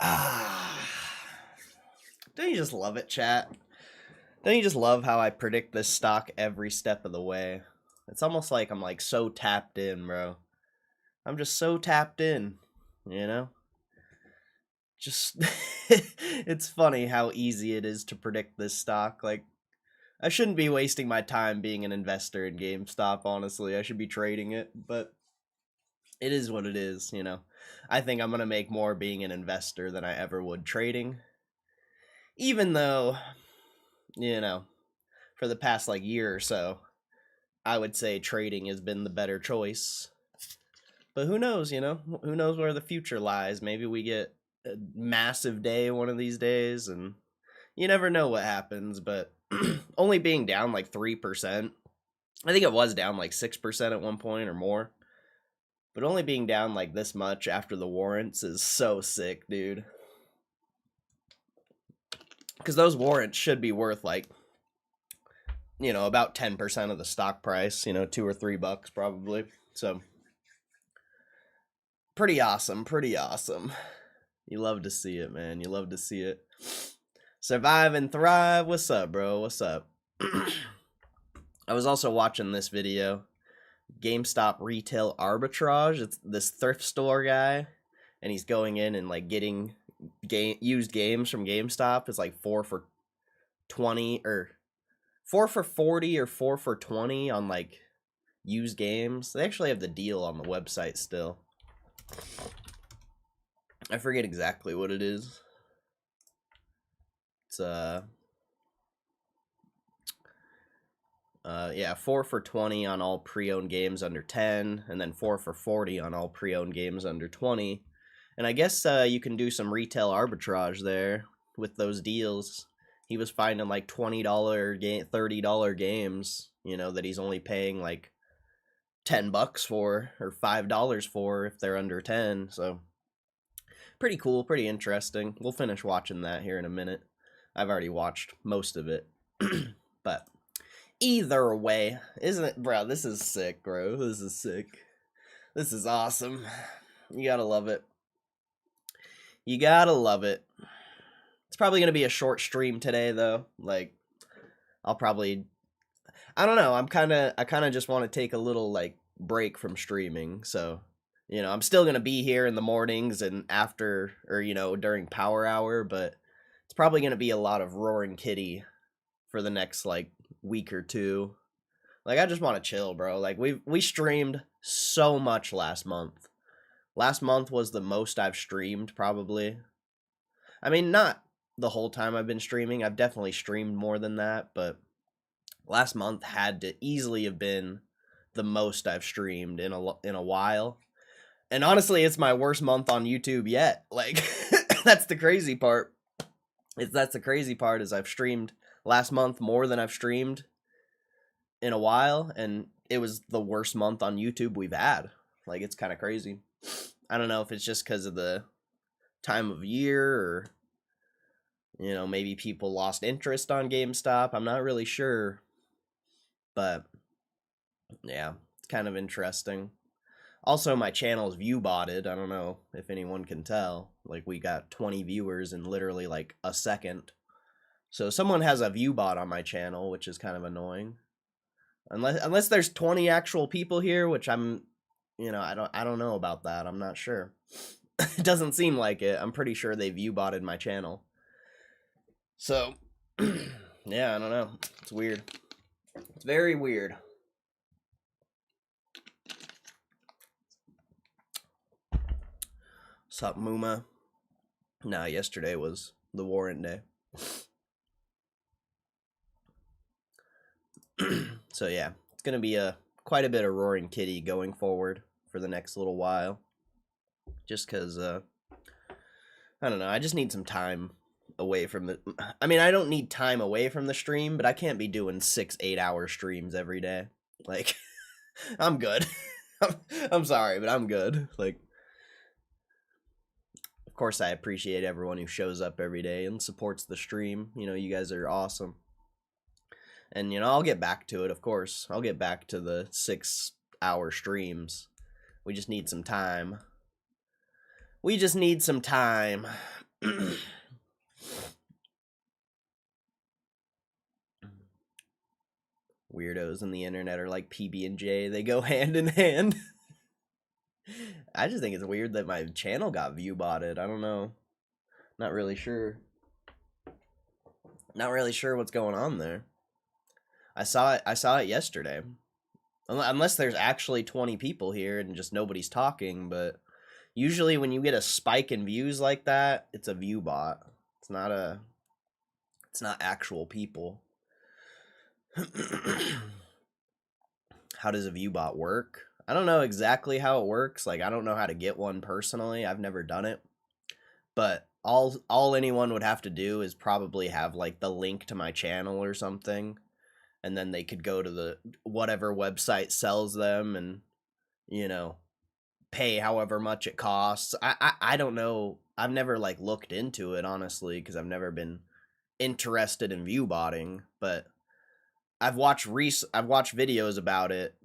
Ah, don't you just love it, chat? Don't you just love how I predict this stock every step of the way? It's almost like I'm like so tapped in, bro. I'm just so tapped in, you know? Just it's funny how easy it is to predict this stock. Like I shouldn't be wasting my time being an investor in GameStop, honestly. I should be trading it, but it is what it is, you know. I think I'm going to make more being an investor than I ever would trading. Even though, you know, for the past like year or so, I would say trading has been the better choice. But who knows, you know? Who knows where the future lies? Maybe we get a massive day one of these days, and you never know what happens, but only being down like 3%. I think it was down like 6% at one point or more. But only being down like this much after the warrants is so sick, dude. Because those warrants should be worth like, you know, about 10% of the stock price, you know, $2 or $3 probably. So, pretty awesome, pretty awesome. You love to see it, man. You love to see it. Survive and thrive. What's up, bro? What's up? I was also watching this video. GameStop retail arbitrage. It's this thrift store guy, and he's going in and like getting used games from GameStop. It's like 4 for 20 or 4 for 40 or 4 for 20 on like used games. They actually have the deal on the website still. I forget exactly what it is. It's yeah, 4 for 20 on all pre-owned games under 10, and then 4 for 40 on all pre-owned games under 20. And I guess you can do some retail arbitrage there with those deals. He was finding like $20 $30 games, you know, that he's only paying like $10 for or $5 for if they're under 10. So pretty cool, pretty interesting. We'll finish watching that here in a minute. I've already watched most of it. But either way, isn't it, bro? This is sick, bro. This is sick. This is awesome. You gotta love it. You gotta love it. It's probably gonna be a short stream today, though. Like, I'll probably, I don't know. I kind of just want to take a little like break from streaming. So, you know, I'm still gonna be here in the mornings and after, or you know, during power hour. But it's probably gonna be a lot of roaring kitty for the next like week or two. Like I just want to chill, bro. Like we streamed so much last month. Last month was the most I've streamed probably. I mean, not the whole time I've been streaming. I've definitely streamed more than that, but last month had to easily have been the most I've streamed in a while. And honestly, it's my worst month on YouTube yet. Like that's the crazy part. That's the crazy part is I've streamed last month more than I've streamed in a while, and it was the worst month on YouTube we've had. Like, it's kind of crazy. I don't know if it's just because of the time of year or, you know, maybe people lost interest on GameStop. I'm not really sure. But, yeah, it's kind of interesting. Also, my channel's view botted. I don't know if anyone can tell. Like, we got 20 viewers in literally, like, a second. So, someone has a view bot on my channel, which is kind of annoying. Unless there's 20 actual people here, which I'm, you know, I don't know about that. I'm not sure. It doesn't seem like it. I'm pretty sure they view botted my channel. So, yeah, I don't know. It's weird. It's very weird. Sup, Muma? Nah, yesterday was the warrant day. So yeah, it's gonna be quite a bit of roaring kitty going forward for the next little while. Just cause I don't know, I just need some time away from the. I mean, I don't need time away from the stream, but I can't be doing 6-8 hour streams every day. Like, I'm good. I'm sorry, but I'm good. Like, of course, I appreciate everyone who shows up every day and supports the stream. You know, you guys are awesome. And, you know, I'll get back to it, of course. I'll get back to the 6-hour streams. We just need some time. We just need some time. Weirdos in the internet are like PB&J. They go hand in hand. I just think it's weird that my channel got view botted. I don't know. Not really sure. Not really sure what's going on there. I saw it yesterday. Unless there's actually 20 people here and just nobody's talking, but usually when you get a spike in views like that, it's a view bot. It's not actual people. How does a view bot work? I don't know exactly how it works. Like, I don't know how to get one personally. I've never done it. But all anyone would have to do is probably have like the link to my channel or something, and then they could go to the whatever website sells them and, you know, pay however much it costs. I don't know. I've never like looked into it honestly because I've never been interested in view botting, but I've watched videos about it,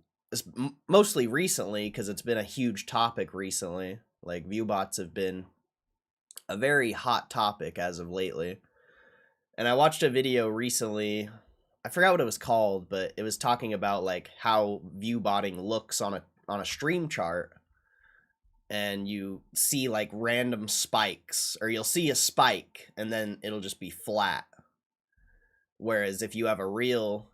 mostly recently because it's been a huge topic recently. Like, view bots have been a very hot topic as of lately. And I watched a video recently, I forgot what it was called, but it was talking about like how view botting looks on a stream chart, and you see like random spikes, or you'll see a spike and then it'll just be flat. Whereas if you have a real,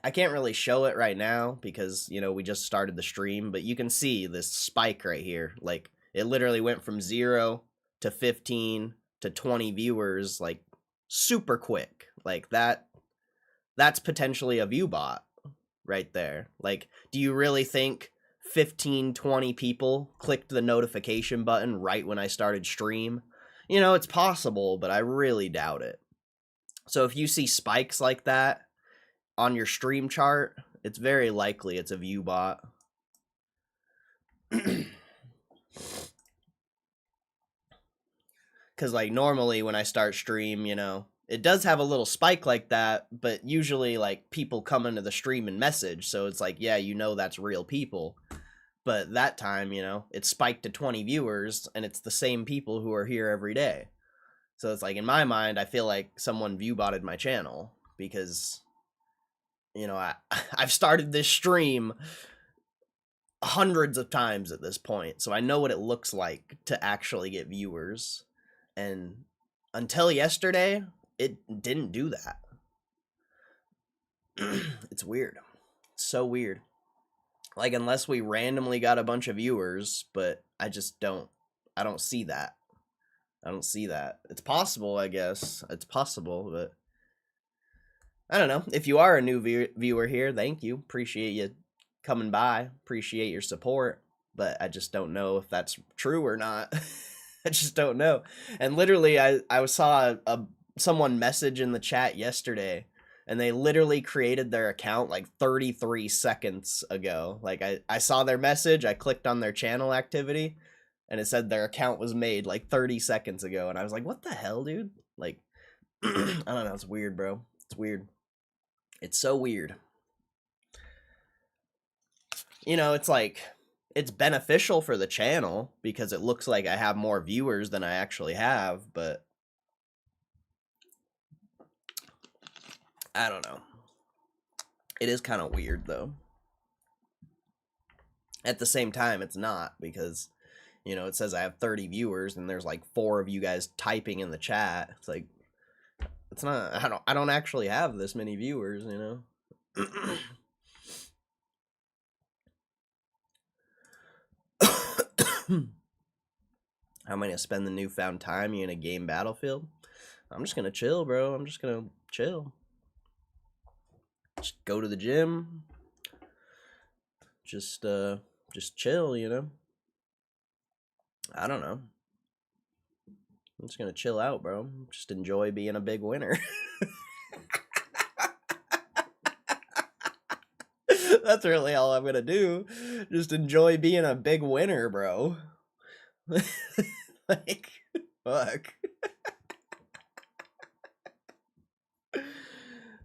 I can't really show it right now because, you know, we just started the stream, but you can see this spike right here. Like, it literally went from 0 to 15 to 20 viewers like super quick. Like, that's potentially a view bot right there. Like, do you really think 15, 20 people clicked the notification button right when I started stream? You know, it's possible, but I really doubt it. So if you see spikes like that on your stream chart, it's very likely it's a view bot. Because, like, normally when I start stream, you know, it does have a little spike like that, but usually, like, people come into the stream and message, so it's like, yeah, you know that's real people. But that time, you know, it spiked to 20 viewers, and it's the same people who are here every day. So it's like, in my mind, I feel like someone view botted my channel, because, you know, I've started this stream hundreds of times at this point, so I know what it looks like to actually get viewers. And until yesterday, it didn't do that. It's weird. It's so weird. Like, unless we randomly got a bunch of viewers, but I don't see that. I don't see that. It's possible, I guess. It's possible, but I don't know. If you are a new viewer here, thank you. Appreciate you coming by. Appreciate your support, but I just don't know if that's true or not. I just don't know. And literally, I saw someone message in the chat yesterday, and they literally created their account like 33 seconds ago. Like, I saw their message, I clicked on their channel activity, and it said their account was made like 30 seconds ago. And I was like, what the hell, dude? Like, I don't know. It's weird, bro. It's weird. It's so weird. You know, it's like, it's beneficial for the channel because it looks like I have more viewers than I actually have, but I don't know. It is kind of weird, though. At the same time, it's not, because, you know, it says I have 30 viewers and there's like 4 of you guys typing in the chat. It's like, it's not, I don't actually have this many viewers, you know? How am I gonna spend the newfound time? You gonna game Battlefield? I'm just gonna chill, bro. I'm just gonna chill. Just go to the gym. Just chill, you know? I don't know. I'm just gonna chill out, bro. Just enjoy being a big winner. That's really all I'm gonna do. Just enjoy being a big winner, bro. Like, fuck.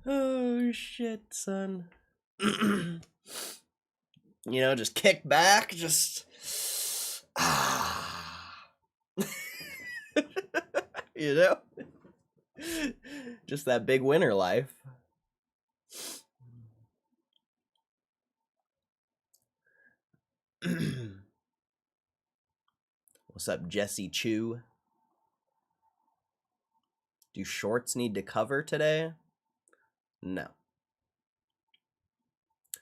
Oh, shit, son. You know, just kick back, just... You know? Just that big winner life. What's up, Jesse Chu? Do shorts need to cover today? No.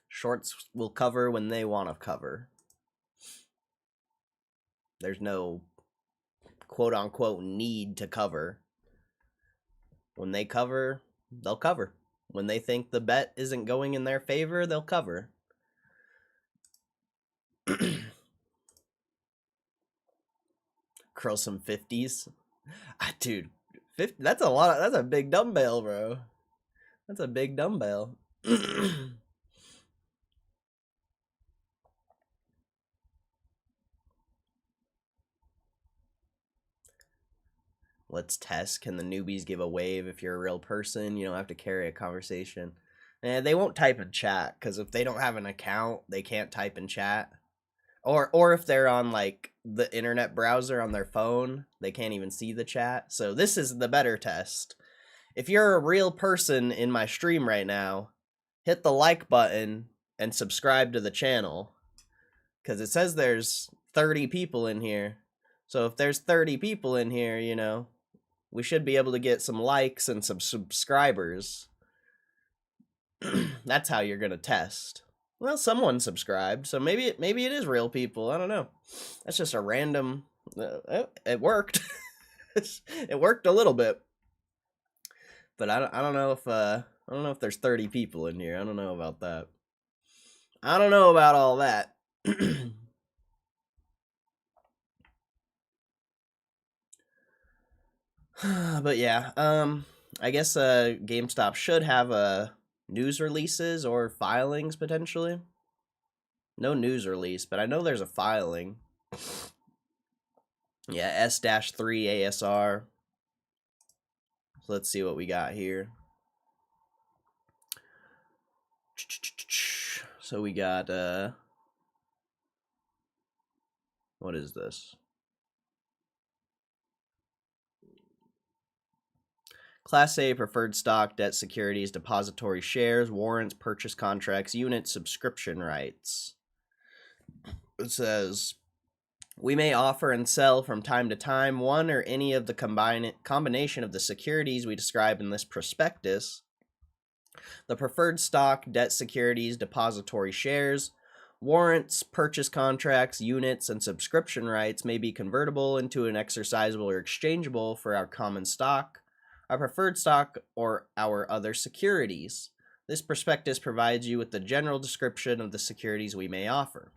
Shorts will cover when they want to cover. There's no quote-unquote need to cover. When they cover, they'll cover. When they think the bet isn't going in their favor, they'll cover. Curl some 50s. Dude, 50, that's a lot. That's a big dumbbell, bro. That's a big dumbbell. Let's test. Can the newbies give a wave if you're a real person? You don't have to carry a conversation. And they won't type in chat, because if they don't have an account, they can't type in chat. Or if they're on, like, the internet browser on their phone, they can't even see the chat. So this is the better test. If you're a real person in my stream right now, hit the like button and subscribe to the channel. Because it says there's 30 people in here. So if there's 30 people in here, you know, we should be able to get some likes and some subscribers. That's how you're going to test. Well, someone subscribed, so maybe it is real people. I don't know. That's just a random. It worked. It worked a little bit, but I don't know if there's 30 people in here. I don't know about that. I don't know about all that. But yeah, I guess GameStop should have news releases or filings potentially. No news release, but I know there's a filing. Yeah, S-3 ASR. So let's see what we got here. So we got what is this? Class A preferred stock, debt securities, depository shares, warrants, purchase contracts, unit subscription rights. It says, we may offer and sell from time to time one or any of the combination of the securities we describe in this prospectus. The preferred stock, debt securities, depository shares, warrants, purchase contracts, units, and subscription rights may be convertible into an exercisable or exchangeable for our common stock, our preferred stock, or our other securities. This prospectus provides you with the general description of the securities we may offer.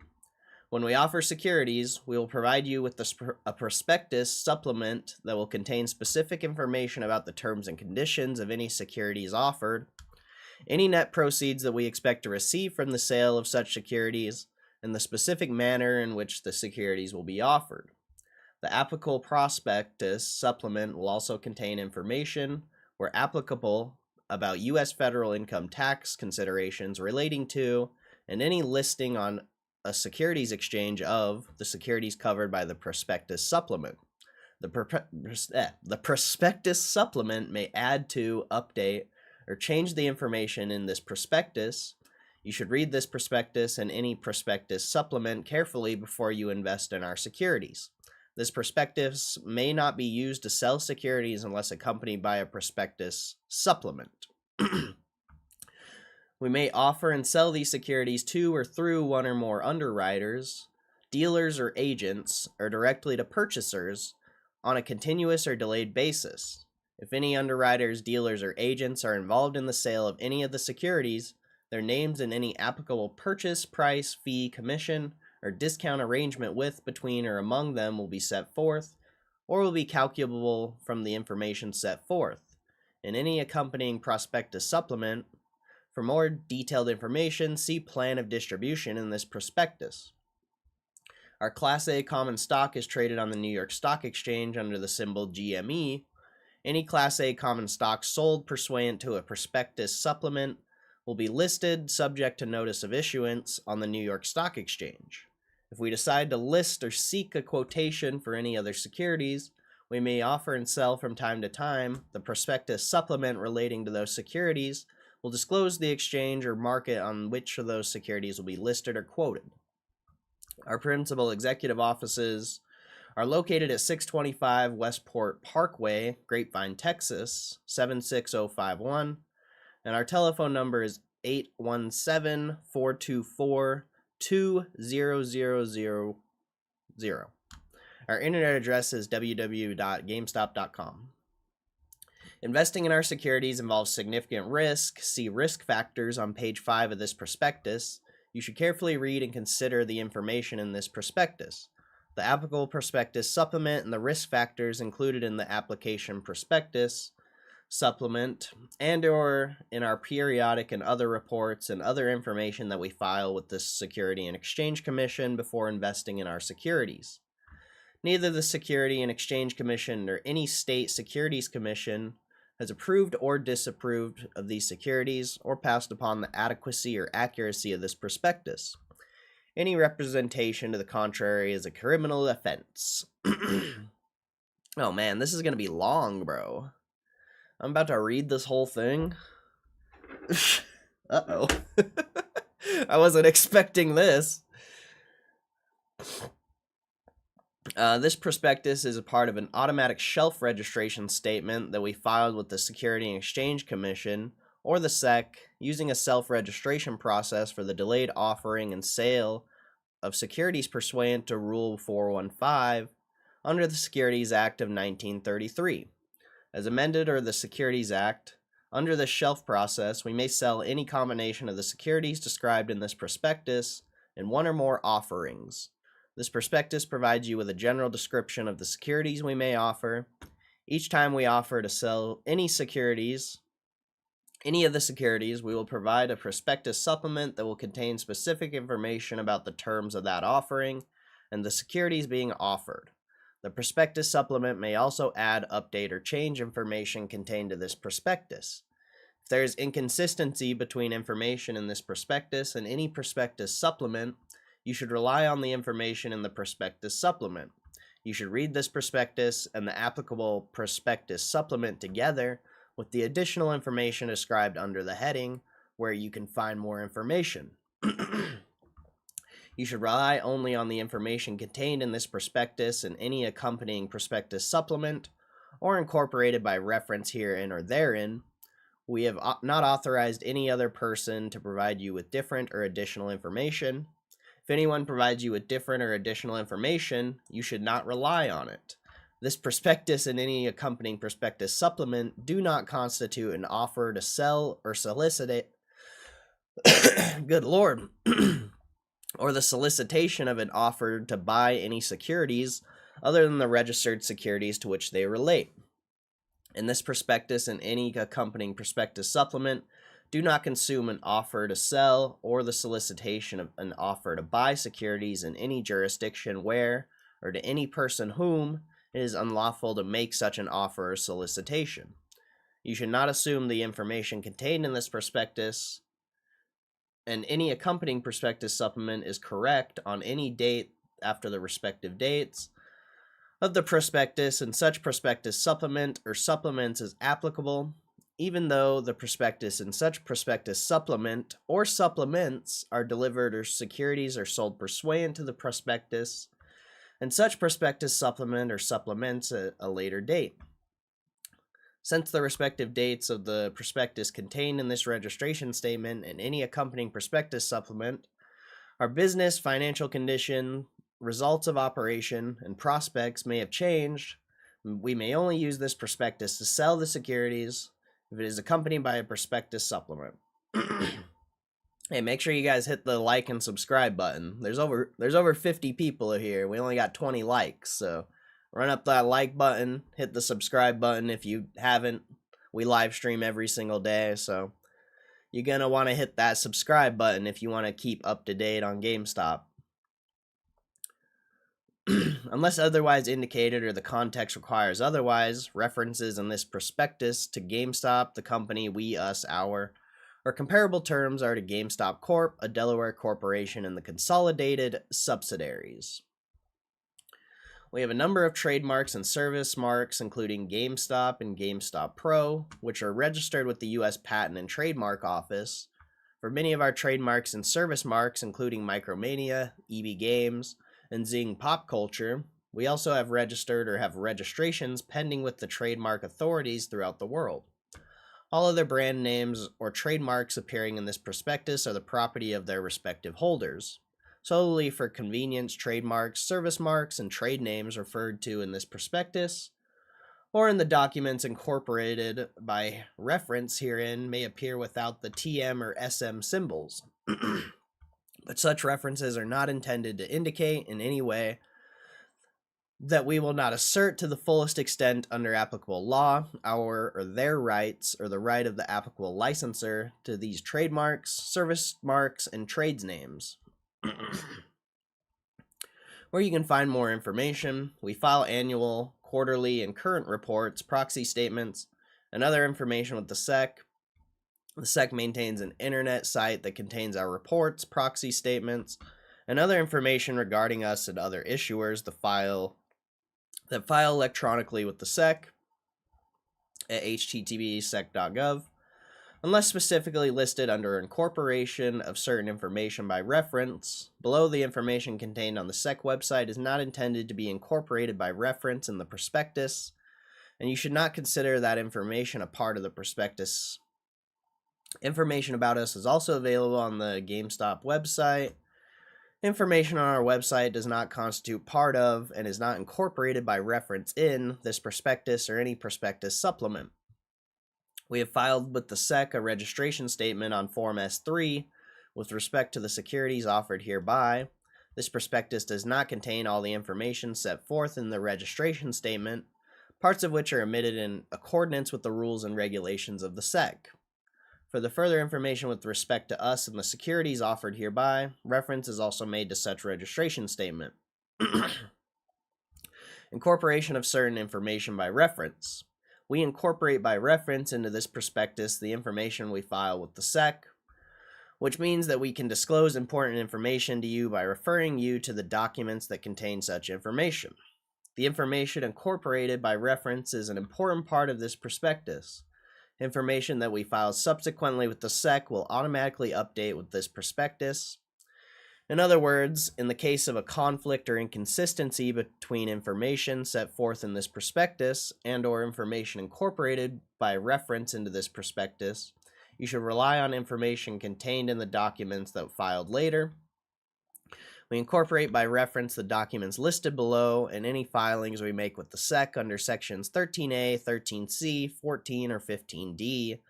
When we offer securities, we will provide you with a prospectus supplement that will contain specific information about the terms and conditions of any securities offered, any net proceeds that we expect to receive from the sale of such securities, and the specific manner in which the securities will be offered. The applicable prospectus supplement will also contain information, where applicable, about U.S. federal income tax considerations relating to, and any listing on a securities exchange of, the securities covered by the prospectus supplement. The prospectus supplement may add to, update, or change the information in this prospectus. You should read this prospectus and any prospectus supplement carefully before you invest in our securities. This prospectus may not be used to sell securities unless accompanied by a prospectus supplement. We may offer and sell these securities to or through one or more underwriters, dealers or agents, or directly to purchasers on a continuous or delayed basis. If any underwriters, dealers, or agents are involved in the sale of any of the securities, their names and any applicable purchase, price, fee, commission, or discount arrangement with, between, or among them will be set forth, or will be calculable from the information set forth in any accompanying prospectus supplement. For more detailed information, see plan of distribution in this prospectus. Our Class A common stock is traded on the New York Stock Exchange under the symbol GME. Any Class A common stock sold pursuant to a prospectus supplement will be listed, subject to notice of issuance, on the New York Stock Exchange. If we decide to list or seek a quotation for any other securities, we may offer and sell from time to time. The prospectus supplement relating to those securities will disclose the exchange or market on which of those securities will be listed or quoted. Our principal executive offices are located at 625 Westport Parkway, Grapevine, Texas, 76051, and our telephone number is 817-424-2000. Our internet address is www.gamestop.com. Investing in our securities involves significant risk. See risk factors on page 5 of this prospectus. You should carefully read and consider the information in this prospectus. The applicable prospectus supplement and the risk factors included in the application prospectus supplement and or in our periodic and other reports and other information that we file with the Security and Exchange Commission before investing in our securities. Neither the Security and Exchange Commission nor any state securities commission has approved or disapproved of these securities or passed upon the adequacy or accuracy of this prospectus. Any representation to the contrary is a criminal offense. Oh man, this is going to be long, bro. I'm about to read this whole thing. Uh-oh. I wasn't expecting this. This prospectus is a part of an automatic shelf registration statement that we filed with the Security and Exchange Commission, or the SEC, using a self-registration process for the delayed offering and sale of securities pursuant to Rule 415 under the Securities Act of 1933. As amended or the Securities Act, under the shelf process, we may sell any combination of the securities described in this prospectus in one or more offerings. This prospectus provides you with a general description of the securities we may offer. Each time we offer to sell any of the securities, we will provide a prospectus supplement that will contain specific information about the terms of that offering and the securities being offered. The prospectus supplement may also add, update, or change information contained to this prospectus. If there is inconsistency between information in this prospectus and any prospectus supplement, you should rely on the information in the prospectus supplement. You should read this prospectus and the applicable prospectus supplement together with the additional information described under the heading where you can find more information. You should rely only on the information contained in this prospectus and any accompanying prospectus supplement or incorporated by reference herein or therein. We have not authorized any other person to provide you with different or additional information. If anyone provides you with different or additional information, you should not rely on it. This prospectus and any accompanying prospectus supplement do not constitute an offer to sell or solicit it. Good Lord. Or the solicitation of an offer to buy any securities other than the registered securities to which they relate. In this prospectus and any accompanying prospectus supplement, do not consume an offer to sell or the solicitation of an offer to buy securities in any jurisdiction where, or to any person whom, it is unlawful to make such an offer or solicitation. You should not assume the information contained in this prospectus and any accompanying prospectus supplement is correct on any date after the respective dates of the prospectus and such prospectus supplement or supplements as applicable, even though the prospectus and such prospectus supplement or supplements are delivered or securities are sold pursuant to the prospectus and such prospectus supplement or supplements at a later date. Since the respective dates of the prospectus contained in this registration statement and any accompanying prospectus supplement, our business, financial condition, results of operation, and prospects may have changed, we may only use this prospectus to sell the securities if it is accompanied by a prospectus supplement. Hey, make sure you guys hit the like and subscribe button. There's over 50 people here. We only got 20 likes, so run up that like button, hit the subscribe button if you haven't. We live stream every single day, so you're going to want to hit that subscribe button if you want to keep up to date on GameStop. Unless otherwise indicated or the context requires otherwise, references in this prospectus to GameStop, the company, we, us, our, or comparable terms are to GameStop Corp., a Delaware corporation, and the consolidated subsidiaries. We have a number of trademarks and service marks, including GameStop and GameStop Pro, which are registered with the U.S. Patent and Trademark Office. For many of our trademarks and service marks, including Micromania, EB Games, and Zing Pop Culture, we also have registered or have registrations pending with the trademark authorities throughout the world. All other brand names or trademarks appearing in this prospectus are the property of their respective holders. Solely for convenience, trademarks, service marks, and trade names referred to in this prospectus or in the documents incorporated by reference herein may appear without the TM or SM symbols. But such references are not intended to indicate in any way that we will not assert to the fullest extent under applicable law our or their rights or the right of the applicable licensor to these trademarks, service marks, and trades names. Where you can find more information, we file annual, quarterly, and current reports, proxy statements, and other information with the SEC. The SEC maintains an internet site that contains our reports, proxy statements, and other information regarding us and other issuers that file electronically with the SEC at http://sec.gov. Unless specifically listed under incorporation of certain information by reference, below the information contained on the SEC website is not intended to be incorporated by reference in the prospectus, and you should not consider that information a part of the prospectus. Information about us is also available on the GameStop website. Information on our website does not constitute part of and is not incorporated by reference in this prospectus or any prospectus supplement. We have filed with the SEC a registration statement on Form S-3 with respect to the securities offered hereby. This prospectus does not contain all the information set forth in the registration statement, parts of which are omitted in accordance with the rules and regulations of the SEC. For the further information with respect to us and the securities offered hereby, reference is also made to such registration statement. Incorporation of certain information by reference. We incorporate by reference into this prospectus the information we file with the SEC, which means that we can disclose important information to you by referring you to the documents that contain such information. The information incorporated by reference is an important part of this prospectus. Information that we file subsequently with the SEC will automatically update with this prospectus. In other words, in the case of a conflict or inconsistency between information set forth in this prospectus and/or information incorporated by reference into this prospectus, you should rely on information contained in the documents that filed later. We incorporate by reference the documents listed below and any filings we make with the SEC under Sections 13A, 13C, 14, or 15D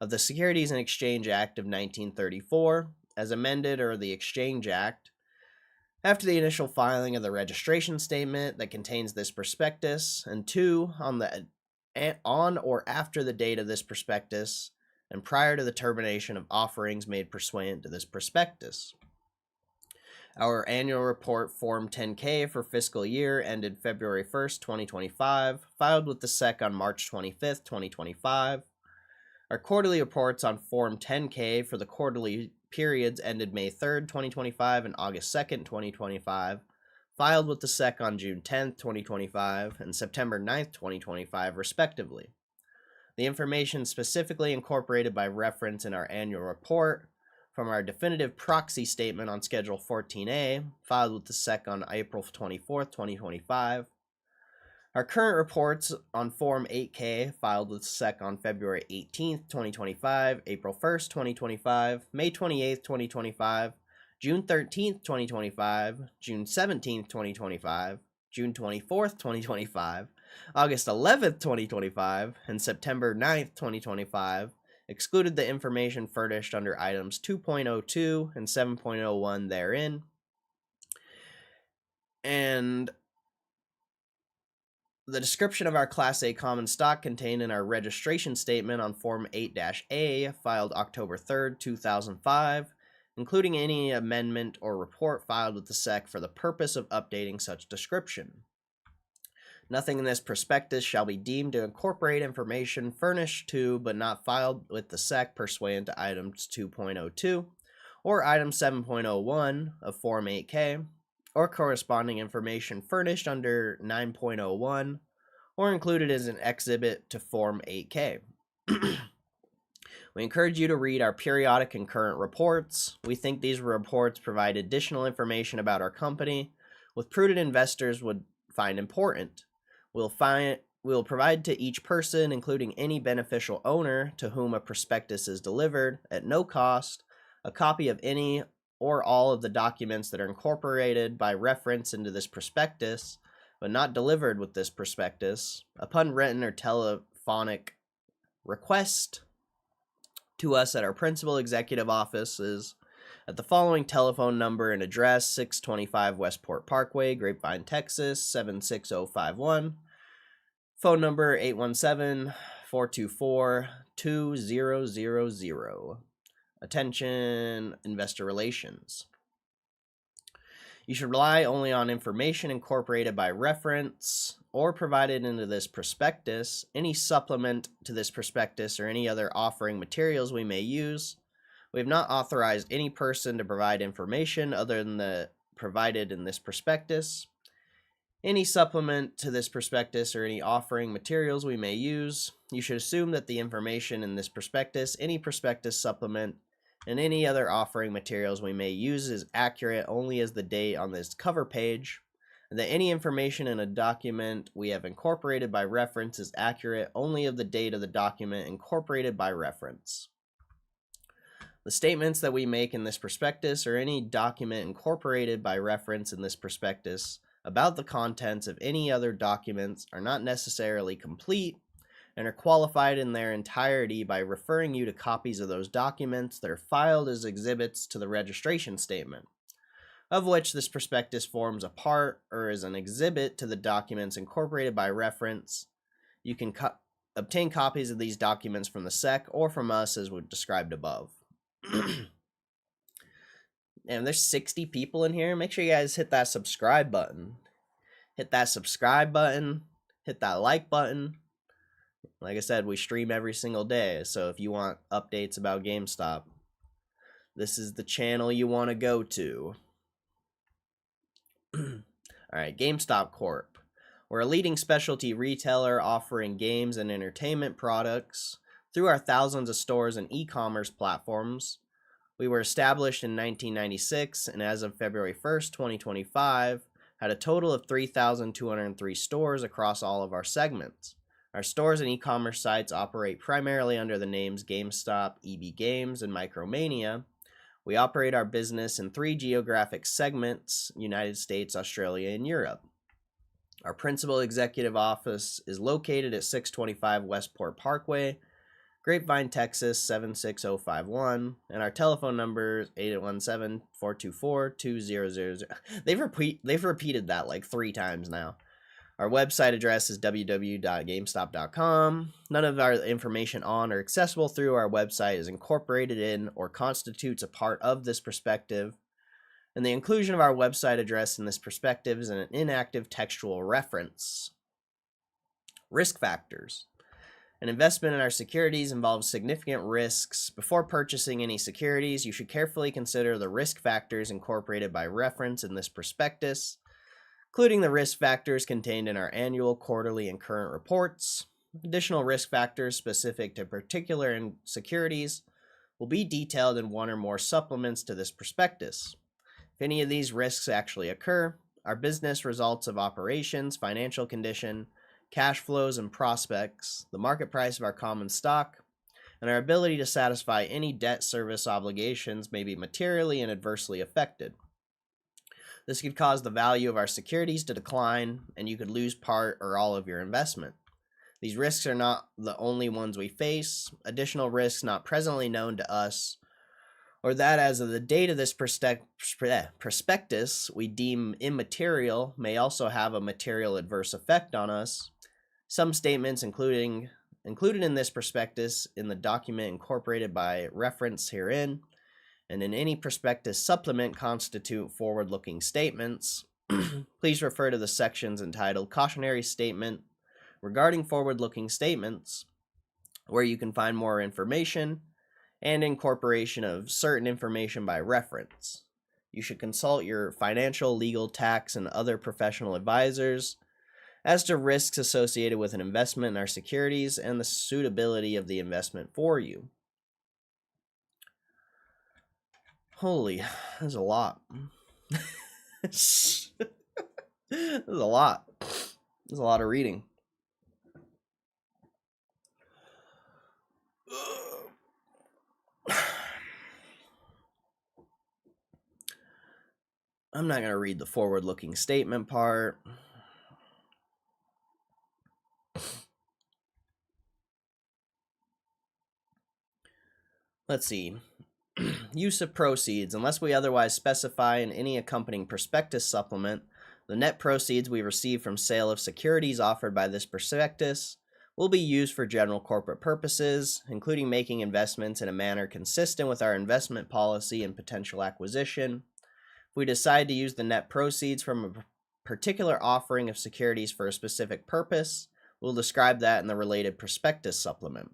of the Securities and Exchange Act of 1934, as amended, or the Exchange Act, after the initial filing of the registration statement that contains this prospectus, and 2, on or after the date of this prospectus, and prior to the termination of offerings made pursuant to this prospectus. Our annual report Form 10-K for fiscal year ended February 1st, 2025, filed with the SEC on March 25th, 2025. Our quarterly reports on Form 10-K for the quarterly periods ended May 3rd, 2025 and August 2nd, 2025, filed with the SEC on June 10th, 2025 and September 9th, 2025, respectively. The information specifically incorporated by reference in our annual report from our definitive proxy statement on Schedule 14A, filed with the SEC on April 24th, 2025. Our current reports on Form 8-K, filed with SEC on February 18th, 2025, April 1st, 2025, May 28th, 2025, June 13th, 2025, June 17th, 2025, June 24th, 2025, August 11th, 2025, and September 9th, 2025, excluded the information furnished under items 2.02 and 7.01 therein, and the description of our Class A common stock contained in our registration statement on Form 8-A, filed October 3rd, 2005, including any amendment or report filed with the SEC for the purpose of updating such description. Nothing in this prospectus shall be deemed to incorporate information furnished to but not filed with the SEC pursuant to items 2.02 or item 7.01 of Form 8-K, or corresponding information furnished under 9.01 or included as an exhibit to Form 8K. We encourage you to read our periodic and current reports. We think these reports provide additional information about our company, which prudent investors would find important. We'll provide to each person, including any beneficial owner to whom a prospectus is delivered, at no cost, a copy of any or all of the documents that are incorporated by reference into this prospectus, but not delivered with this prospectus, upon written or telephonic request to us at our principal executive offices at the following telephone number and address: 625 Westport Parkway, Grapevine, Texas 76051. Phone number 817-424-2000. Attention, investor relations. You should rely only on information incorporated by reference or provided into this prospectus. Any supplement to this prospectus or any other offering materials we may use. We have not authorized any person to provide information other than the provided in this prospectus. Any supplement to this prospectus or any offering materials we may use. You should assume that the information in this prospectus, any prospectus supplement, and any other offering materials we may use is accurate only as the date on this cover page, and that any information in a document we have incorporated by reference is accurate only of the date of the document incorporated by reference. The statements that we make in this prospectus or any document incorporated by reference in this prospectus about the contents of any other documents are not necessarily complete and are qualified in their entirety by referring you to copies of those documents that are filed as exhibits to the registration statement, of which this prospectus forms a part or is an exhibit to the documents incorporated by reference. You can obtain copies of these documents from the SEC or from us as we described above. And there's 60 people in here. Make sure you guys hit that subscribe button. Hit that subscribe button. Hit that like button. Like I said, we stream every single day, so if you want updates about GameStop, this is the channel you want to go to. Alright, GameStop Corp. We're a leading specialty retailer offering games and entertainment products through our thousands of stores and e-commerce platforms. We were established in 1996, and as of February 1st, 2025, had a total of 3,203 stores across all of our segments. Our stores and e-commerce sites operate primarily under the names GameStop, EB Games, and Micromania. We operate our business in 3 geographic segments: United States, Australia, and Europe. Our principal executive office is located at 625 Westport Parkway, Grapevine, Texas 76051, and our telephone number is 817-424-2000. They've repeated that like 3 times now. Our website address is www.gamestop.com. None of our information on or accessible through our website is incorporated in or constitutes a part of this perspective, and the inclusion of our website address in this perspective is an inactive textual reference. Risk factors. An investment in our securities involves significant risks. Before purchasing any securities, you should carefully consider the risk factors incorporated by reference in this prospectus, including the risk factors contained in our annual, quarterly, and current reports. Additional risk factors specific to particular securities will be detailed in one or more supplements to this prospectus. If any of these risks actually occur, our business results of operations, financial condition, cash flows and prospects, the market price of our common stock, and our ability to satisfy any debt service obligations may be materially and adversely affected. This could cause the value of our securities to decline, and you could lose part or all of your investment. These risks are not the only ones we face. Additional risks not presently known to us, or that as of the date of this prospectus we deem immaterial, may also have a material adverse effect on us. Some statements included in this prospectus, in the document incorporated by reference herein, and in any prospectus supplement constitute forward-looking statements. Please refer to the sections entitled Cautionary Statement regarding forward-looking statements, where you can find more information and incorporation of certain information by reference. You should consult your financial, legal, tax, and other professional advisors as to risks associated with an investment in our securities and the suitability of the investment for you. Holy, there's a lot. There's a lot. There's a lot of reading. I'm not going to read the forward-looking statement part. Let's see. Use of proceeds. Unless we otherwise specify in any accompanying prospectus supplement, the net proceeds we receive from sale of securities offered by this prospectus will be used for general corporate purposes, including making investments in a manner consistent with our investment policy and potential acquisition. If we decide to use the net proceeds from a particular offering of securities for a specific purpose, we'll describe that in the related prospectus supplement.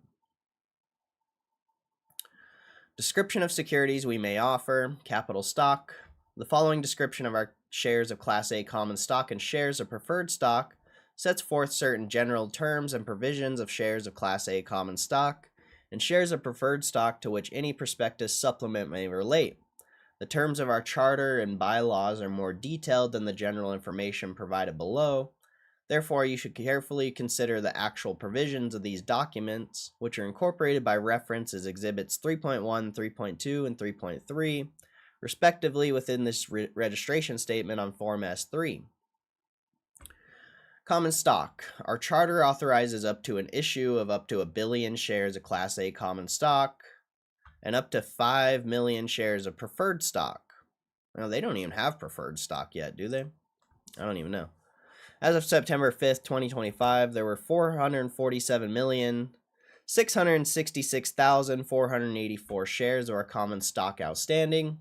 Description of securities we may offer. Capital stock. The following description of our shares of Class A common stock and shares of preferred stock sets forth certain general terms and provisions of shares of Class A common stock and shares of preferred stock to which any prospectus supplement may relate. The terms of our charter and bylaws are more detailed than the general information provided below. Therefore, you should carefully consider the actual provisions of these documents, which are incorporated by reference as Exhibits 3.1, 3.2, and 3.3, respectively within this registration statement on Form S3. Common stock. Our charter authorizes up to an issue of up to 1 billion shares of Class A common stock and up to 5 million shares of preferred stock. Well, they don't even have preferred stock yet, do they? I don't even know. As of September 5th, 2025, there were 447,666,484 shares of our common stock outstanding.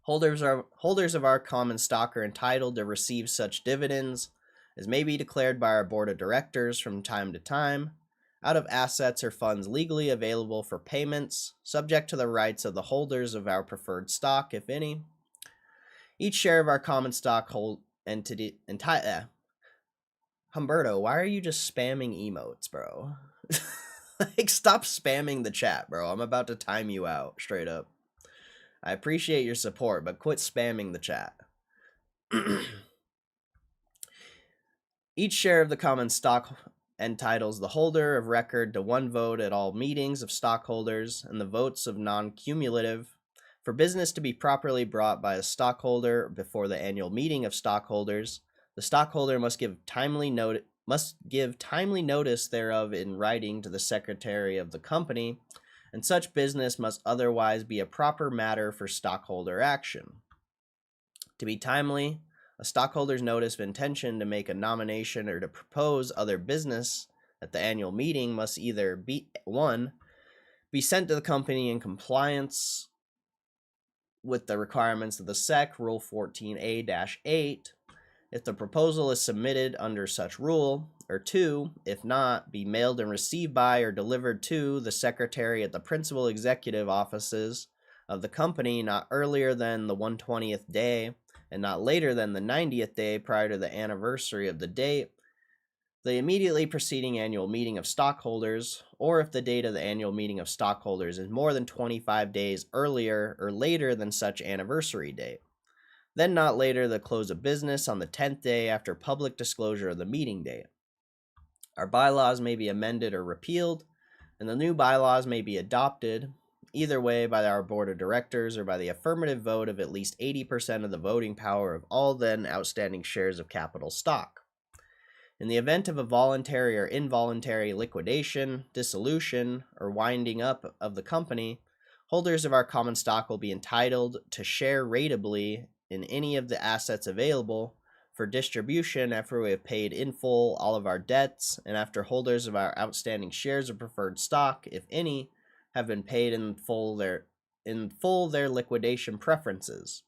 Holders of our common stock are entitled to receive such dividends as may be declared by our board of directors from time to time, out of assets or funds legally available for payments, subject to the rights of the holders of our preferred stock, if any. Each share of our common stock Humberto, why are you just spamming emotes, bro? Like, stop spamming the chat, bro. I'm about to time you out, straight up. I appreciate your support, but quit spamming the chat. Each share of the common stock entitles the holder of record to 1 vote at all meetings of stockholders, and the votes of non-cumulative. For business to be properly brought by a stockholder before the annual meeting of stockholders, the stockholder must give timely notice thereof in writing to the secretary of the company, and such business must otherwise be a proper matter for stockholder action. To be timely, a stockholder's notice of intention to make a nomination or to propose other business at the annual meeting must either be 1. Be sent to the company in compliance with the requirements of the SEC Rule 14A-8 if the proposal is submitted under such rule, or 2, if not, be mailed and received by or delivered to the secretary at the principal executive offices of the company not earlier than the 120th day and not later than the 90th day prior to the anniversary of the date, the immediately preceding annual meeting of stockholders, or if the date of the annual meeting of stockholders is more than 25 days earlier or later than such anniversary date. Then not later the close of business on the 10th day after public disclosure of the meeting date. Our bylaws may be amended or repealed, and the new bylaws may be adopted, either way by our board of directors or by the affirmative vote of at least 80% of the voting power of all then outstanding shares of capital stock. In the event of a voluntary or involuntary liquidation, dissolution, or winding up of the company, holders of our common stock will be entitled to share ratably in any of the assets available for distribution after we have paid in full all of our debts and after holders of our outstanding shares of preferred stock, if any, have been paid in full their liquidation preferences.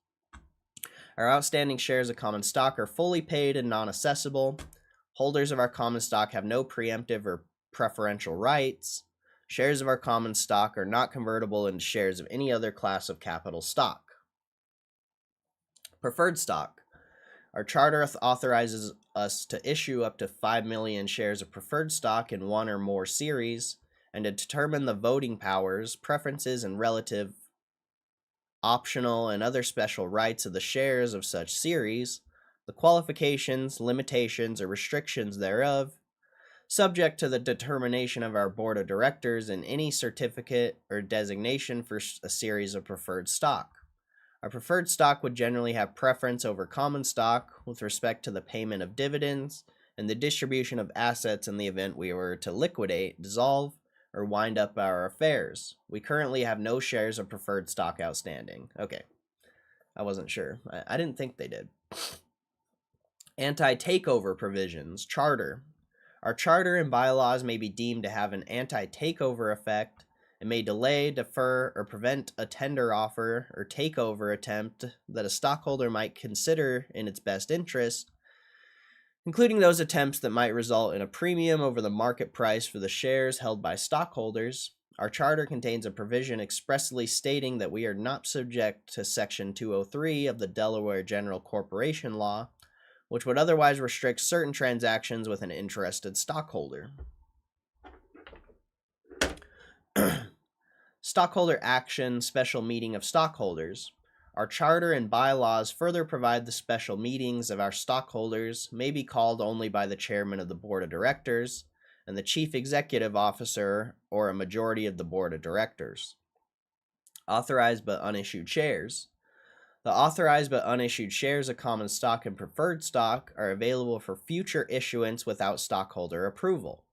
Our outstanding shares of common stock are fully paid and non-assessable. Holders of our common stock have no preemptive or preferential rights. Shares of our common stock are not convertible into shares of any other class of capital stock. Preferred stock. Our charter authorizes us to issue up to 5 million shares of preferred stock in one or more series, and to determine the voting powers, preferences, and relative, optional, and other special rights of the shares of such series, the qualifications, limitations, or restrictions thereof, subject to the determination of our board of directors in any certificate or designation for a series of preferred stock. Our preferred stock would generally have preference over common stock with respect to the payment of dividends and the distribution of assets in the event we were to liquidate, dissolve, or wind up our affairs. We currently have no shares of preferred stock outstanding. Okay, I wasn't sure. I didn't think they did. Anti-takeover provisions. Charter. Our charter and bylaws may be deemed to have an anti-takeover effect and may delay, defer, or prevent a tender offer or takeover attempt that a stockholder might consider in its best interest, including those attempts that might result in a premium over the market price for the shares held by stockholders. Our charter contains a provision expressly stating that we are not subject to Section 203 of the Delaware General Corporation Law, which would otherwise restrict certain transactions with an interested stockholder. Stockholder action, special meeting of stockholders. Our charter and bylaws further provide the special meetings of our stockholders may be called only by the chairman of the board of directors and the chief executive officer or a majority of the board of directors. Authorized but unissued shares. The authorized but unissued shares of common stock and preferred stock are available for future issuance without stockholder approval.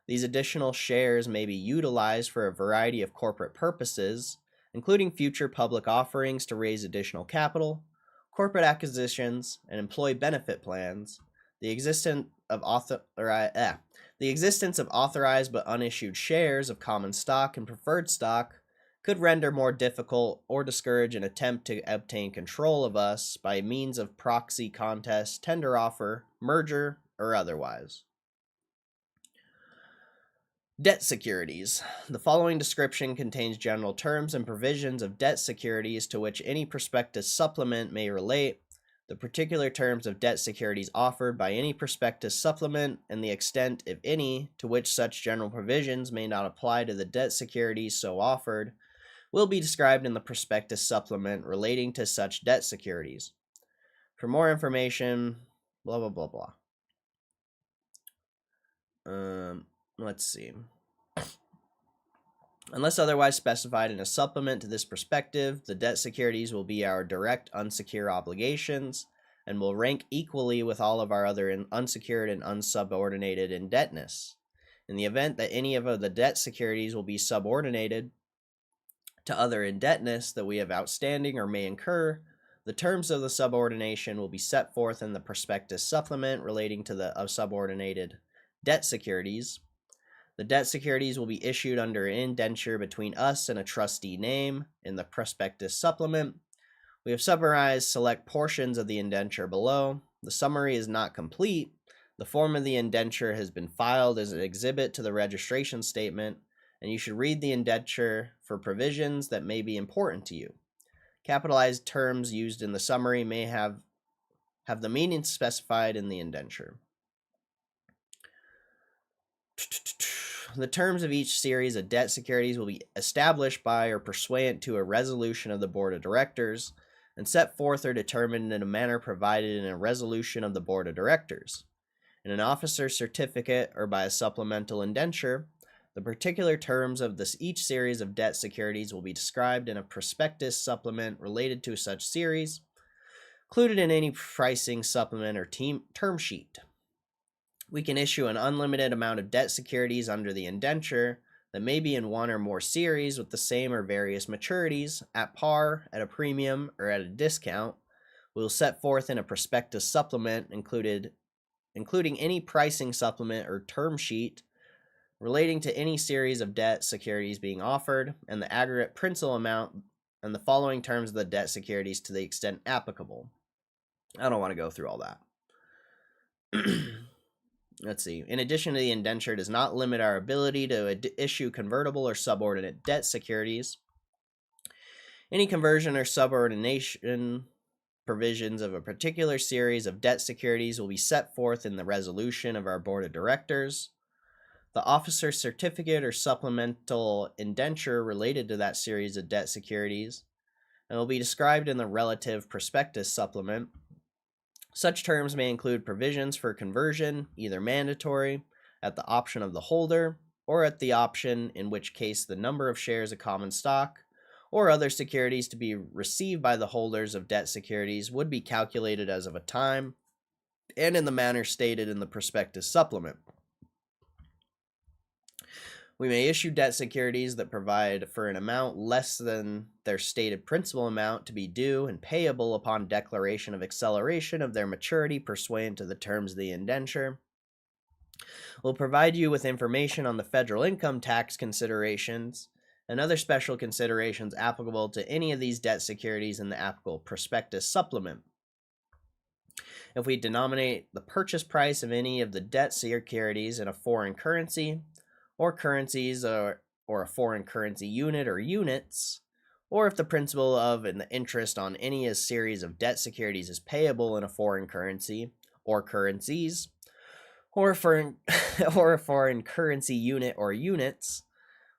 These additional shares may be utilized for a variety of corporate purposes, including future public offerings to raise additional capital, corporate acquisitions, and employee benefit plans. The existence of authorized but unissued shares of common stock and preferred stock could render more difficult or discourage an attempt to obtain control of us by means of proxy contest, tender offer, merger, or otherwise. Debt securities. The following description contains general terms and provisions of debt securities to which any prospectus supplement may relate, the particular terms of debt securities offered by any prospectus supplement, and the extent, if any, to which such general provisions may not apply to the debt securities so offered, will be described in the prospectus supplement relating to such debt securities. For more information, blah, blah, blah, blah. Let's see. Unless otherwise specified in a supplement to this perspective, the debt securities will be our direct unsecured obligations and will rank equally with all of our other unsecured and unsubordinated indebtedness. In the event that any of the debt securities will be subordinated to other indebtedness that we have outstanding or may incur, the terms of the subordination will be set forth in the prospectus supplement relating to the subordinated debt securities. The debt securities will be issued under an indenture between us and a trustee name in the prospectus supplement. We have summarized select portions of the indenture below. The summary is not complete. The form of the indenture has been filed as an exhibit to the registration statement, and you should read the indenture for provisions that may be important to you. Capitalized terms used in the summary may have the meaning specified in the indenture. The terms of each series of debt securities will be established by or pursuant to a resolution of the board of directors and set forth or determined in a manner provided in a resolution of the board of directors. In an officer's certificate or by a supplemental indenture, the particular terms of each series of debt securities will be described in a prospectus supplement related to such series, included in any pricing supplement or term sheet. We can issue an unlimited amount of debt securities under the indenture that may be in one or more series with the same or various maturities, at par, at a premium, or at a discount. We will set forth in a prospectus supplement including any pricing supplement or term sheet relating to any series of debt securities being offered, and the aggregate principal amount and the following terms of the debt securities to the extent applicable. I don't want to go through all that. Let's see. In addition, the indenture does not limit our ability to issue convertible or subordinate debt securities. Any conversion or subordination provisions of a particular series of debt securities will be set forth in the resolution of our board of directors. The officer's certificate or supplemental indenture related to that series of debt securities and will be described in the relative prospectus supplement. Such terms may include provisions for conversion, either mandatory, at the option of the holder, or at the option, in which case the number of shares of common stock or other securities to be received by the holders of debt securities would be calculated as of a time and in the manner stated in the prospectus supplement. We may issue debt securities that provide for an amount less than their stated principal amount to be due and payable upon declaration of acceleration of their maturity pursuant to the terms of the indenture. We'll provide you with information on the federal income tax considerations and other special considerations applicable to any of these debt securities in the applicable prospectus supplement. If we denominate the purchase price of any of the debt securities in a foreign currency, or currencies, or a foreign currency unit or units, or if the principal of and the interest on any series of debt securities is payable in a foreign currency or currencies, or a foreign currency unit or units,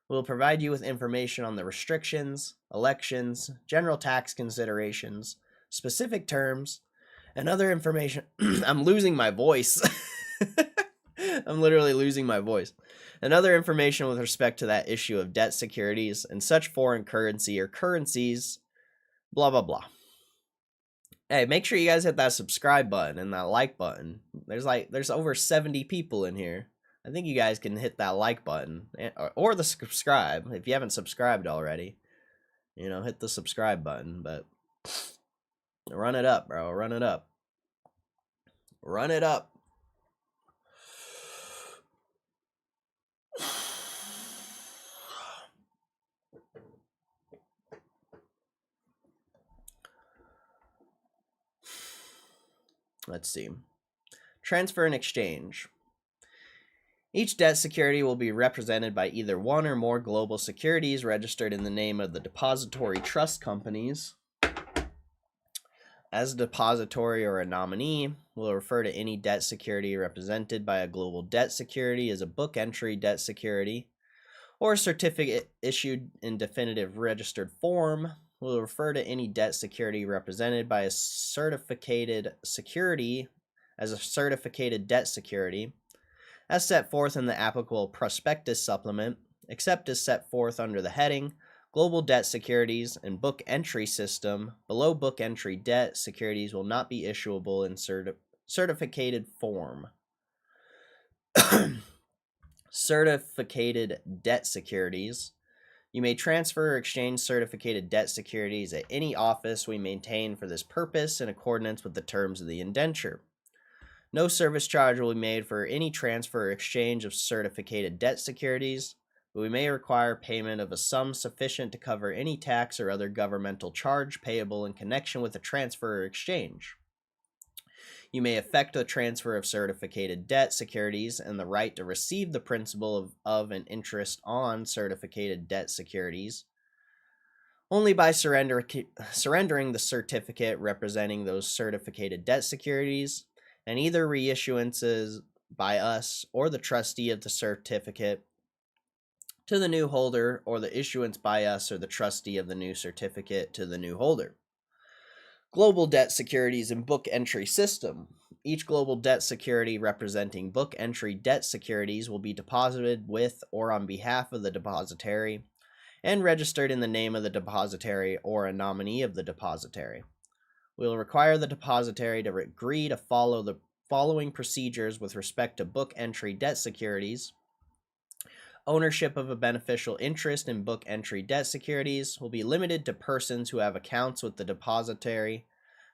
we'll provide you with information on the restrictions, elections, general tax considerations, specific terms, and other information. I'm losing my voice. I'm literally losing my voice. And other information with respect to that issue of debt securities and such foreign currency or currencies, blah, blah, blah. Hey, make sure you guys hit that subscribe button and that like button. There's over 70 people in here. I think you guys can hit that like button or the subscribe if you haven't subscribed already. You know, hit the subscribe button, but run it up, bro. Run it up. Run it up. Let's see. Transfer and exchange. Each debt security will be represented by either one or more global securities registered in the name of the depository trust companies. As a depository or a nominee, we'll refer to any debt security represented by a global debt security as a book entry debt security, or a certificate issued in definitive registered form. We'll refer to any debt security represented by a certificated security as a certificated debt security, as set forth in the applicable prospectus supplement, except as set forth under the heading Global Debt Securities and Book Entry System. Below book entry debt securities will not be issuable in certificated form. Certificated debt securities. You may transfer or exchange certificated debt securities at any office we maintain for this purpose in accordance with the terms of the indenture. No service charge will be made for any transfer or exchange of certificated debt securities, but we may require payment of a sum sufficient to cover any tax or other governmental charge payable in connection with the transfer or exchange. You may effect the transfer of certificated debt securities and the right to receive the principal of and interest on certificated debt securities only by surrendering the certificate representing those certificated debt securities, and either reissuances by us or the trustee of the certificate to the new holder, or the issuance by us or the trustee of the new certificate to the new holder. Global debt securities and book entry system. Each global debt security representing book entry debt securities will be deposited with or on behalf of the depositary and registered in the name of the depositary or a nominee of the depositary. We will require the depositary to agree to follow the following procedures with respect to book entry debt securities. Ownership of a beneficial interest in book entry debt securities will be limited to persons who have accounts with the depositary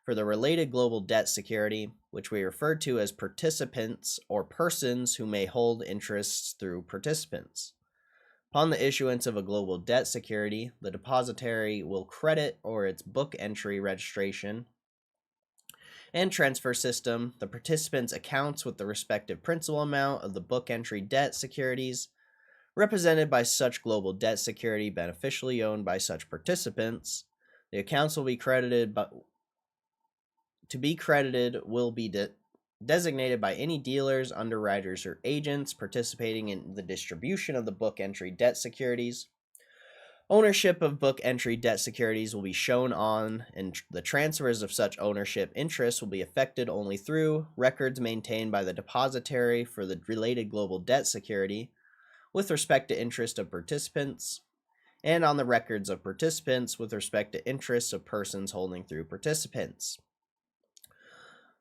for the related global debt security, which we refer to as participants, or persons who may hold interests through participants. Upon the issuance of a global debt security, the depositary will credit or its book entry registration and transfer system the participants' accounts with the respective principal amount of the book entry debt securities represented by such global debt security beneficially owned by such participants. The accounts will be credited to be credited will be designated by any dealers, underwriters, or agents participating in the distribution of the book entry debt securities. Ownership of book entry debt securities will be shown on, and the transfers of such ownership interests will be effected only through records maintained by the depositary for the related global debt security with respect to interest of participants, and on the records of participants with respect to interests of persons holding through participants.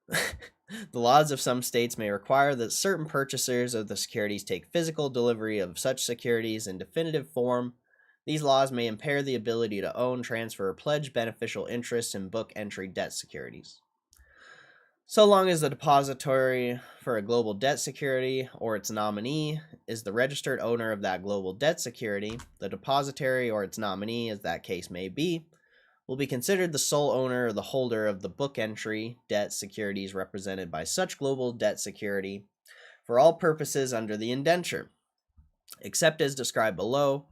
The laws of some states may require that certain purchasers of the securities take physical delivery of such securities in definitive form. These laws may impair the ability to own, transfer, or pledge beneficial interests in book entry debt securities. So long as the depository for a global debt security or its nominee is the registered owner of that global debt security, the depository or its nominee, as that case may be, will be considered the sole owner or the holder of the book entry debt securities represented by such global debt security for all purposes under the indenture. Except as described below,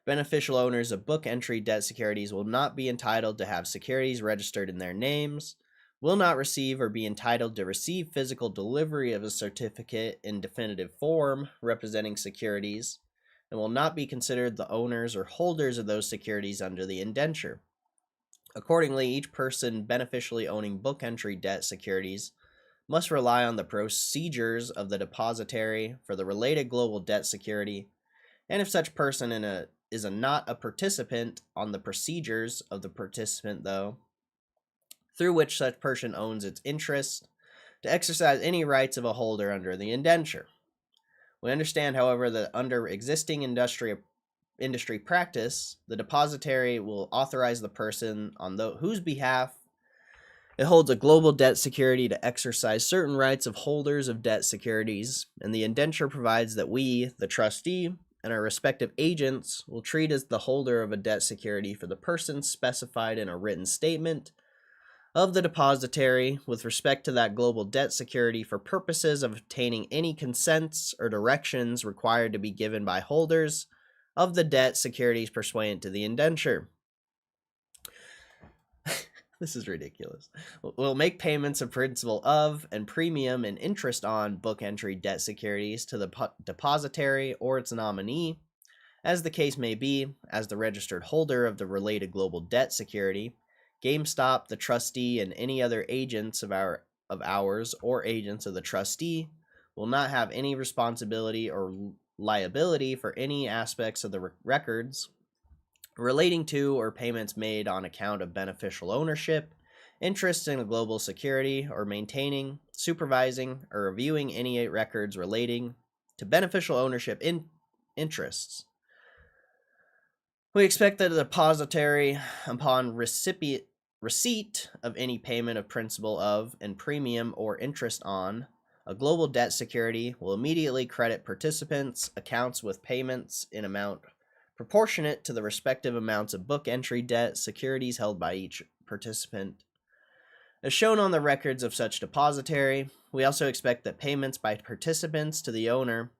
beneficial owners of book entry debt securities will not be entitled to have securities registered in their names, will not receive or be entitled to receive physical delivery of a certificate in definitive form representing securities, and will not be considered the owners or holders of those securities under the indenture. Accordingly, each person beneficially owning book entry debt securities must rely on the procedures of the depositary for the related global debt security, and if such person is not a participant, on the procedures of the participant, though, through which such person owns its interest, to exercise any rights of a holder under the indenture. We understand, however, that under existing industry practice, the depositary will authorize the person on whose behalf it holds a global debt security to exercise certain rights of holders of debt securities, and the indenture provides that we, the trustee, and our respective agents will treat as the holder of a debt security for the person specified in a written statement of the depositary with respect to that global debt security for purposes of obtaining any consents or directions required to be given by holders of the debt securities pursuant to the indenture. This is ridiculous. Will make payments of principal of and premium and interest on book entry debt securities to the depositary or its nominee, as the case may be, as the registered holder of the related global debt security. Gamestop, the trustee, and any other agents of ours or agents of the trustee will not have any responsibility or liability for any aspects of the records relating to or payments made on account of beneficial ownership, interest in a global security, or maintaining, supervising, or reviewing any records relating to beneficial ownership interests. We expect that the depositary, upon receipt of any payment of principal of and premium or interest on a global debt security, will immediately credit participants' accounts with payments in amount proportionate to the respective amounts of book entry debt securities held by each participant. As shown on the records of such depositary, we also expect that payments by participants to the owner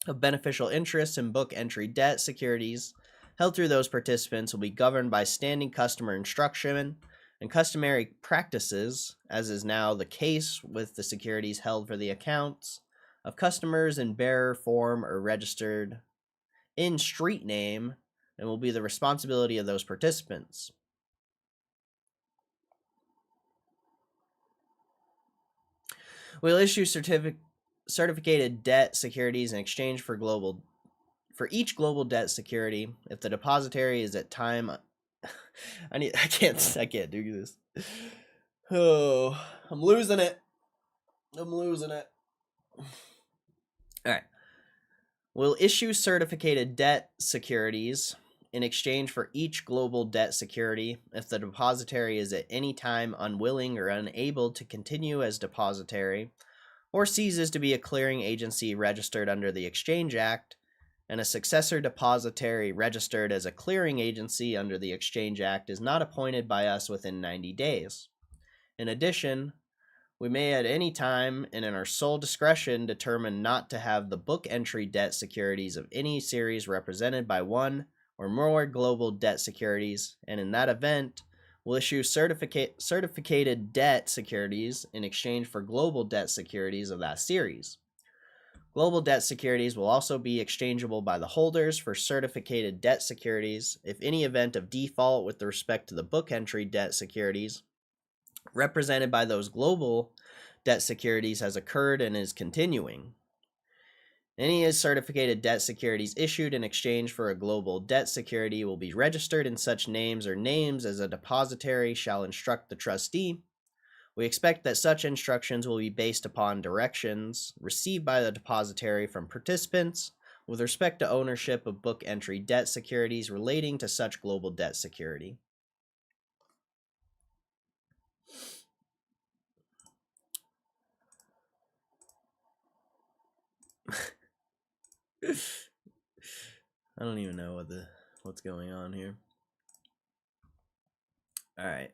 of beneficial interests in book entry debt securities held through those participants will be governed by standing customer instruction and customary practices, as is now the case with the securities held for the accounts of customers in bearer form or registered in street name, and will be the responsibility of those participants. We'll issue certificated debt securities in exchange for each global debt security if the depositary is at time. I can't do this. Oh, I'm losing it. All right. We'll issue certificated debt securities in exchange for each global debt security if the depositary is at any time unwilling or unable to continue as depositary, or ceases to be a clearing agency registered under the Exchange Act, and a successor depositary registered as a clearing agency under the Exchange Act is not appointed by us within 90 days. In addition, we may at any time and in our sole discretion determine not to have the book entry debt securities of any series represented by one or more global debt securities, and in that event, will issue certificated debt securities in exchange for global debt securities of that series. Global debt securities will also be exchangeable by the holders for certificated debt securities if any event of default with respect to the book entry debt securities represented by those global debt securities has occurred and is continuing. Any certificated debt securities issued in exchange for a global debt security will be registered in such names or names as a depositary shall instruct the trustee. We expect that such instructions will be based upon directions received by the depositary from participants with respect to ownership of book entry debt securities relating to such global debt security. I don't even know what's going on here. All right.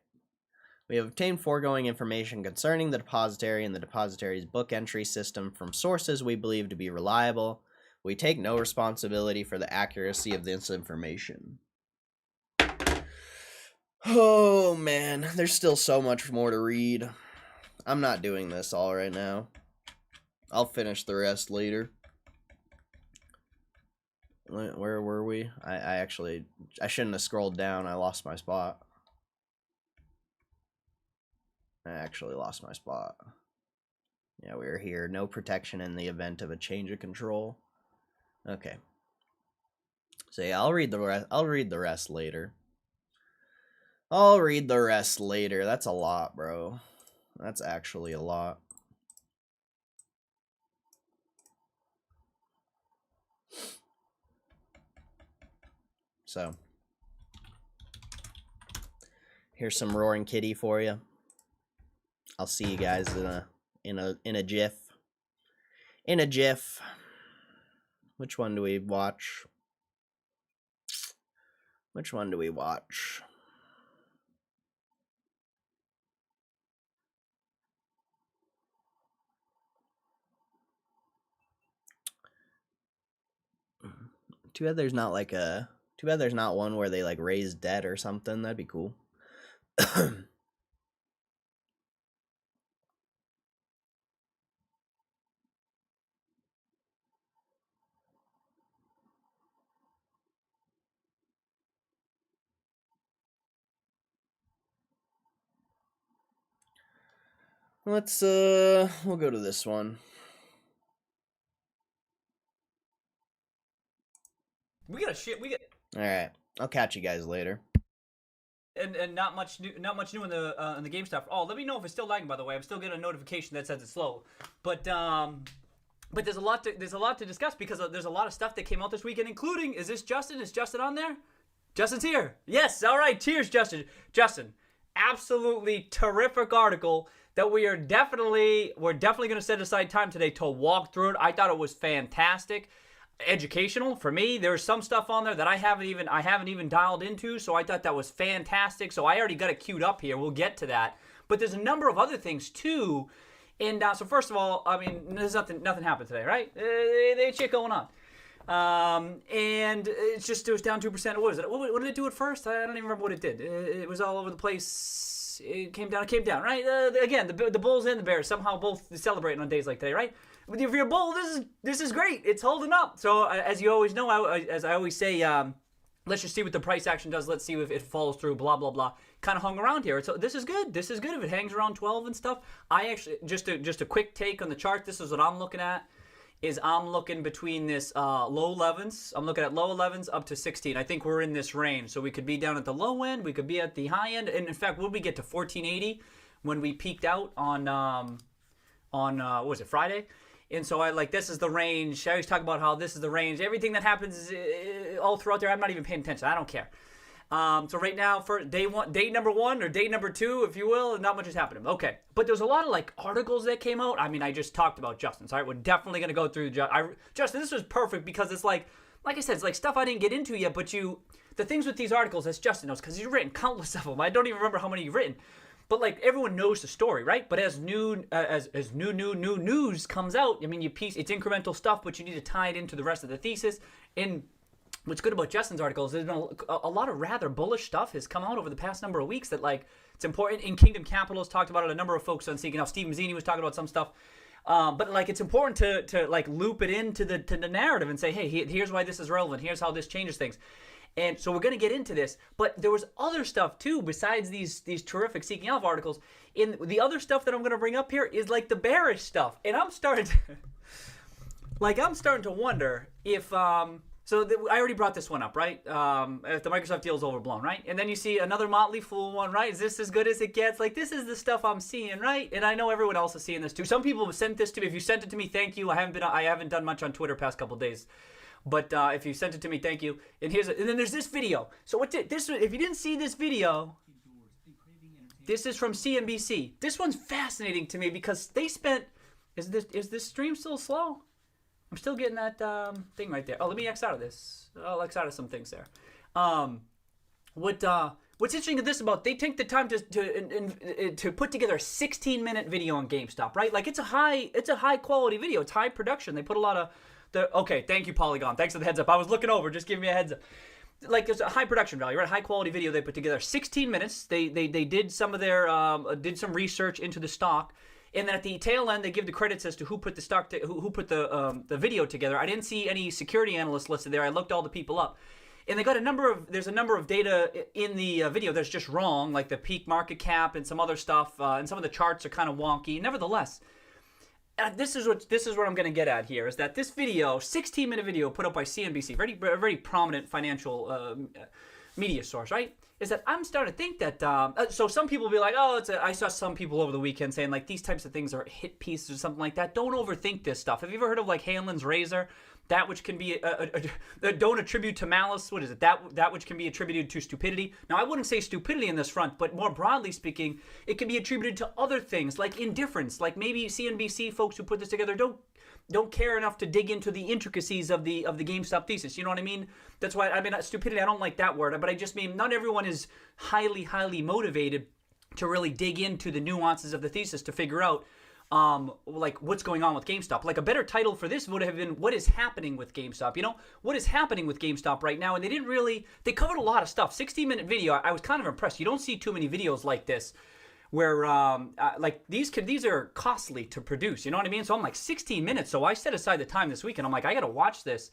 We have obtained foregoing information concerning the depositary and the depositary's book entry system from sources we believe to be reliable. We take no responsibility for the accuracy of this information. Oh man, there's still so much more to read. I'm not doing this all right now. I'll finish the rest later. Where were we? I shouldn't have scrolled down. I lost my spot. I actually lost my spot. Yeah, we were here. No protection in the event of a change of control. Okay. So yeah, I'll read the rest. I'll read the rest later. That's a lot, bro. That's actually a lot. So here's some Roaring Kitty for you. I'll see you guys in a jiff. In a jiff. Which one do we watch? Which one do we watch? Too bad there's not like a. Too bad there's not one where they like raise debt or something. That'd be cool. Let's we'll go to this one. We got All right, I'll catch you guys later. And not much new in the Gamestop. Oh, let me know if it's still lagging. By the way, I'm still getting a notification that says it's slow. But there's a lot to discuss because there's a lot of stuff that came out this weekend, including is Justin on there? Justin's here. Yes. All right. Cheers, Justin. Justin, absolutely terrific article that we're definitely going to set aside time today to walk through it. I thought it was fantastic. Educational for me. There's some stuff on there that I haven't even dialed into, so I thought that was fantastic. So I already got it queued up here. We'll get to that. But there's a number of other things too. And so first of all, I mean, there's nothing happened today, right? There ain't shit going on. And it was down 2%. What was it? What did it do at first? I don't even remember what it did. It was all over the place. It came down, right? Again, the Bulls and the Bears somehow both celebrating on days like today, right? If you're a Bull, this is great. It's holding up. So as you always know, as I always say, let's just see what the price action does. Let's see if it follows through. Blah blah blah. Kind of hung around here. So this is good. This is good if it hangs around 12 and stuff. I actually just a quick take on the chart. This is what I'm looking at. I'm looking between this low 11s. I'm looking at low 11s up to 16. I think we're in this range. So we could be down at the low end. We could be at the high end. And in fact, when we get to 1480, when we peaked out on what was it, Friday? And so this is the range. I always talk about how this is the range. Everything that happens all throughout there, I'm not even paying attention. I don't care. So right now, for day number 1 or day number 2, if you will, not much is happening. Okay. But there's a lot of articles that came out. I mean, I just talked about Justin. So we're definitely going to go through Justin. This was perfect because it's like I said, it's stuff I didn't get into yet, but the things with these articles, as Justin knows, because he's written countless of them. I don't even remember how many you've written. But everyone knows the story, right? But as new news comes out, I mean, it's incremental stuff, but you need to tie it into the rest of the thesis. And what's good about Justin's articles is there's been a lot of rather bullish stuff has come out over the past number of weeks that, like, it's important. In Kingdom Capital has talked about it. A number of folks on Seeking Out. Steve Mazzini was talking about some stuff. But like, it's important to like loop it into the narrative and say, hey, here's why this is relevant. Here's how this changes things. And so we're going to get into this. But there was other stuff too besides these terrific Seeking Alpha articles. In the other stuff that I'm going to bring up here is like the bearish stuff. And I'm starting to wonder if I already brought this one up, right? If the Microsoft deal is overblown, right? And then you see another Motley Fool one, right? Is this as good as it gets? Like, this is the stuff I'm seeing, right? And I know everyone else is seeing this too. Some people have sent this to me. If you sent it to me, thank you. I haven't done much on Twitter past couple days, but if you sent it to me, thank you. And and then there's this video. So if you didn't see this video, this is from CNBC. This one's fascinating to me because they spent. Is this stream still slow? I'm still getting that thing right there. Oh, let me X out of this. I'll X out of some things there. What's interesting about they take the time to put together a 16-minute video on GameStop, right? Like, it's a high quality video. It's high production. They put a lot of okay, thank you, Polygon. Thanks for the heads up. I was looking over. Just give me a heads up. Like, there's a high production value, right? High quality video they put together. 16 minutes. They did some of their did some research into the stock. And then at the tail end, they give the credits as to who put the who put the video together. I didn't see any security analysts listed there. I looked all the people up, and they got there's a number of data in the video that's just wrong, like the peak market cap and some other stuff, and some of the charts are kind of wonky. Nevertheless, this is what I'm going to get at here is that this video, 16-minute video put up by CNBC, very prominent financial media source, right? Is that I'm starting to think that, so some people will be like, oh, I saw some people over the weekend saying, like, these types of things are hit pieces or something like that. Don't overthink this stuff. Have you ever heard of, like, Hanlon's razor? That which can be, don't attribute to malice. What is it? That which can be attributed to stupidity. Now, I wouldn't say stupidity in this front, but more broadly speaking, it can be attributed to other things, like indifference. Like, maybe CNBC folks who put this together don't care enough to dig into the intricacies of the GameStop thesis. You know what I mean? That's why, I mean, stupidity, I don't like that word, but I just mean not everyone is highly motivated to really dig into the nuances of the thesis to figure out like what's going on with GameStop. Like, a better title for this would have been what is happening with GameStop. You know, what is happening with GameStop right now? And they covered a lot of stuff. 16-minute video, I was kind of impressed. You don't see too many videos like this where like these are costly to produce, you know what I mean? So I'm like, 16 minutes. So I set aside the time this week and I'm like, I got to watch this.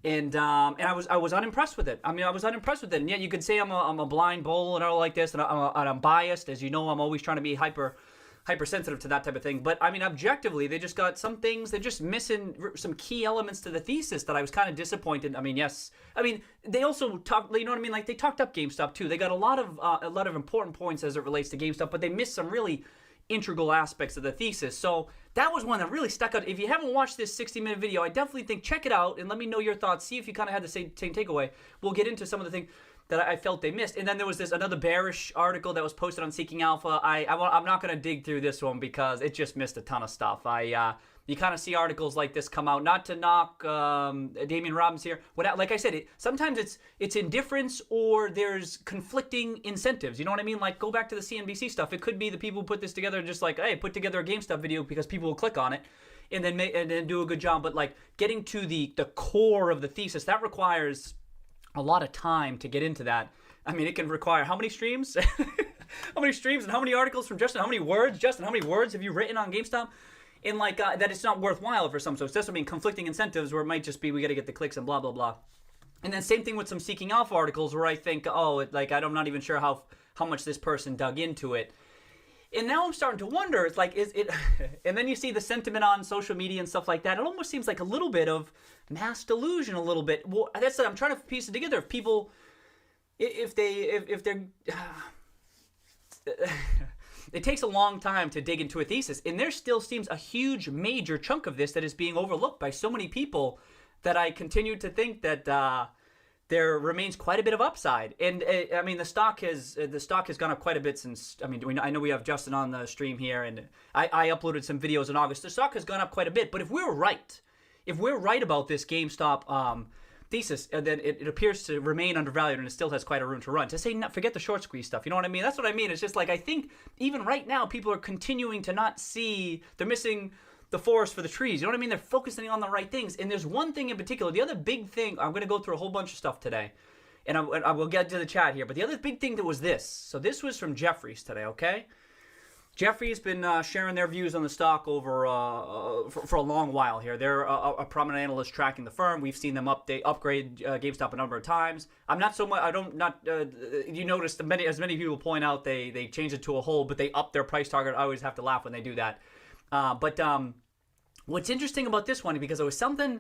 And I was unimpressed with it. I mean, I was unimpressed with it. And yet you could say I'm a blind bull and all like this, and I'm biased. As you know, I'm always trying to be hypersensitive to that type of thing. But I mean, objectively, they just got some things. They're just missing some key elements to the thesis that I was kind of disappointed. I mean, yes. I mean, they also talked. You know what I mean? Like, they talked up GameStop too. They got a lot of important points as it relates to GameStop, but they missed some really integral aspects of the thesis. So that was one that really stuck out. If you haven't watched this 60-minute video, I definitely think check it out and let me know your thoughts. See if you kind of had the same takeaway. We'll get into some of the things that I felt they missed. And then there was another bearish article that was posted on Seeking Alpha. I'm not going to dig through this one because it just missed a ton of stuff. You kind of see articles like this come out, not to knock Damian Robbins here. Like I said, sometimes it's indifference or there's conflicting incentives. You know what I mean? Like, go back to the CNBC stuff. It could be the people who put this together just like, hey, put together a GameStop video because people will click on it and then do a good job. But like, getting to the core of the thesis, that requires a lot of time to get into that. I mean, it can require how many streams? How many streams and how many articles from Justin? How many words? Justin, how many words have you written on GameStop? And like that it's not worthwhile for some. So it's just conflicting incentives where it might just be we got to get the clicks and blah, blah, blah. And then same thing with some Seeking Alpha articles where I think, I'm not even sure how much this person dug into it. And now I'm starting to wonder, it's like, is it, and then you see the sentiment on social media and stuff like that. It almost seems like a little bit of mass delusion a little bit. Well, that's it. I'm trying to piece it together. If people, if they're, it takes a long time to dig into a thesis. And there still seems a huge, major chunk of this that is being overlooked by so many people that I continue to think that there remains quite a bit of upside. And I mean, the stock has gone up quite a bit since. I mean, I know we have Justin on the stream here, and I uploaded some videos in August. The stock has gone up quite a bit. But if we're right about this GameStop thesis, then it appears to remain undervalued, and it still has quite a room to run. To say, forget the short squeeze stuff. You know what I mean? That's what I mean. It's just like, I think even right now, people are continuing to not see. They're missing the forest for the trees. You know what I mean? They're focusing on the right things. And there's one thing in particular. The other big thing, I'm going to go through a whole bunch of stuff today. And I will get to the chat here. But the other big thing that was this. So this was from Jeffries today, okay? Jeffries been sharing their views on the stock over for a long while here. They're a prominent analyst tracking the firm. We've seen them upgrade GameStop a number of times. I'm not so much. You notice as many people point out, they changed it to a hold, but they upped their price target. I always have to laugh when they do that. But what's interesting about this one, because it was something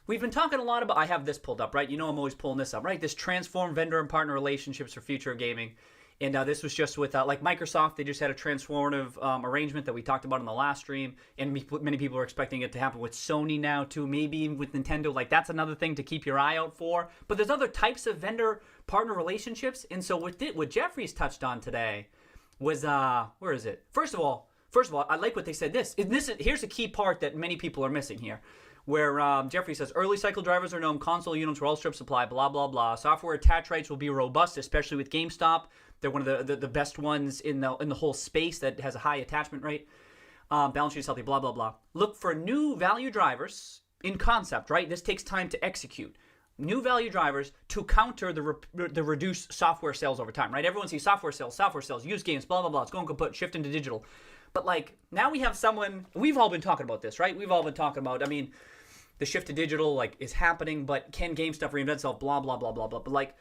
we've been talking a lot about. I have this pulled up, right? You know I'm always pulling this up, right? This transform vendor and partner relationships for future of gaming. And this was just with, like Microsoft, they just had a transformative arrangement that we talked about in the last stream. And many people are expecting it to happen with Sony now, too. Maybe even with Nintendo. Like, that's another thing to keep your eye out for. But there's other types of vendor-partner relationships. And so what Jeffries touched on today was, where is it? First of all, I like what they said. Here's a key part that many people are missing here. Where Jeffrey says, early cycle drivers are known, console units were all strip supply, blah, blah, blah. Software attach rates will be robust, especially with GameStop. They're one of the best ones in the whole space that has a high attachment rate. Balance sheet is healthy, blah, blah, blah. Look for new value drivers in concept, right? This takes time to execute. New value drivers to counter the reduced software sales over time, right? Everyone sees software sales, used games, blah, blah, blah. It's going to shift into digital. But, like, now we have someone, we've all been talking about this, right? We've all been talking about, I mean, the shift to digital, like, is happening, but can GameStop reinvent itself, blah, blah, blah, blah, blah. But, like,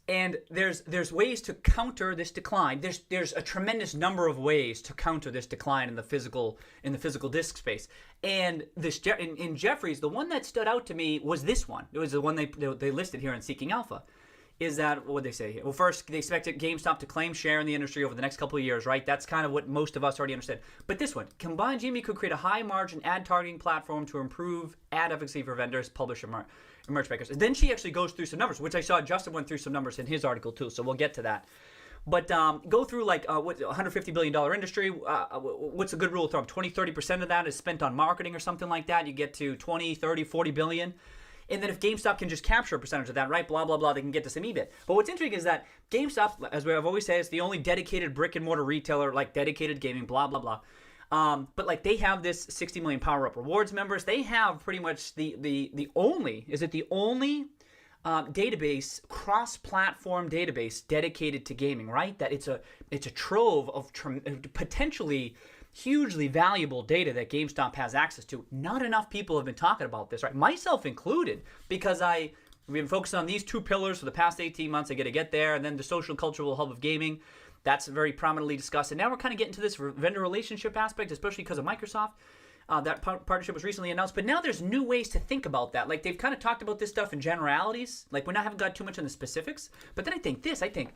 and there's ways to counter this decline. There's a tremendous number of ways to counter this decline in the physical disk space. And in Jeffries, the one that stood out to me was this one. It was the one they listed here in Seeking Alpha. Is that what they say here? Well, first, they expected GameStop to claim share in the industry over the next couple of years, right? That's kind of what most of us already understand. But this one, combined Gme could create a high-margin ad targeting platform to improve ad efficacy for vendors, publishers, and merch makers. And then she actually goes through some numbers, which I saw Justin went through some numbers in his article too, so we'll get to that. But go through like what $150 billion industry. What's a good rule of thumb? 20-30% of that is spent on marketing or something like that. You get to 20, 30, 40 billion. And then if GameStop can just capture a percentage of that, right, blah, blah, blah, they can get to some EBIT. But what's interesting is that GameStop, as I've always said, is the only dedicated brick-and-mortar retailer, like dedicated gaming, blah, blah, blah. But like they have this 60 million Power Up Rewards members. They have pretty much the only database, cross-platform database dedicated to gaming, right? That it's a trove of potentially hugely valuable data that GameStop has access to. Not enough people have been talking about this, right? Myself included, because we've been focused on these two pillars for the past 18 months. I got to get there, and then the social cultural hub of gaming. That's very prominently discussed. And now we're kind of getting to this vendor relationship aspect, especially because of Microsoft. That partnership was recently announced. But now there's new ways to think about that. Like they've kind of talked about this stuff in generalities. Like haven't got too much on the specifics. But then I think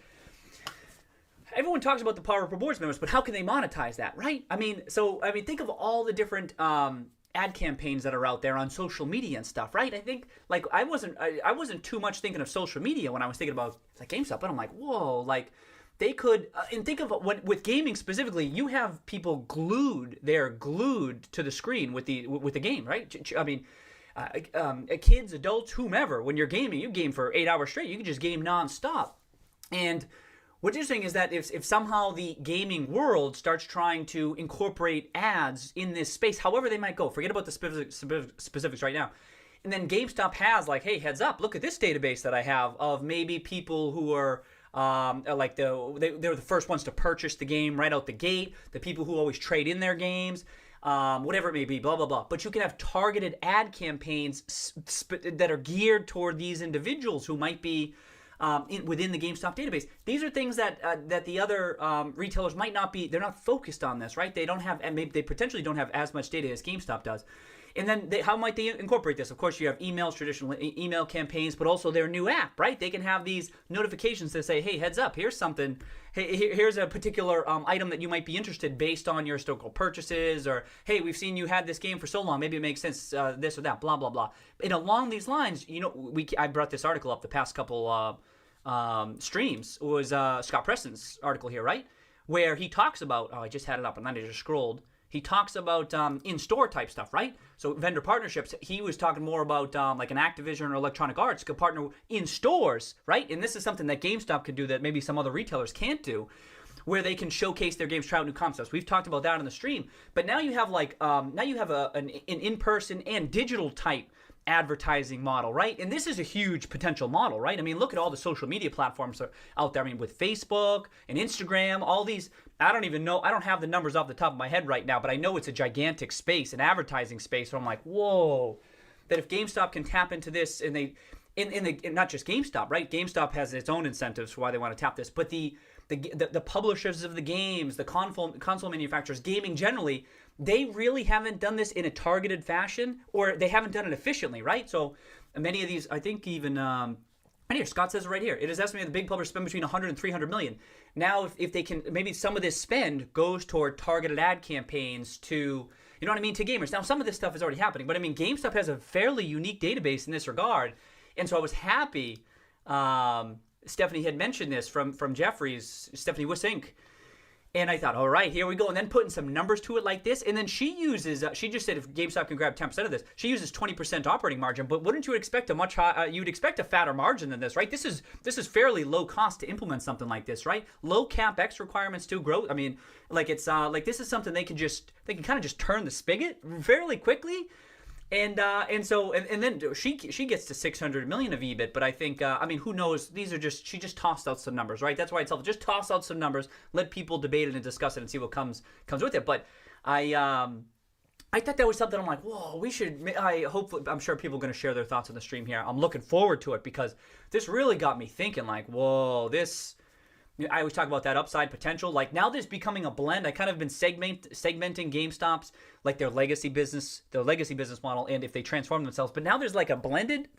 everyone talks about the Power Up Rewards members, but how can they monetize that, right? I mean, think of all the different ad campaigns that are out there on social media and stuff, right? I think like I wasn't too much thinking of social media when I was thinking about like GameStop, but I'm like, whoa, like they could and think of with gaming specifically, you have people glued to the screen with the game, right? I mean, kids, adults, whomever. When you're gaming, you game for 8 hours straight. You can just game nonstop, and what's interesting is that if somehow the gaming world starts trying to incorporate ads in this space, however they might go, forget about the specifics right now, and then GameStop has like, hey, heads up, look at this database that I have of maybe people who are like they were the first ones to purchase the game right out the gate, the people who always trade in their games, whatever it may be, blah, blah, blah. But you can have targeted ad campaigns that are geared toward these individuals who might be within the GameStop database. These are things that the other retailers might not be. They're not focused on this, right? They don't have, and maybe they potentially don't have as much data as GameStop does. And then how might they incorporate this? Of course, you have emails, traditional email campaigns, but also their new app, right? They can have these notifications that say, hey, heads up, here's something. Hey, here's a particular item that you might be interested based on your historical purchases, or, hey, we've seen you had this game for so long. Maybe it makes sense, this or that, blah, blah, blah. And along these lines, I brought this article up the past couple streams. It was Scott Preston's article here, right? Where he talks about, I just had it up and then I just scrolled. He talks about in-store type stuff, right? So vendor partnerships, he was talking more about like an Activision or Electronic Arts could partner in stores, right? And this is something that GameStop could do that maybe some other retailers can't do, where they can showcase their games, try out new concepts. We've talked about that in the stream, but now you have an in-person and digital type advertising model, right? And this is a huge potential model, right? I mean, look at all the social media platforms that are out there. I mean, with Facebook and Instagram, all these, I don't even know, I don't have the numbers off the top of my head right now, but I know it's a gigantic space, an advertising space. So I'm like, whoa, that if GameStop can tap into this, and they, not just GameStop, right? GameStop has its own incentives for why they want to tap this, but the publishers of the games, the console manufacturers, gaming generally, they really haven't done this in a targeted fashion, or they haven't done it efficiently, right? So many of these, I think even, and here, Scott says it right here, it is estimated the big publishers spend between 100 and 300 million. Now, if they can, maybe some of this spend goes toward targeted ad campaigns to, you know what I mean, to gamers. Now, some of this stuff is already happening, but I mean, GameStop has a fairly unique database in this regard. And so I was happy, Stephanie had mentioned this from Jeffries, Stephanie Wissink. And I thought, all right, here we go. And then putting some numbers to it like this. And then she uses, she just said if GameStop can grab 10% of this, she uses 20% operating margin. But wouldn't you expect a much higher, you'd expect a fatter margin than this, right? This is fairly low cost to implement something like this, right? Low CapEx requirements to grow. I mean, like it's, like this is something they can kind of just turn the spigot fairly quickly. And then she gets to 600 million of EBIT, but I think I mean, who knows? These are she just tossed out some numbers, right? That's why it's helpful. Just toss out some numbers, let people debate it and discuss it and see what comes with it. But I thought that was something I'm like, whoa, we should. Hopefully, I'm sure people are going to share their thoughts on the stream here. I'm looking forward to it because this really got me thinking, like, whoa, this. I always talk about that upside potential. Like now there's becoming a blend. I kind of been segmenting GameStop's like their legacy business model, and if they transform themselves. But now there's like a blended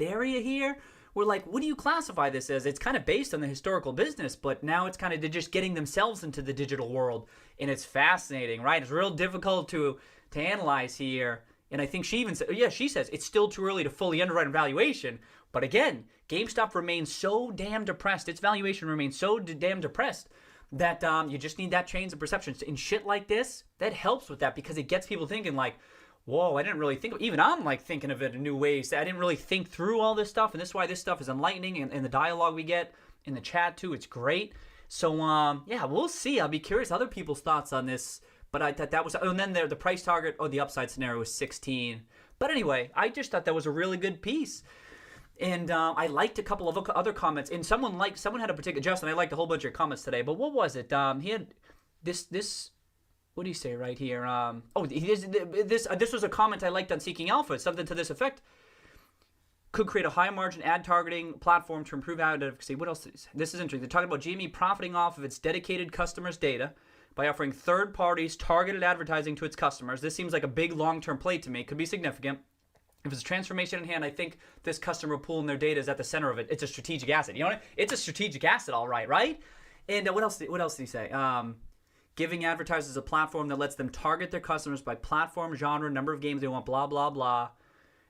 area here where like, what do you classify this as? It's kind of based on the historical business, but now it's kind of, they're just getting themselves into the digital world. And it's fascinating, right? It's real difficult to analyze here. And I think she even said, she says it's still too early to fully underwrite valuation. But again, GameStop remains so damn depressed. Its valuation remains so damn depressed that you just need that change of perception. In shit like this, that helps with that because it gets people thinking like, whoa, I didn't really think. Even I'm like thinking of it in new ways. I didn't really think through all this stuff. And this is why this stuff is enlightening. And the dialogue we get in the chat too, it's great. So yeah, we'll see. I'll be curious other people's thoughts on this. But I thought that was, and then the price target or the upside scenario was 16. But anyway, I just thought that was a really good piece. And I liked a couple of other comments. And someone had a particular, Justin, I liked a whole bunch of your comments today. But what was it? He had this. What do you say right here? This was a comment I liked on Seeking Alpha. Something to this effect. Could create a high margin ad targeting platform to improve ad advocacy. What else? This is interesting. They're talking about Gme profiting off of its dedicated customers' data by offering third parties targeted advertising to its customers. This seems like a big long-term play to me. Could be significant. If it's a transformation in hand, I think this customer pool and their data is at the center of it. It's a strategic asset. You know what I mean? It's a strategic asset, all right, right? And what else did he say? Giving advertisers a platform that lets them target their customers by platform, genre, number of games they want, blah, blah, blah.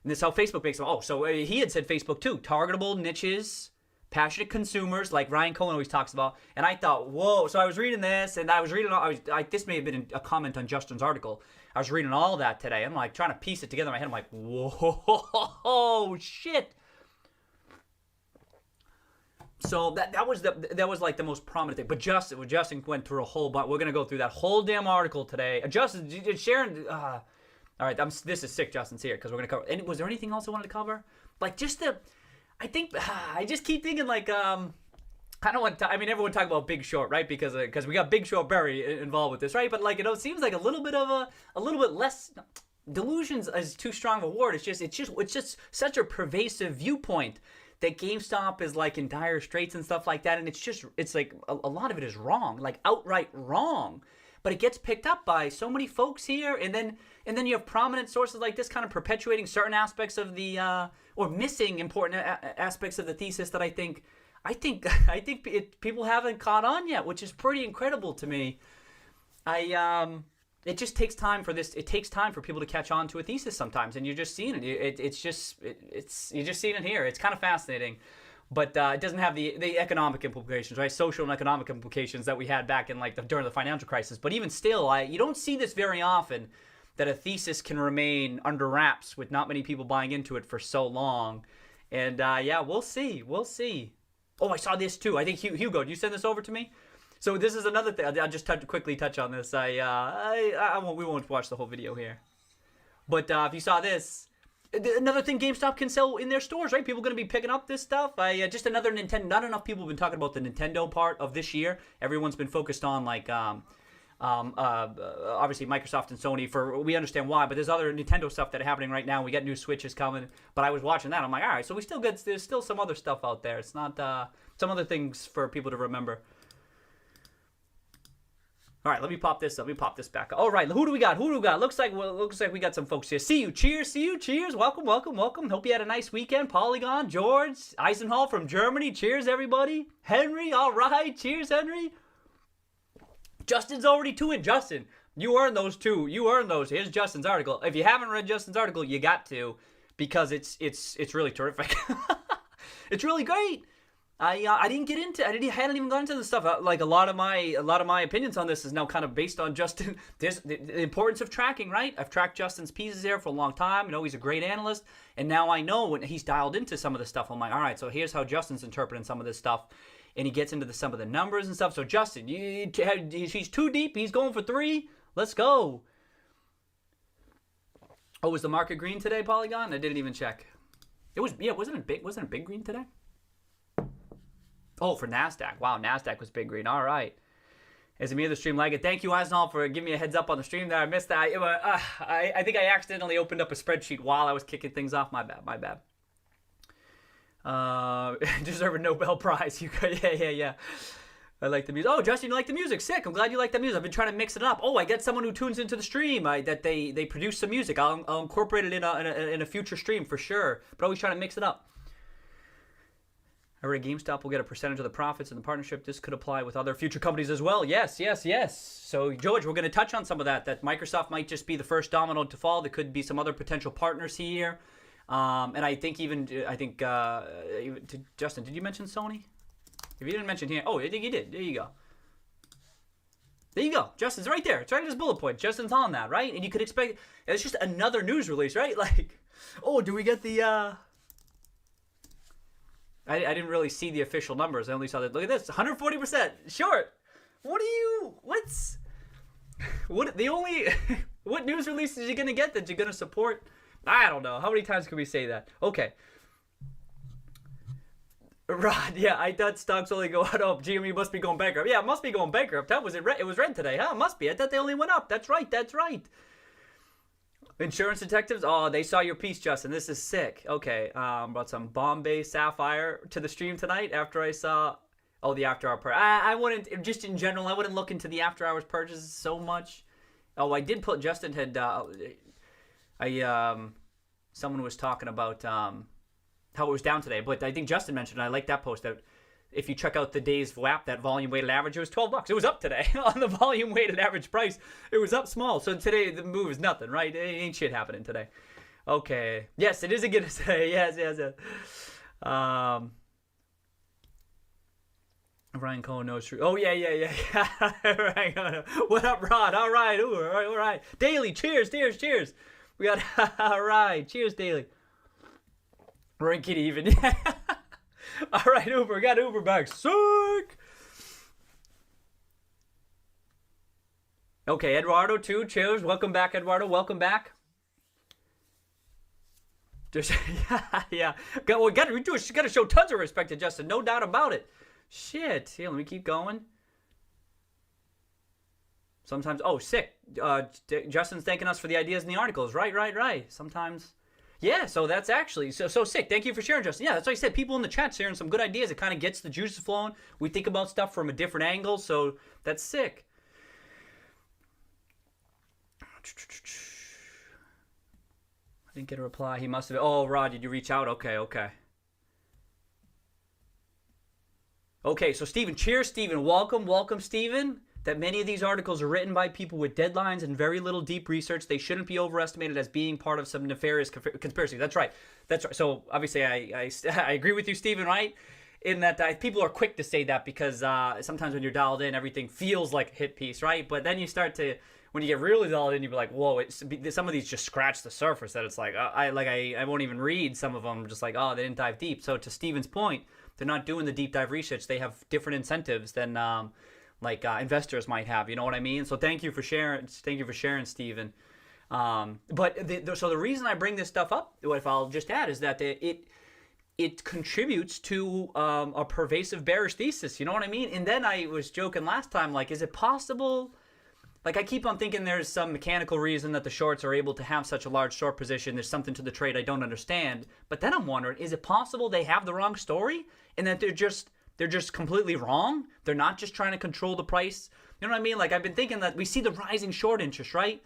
And this is how Facebook makes them. Oh, so he had said Facebook too. Targetable niches, passionate consumers, like Ryan Cohen always talks about. And I thought, whoa. So I was reading this, and I was reading, this may have been a comment on Justin's article. I was reading all that today. I'm like trying to piece it together in my head. I'm like, whoa, shit. So that was like the most prominent thing. But Justin went through a whole bunch. We're gonna go through that whole damn article today. Justin, Sharon. All right, this is sick. Justin's here because we're gonna cover. And was there anything else I wanted to cover? Like just I just keep thinking like I don't want to. I mean, everyone talk about Big Short, right? Because we got Big Short Barry involved with this, right? But like, it seems like a little bit less. Delusions is too strong of a word. It's just such a pervasive viewpoint that GameStop is like in dire straits and stuff like that, and it's like a lot of it is wrong, like outright wrong. But it gets picked up by so many folks here, and then you have prominent sources like this kind of perpetuating certain aspects of the or missing important aspects of the thesis that I think people haven't caught on yet, which is pretty incredible to me. It just takes time for this. It takes time for people to catch on to a thesis sometimes, and you're just seeing it. You're just seeing it here. It's kind of fascinating, but it doesn't have the economic implications, right? Social and economic implications that we had back in during the financial crisis. But even still, you don't see this very often, that a thesis can remain under wraps with not many people buying into it for so long. And yeah, we'll see. Oh, I saw this too. I think Hugo, did you send this over to me? So this is another thing. I'll just quickly touch on this. I won't. We won't watch the whole video here. But if you saw this, another thing GameStop can sell in their stores, right? People are going to be picking up this stuff. Just another Nintendo. Not enough people have been talking about the Nintendo part of this year. Everyone's been focused on like obviously Microsoft and Sony. We understand why, but there's other Nintendo stuff that are happening right now. We got new Switches coming, but I was watching that. I'm like, all right, so there's still some other stuff out there. It's not some other things for people to remember. All right, let me pop this back. All right, who do we got? Looks like we got some folks here. See you, cheers. Welcome. Hope you had a nice weekend. Polygon, George, Eisenhall from Germany. Cheers, everybody. Henry, all right. Cheers, Henry. Justin's already 2 in. Justin, you earned those 2. You earned those. Here's Justin's article. If you haven't read Justin's article, you got to, because it's really terrific. It's really great. I hadn't even gone into the stuff. Like a lot of my opinions on this is now kind of based on Justin. There's the importance of tracking, right? I've tracked Justin's pieces there for a long time. I know he's a great analyst, and now I know when he's dialed into some of this stuff. I'm like, all right, so here's how Justin's interpreting some of this stuff, and he gets into some of the numbers and stuff. So Justin, he's too deep. He's going for 3. Let's go. Oh, was the market green today, Polygon? I didn't even check. It was, yeah. Wasn't it big green today? Oh, for NASDAQ. Wow, NASDAQ was big green. All right. As a me of the stream like it. Thank you, Eisenhall, for giving me a heads up on the stream there. I missed that. I think I accidentally opened up a spreadsheet while I was kicking things off. My bad. Deserve a Nobel Prize. Yeah. I like the music. Oh, Justin, you like the music. Sick. I'm glad you like the music. I've been trying to mix it up. Oh, I get someone who tunes into the stream that they produce some music. I'll incorporate it in a future stream for sure. But always trying to mix it up. I read GameStop will get a percentage of the profits in the partnership. This could apply with other future companies as well. Yes. So, George, we're going to touch on some of that. That Microsoft might just be the first domino to fall. There could be some other potential partners here. And I think Justin, did you mention Sony? If you didn't mention here, I think you did. There you go. Justin's right there. It's right in his bullet point. Justin's on that, right? And you could expect, it's just another news release, right? Like, do we get the, I didn't really see the official numbers. I only saw that. Look at this, 140% short. What news releases are you going to get that you're going to support? I don't know. How many times can we say that? Okay. Rod, yeah, I thought stocks only go out. Oh, Gme must be going bankrupt. Yeah, it must be going bankrupt. That was it. It was red today, huh? It must be. I thought they only went up. That's right. Insurance detectives. Oh, they saw your piece, Justin. This is sick. Okay, brought some Bombay Sapphire to the stream tonight after I saw. Oh, the after hour purchase. I wouldn't, just in general, I wouldn't look into the after hours purchases so much. Oh, I did put. Justin had. Someone was talking about how it was down today, but I think Justin mentioned, and I like that post, that if you check out the day's VWAP, that volume weighted average, it was $12. It was up today on the volume weighted average price. It was up small. So today the move is nothing, right? It ain't shit happening today. Okay. Yes, it is a good day. Yes. Ryan Cohen knows true. Oh, yeah. Ryan Cohen. What up, Rod? All right. Ooh, all right. Daily, cheers. We got, all right. Cheers, Daily. Rank it even. Yeah. All right, Uber. Got Uber back. Sick. Okay, Eduardo, too. Cheers. Welcome back, Eduardo. Welcome back. Yeah. We got to show tons of respect to Justin. No doubt about it. Shit. Here, let me keep going. Sometimes, sick. Justin's thanking us for the ideas in the articles. Right. Sometimes, yeah. So that's actually so sick. Thank you for sharing, Justin. Yeah, that's what I said. People in the chat sharing some good ideas. It kind of gets the juices flowing. We think about stuff from a different angle. So that's sick. I didn't get a reply. He must have. Oh, Rod, did you reach out? Okay. Okay, so Stephen, cheers, Stephen. Welcome, Stephen. That many of these articles are written by people with deadlines and very little deep research. They shouldn't be overestimated as being part of some nefarious conspiracy. That's right. So obviously I agree with you, Stephen, right? In that people are quick to say that because sometimes when you're dialed in, everything feels like a hit piece, right? But then you start to, when you get really dialed in, you'll be like, whoa, some of these just scratch the surface. That it's like, I won't even read some of them. Just like, they didn't dive deep. So to Stephen's point, they're not doing the deep dive research. They have different incentives than like investors might have. You know what I mean? So thank you for sharing. Thank you for sharing, Steven. But so the reason I bring this stuff up, if I'll just add, is that it contributes to a pervasive bearish thesis. You know what I mean? And then I was joking last time, like, is it possible? Like, I keep on thinking there's some mechanical reason that the shorts are able to have such a large short position. There's something to the trade I don't understand. But then I'm wondering, is it possible they have the wrong story and that they're just completely wrong? They're not just trying to control the price. You know what I mean? Like, I've been thinking that we see the rising short interest, right?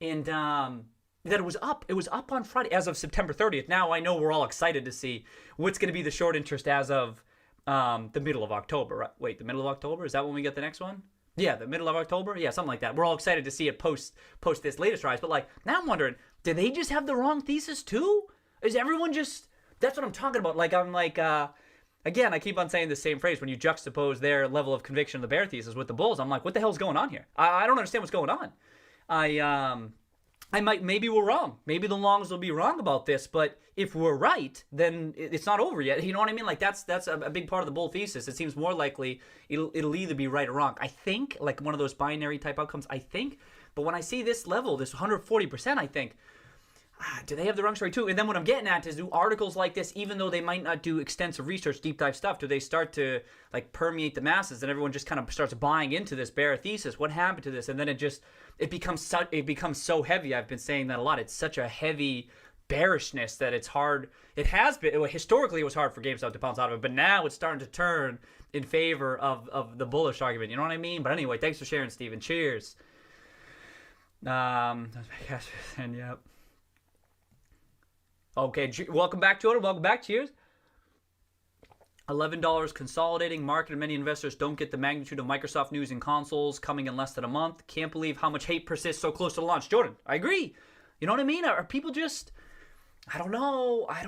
And that it was up. It was up on Friday as of September 30th. Now I know we're all excited to see what's going to be the short interest as of the middle of October. Right? Wait, the middle of October? Is that when we get the next one? Yeah, the middle of October? Yeah, something like that. We're all excited to see it post this latest rise. But, like, now I'm wondering, did they just have the wrong thesis too? Is everyone just... That's what I'm talking about. Like, I'm like... Again, I keep on saying the same phrase. When you juxtapose their level of conviction of the bear thesis with the bulls, I'm like, what the hell's going on here? I don't understand what's going on. Maybe we're wrong. Maybe the longs will be wrong about this, but if we're right, then it's not over yet. You know what I mean? Like, that's a big part of the bull thesis. It seems more likely it'll either be right or wrong. I think, like one of those binary type outcomes, I think. But when I see this level, this 140%, I think, do they have the wrong story too? And then what I'm getting at is, do articles like this, even though they might not do extensive research, deep dive stuff, do they start to like permeate the masses and everyone just kind of starts buying into this bear thesis? What happened to this? And then it becomes so heavy. I've been saying that a lot. It's such a heavy bearishness that it's hard. It has been, historically it was hard for GameStop to bounce out of it, but now it's starting to turn in favor of the bullish argument. You know what I mean? But anyway, thanks for sharing, Steven. Cheers. And yep. Okay, welcome back, Jordan. Welcome back. Cheers. $11 consolidating market, and many investors don't get the magnitude of Microsoft news and consoles coming in less than a month. Can't believe how much hate persists so close to the launch. Jordan, I agree. You know what I mean? Are people just... I don't know. I've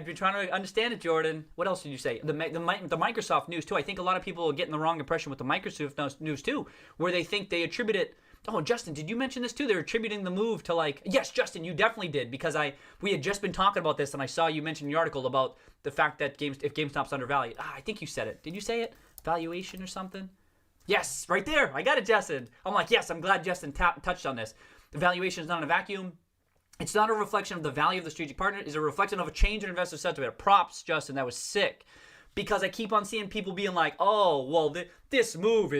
been trying to understand it, Jordan. What else did you say? The Microsoft news, too. I think a lot of people are getting the wrong impression with the Microsoft news, too, where they think they attribute it... Oh, Justin, did you mention this too? They're attributing the move to like... Yes, Justin, you definitely did, because we had just been talking about this, and I saw you mention in the article about the fact that if GameStop's undervalued. I think you said it. Did you say it? Valuation or something? Yes, right there. I got it, Justin. I'm like, yes, I'm glad Justin touched on this. The valuation is not in a vacuum. It's not a reflection of the value of the strategic partner. It's a reflection of a change in investor sentiment. Props, Justin. That was sick. Because I keep on seeing people being like, oh, well, this move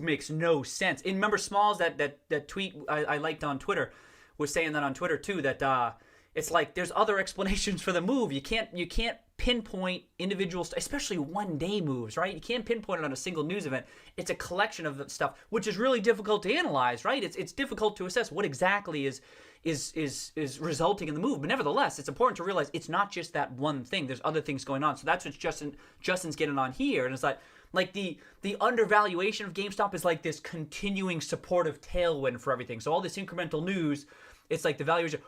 makes no sense. And remember Smalls, that tweet I liked on Twitter, was saying that on Twitter too, that it's like there's other explanations for the move. You can't pinpoint individuals, especially one-day moves, right? You can't pinpoint it on a single news event. It's a collection of stuff, which is really difficult to analyze, right? It's difficult to assess what exactly is resulting in the move. But nevertheless, it's important to realize it's not just that one thing. There's other things going on. So that's what Justin's getting on here. And it's like the undervaluation of GameStop is like this continuing supportive tailwind for everything. So all this incremental news, it's like the valuation,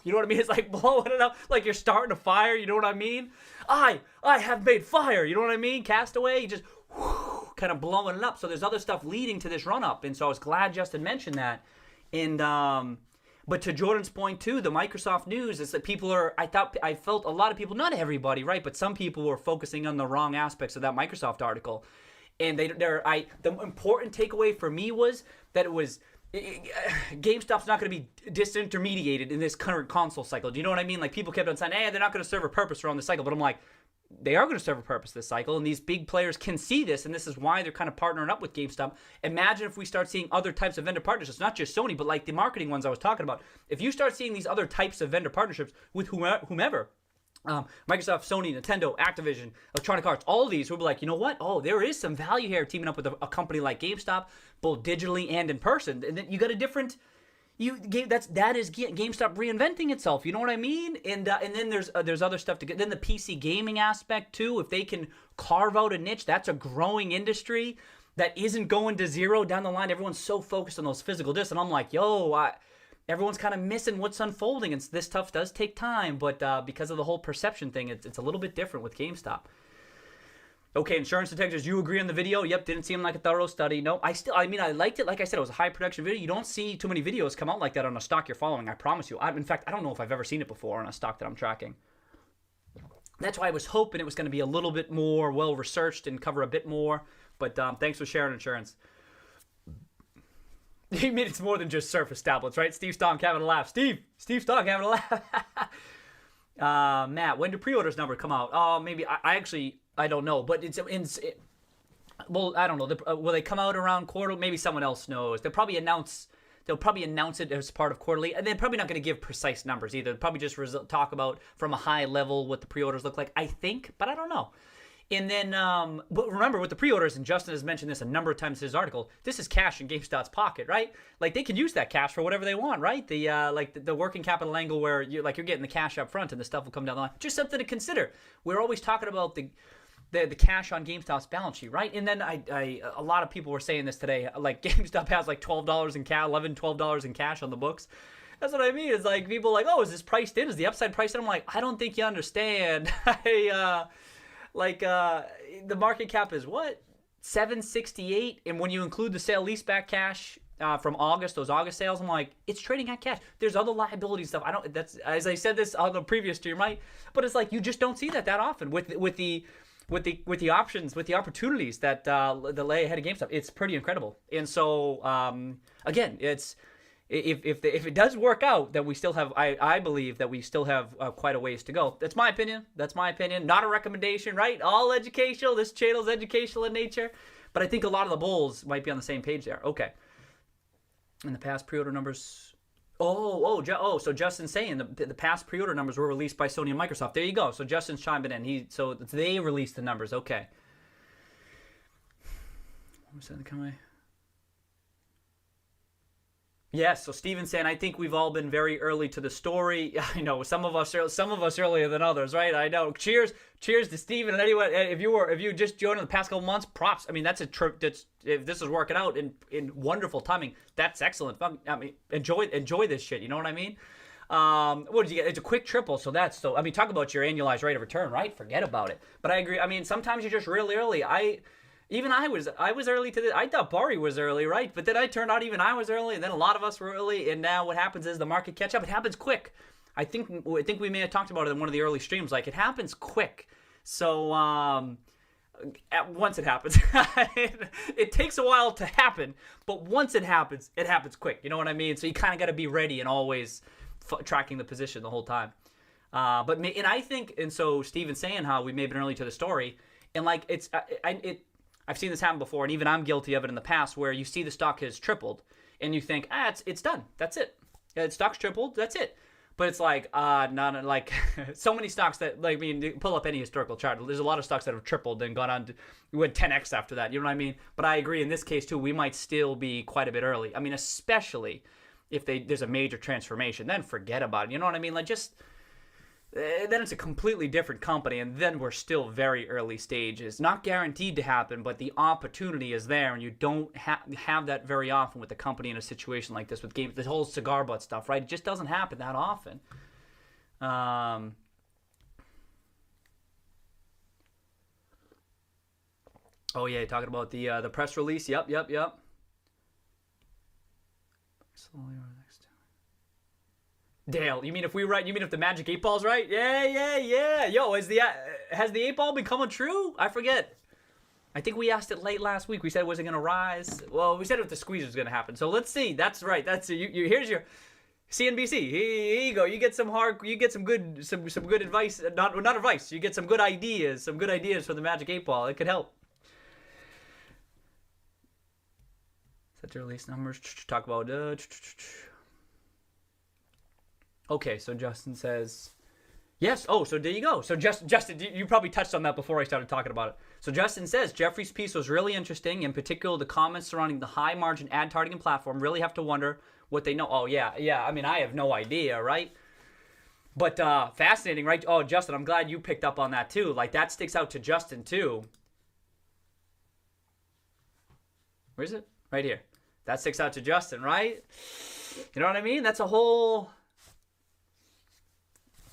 you know what I mean? It's like blowing it up, like you're starting a fire. You know what I mean? I have made fire. You know what I mean? Castaway, just kind of blowing it up. So there's other stuff leading to this run up. And so I was glad Justin mentioned that. And but to Jordan's point too, the Microsoft news is that I felt a lot of people, not everybody, right, but some people were focusing on the wrong aspects of that Microsoft article. And the important takeaway for me was that GameStop's not going to be disintermediated in this current console cycle. Do you know what I mean? Like, people kept on saying, hey, they're not going to serve a purpose around the cycle. But I'm like, they are going to serve a purpose this cycle, and these big players can see this, and this is why they're kind of partnering up with GameStop. Imagine if we start seeing other types of vendor partnerships, not just Sony, but like the marketing ones I was talking about. If you start seeing these other types of vendor partnerships with whomever, Microsoft, Sony, Nintendo, Activision, Electronic Arts, all of these, we'll be like, you know what? Oh, there is some value here teaming up with a company like GameStop, both digitally and in person. And then you got a different... that is GameStop reinventing itself. You know what I mean? And then there's other stuff to get. Then the PC gaming aspect too. If they can carve out a niche, that's a growing industry that isn't going to zero down the line. Everyone's so focused on those physical discs, and I'm like, everyone's kind of missing what's unfolding. And this stuff does take time, but because of the whole perception thing, it's a little bit different with GameStop. Okay, insurance detectives, you agree on the video? Yep, didn't seem like a thorough study. No, I liked it. Like I said, it was a high production video. You don't see too many videos come out like that on a stock you're following, I promise you. In fact, I don't know if I've ever seen it before on a stock that I'm tracking. That's why I was hoping it was going to be a little bit more well researched and cover a bit more. But thanks for sharing insurance. You mean it's more than just surface tablets, right? Steve Stonk having a laugh. Steve Stonk having a laugh. Matt, when do pre-orders number come out? Oh, maybe I don't know, but well, I don't know. Will they come out around quarter? Maybe someone else knows. They'll probably announce it as part of quarterly, and they're probably not going to give precise numbers either. They'll probably just talk about from a high level what the pre-orders look like, I think, but I don't know. And then, but remember with the pre-orders, and Justin has mentioned this a number of times in his article, this is cash in GameStop's pocket, right? Like they can use that cash for whatever they want, right? The working capital angle where you're getting the cash up front and the stuff will come down the line. Just something to consider. We're always talking about the cash on GameStop's balance sheet, right? And then a lot of people were saying this today, like GameStop has like $12 in cash, $12 in cash on the books. That's what I mean. It's like people are like, oh, is this priced in? Is the upside priced in? I'm like, I don't think you understand. The market cap is what? $768, and when you include the sale leaseback cash from August, those August sales, I'm like, it's trading at cash. There's other liability stuff. That's as I said this on the previous stream, right? But it's like you just don't see that often with the options, with the opportunities that lay ahead of GameStop. It's pretty incredible. And so again, it's if it does work out, that we still have, I believe that we still have quite a ways to go. That's my opinion. Not a recommendation, right? All educational. This channel's educational in nature. But I think a lot of the bulls might be on the same page there. Okay. In the past pre-order numbers. So Justin's saying the past pre-order numbers were released by Sony and Microsoft. There you go. So Justin's chiming in. So they released the numbers. Okay. What was that coming? Yes, so Steven's saying, I think we've all been very early to the story. I know some of us earlier than others, right? I know. Cheers to Steven and anyone. If you just joined in the past couple months, props. I mean, that's a trip. If this is working out in wonderful timing, that's excellent. I mean, enjoy this shit. You know what I mean? What did you get? It's a quick triple, so I mean, talk about your annualized rate of return, right? Forget about it. But I agree. I mean, sometimes you're just really early. I was early to this. I thought Bari was early, right? But then I turned out even I was early, and then a lot of us were early. And now what happens is the market catch up. It happens quick. I think we may have talked about it in one of the early streams. Like it happens quick. So once it happens, it takes a while to happen. But once it happens quick. You know what I mean? So you kind of got to be ready and always tracking the position the whole time. So Steven's saying how we may have been early to the story, and like I've seen this happen before, and even I'm guilty of it in the past, where you see the stock has tripled, and you think, it's done. That's it. Stock's tripled. That's it. But it's like, not like so many stocks that, like, I mean, pull up any historical chart. There's a lot of stocks that have tripled and gone on to went 10x after that. You know what I mean? But I agree in this case too. We might still be quite a bit early. I mean, especially if there's a major transformation, then forget about it. You know what I mean? Like just. Then it's a completely different company, and then we're still very early stages. Not guaranteed to happen, but the opportunity is there, and you don't have that very often with a company in a situation like this with the whole cigar butt stuff, right? It just doesn't happen that often. Oh yeah, talking about the press release. Yep. Slowly over the next. Dale, you mean if the Magic 8 Ball's right? Yeah. Yo, has the 8 Ball been coming true? I forget. I think we asked it late last week. We said, was it going to rise? Well, we said if the squeeze was going to happen. So let's see. That's right. Here's your CNBC. Here you go. You get some good advice. Not advice. You get some good ideas. Some good ideas for the Magic 8 Ball. It could help. Set the release numbers. Talk about. Okay, so Justin says, yes. Oh, so there you go. So Justin, you probably touched on that before I started talking about it. So Justin says, Jeffrey's piece was really interesting. In particular, the comments surrounding the high margin ad targeting platform really have to wonder what they know. Oh, yeah. I mean, I have no idea, right? But fascinating, right? Oh, Justin, I'm glad you picked up on that too. Like that sticks out to Justin too. Where is it? Right here. That sticks out to Justin, right? You know what I mean? That's a whole...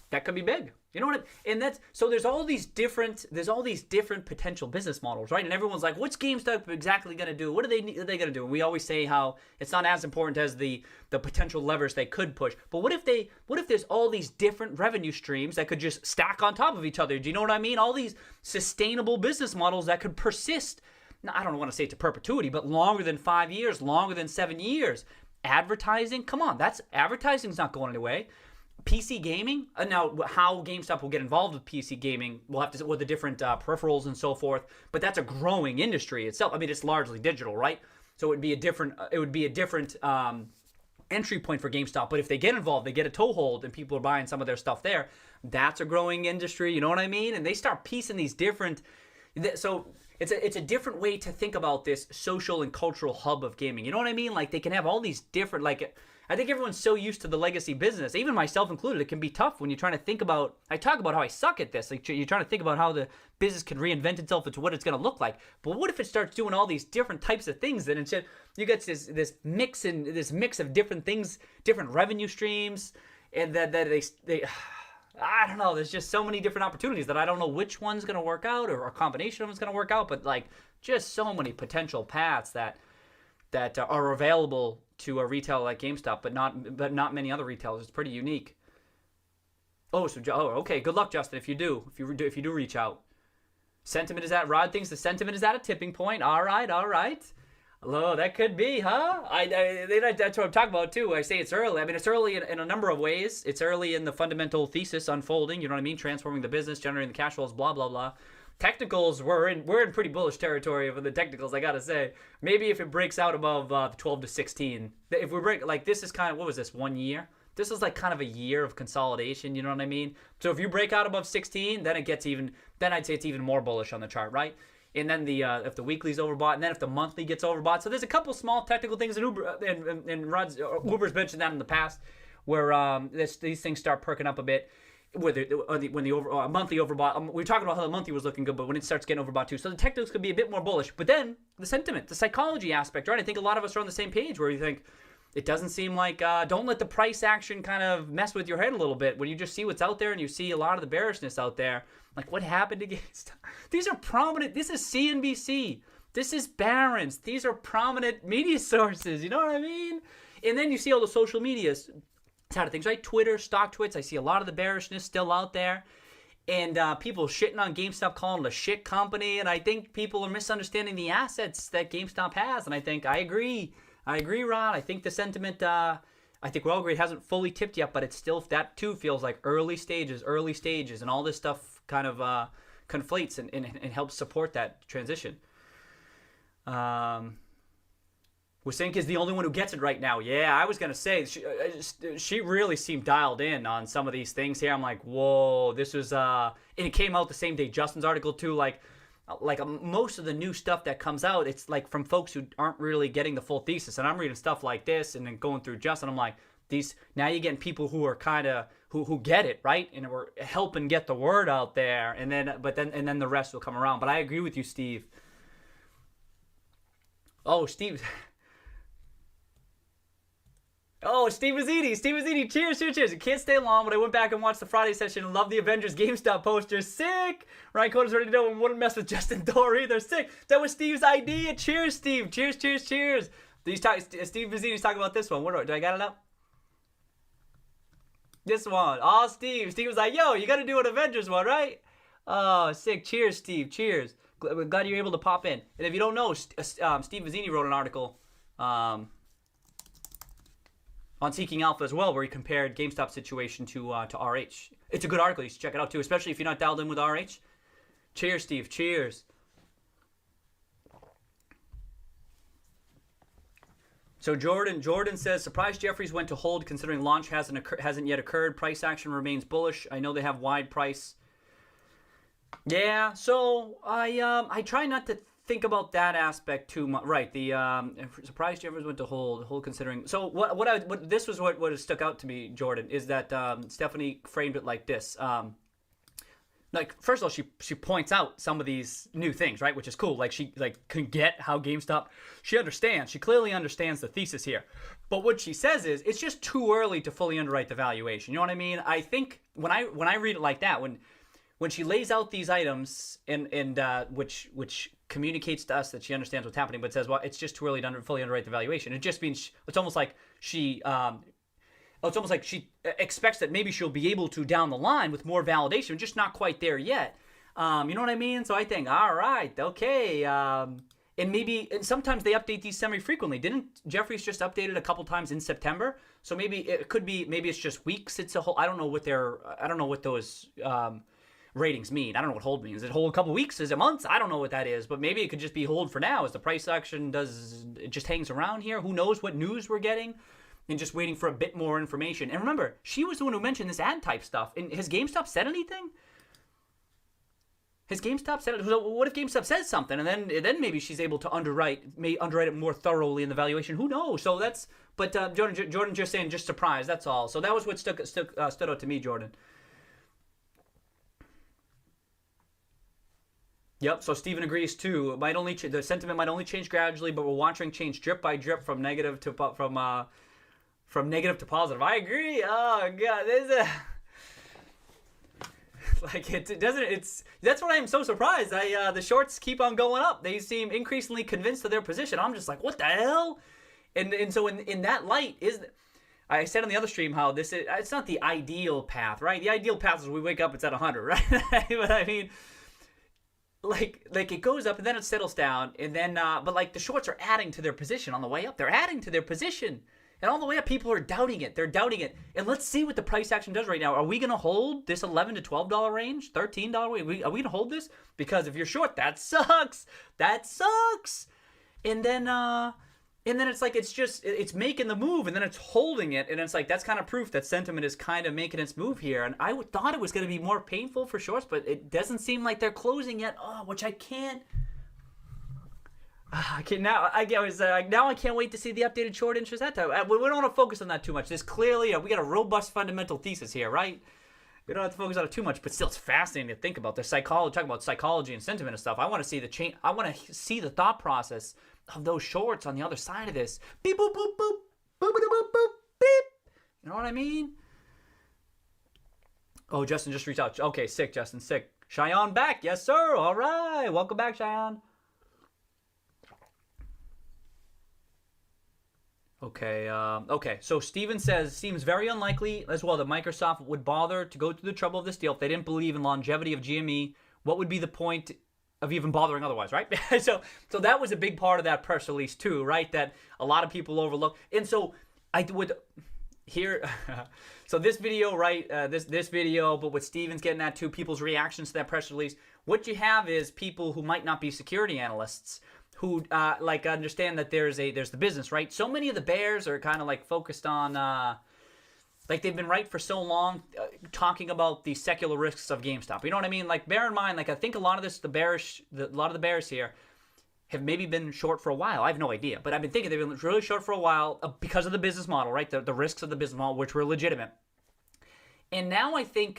That could be big. You know what? And that's so. There's all these different potential business models, right? And everyone's like, "What's GameStop exactly going to do? What are they going to do?" And we always say how it's not as important as the potential levers they could push. But what if there's all these different revenue streams that could just stack on top of each other? Do you know what I mean? All these sustainable business models that could persist. Now, I don't want to say to perpetuity, but longer than 5 years, longer than 7 years. Advertising, come on, advertising's not going away. PC gaming, now how GameStop will get involved with PC gaming, we'll have to with the different peripherals and so forth. But that's a growing industry itself. I mean, it's largely digital, right? So it would be a different entry point for GameStop. But if they get involved, they get a toehold, and people are buying some of their stuff there. That's a growing industry. You know what I mean? And they start piecing these different. So it's a different way to think about this social and cultural hub of gaming. You know what I mean? Like they can have all these different I think everyone's so used to the legacy business, even myself included. It can be tough when you're trying to think about. I talk about how I suck at this. Like you're trying to think about how the business can reinvent itself into what it's going to look like. But what if it starts doing all these different types of things? Then instead you get this mix of different things, different revenue streams, and that they I don't know. There's just so many different opportunities that I don't know which one's going to work out or a combination of them is going to work out. But like just so many potential paths that are available to a retailer like GameStop, but not many other retailers. It's pretty unique. Okay. Good luck, Justin. If you do reach out. Sentiment is at Rod thinks the sentiment is at a tipping point. All right. Hello, that could be, huh? That's what I'm talking about too. I say it's early. I mean, it's early in a number of ways. It's early in the fundamental thesis unfolding. You know what I mean? Transforming the business, generating the cash flows, blah blah blah. Technicals, we're in pretty bullish territory for the technicals, I gotta say. Maybe if it breaks out above 12 to 16. If we break, like this is kind of, what was this, 1 year? This is like kind of a year of consolidation, you know what I mean? So if you break out above 16, then I'd say it's even more bullish on the chart, right? And then if the weekly's overbought, and then if the monthly gets overbought. So there's a couple small technical things, and Uber's mentioned that in the past, where these things start perking up a bit. When the monthly overbought, we were talking about how the monthly was looking good, but when it starts getting overbought too, so the technicals could be a bit more bullish. But then the sentiment, the psychology aspect, right? I think a lot of us are on the same page where you think it doesn't seem like don't let the price action kind of mess with your head a little bit when you just see what's out there and you see a lot of the bearishness out there. Like what happened to GameStop? These are prominent. This is CNBC. This is Barron's. These are prominent media sources. You know what I mean? And then you see all the social medias side of things, right? Twitter, stock twits. I see a lot of the bearishness still out there. And people shitting on GameStop, calling it a shit company. And I think people are misunderstanding the assets that GameStop has. And I agree, Ron. I think the sentiment, I think we all agree it hasn't fully tipped yet, but it's still, that too feels like early stages. And all this stuff kind of conflates and helps support that transition. Wasink is the only one who gets it right now. Yeah, I was going to say, she really seemed dialed in on some of these things here. I'm like, whoa, this was, and it came out the same day Justin's article too, like most of the new stuff that comes out, it's like from folks who aren't really getting the full thesis. And I'm reading stuff like this and then going through Justin, I'm like, now you're getting people who are kind of, who get it, right? And we're helping get the word out there. And then the rest will come around. But I agree with you, Steve. Oh, Steve. Oh, Steve Mazzini, cheers. You can't stay long, but I went back and watched the Friday session and loved the Avengers GameStop posters. Sick! Ryan Coda's ready to know and wouldn't mess with Justin Thor either. Sick! That was Steve's idea. Cheers, Steve. Cheers. Steve Mazzini's talking about this one. Do I got it up? This one. Oh, Steve. Steve was like, yo, you got to do an Avengers one, right? Oh, sick. Cheers, Steve. Cheers. Glad you're able to pop in. And if you don't know, Steve Mazzini wrote an article on Seeking Alpha as well, where he compared GameStop's situation to RH. It's a good article. You should check it out too, especially if you're not dialed in with RH. Cheers, Steve. Cheers. So Jordan says, surprised Jeffries went to hold considering launch hasn't yet occurred. Price action remains bullish. I know they have wide price. Yeah, so I try not to think about that aspect too much. Right, the surprised Jeffries went to hold considering. So what this was what stuck out to me, Jordan, is that Stephanie framed it like this. like first of all she points out some of these new things, right, which is cool. Like she like can get how GameStop, she clearly understands the thesis here. But what she says is it's just too early to fully underwrite the valuation. You know what I mean? I think when I read it like that, when she lays out these items and which communicates to us that she understands what's happening, but says, well, it's just too early to fully underwrite the valuation. It just means it's almost like she expects that maybe she'll be able to down the line with more validation, just not quite there yet. You know what I mean? So I think, all right, okay. And sometimes they update these semi-frequently. Didn't Jeffries just update it a couple times in September? So maybe it's just weeks. It's a whole, I don't know what those ratings mean. I don't know what hold means. Is it hold a couple weeks? Is it months? I don't know what that is. But maybe it could just be hold for now as the price action it just hangs around here. Who knows what news we're getting? And just waiting for a bit more information. And remember, she was the one who mentioned this ad type stuff. And has GameStop said anything? Has GameStop said it? What if GameStop says something, and then maybe she's able to underwrite it more thoroughly in the valuation? Who knows? So that's. But Jordan just saying, just surprised. That's all. So that was what stood out to me, Jordan. Yep. So Steven agrees too. The sentiment might only change gradually, but we're watching change drip by drip from negative to positive. I agree. Oh god, that's what I am so surprised. The shorts keep on going up. They seem increasingly convinced of their position. I'm just like, what the hell? And so in that light I said on the other stream how it's not the ideal path, right? The ideal path is we wake up, it's at 100, right? But I mean, like it goes up and then it settles down, and then but like the shorts are adding to their position on the way up. They're adding to their position. And all the way up, people are doubting it. They're doubting it. And let's see what the price action does right now. Are we going to hold this $11 to $12 range? $13 range? Are we going to hold this? Because if you're short, that sucks. That sucks. And then it's like it's making the move, and then it's holding it. And it's like that's kind of proof that sentiment is kind of making its move here. And I thought it was going to be more painful for shorts, but it doesn't seem like they're closing yet. Oh, which I can't. I can't wait to see the updated short interest that time. We don't want to focus on that too much. There's clearly we got a robust fundamental thesis here, right? We don't have to focus on it too much, but still, it's fascinating to think about the psychology. Talking about psychology and sentiment and stuff. I want to see the change. I want to see the thought process of those shorts on the other side of this. Beep boop boop boop boop boop boop boop beep. You know what I mean? Oh, Justin just reached out. Okay, sick, Justin, sick. Cheyenne back, yes sir. All right, welcome back, Cheyenne. Okay. So Steven says, seems very unlikely as well that Microsoft would bother to go through the trouble of this deal if they didn't believe in longevity of GME. What would be the point of even bothering otherwise, right? So that was a big part of that press release too, right? That a lot of people overlook. And so I would here. So this video, right? This video, but what Steven's getting at too, people's reactions to that press release. What you have is people who might not be security analysts who understand that there's the business, right? So many of the bears are kind of like focused on they've been right for so long talking about the secular risks of GameStop. You know what I mean? Like bear in mind, like I think a lot of the bears here have maybe been short for a while. I have no idea, but I've been thinking they've been really short for a while because of the business model, right? The risks of the business model, which were legitimate. And now I think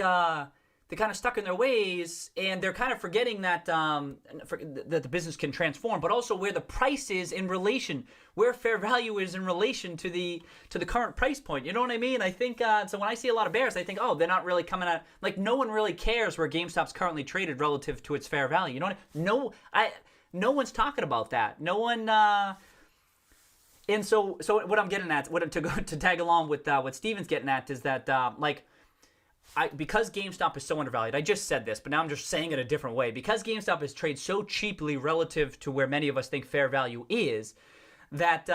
they're kind of stuck in their ways, and they're kind of forgetting that that the business can transform, but also where the price is in relation, where fair value is in relation to the current price point. You know what I mean? I think so. When I see a lot of bears, I think, oh, they're not really coming at like no one really cares where GameStop's currently traded relative to its fair value. You know what? No one's talking about that. No one. And so what I'm getting at, to tag along with what Steven's getting at, is that because GameStop is so undervalued, I just said this, but now I'm just saying it a different way. Because GameStop is traded so cheaply relative to where many of us think fair value is, that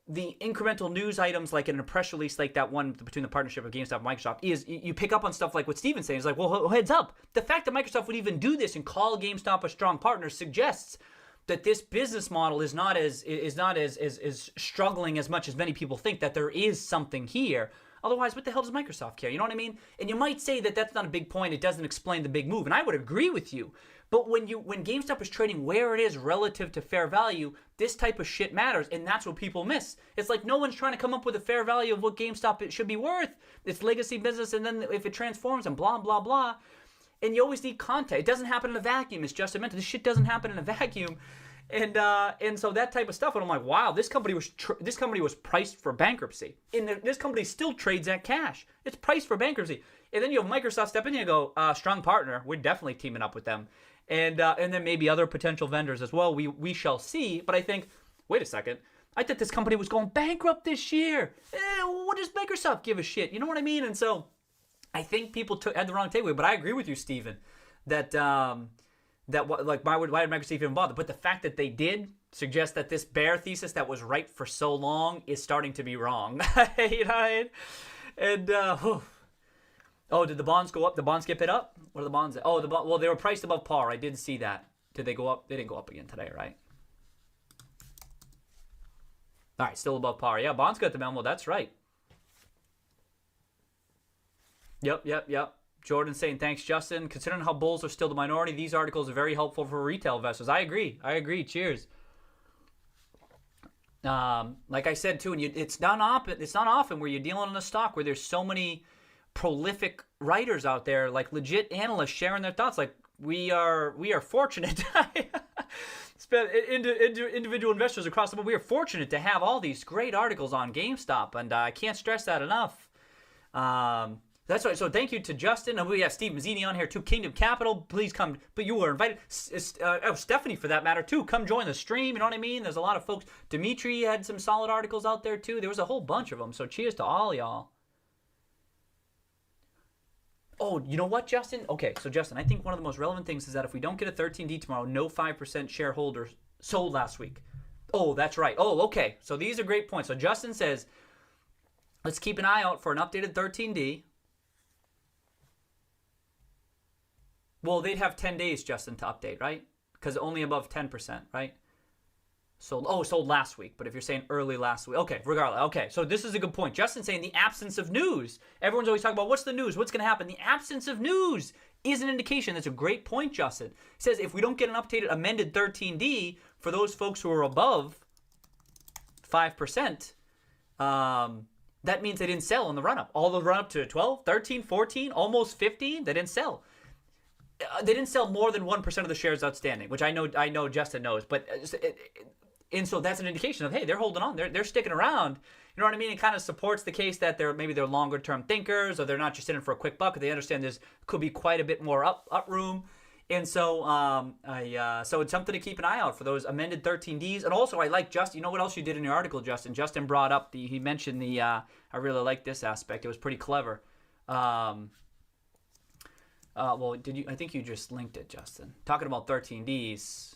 the incremental news items, like in a press release like that one between the partnership of GameStop and Microsoft, is you pick up on stuff like what Steven's saying. It's like, well, heads up. The fact that Microsoft would even do this and call GameStop a strong partner suggests that this business model is not as struggling as much as many people think, that there is something here. Otherwise, what the hell does Microsoft care? You know what I mean? And you might say that that's not a big point. It doesn't explain the big move. And I would agree with you. But when GameStop is trading where it is relative to fair value, this type of shit matters. And that's what people miss. It's like no one's trying to come up with a fair value of what GameStop it should be worth. It's legacy business. And then if it transforms and blah, blah, blah. And you always need context. It doesn't happen in a vacuum, as Justin mentioned. This shit doesn't happen in a vacuum. And so that type of stuff, and I'm like, wow, this company was priced for bankruptcy. And this company still trades at cash. It's priced for bankruptcy. And then you have Microsoft step in and you go, strong partner. We're definitely teaming up with them. And then maybe other potential vendors as well. We shall see. But I think, wait a second. I thought this company was going bankrupt this year. What does Microsoft give a shit? You know what I mean? And so I think people had the wrong takeaway. But I agree with you, Steven, that why did Microsoft even bother? But the fact that they did suggests that this bear thesis that was right for so long is starting to be wrong. You know? And oh, did the bonds go up? The bonds get bid up? What are the bonds at? Oh, well, they were priced above par. I did see that. Did they go up? They didn't go up again today, right? All right, still above par. Yeah, bonds got the memo. That's right. Yep. Jordan saying, thanks, Justin. Considering how bulls are still the minority, these articles are very helpful for retail investors. I agree. Cheers. Like I said, too, and it's not often where you're dealing in a stock where there's so many prolific writers out there, like legit analysts sharing their thoughts. Like we are fortunate. Individual investors across the board, we are fortunate to have all these great articles on GameStop, and I can't stress that enough. That's right. So thank you to Justin. And we have Steve Mazzini on here too. Kingdom Capital, please come. But you were invited. Stephanie, for that matter, too. Come join the stream. You know what I mean? There's a lot of folks. Dimitri had some solid articles out there too. There was a whole bunch of them. So cheers to all y'all. Oh, you know what, Justin? Okay, so Justin, I think one of the most relevant things is that if we don't get a 13D tomorrow, no 5% shareholders sold last week. Oh, that's right. Oh, okay. So these are great points. So Justin says, let's keep an eye out for an updated 13D. Well, they'd have 10 days, Justin, to update, right? Because only above 10%, right? Sold last week. But if you're saying early last week, okay, regardless. Okay, so this is a good point. Justin's saying the absence of news. Everyone's always talking about what's the news, what's going to happen. The absence of news is an indication. That's a great point, Justin. He says if we don't get an updated, amended 13D for those folks who are above 5%, that means they didn't sell in the run-up. All the run-up to 12, 13, 14, almost 15, they didn't sell. They didn't sell more than 1% of the shares outstanding, which I know Justin knows. But and so that's an indication of, hey, they're holding on. They're sticking around. You know what I mean? It kind of supports the case that they're longer term thinkers, or they're not just in it for a quick buck. They understand there's could be quite a bit more up room. And so so it's something to keep an eye out for those amended 13Ds. And also I like Justin. You know what else you did in your article, Justin? Justin brought up he mentioned the I really like this aspect. It was pretty clever. Well, did you? I think you just linked it, Justin. Talking about 13Ds.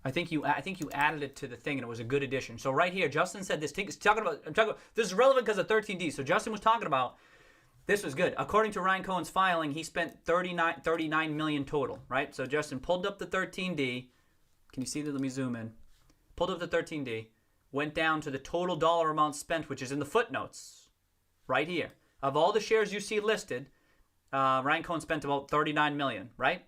I think you added it to the thing, and it was a good addition. So right here, Justin said this. This is relevant because of 13D. So Justin was talking about this was good. According to Ryan Cohen's filing, he spent 39 million total. Right. So Justin pulled up the 13D. Can you see that? Let me zoom in. Pulled up the 13D. Went down to the total dollar amount spent, which is in the footnotes, right here. Of all the shares you see listed, Ryan Cohen spent about 39 million, right?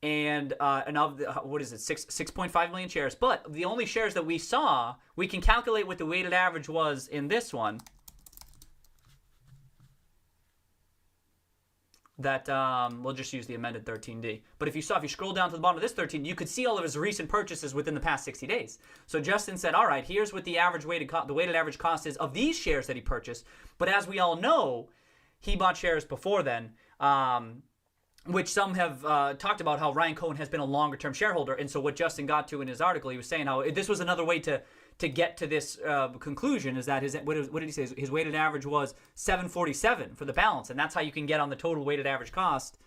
And of the, what is it, 6.5 million shares. But the only shares that we saw, we can calculate what the weighted average was in this one. That we'll just use the amended 13D. But if you scroll down to the bottom of this 13, you could see all of his recent purchases within the past 60 days. So Justin said, all right, here's what the weighted average cost is of these shares that he purchased. But as we all know, he bought shares before then, which some have talked about how Ryan Cohen has been a longer-term shareholder. And so what Justin got to in his article, he was saying how this was another way to get to this conclusion, is that what did he say? His weighted average was 747 for the balance, and that's how you can get on the total weighted average cost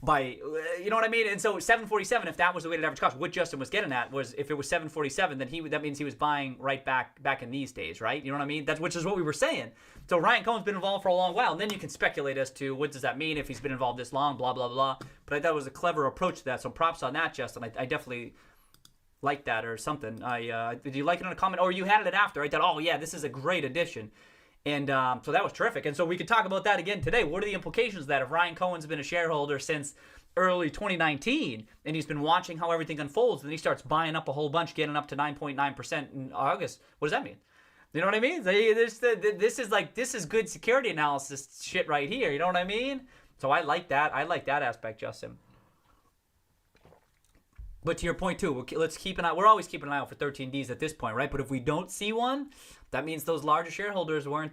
by, you know what I mean? And so 747, if that was the weighted average cost, what Justin was getting at was if it was 747, then that means he was buying right back in these days, right? You know what I mean? Which is what we were saying. So Ryan Cohen's been involved for a long while, and then you can speculate as to what does that mean if he's been involved this long, blah, blah, blah. But I thought it was a clever approach to that, so props on that, Justin. I definitely like that or something. Did you like it in a comment? Or you had it after. I thought, oh, yeah, this is a great addition. And so that was terrific. And so we could talk about that again today. What are the implications of that if Ryan Cohen's been a shareholder since early 2019 and he's been watching how everything unfolds, and then he starts buying up a whole bunch, getting up to 9.9% in August? What does that mean? You know what I mean? This is good security analysis shit right here. You know what I mean? So I like that. I like that aspect, Justin. But to your point too, let's keep an eye. We're always keeping an eye out for 13Ds at this point, right? But if we don't see one, that means those larger shareholders weren't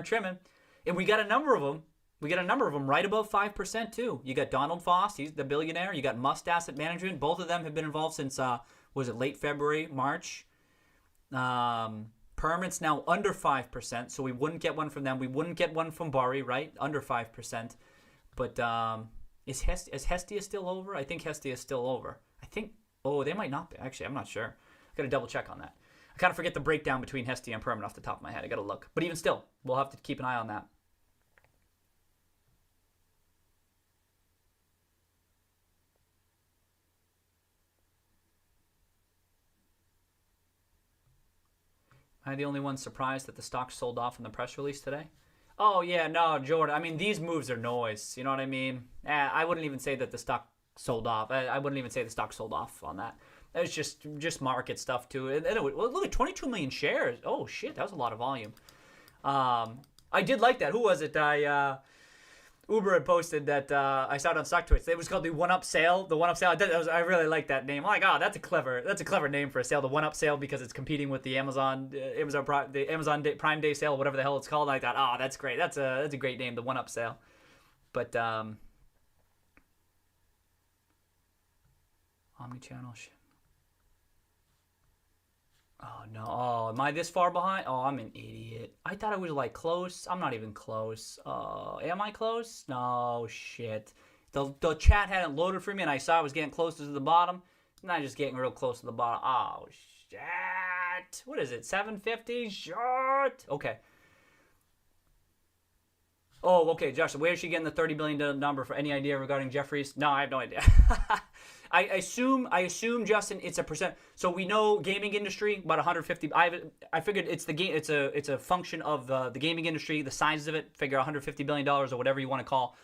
trimming, and we got a number of them. We got a number of them right above 5% too. You got Donald Foss, he's the billionaire. You got Must Asset Management. Both of them have been involved since was it late February, March. Permanent's now under 5%, so we wouldn't get one from them. We wouldn't get one from Bari, right? Under 5%. But is Hestia still over? I think Hestia is still over. I think, they might not be. Actually, I'm not sure. I got to double check on that. I kind of forget the breakdown between Hestia and Permanent off the top of my head. I got to look. But even still, we'll have to keep an eye on that. Am I the only one surprised that the stock sold off in the press release today? Oh, yeah, no, Jordan. I mean, these moves are noise. You know what I mean? I wouldn't even say that the stock sold off. I wouldn't even say the stock sold off on that. That was just market stuff, too. And look at 22 million shares. Oh, shit, that was a lot of volume. I did like that. Who was it? Uber had posted that I saw it on Stock Twits. It was called the One Up Sale. The One Up Sale. I really like that name. I'm like, oh, that's a clever name for a sale. The One Up Sale, because it's competing with the Amazon Prime Day sale, whatever the hell it's called. And I thought, oh, that's great. That's a great name, the One Up Sale. But omnichannel shit. Oh, no. Oh, am I this far behind? Oh, I'm an idiot. I thought I was, like, close. I'm not even close. Am I close? No, shit. The chat hadn't loaded for me, and I saw I was getting closer to the bottom. And I'm just getting real close to the bottom. Oh, shit. What is it, 750? Short. Okay. Oh, okay, Josh, where is she getting the $30 billion number for? Any idea regarding Jeffries? No, I have no idea. I assume, Justin, it's a percent. So we know gaming industry about 150. I figured it's the game. It's a function of the gaming industry, the size of it. Figure 150 billion dollars or whatever you want to call,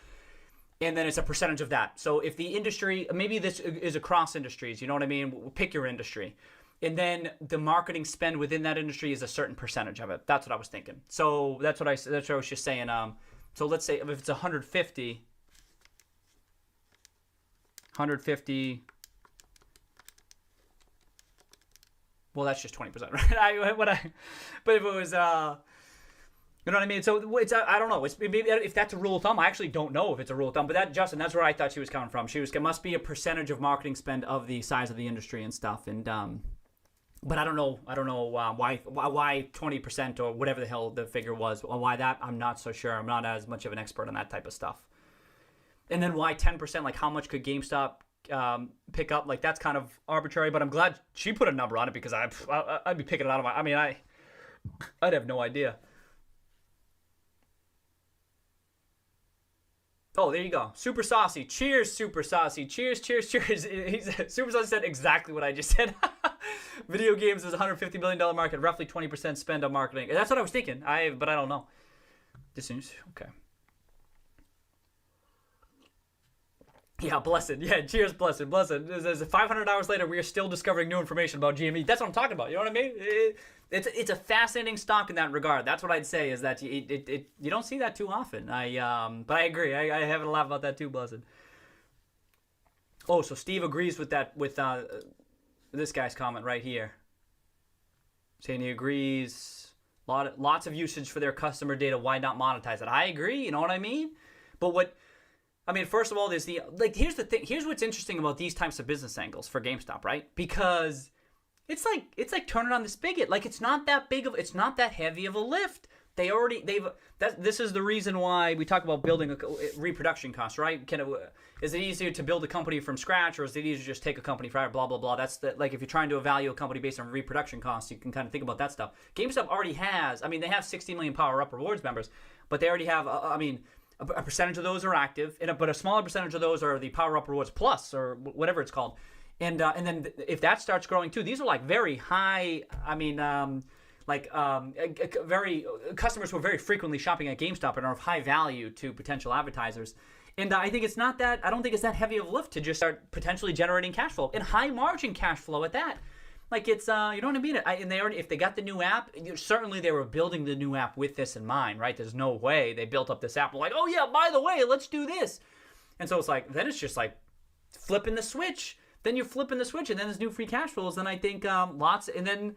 and then it's a percentage of that. So if the industry, maybe this is across industries. You know what I mean? Pick your industry, and then the marketing spend within that industry is a certain percentage of it. That's what I was thinking. So that's what I was just saying. So let's say if it's 150. Well, that's just 20%, right? But if it was, you know what I mean? So it's, I don't know. Maybe if that's a rule of thumb, I actually don't know if it's a rule of thumb. But that, Justin, that's where I thought she was coming from. It must be a percentage of marketing spend of the size of the industry and stuff. And but I don't know why 20% or whatever the hell the figure was. Why that? I'm not so sure. I'm not as much of an expert on that type of stuff. And then why 10%? Like, how much could GameStop pick up? Like, that's kind of arbitrary, but I'm glad she put a number on it, because I'd be picking it out of I'd have no idea. Oh, there you go. Super Saucy. Cheers, Super Saucy. Cheers, cheers, cheers. Super Saucy said exactly what I just said. Video games is a $150 billion market, roughly 20% spend on marketing. That's what I was thinking. But I don't know. This seems okay. Yeah, blessed. Yeah, cheers, blessed. 500 hours later, we are still discovering new information about GME. That's what I'm talking about. You know what I mean? It's a fascinating stock in that regard. That's what I'd say, is that you don't see that too often. But I agree. I have a laugh about that too, blessed. Oh, so Steve agrees with that, with this guy's comment right here, saying he agrees. Lots of usage for their customer data. Why not monetize it? I agree. You know what I mean? But first of all, there's here's the thing. Here's what's interesting about these types of business angles for GameStop, right? Because it's like turning on the spigot. Like, it's not that heavy of a lift. This is the reason why we talk about building a reproduction cost, right? Is it easier to build a company from scratch, or is it easier to just take a company forever? Blah blah blah. That's if you're trying to evaluate a company based on reproduction costs, you can kind of think about that stuff. GameStop already has. They have 60 million Power Up Rewards members, but they already have. A percentage of those are active, but a smaller percentage of those are the Power Up Rewards Plus, or whatever it's called. And then if that starts growing too, these are like very high. Very customers who are very frequently shopping at GameStop and are of high value to potential advertisers. And I think I don't think it's that heavy of a lift to just start potentially generating cash flow, and high margin cash flow at that. Like it's you know what I mean? And they already, if they got the new app, certainly they were building the new app with this in mind, right? There's no way they built up this app like, oh yeah, by the way, let's do this. And so it's like, then it's just like flipping the switch. Then you're flipping the switch, and then there's new free cash flows. Then I think lots, and then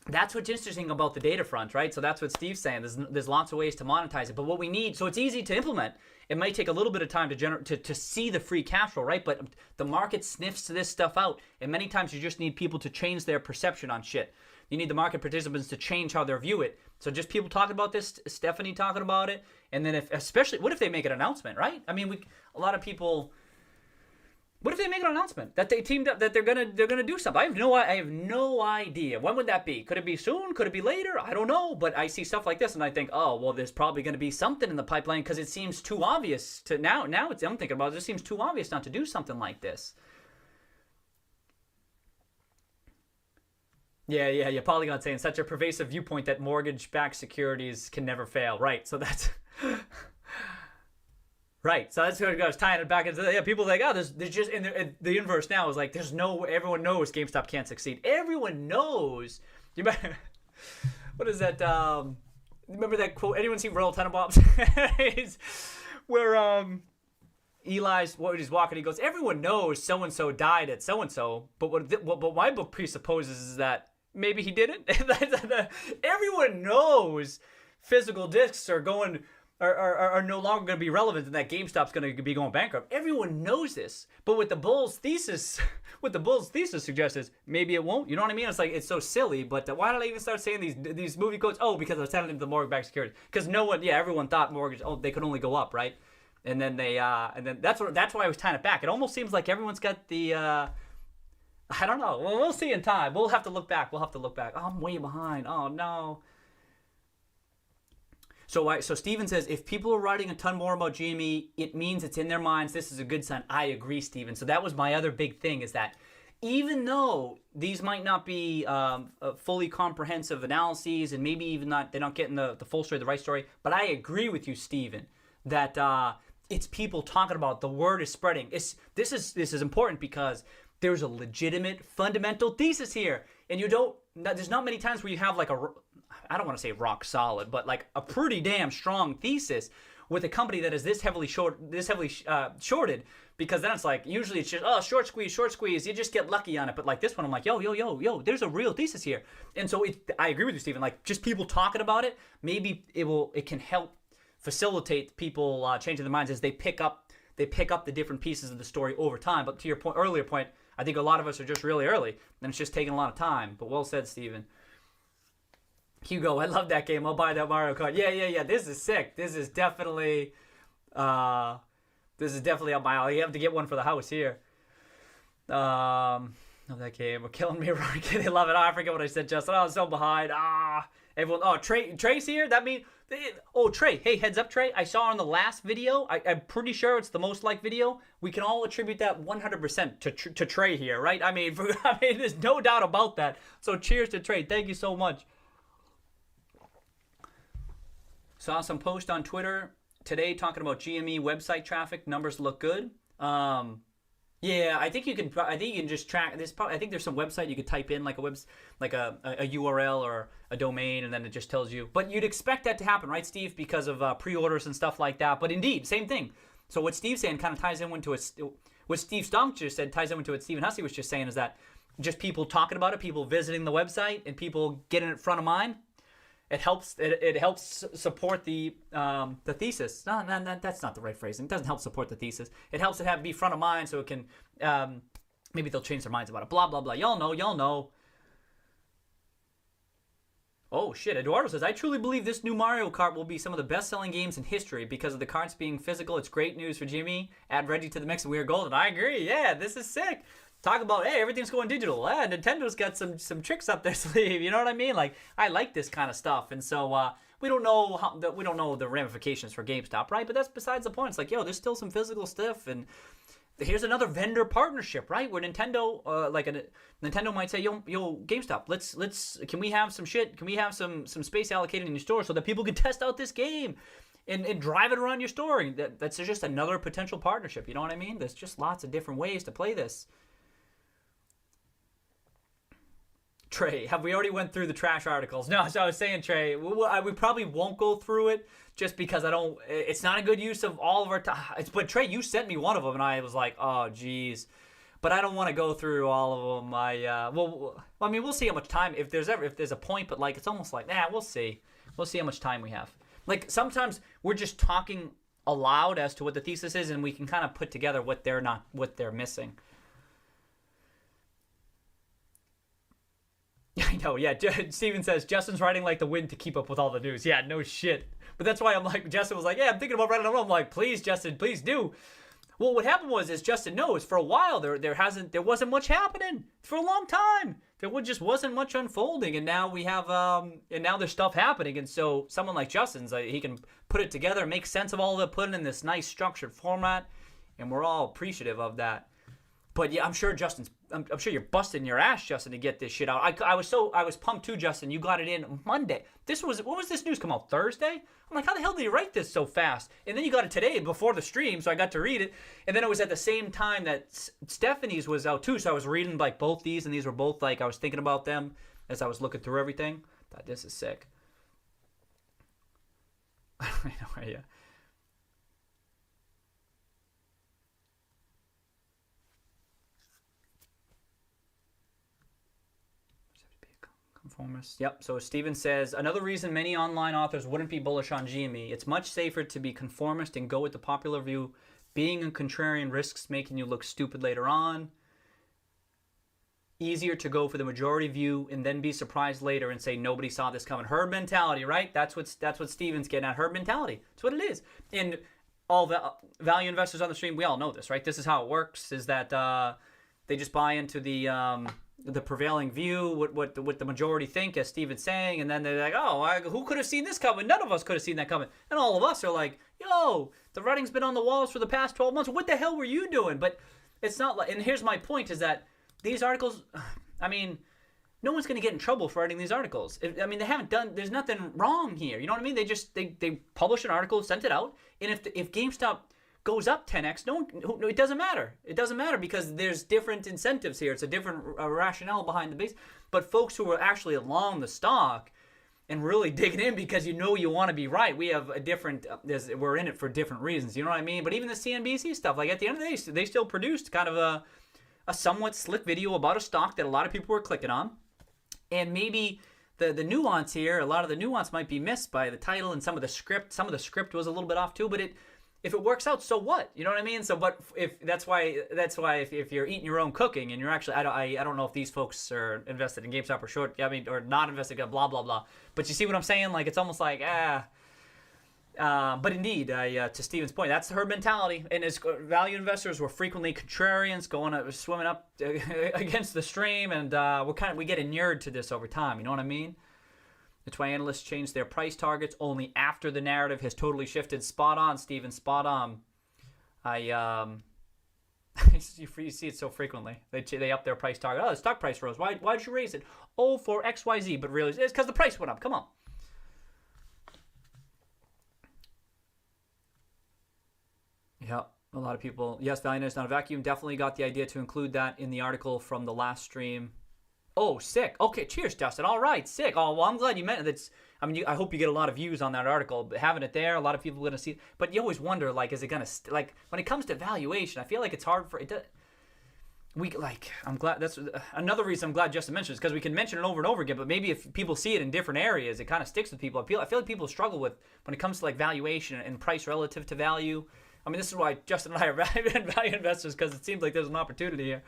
that's what's interesting about the data front, right? So that's what Steve's saying. There's lots of ways to monetize it, but what we need, so it's easy to implement. It might take a little bit of time to see the free cash flow, right? But the market sniffs this stuff out, and many times you just need people to change their perception on shit. You need the market participants to change how they view it. So just people talking about this, Stephanie talking about it, and then especially, what if they make an announcement, right? I mean, a lot of people. What if they make an announcement that they teamed up, that they're gonna do something? I have no idea. When would that be? Could it be soon? Could it be later? I don't know. But I see stuff like this and I think, oh well, there's probably gonna be something in the pipeline because it seems too obvious to now. Now I'm thinking about it. It seems too obvious not to do something like this. Yeah. Polygon saying such a pervasive viewpoint that mortgage-backed securities can never fail. Right. So that's. Right, so that's what I was tying it back into. Yeah, people are like, oh, there's just in the inverse now is like, everyone knows GameStop can't succeed. Everyone knows. You remember, what is that? Remember that quote? Anyone seen Royal Tenenbaums? Where Eli's he's walking, he goes, everyone knows so and so died at so and so, but what my book presupposes is that maybe he didn't. Everyone knows physical discs are going. Are no longer going to be relevant and that GameStop's going to be going bankrupt. Everyone knows this. But what the Bulls thesis suggests is maybe it won't. You know what I mean? It's like, it's so silly, but why did I even start saying these movie quotes? Oh, because I was telling them the mortgage-backed security. Because everyone thought they could only go up, right? And then that's why I was tying it back. It almost seems like everyone's got the, I don't know. Well, we'll see in time. We'll have to look back. Oh, I'm way behind. Oh, no. So Steven says, if people are writing a ton more about GME, it means it's in their minds. This is a good sign. I agree, Steven. So that was my other big thing, is that even though these might not be fully comprehensive analyses, and maybe even they're not getting the full story, the right story, but I agree with you, Steven, that it's people talking about, the word is spreading. This is important because there's a legitimate fundamental thesis here, and there's not many times where you have like I don't want to say rock solid, but like a pretty damn strong thesis with a company that is this heavily shorted, because then it's like, usually it's just, short squeeze, you just get lucky on it. But like this one, I'm like, yo, there's a real thesis here. And so I agree with you, Steven, like just people talking about it, maybe it can help facilitate people changing their minds as they pick up the different pieces of the story over time. But to your earlier point, I think a lot of us are just really early, and it's just taking a lot of time. But well said, Steven. Hugo, I love that game. I'll buy that Mario Kart. Yeah. This is sick. This is definitely up my alley. You have to get one for the house here. Love that game. We're killing me, Rocky. They love it. I forget what I said, Justin. I was so behind. Everyone. Oh, Trey's here. That means. Oh, Trey. Hey, heads up, Trey. I saw on the last video. I'm pretty sure it's the most liked video. We can all attribute that 100% to Trey here, right? I mean, there's no doubt about that. So cheers to Trey. Thank you so much. Saw some post on Twitter today talking about GME website traffic. Numbers look good. Yeah, I think you can just track this. I think there's some website you could type in like a URL or a domain, and then it just tells you. But you'd expect that to happen, right, Steve? Because of pre-orders and stuff like that. But indeed, same thing. So what Steve's saying kind of ties in into what Steve Stonk just said, ties into what Stephen Hussey was just saying, is that just people talking about it, people visiting the website, and people getting it front of mind. It helps support the thesis. No, that's not the right phrasing. It doesn't help support the thesis. It helps it be front of mind, so it can maybe they'll change their minds about it. Blah blah blah. Y'all know. Oh shit! Eduardo says, I truly believe this new Mario Kart will be some of the best-selling games in history because of the carts being physical. It's great news for Jimmy. Add Reggie to the mix, and we are golden. I agree. Yeah, this is sick. Talk about, hey, everything's going digital. Nintendo's got some tricks up their sleeve. You know what I mean? Like, I like this kind of stuff, and so we don't know the ramifications for GameStop, right? But that's besides the point. It's like, yo, there's still some physical stuff, and here's another vendor partnership, right? Where Nintendo, Nintendo might say, yo, GameStop, can we have some shit? Can we have some space allocated in your store so that people can test out this game and drive it around your store? That's just another potential partnership. You know what I mean? There's just lots of different ways to play this. Trey, have we already went through the trash articles? No, so I was saying, Trey, we probably won't go through it just because it's not a good use of all of our time. But Trey, you sent me one of them, and I was like, oh, geez. But I don't want to go through all of them. I mean, we'll see how much time, if there's a point, but like, it's almost like, we'll see. We'll see how much time we have. Like, sometimes we're just talking aloud as to what the thesis is, and we can kind of put together what they're missing. I know, yeah. Steven says, Justin's writing like the wind to keep up with all the news. Yeah, no shit. But that's why I'm like, Justin was like, yeah, I'm thinking about writing a note. I'm like, please, Justin, please do. Well, what happened was, as Justin knows, for a while there wasn't much happening for a long time. There just wasn't much unfolding, and now we have and now there's stuff happening, and so someone like Justin's, he can put it together, make sense of all of it, put it in this nice structured format, and we're all appreciative of that. But yeah, I'm sure you're busting your ass, Justin, to get this shit out. I was pumped too, Justin. You got it in Monday. When was this news come out? Thursday? I'm like, how the hell did you write this so fast? And then you got it today before the stream, so I got to read it. And then it was at the same time that Stephanie's was out too, so I was reading like both these, and these were both like I was thinking about them as I was looking through everything. Thought this is sick. I know, yeah. Conformist. Yep. So Steven says, another reason many online authors wouldn't be bullish on Gme. It's much safer to be conformist and go with the popular view. Being a contrarian risks making you look stupid later on. Easier to go for the majority view and then be surprised later and say nobody saw this coming. Herd mentality, right? That's what Steven's getting at. Herd mentality. That's what it is. And all the value investors on the stream, we all know this, right? This is how it works. Is that they just buy into the prevailing view, what the majority think, as Steven's saying, and then they're like, who could have seen this coming? None of us could have seen that coming. And all of us are like, yo, the writing's been on the walls for the past 12 months. What the hell were you doing? But it's not like, and here's my point, is that these articles, I mean, no one's going to get in trouble for writing these articles. I mean, they haven't done, there's nothing wrong here. You know what I mean? They publish an article, sent it out, and if GameStop goes up 10x, it doesn't matter. It doesn't matter because there's different incentives here. It's a different rationale behind the base. But folks who are actually along the stock and really digging in because you want to be right, we have a different, we're in it for different reasons. You know what I mean? But even the CNBC stuff, like at the end of the day, they still produced kind of a somewhat slick video about a stock that a lot of people were clicking on. And maybe the nuance here, a lot of the nuance might be missed by the title and some of the script. Some of the script was a little bit off too, but if it works out, so what? You know what I mean? So, but that's why if you're eating your own cooking and you're actually, I don't know if these folks are invested in GameStop or short, or not invested, blah blah blah. But you see what I'm saying? Like it's almost like But indeed, to Steven's point, that's her mentality. And as value investors, we're frequently contrarians, swimming up against the stream, and we get inured to this over time. You know what I mean? That's why analysts change their price targets only after the narrative has totally shifted. Spot on, Steven. Spot on. You see it so frequently. They up their price target. Oh, the stock price rose. Why did you raise it? Oh, for XYZ. But really, it's because the price went up. Come on. Yeah, a lot of people. Yes, value is not a vacuum. Definitely got the idea to include that in the article from the last stream. Oh, sick. Okay, cheers, Justin. All right, sick. Oh, well, I'm glad you meant it. I hope you get a lot of views on that article. But having it there, a lot of people are going to see it. But you always wonder, like, is it going to, like, when it comes to valuation, I feel like it's hard for, I'm glad, that's another reason I'm glad Justin mentioned it, because we can mention it over and over again, but maybe if people see it in different areas, it kind of sticks with people. I feel like people struggle with, when it comes to, like, valuation and price relative to value. I mean, this is why Justin and I are value investors, because it seems like there's an opportunity here.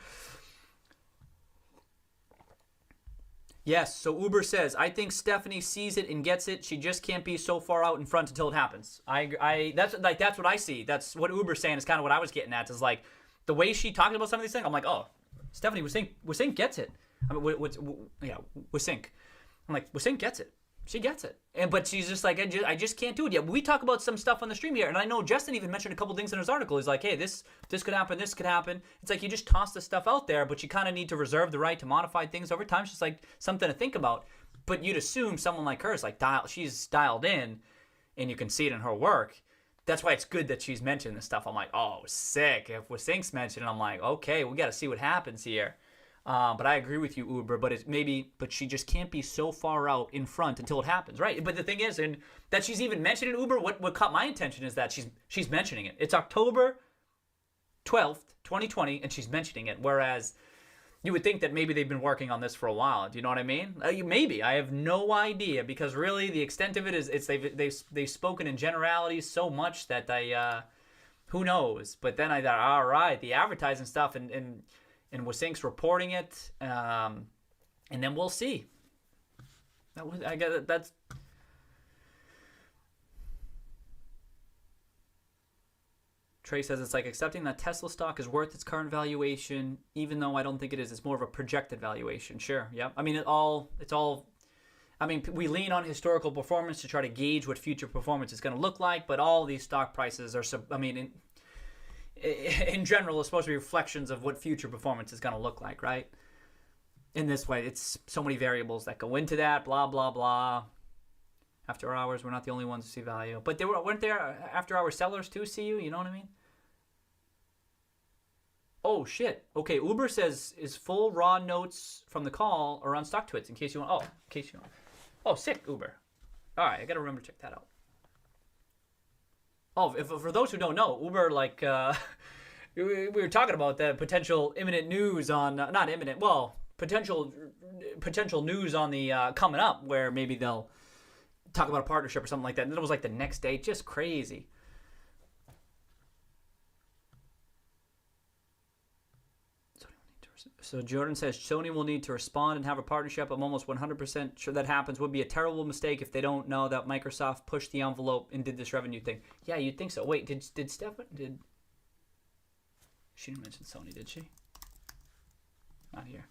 Yes, so Uber says, I think Stephanie sees it and gets it. She just can't be so far out in front until it happens. That's what I see. That's what Uber's saying is kind of what I was getting at. Is like the way she talked about some of these things. I'm like, oh, Stephanie Wasink gets it. I mean, Wasink. I'm like, Wasink gets it. She gets it. But she's just like, I just can't do it yet. We talk about some stuff on the stream here, and I know Justin even mentioned a couple things in his article. He's like, hey, this could happen, this could happen. It's like you just toss the stuff out there, but you kind of need to reserve the right to modify things over time. It's just like something to think about. But you'd assume someone like her is like she's dialed in, and you can see it in her work. That's why it's good that she's mentioned this stuff. I'm like, oh, sick. If Wasink's mentioned it, I'm like, okay, we got to see what happens here. But I agree with you, Uber. But she just can't be so far out in front until it happens, right? But the thing is, and that she's even mentioning Uber. What caught my attention is that she's mentioning it. It's October 12th, 2020, and she's mentioning it. Whereas you would think that maybe they've been working on this for a while. Do you know what I mean? Maybe. I have no idea, because really the extent of it is they've spoken in generalities so much that who knows? But then I thought, all right, the advertising stuff and Wasink's reporting it, and then we'll see. I guess that's. Trey says it's like accepting that Tesla stock is worth its current valuation, even though I don't think it is. It's more of a projected valuation. Sure, yeah. I mean, it's all. I mean, we lean on historical performance to try to gauge what future performance is going to look like, but all these stock prices are. I mean, in general, it's supposed to be reflections of what future performance is going to look like, right? In this way, it's so many variables that go into that. Blah blah blah. After hours, we're not the only ones who see value. But weren't there after hour sellers too, see you? You know what I mean? Oh, shit. Okay, Uber says, is full raw notes from the call or on stock twits in case you want. Oh, in case you want. Oh, sick, Uber. All right, I got to remember to check that out. Oh, for those who don't know, Uber, like, we were talking about the potential imminent news on, not imminent, well, potential news on the coming up where maybe they'll talk about a partnership or something like that. And then it was like the next day. Just crazy. So Jordan says Sony will need to respond and have a partnership. I'm almost 100% sure that happens. Would be a terrible mistake if they don't know that Microsoft pushed the envelope and did this revenue thing. Yeah, you'd think so. Wait, did Stefan she didn't mention Sony, did she? Not here.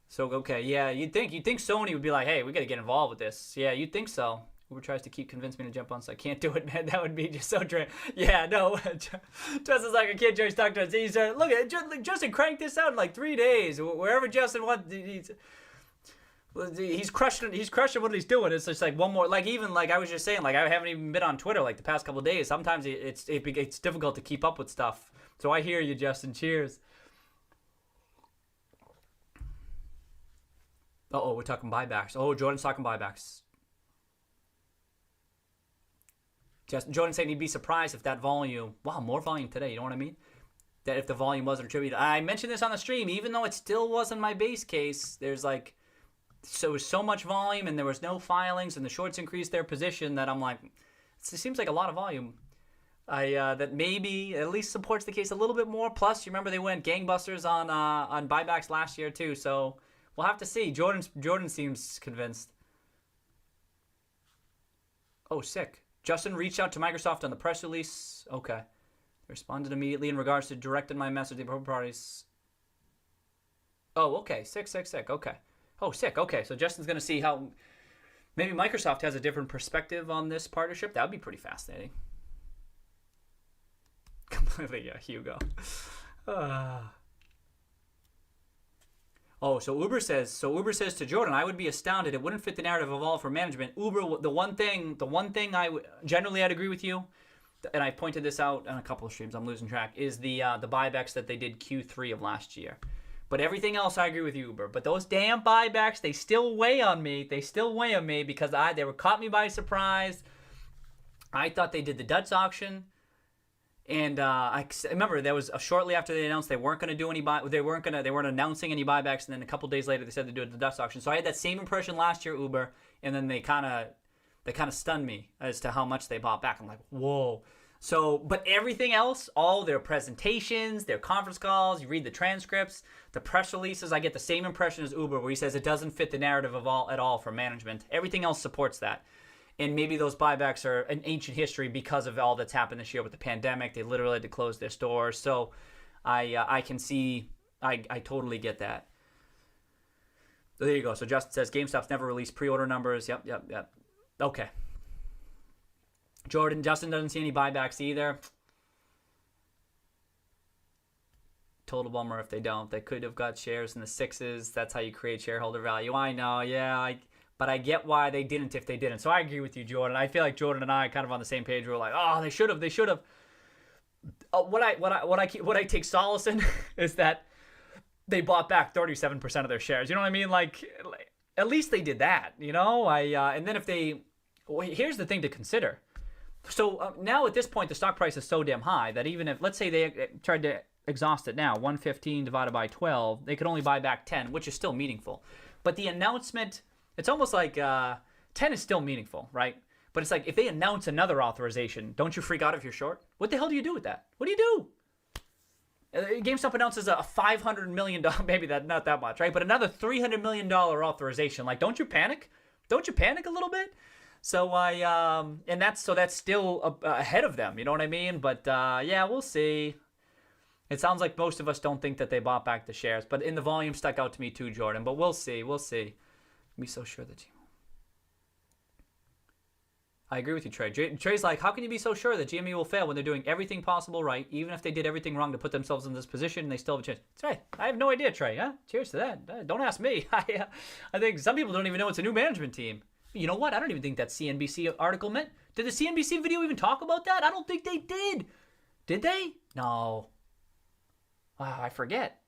So, okay, yeah, you'd think Sony would be like, hey, we got to get involved with this. Yeah, you'd think so. Uber tries to convince me to jump on, so I can't do it, man. That would be just so Yeah, no. Justin's like, I can't join stock trades. He's look at Justin cranked this out in like 3 days. Wherever Justin wants, he's crushing what he's doing. It's just like one more, like even like I was just saying, like I haven't even been on Twitter like the past couple of days. Sometimes it's difficult to keep up with stuff. So I hear you, Justin. Cheers. We're talking buybacks. Oh, Jordan's talking buybacks. Jordan saying he'd be surprised if that volume, wow, more volume today, you know what I mean? That if the volume wasn't attributed. I mentioned this on the stream, even though it still wasn't my base case, there's like, so much volume and there was no filings and the shorts increased their position that I'm like, it seems like a lot of volume. That maybe at least supports the case a little bit more. Plus, you remember they went gangbusters on buybacks last year too, so we'll have to see. Jordan seems convinced. Oh, sick. Justin reached out to Microsoft on the press release. Okay. They responded immediately in regards to directed my message to both parties. Oh, okay. Sick. Okay. Oh, sick. Okay. So Justin's going to see how maybe Microsoft has a different perspective on this partnership. That would be pretty fascinating. Completely, yeah, Hugo. Oh, so Uber says to Jordan, I would be astounded. It wouldn't fit the narrative of all for management. Uber, the one thing generally I'd agree with you, and I pointed this out on a couple of streams, I'm losing track, is the buybacks that they did Q3 of last year. But everything else I agree with you, Uber. But those damn buybacks, they still weigh on me. Because they caught me by surprise. I thought they did the Dutch auction. And I remember there was shortly after they announced they weren't going to do any they weren't announcing any buybacks, and then a couple days later they said they'd do it at the Dutch auction. So I had that same impression last year, Uber, and then they kind of stunned me as to how much they bought back. I'm like, whoa. So, but everything else, all their presentations, their conference calls, you read the transcripts, the press releases, I get the same impression as Uber, where he says it doesn't fit the narrative at all for management. Everything else supports that. And maybe those buybacks are an ancient history because of all that's happened this year with the pandemic. They literally had to close their stores. So I can see, I totally get that. So there you go. So Justin says GameStop's never released pre-order numbers. Yep. Okay. Justin doesn't see any buybacks either. Total bummer if they don't. They could have got shares in the sixes. That's how you create shareholder value. I know, yeah. But I get why they didn't if they didn't. So I agree with you, Jordan. I feel like Jordan and I are kind of on the same page. We're like, oh, they should have. What I take solace in is that they bought back 37% of their shares. You know what I mean? Like at least they did that, you know? And then if they, well, here's the thing to consider. So now at this point, the stock price is so damn high that even if, let's say they tried to exhaust it now, 115 divided by 12, they could only buy back 10, which is still meaningful. But the announcement, it's almost like 10 is still meaningful, right? But it's like if they announce another authorization, don't you freak out if you're short? What the hell do you do with that? What do you do? GameStop announces a $500 million, maybe that not that much, right? But another $300 million authorization. Like, don't you panic? Don't you panic a little bit? So and that's still ahead of them. You know what I mean? But yeah, we'll see. It sounds like most of us don't think that they bought back the shares, but in the volume stuck out to me too, Jordan. But we'll see. We'll see. Be so sure that I agree with you, Trey. Trey's like, how can you be so sure that GME will fail when they're doing everything possible right, even if they did everything wrong to put themselves in this position, they still have a chance? That's right. I have no idea, Trey. Huh? Cheers to that. Don't ask me. I think some people don't even know it's a new management team. You know what? I don't even think that CNBC article meant. Did the CNBC video even talk about that? I don't think they did. Did they? No. Wow, I forget.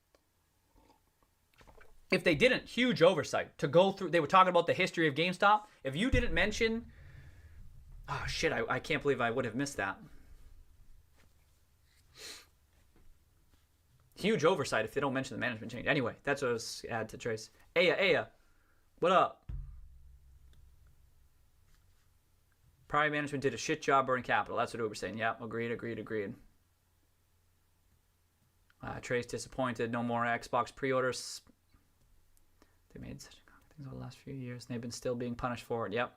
If they didn't, huge oversight to go through. They were talking about the history of GameStop. If you didn't mention... Oh, shit, I can't believe I would have missed that. Huge oversight if they don't mention the management change. Anyway, that's what I was add to Trace. Aya, what up? Prior management did a shit job burning capital. That's what Uber's saying. Yeah, agreed. Trace disappointed. No more Xbox pre-orders. They made such things over the last few years, and they've been still being punished for it. Yep.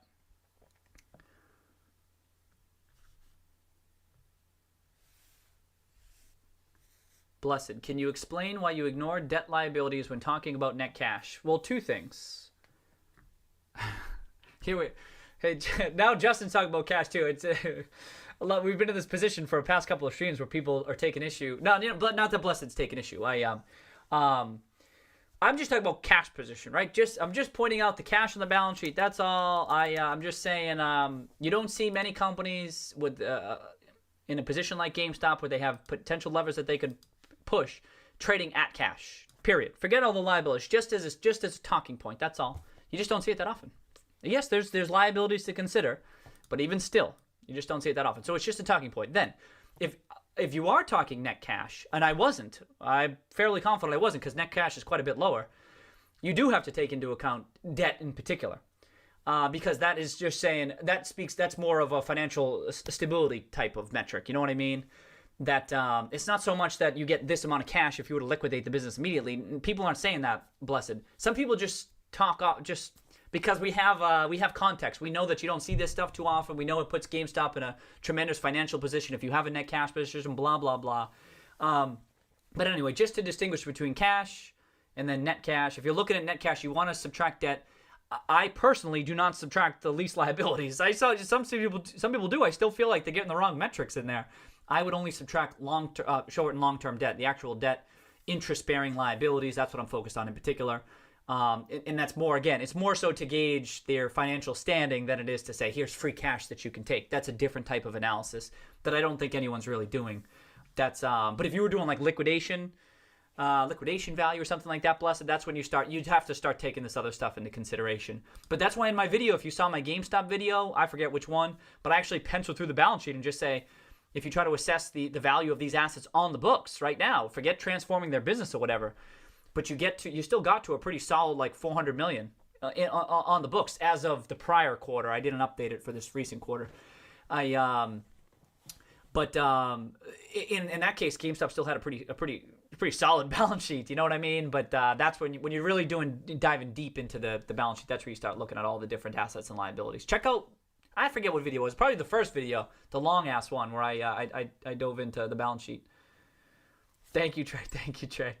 Blessed, can you explain why you ignored debt liabilities when talking about net cash? Well, two things. Hey, now Justin's talking about cash too. It's a lot. We've been in this position for the past couple of streams where people are taking issue. No, not that Blessed's taking issue. I'm just talking about cash position, right? I'm just pointing out the cash on the balance sheet. That's all. I'm just saying you don't see many companies with in a position like GameStop where they have potential levers that they could push trading at cash. Period. Forget all the liabilities. Just as a talking point. That's all. You just don't see it that often. Yes, there's liabilities to consider, but even still, you just don't see it that often. So it's just a talking point. Then, if you are talking net cash, and I'm fairly confident I wasn't because net cash is quite a bit lower, you do have to take into account debt in particular. Because that is just saying, that's more of a financial stability type of metric. You know what I mean? That it's not so much that you get this amount of cash if you were to liquidate the business immediately. People aren't saying that, Blessed. Some people just talk just because we have context. We know that you don't see this stuff too often. We know it puts GameStop in a tremendous financial position if you have a net cash position, blah, blah, blah. But anyway, just to distinguish between cash and then net cash. If you're looking at net cash, you want to subtract debt. I personally do not subtract the lease liabilities. I saw some people do. I still feel like they're getting the wrong metrics in there. I would only subtract short and long-term debt, the actual debt, interest-bearing liabilities. That's what I'm focused on in particular. And that's more, again, it's more so to gauge their financial standing than it is to say, here's free cash that you can take. That's a different type of analysis that I don't think anyone's really doing. That's but if you were doing like liquidation value or something like that, Blessed, that's when you'd have to start taking this other stuff into consideration. But that's why in my video, if you saw my GameStop video, I forget which one, but I actually penciled through the balance sheet and just say, if you try to assess the value of these assets on the books right now, forget transforming their business or whatever, but you still got to a pretty solid like 400 million on the books as of the prior quarter. I didn't update it for this recent quarter. In that case, GameStop still had a pretty solid balance sheet. You know what I mean? But that's when you're really diving deep into the balance sheet. That's where you start looking at all the different assets and liabilities. Check out. I forget what video it was. Probably the first video, the long-ass one, where I dove into the balance sheet. Thank you, Trey.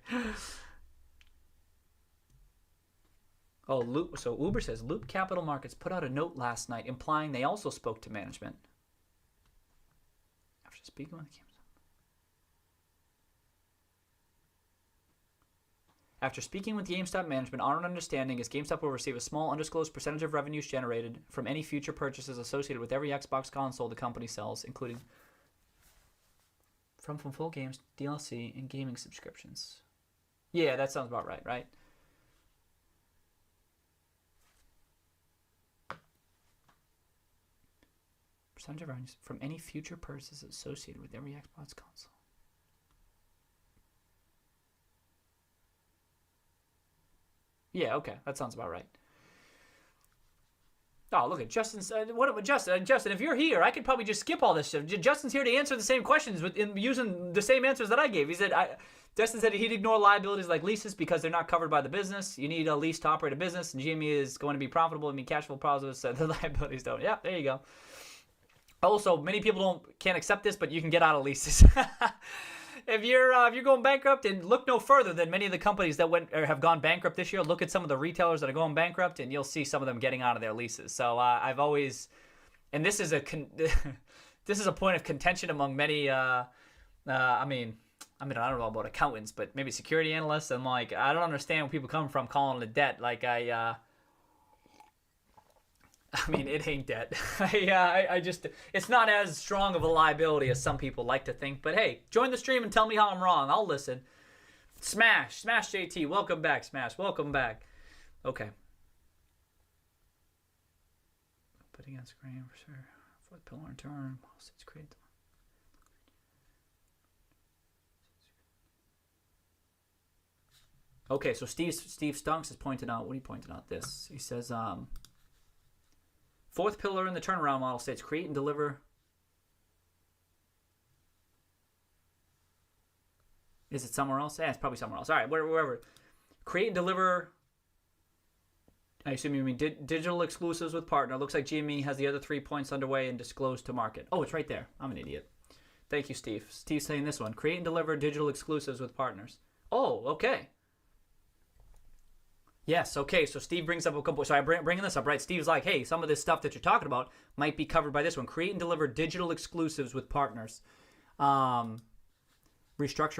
Oh, so Uber says, Loop Capital Markets put out a note last night implying they also spoke to management. After speaking with GameStop. After speaking with GameStop management, our understanding is GameStop will receive a small undisclosed percentage of revenues generated from any future purchases associated with every Xbox console the company sells, including from full games, DLC, and gaming subscriptions. Yeah, that sounds about right, right? Percentage of earnings from any future purchases associated with every Xbox console. Yeah, okay, that sounds about right. Oh, look at Justin's. What Justin? Justin, if you're here, I could probably just skip all this stuff. Justin's here to answer the same questions using the same answers that I gave. He said, Justin said he'd ignore liabilities like leases because they're not covered by the business. You need a lease to operate a business, and Gme is going to be profitable and be cash flow positive, so the liabilities don't. Yeah, there you go. Also, many people can't accept this, but you can get out of leases. If you're going bankrupt, and look no further than many of the companies that went or have gone bankrupt this year. Look at some of the retailers that are going bankrupt, and you'll see some of them getting out of their leases. So I've always, and this is a this is a point of contention among many. I mean, I don't know about accountants, but maybe security analysts. And like, I don't understand where people come from calling it debt. Like I mean, it ain't debt. I just, it's not as strong of a liability as some people like to think. But hey, join the stream and tell me how I'm wrong. I'll listen. Smash JT, welcome back. Smash, welcome back. Okay. Putting on screen for sure. Fourth pillar in turn. It's great. Okay, so Steve Stunks is pointing out. What are you pointing out? This. He says, fourth pillar in the turnaround model states create and deliver. Is it somewhere else? Yeah, it's probably somewhere else. All right, wherever. Create and deliver. I assume you mean digital exclusives with partner. Looks like GME has the other 3 points underway and disclosed to market. Oh, it's right there. I'm an idiot. Thank you, Steve. Steve's saying this one. Create and deliver digital exclusives with partners. Oh, okay. Yes, okay, so Steve brings up a couple, so I'm bringing this up, right? Steve's like, hey, some of this stuff that you're talking about might be covered by this one. Create and deliver digital exclusives with partners. Restructure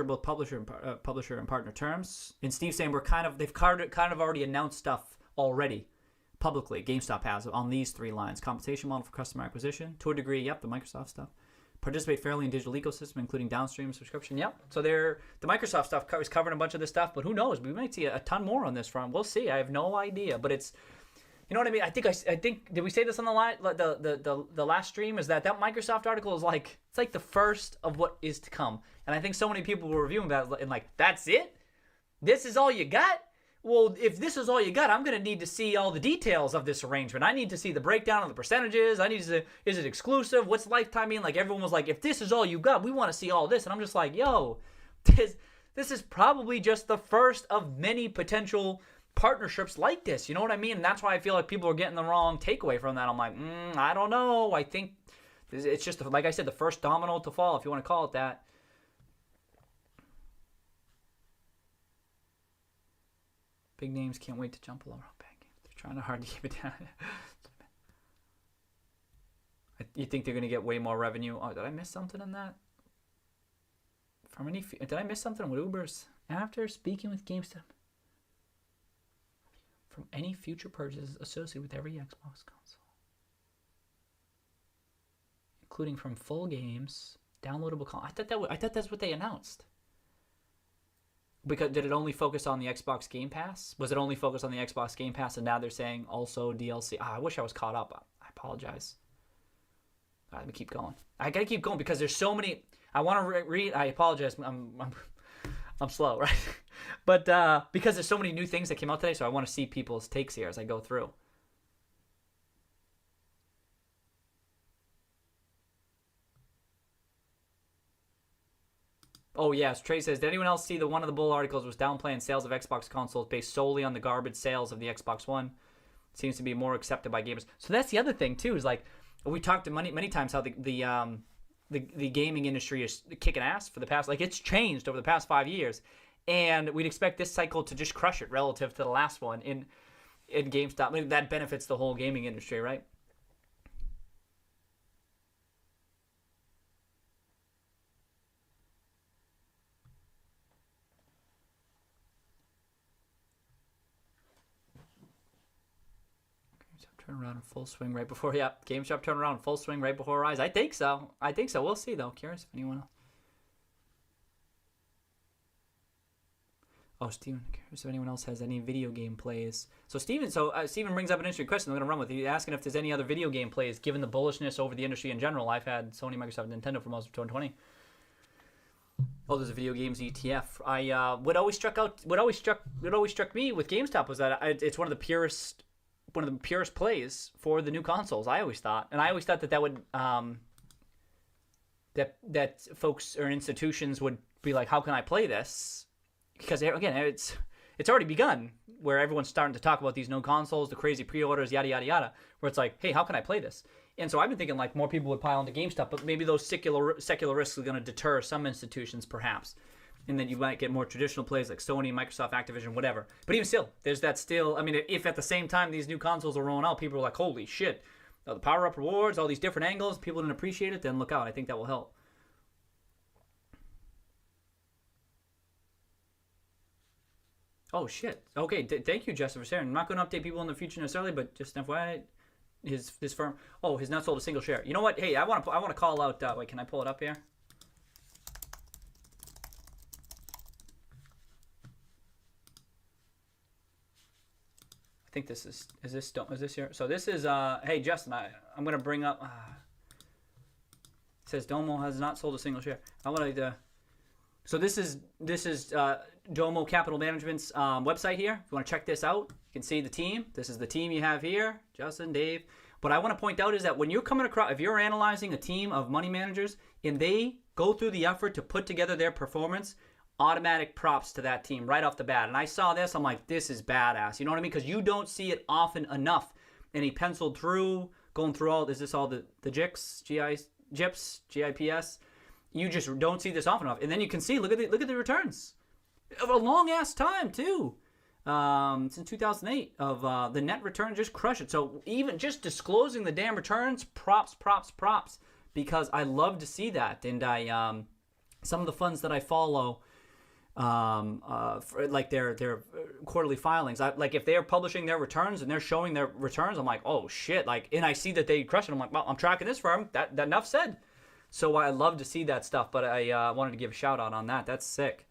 both publisher and partner terms. And Steve's saying they've kind of already announced stuff already publicly. GameStop has on these 3 lines. Compensation model for customer acquisition. To a degree, yep, the Microsoft stuff. Participate fairly in digital ecosystem, including downstream subscription. Yep. So the Microsoft stuff is covering a bunch of this stuff, but who knows? We might see a ton more on this front. We'll see. I have no idea, but it's, you know what I mean? I think did we say this on the last stream? Is that Microsoft article is like, it's like the first of what is to come, and I think so many people were reviewing that and like, that's it? This is all you got? Well, if this is all you got, I'm going to need to see all the details of this arrangement. I need to see the breakdown of the percentages. I need to see, is it exclusive? What's lifetime mean? Like, everyone was like, if this is all you got, we want to see all this. And I'm just like, yo, this is probably just the first of many potential partnerships like this. You know what I mean? And that's why I feel like people are getting the wrong takeaway from that. I'm like, I don't know. I think it's just, like I said, the first domino to fall, if you want to call it that. Big names can't wait to jump all around bad games. They're trying hard to keep it down. You think they're going to get way more revenue? Oh, did I miss something in that? Did I miss something with Uber's? After speaking with GameStop, from any future purchases associated with every Xbox console, including from full games, downloadable content. I thought that's what they announced. Because did it only focus on the Xbox Game Pass? Was it only focused on the Xbox Game Pass, and now they're saying also DLC? I wish I was caught up. I apologize. All right, let me keep going. I gotta keep going because there's so many. I want to read. I apologize. I'm slow, right? But because there's so many new things that came out today, so I want to see people's takes here as I go through. Oh, yes. Trey says, did anyone else see one of the Bull articles was downplaying sales of Xbox consoles based solely on the garbage sales of the Xbox One? Seems to be more accepted by gamers. So that's the other thing, too, is like, we talked many times how the gaming industry is kicking ass for the past, like, it's changed over the past 5 years. And we'd expect this cycle to just crush it relative to the last one in GameStop. I mean, that benefits the whole gaming industry, right? Turnaround in full swing right before, GameStop turnaround in full swing right before our eyes. I think so. We'll see, though. Curious if anyone else. Oh, Steven, if anyone else has any video game plays. So Steven brings up an interesting question I'm going to run with. He's asking if there's any other video game plays, given the bullishness over the industry in general. I've had Sony, Microsoft, and Nintendo for most of 2020. Oh, there's a video games ETF. What always struck me with GameStop was that it's one of the purest plays for the new consoles. I always thought that would that folks or institutions would be like, how can I play this? Because again, it's already begun where everyone's starting to talk about these no consoles, the crazy pre-orders, yada yada yada. Where it's like, hey, how can I play this? And so I've been thinking like more people would pile into GameStop, but maybe those secular risks are going to deter some institutions, perhaps, and then you might get more traditional plays like Sony, Microsoft, Activision, whatever. But even still, there's that still. I mean, if at the same time these new consoles are rolling out, people are like, holy shit, the power-up rewards, all these different angles, people didn't appreciate it, then look out. I think that will help. Oh, shit. Okay, thank you, Justin, for sharing. I'm not going to update people in the future necessarily, but just FYI, his firm, has not sold a single share. You know what? Hey, I want to call out, wait, can I pull it up here? I think this is this here? So this is, hey, Justin, I'm going to bring up, it says Domo has not sold a single share. I want to, so this is Domo Capital Management's website here. If you want to check this out, you can see the team. This is the team you have here, Justin, Dave. What I want to point out is that when you're coming across, if you're analyzing a team of money managers and they go through the effort to put together their performance, automatic props to that team right off the bat. And I saw this, I'm like, this is badass. You know what I mean? Because you don't see it often enough. And he penciled through, going through all, is this all the GIPS, GIPS? You just don't see this often enough. And then you can see, look at the returns of a long ass time too. Since 2008 of the net return, just crush it. So even just disclosing the damn returns, props, because I love to see that. And I some of the funds that I follow, for, like their quarterly filings, like if they're publishing their returns and they're showing their returns, I'm like, oh shit, like, and I see that they crush it. I'm like, well, I'm tracking this firm. That enough said. So I love to see that stuff, but I wanted to give a shout out on that. That's sick.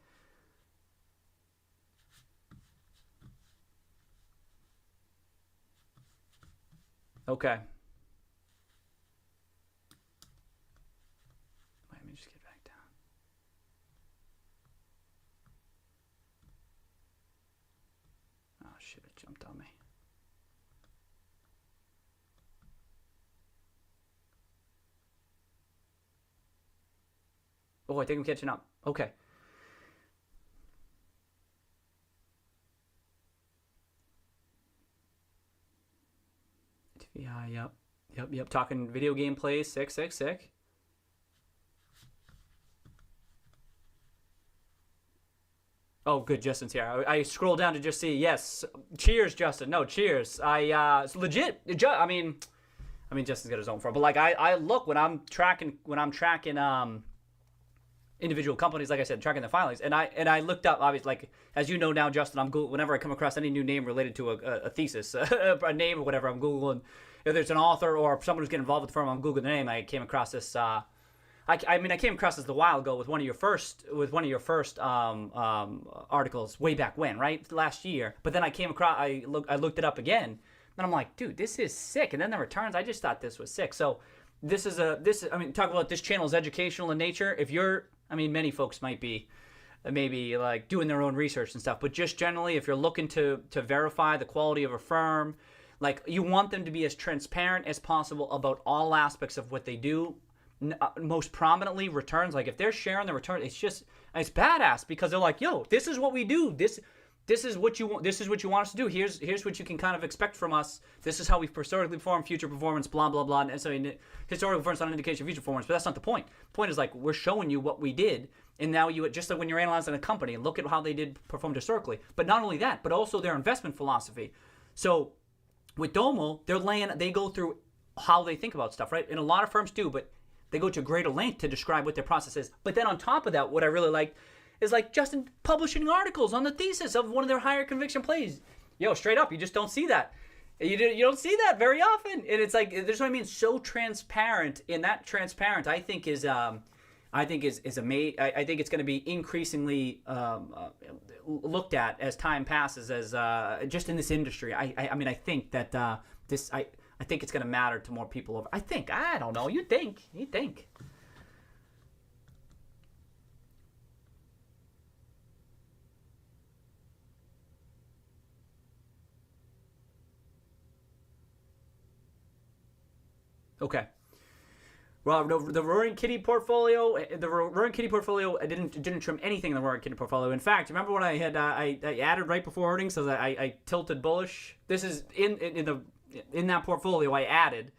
Okay. Let me just get back down. Oh shit, it jumped on me. Oh, I think I'm catching up. Okay. Yeah, yep. Talking video game plays. Sick. Oh, good. Justin's here. I scroll down to just see. Yes. Cheers, Justin. No, cheers. It's legit. I mean, Justin's got his own firm, but like I look when I'm tracking individual companies, like I said, tracking the filings, and I looked up, obviously, like, as you know now, Justin, I'm Google, whenever I come across any new name related to a thesis, a name or whatever, I'm Googling. If there's an author or someone who's getting involved with the firm, I'm Googling the name. I came across this, I came across this a while ago with one of your first articles way back when, right, last year. But then I came across, I looked it up again, and I'm like, dude, this is sick. And then the returns, I just thought this was sick. So talk about this channel is educational in nature. If you're, many folks might be maybe like doing their own research and stuff, but just generally, if you're looking to verify the quality of a firm, like, you want them to be as transparent as possible about all aspects of what they do. Most prominently returns. Like, if they're sharing the return, it's badass, because they're like, yo, this is what we do. This is what you want. This is what you want us to do. Here's what you can kind of expect from us. This is how we've historically performed, future performance, blah blah blah. And so historical performance is not an indication of future performance, but that's not the point. The point is, like, we're showing you what we did, and now you, just like when you're analyzing a company, look at how they did perform historically. But not only that, but also their investment philosophy. So with Domo, they go through how they think about stuff, right? And a lot of firms do, but they go to greater length to describe what their process is. But then on top of that, what I really liked is, like, Justin publishing articles on the thesis of one of their higher conviction plays. Yo, straight up, you just don't see that. You don't see that very often. And it's like, there's what I mean, so transparent. And that transparent, I think, is I think is I think it's going to be increasingly looked at as time passes, as just in this industry. I mean, I think that I think it's going to matter to more people. I don't know. You think? Okay. Well, the Roaring Kitty portfolio, I didn't trim anything in the Roaring Kitty portfolio. In fact, remember when I had I added right before earnings, so that I tilted bullish. This is in that portfolio I added,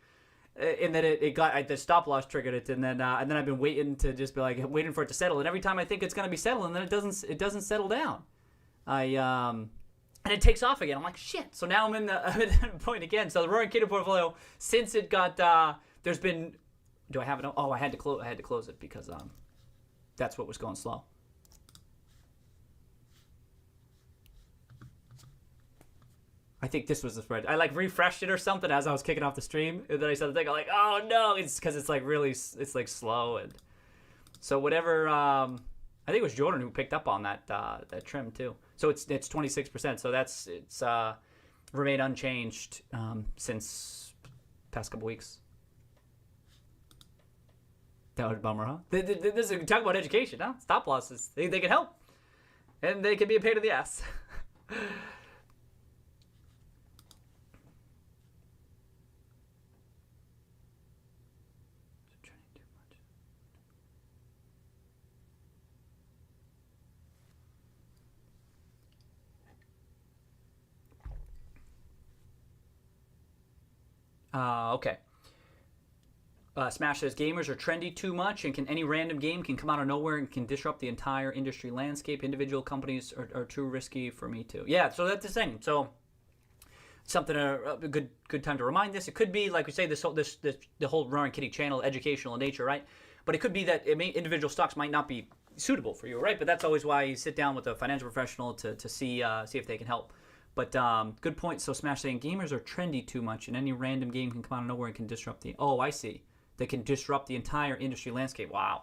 and then it got the stop loss triggered it, and then I've been waiting to just be like waiting for it to settle. And every time I think it's gonna be settling, then it doesn't settle down. And it takes off again. I'm like, shit. So now I'm at that point again. So the Roaring Kitty portfolio, since it got, there's been, do I have it? Oh, I had to close it because that's what was going slow. I think this was the spread. I like refreshed it or something as I was kicking off the stream, and then I started thinking like, oh no, it's because it's like really, it's like slow, and so whatever. I think it was Jordan who picked up on that trim too. So it's 26%. So it's remained unchanged since past couple weeks. That was a bummer, huh? This is talk about education, huh? Stop losses. They can help, and they can be a pain in the ass. Okay. Smash says gamers are trendy too much, and any random game can come out of nowhere and can disrupt the entire industry landscape. Individual companies are too risky for me too. Yeah, so that's the thing. So something a good time to remind this. It could be like we say the whole Roaring Kitty channel educational in nature, right? But it could be that individual stocks might not be suitable for you, right? But that's always why you sit down with a financial professional to see if they can help. But good point. So Smash saying gamers are trendy too much, and any random game can come out of nowhere and can disrupt the. Oh, I see. They can disrupt the entire industry landscape. Wow.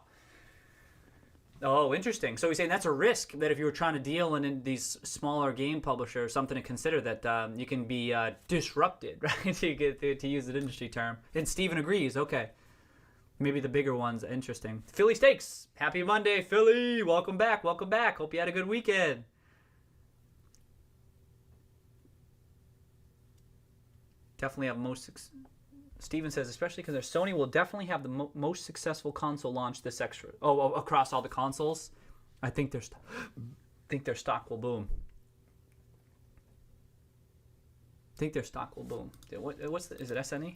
Oh, interesting. So he's saying that's a risk, that if you were trying to deal in these smaller game publishers, something to consider, that you can be disrupted, right? to use an industry term. And Steven agrees. Okay. Maybe the bigger ones. Interesting. Philly Steaks. Happy Monday, Philly. Welcome back. Hope you had a good weekend. Definitely have most. Steven says, especially because Sony will definitely have the most successful console launch this extra. Across all the consoles, I think their stock will boom. Is it SNE?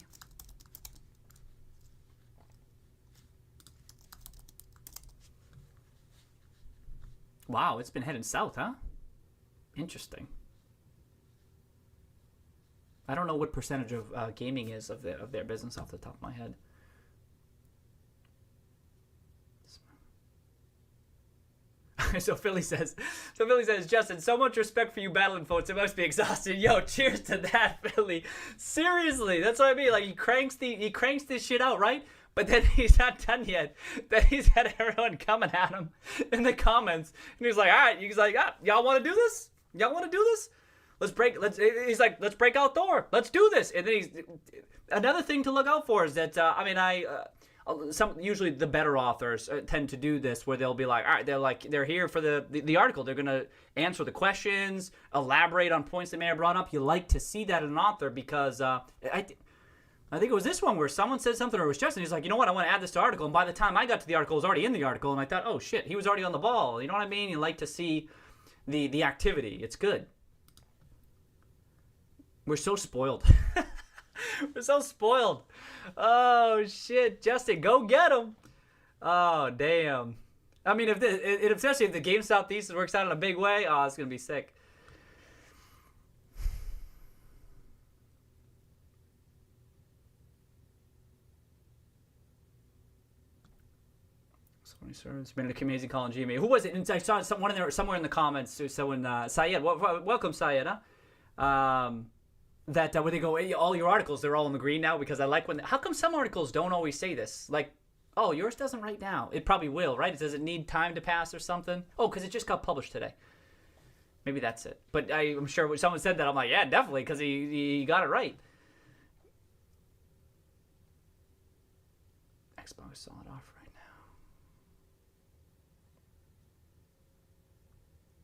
Wow, it's been heading south, huh? Interesting. I don't know what percentage of gaming is of their business off the top of my head. So Philly says, Justin, so much respect for you battling folks. It must be exhausting. Yo, cheers to that, Philly. Seriously, that's what I mean. Like he cranks this shit out, right? But then he's not done yet. Then he's had everyone coming at him in the comments, and he's like, all right, y'all want to do this? Let's break out Thor. Let's do this. And then another thing to look out for is that usually the better authors tend to do this, where they'll be like, all right, they're here for the article. They're gonna answer the questions, elaborate on points they may have brought up. You like to see that in an author because I think it was this one where someone said something, or it was Justin. He's like, you know what? I want to add this to the article. And by the time I got to the article, it was already in the article, and I thought, oh shit, he was already on the ball. You know what I mean? You like to see the activity. It's good. We're so spoiled. We're so spoiled. Oh, shit. Justin, go get him. Oh, damn. I mean, especially if the GameStop thesis works out in a big way, oh, it's going to be sick. It's been an amazing call on Gme. Who was it? I saw someone in there somewhere in the comments. Someone, Syed. Welcome, Syed. Where they go, hey, all your articles, they're all in the green now, because I like when. How come some articles don't always say this? Like, Oh, yours doesn't right now. It probably will, right? Does it need time to pass or something? Oh, because it just got published today. Maybe that's it. But I'm sure when someone said that, I'm like, yeah, definitely, because he got it right. Xbox Solid off right now.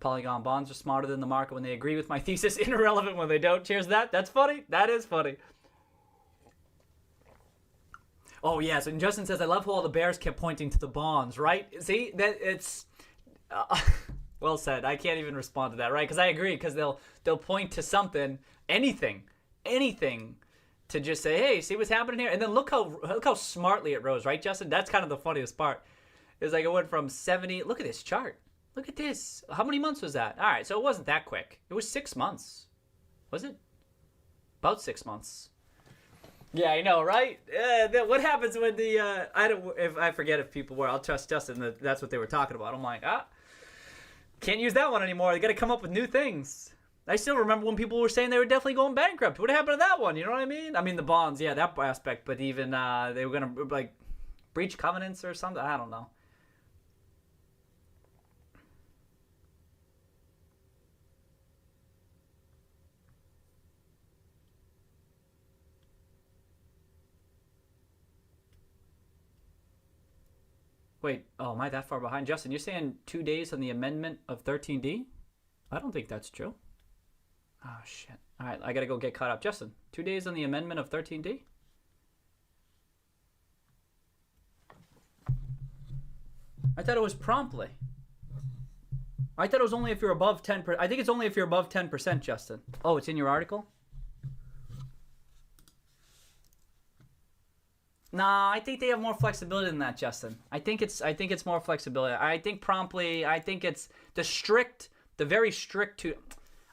Polygon bonds are smarter than the market when they agree with my thesis, irrelevant when they don't. Cheers to that. That's funny. That is funny. Oh, yes. And Justin says, I love how all the bears kept pointing to the bonds, right? See, that it's... well said. I can't even respond to that, right? Because I agree, because they'll point to something, anything, to just say, hey, see what's happening here? And then look how smartly it rose, right, Justin? That's kind of the funniest part. It's like it went from 70... Look at this chart. Look at this. How many months was that? All right, so it wasn't that quick. It was 6 months. Was it? About 6 months. Yeah, I know, right? What happens when the I forget if people were. I'll trust Justin that's what they were talking about. I'm like, can't use that one anymore. They got to come up with new things. I still remember when people were saying they were definitely going bankrupt. What happened to that one? You know what I mean? I mean the bonds, yeah, that aspect. But even they were gonna like breach covenants or something. I don't know. Wait, oh, am I that far behind? Justin, you're saying 2 days on the amendment of 13D? I don't think that's true. Oh, shit. All right, I got to go get caught up. Justin, 2 days on the amendment of 13D? I thought it was promptly. I thought it was only if you're above 10%. I think it's only if you're above 10%, Justin. Oh, it's in your article? Nah, I think they have more flexibility than that, Justin. I think it's more flexibility. I think promptly. I think it's the very strict to.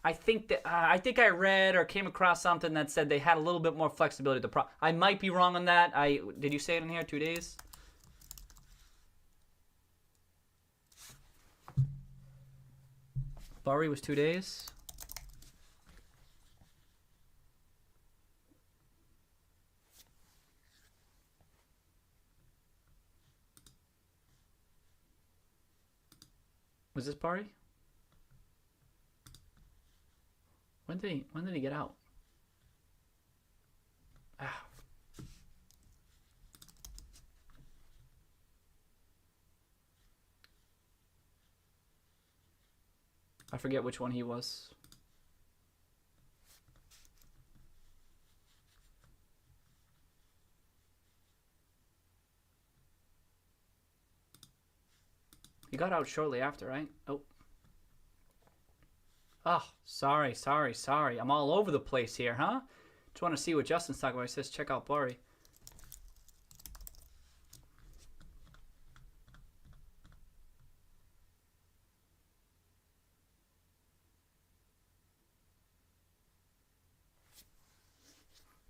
I think I read or came across something that said they had a little bit more flexibility. I might be wrong on that. Did you say it in here? 2 days. Bari was 2 days. Was this Bari? When did he get out? Ah. I forget which one he was. He got out shortly after, right? Oh. Oh, sorry. I'm all over the place here, huh? Just want to see what Justin's talking about. He says, check out Bari.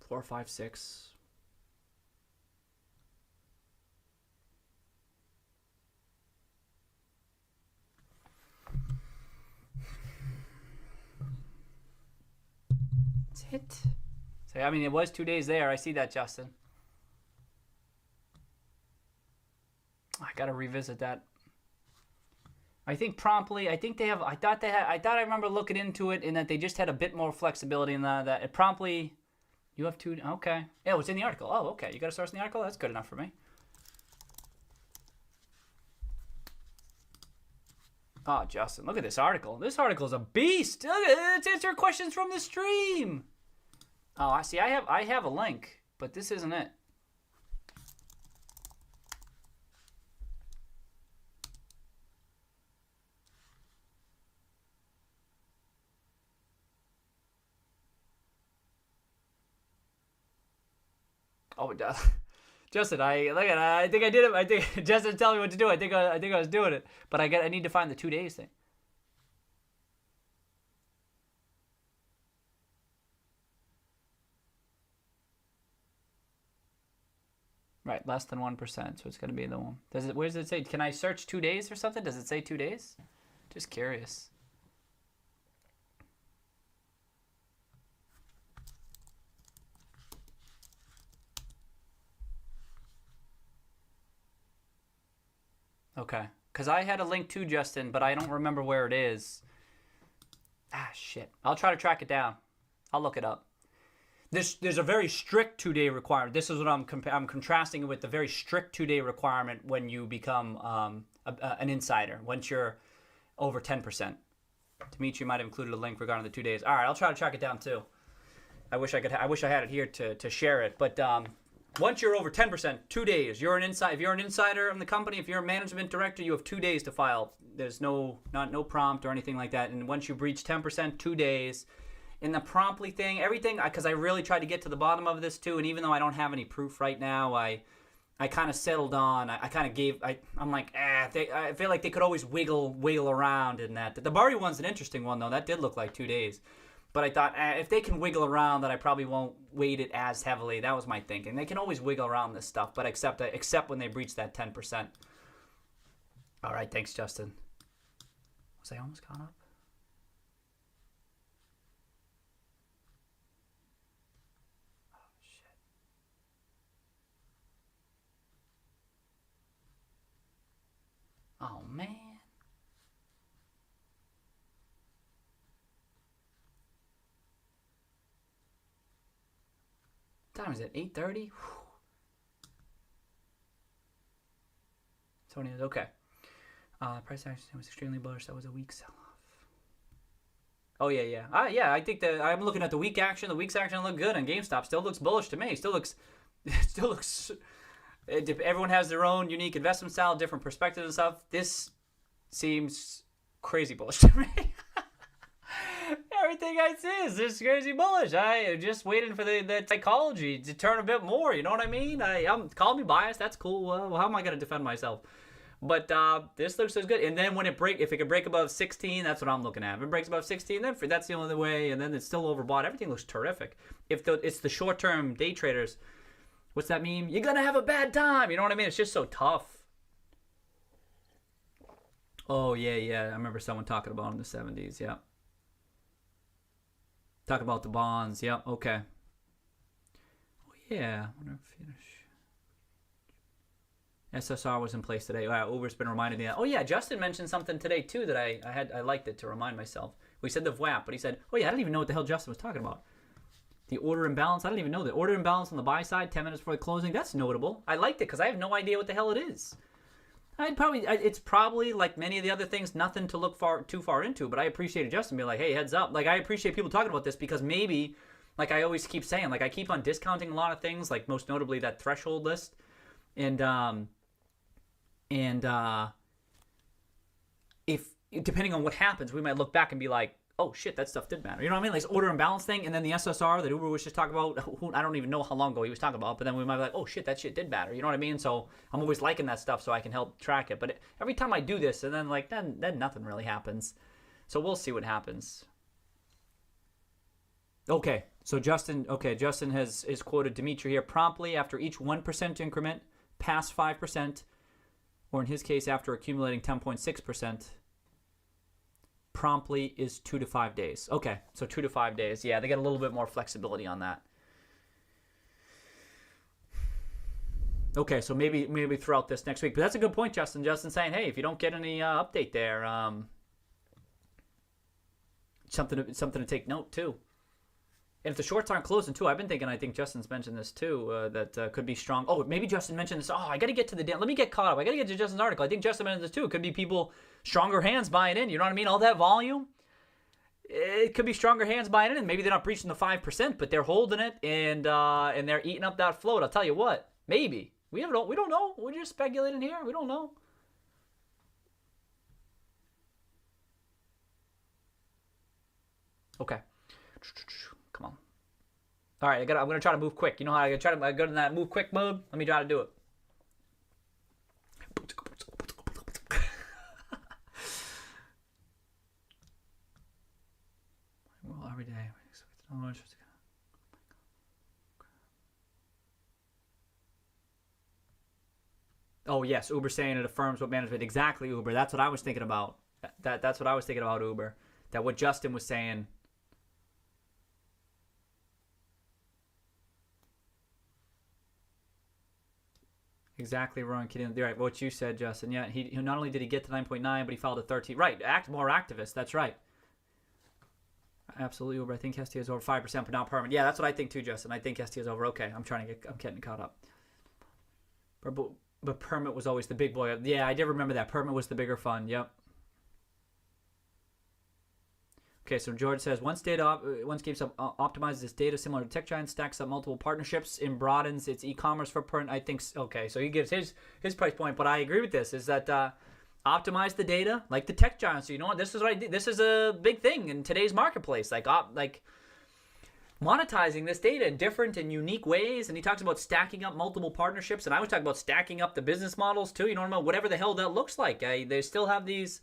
Four, 5, 6. That's it. So, I mean, it was 2 days there. I see that, Justin. I gotta revisit that. I think promptly. I think they have. I thought I remember looking into it, and that they just had a bit more flexibility in that. It promptly. You have 2. Okay. Yeah, it was in the article. Oh, okay. You got a source in the article. That's good enough for me. Oh, Justin, look at this article. This article is a beast. Look at it. It's answering questions from the stream. Oh, I see. I have a link, but this isn't it. Oh, it does. Justin, I think I did it. I think Justin telling me what to do. I think I was doing it, but I need to find the 2 days thing. Right, less than 1%, so it's gonna be the one. Where does it say? Can I search 2 days or something? Does it say 2 days? Just curious. Okay. Because I had a link to Justin, but I don't remember where it is. Ah, shit. I'll try to track it down. I'll look it up. There's a very strict 2-day requirement. This is what I'm contrasting it with the very strict 2-day requirement when you become an insider. Once you're over 10%. Dimitri might have included a link regarding the 2 days. All right, I'll try to track it down too. I wish I had it here to share it. But once you're over 10%, 2 days. If you're an insider of the company, if you're a management director, you have 2 days to file. There's no prompt or anything like that. And once you breach 10%, 2 days. In the promptly thing, everything, because I really tried to get to the bottom of this too, and even though I don't have any proof right now, I kind of settled on. I kind of gave. I'm like, I feel like they could always wiggle around in that. The Bari one's an interesting one though. That did look like 2 days, but I thought if they can wiggle around, that I probably won't weight it as heavily. That was my thinking. They can always wiggle around this stuff, but except when they breach that 10%. All right, thanks, Justin. Was I almost caught up? Oh, man. What time is it? 8:30? Tony is okay. Price action was extremely bullish. That was a weak sell-off. Oh, yeah. I think that I'm looking at the week action. The week's action looked good on GameStop. Still looks bullish to me. Still looks everyone has their own unique investment style, different perspectives and stuff. This seems crazy bullish to me. Everything I see is just crazy bullish. I am just waiting for the psychology to turn a bit more. You know what I mean? I'm call me biased. That's cool. Well, how am I going to defend myself? But this looks so good. And then when if it can break above 16, that's what I'm looking at. If it breaks above 16, then that's the only way. And then it's still overbought. Everything looks terrific. If it's the short-term day traders. What's that mean? You're going to have a bad time. You know what I mean? It's just so tough. Oh, yeah. I remember someone talking about it in the 70s. Yeah. Talking about the bonds. Yeah. Okay. Oh, yeah. SSR was in place today. Wow, Uber's been reminding me that. Oh, yeah. Justin mentioned something today, too, that I liked it to remind myself. We said the VWAP, but he said, oh, yeah, I don't even know what the hell Justin was talking about. The order imbalance, I don't even know the order imbalance on the buy side, 10 minutes before the closing. That's notable. I liked it because I have no idea what the hell it is. It's probably like many of the other things, nothing to look too far into. But I appreciated Justin being like, hey, heads up. Like I appreciate people talking about this because maybe, like I always keep saying, like I keep on discounting a lot of things, like most notably that threshold list, and if depending on what happens, we might look back and be like, oh shit, that stuff did matter. You know what I mean? Like this order imbalance thing, and then the SSR that Uber was just talking about. I don't even know how long ago he was talking about, but then we might be like, oh shit, that shit did matter. You know what I mean? So I'm always liking that stuff so I can help track it. But every time I do this, and then like then nothing really happens. So we'll see what happens. Okay, so Justin is quoted Dimitri here promptly after each 1% increment past 5%, or in his case after accumulating 10.6%. Promptly is 2 to 5 days. Okay, so 2 to 5 days. Yeah, they get a little bit more flexibility on that. Okay, so maybe throughout this next week. But that's a good point, Justin. Justin saying, hey, if you don't get any update there, something to take note too. And if the shorts aren't closing too, I think Justin's mentioned this too, that could be strong. Oh, maybe Justin mentioned this. Oh, I got to get to let me get caught up. I got to get to Justin's article. I think Justin mentioned this too. It could be people, stronger hands buying in. You know what I mean? All that volume. It could be stronger hands buying in, and maybe they're not breaching the 5%, but they're holding it and they're eating up that float. I'll tell you what, maybe. We don't know. We're just speculating here. We don't know. Okay. Come on. All right, I'm gonna try to move quick. You know how I go in that move quick mode? Let me try to do it. Well, every day. Oh yes, Uber saying it affirms what management exactly. Uber. That's what I was thinking about. That's what I was thinking about Uber. That what Justin was saying. exactly wrong. Right, what you said, Justin. Yeah, he not only did he get to 9.9, but he filed a 13. Right, more activist. That's right. Absolutely over. I think ST is over 5%, but not permanent. Yeah, that's what I think too, Justin. I think ST is over. Okay, I'm getting caught up. But permit was always the big boy. Yeah, I did remember that. Permit was the bigger fund. Yep. Okay, so George says once GameStop optimizes its data similar to tech giants, stacks up multiple partnerships, and broadens its e-commerce footprint. I think okay. So he gives his price point, but I agree with this. Is that optimize the data like the tech giants? So you know what? This is what I did. This is a big thing in today's marketplace. Like monetizing this data in different and unique ways. And he talks about stacking up multiple partnerships, and I was talking about stacking up the business models too. You know what I mean? Whatever the hell that looks like. They still have these.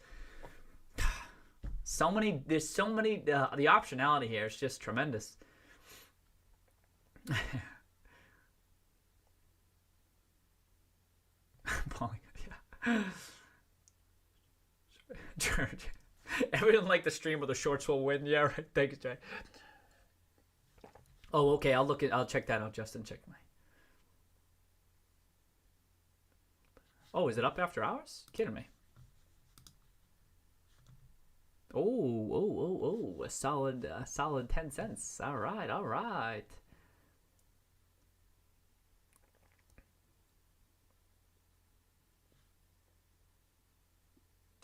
There's so many, the optionality here is just tremendous. Yeah. George, everyone like the stream where the shorts will win. Yeah, right. Thanks, Jay. Oh, okay. I'll check that out. Justin, check my. Oh, is it up after hours? Kidding me. Oh, a solid 10 cents. All right.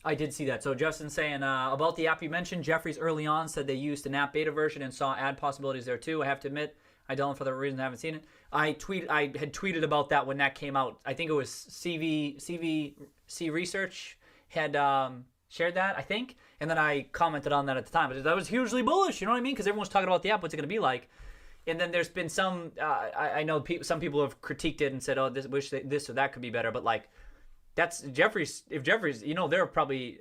I did see that. So Justin's saying about the app you mentioned, Jeffries early on said they used an app beta version and saw ad possibilities there too. I have to admit, I don't for the reason I haven't seen it. I had tweeted about that when that came out. I think it was CVC Research had shared that, I think. And then I commented on that at the time. But that was hugely bullish, you know what I mean? Because everyone's talking about the app, what's it going to be like? And then there's been some, I know some people have critiqued it and said, oh, this or that could be better. But like, that's Jeffries. If Jeffries, you know, they're probably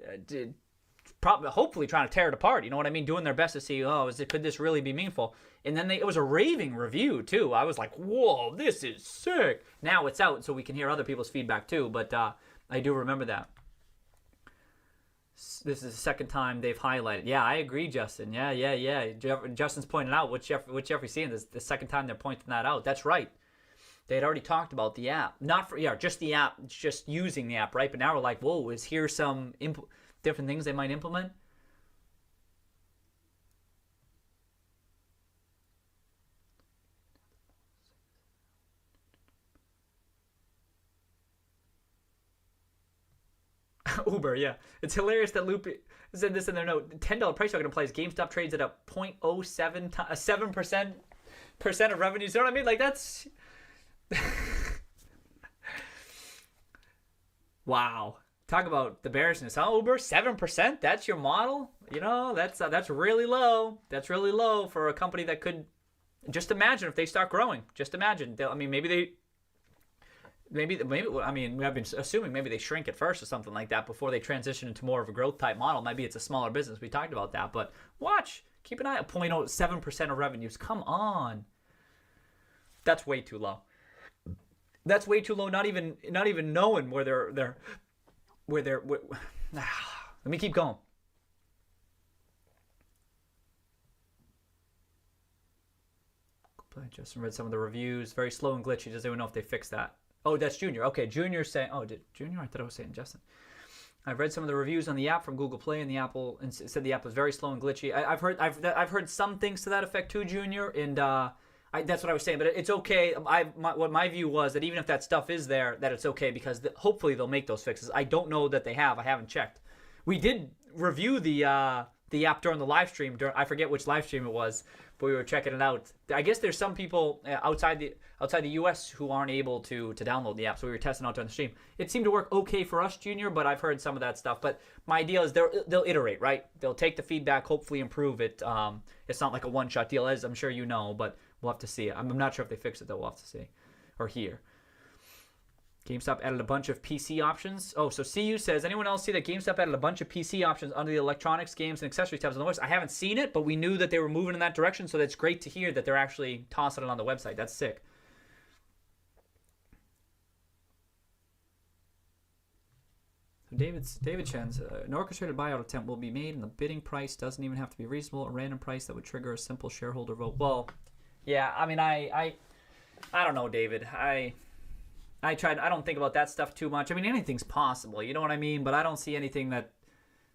hopefully trying to tear it apart. You know what I mean? Doing their best to see, could this really be meaningful? And then it was a raving review too. I was like, whoa, this is sick. Now it's out, so we can hear other people's feedback too. But I do remember that. This is the second time they've highlighted. Yeah, I agree, Justin. Yeah. Justin's pointing out what Jeffrey's seeing. This the second time they're pointing that out. That's right. They had already talked about the app. Just the app, just using the app, right? But now we're like, whoa, is here some different things they might implement? Uber, yeah. It's hilarious that Loop said this in their note. $10 price token applies. GameStop trades at a 0.07, 7% of revenues. You know what I mean? Like, that's... Wow. Talk about the bearishness. Huh, Uber? 7%? That's your model? You know, that's really low. That's really low for a company that could... Just imagine if they start growing. Just imagine. Maybe I mean, I've been assuming maybe they shrink at first or something like that before they transition into more of a growth type model. Maybe it's a smaller business. We talked about that, but keep an eye on 0.07% of revenues. Come on, that's way too low. That's way too low. Not even knowing where they're. Let me keep going. I just read some of the reviews. Very slow and glitchy. Does anyone know if they fixed that? Oh, that's Junior. Okay, Junior saying. Oh, did Junior? I thought I was saying Justin. I've read some of the reviews on the app from Google Play, and it said the app was very slow and glitchy. I've heard some things to that effect too, Junior, and that's what I was saying. But it's okay. What my view was that even if that stuff is there, that it's okay because hopefully they'll make those fixes. I don't know that they have. I haven't checked. We did review the app during the live stream. I forget which live stream it was, but we were checking it out. I guess there's some people outside the U.S. who aren't able to download the app, so we were testing out during the stream. It seemed to work okay for us, Junior, but I've heard some of that stuff. But my idea is they'll iterate, right? They'll take the feedback, hopefully improve it. It's not like a one-shot deal, as I'm sure you know, but we'll have to see. I'm not sure if they fix it, though. We'll have to see or hear. GameStop added a bunch of PC options. Oh, so CU says, anyone else see that GameStop added a bunch of PC options under the electronics, games, and accessories tabs on the website? I haven't seen it, but we knew that they were moving in that direction, so that's great to hear that they're actually tossing it on the website. That's sick. So David Chen's, an orchestrated buyout attempt will be made, and the bidding price doesn't even have to be reasonable. A random price that would trigger a simple shareholder vote. Well, yeah, I mean, I don't know, David. I don't think about that stuff too much. I mean, anything's possible, you know what I mean? But I don't see anything that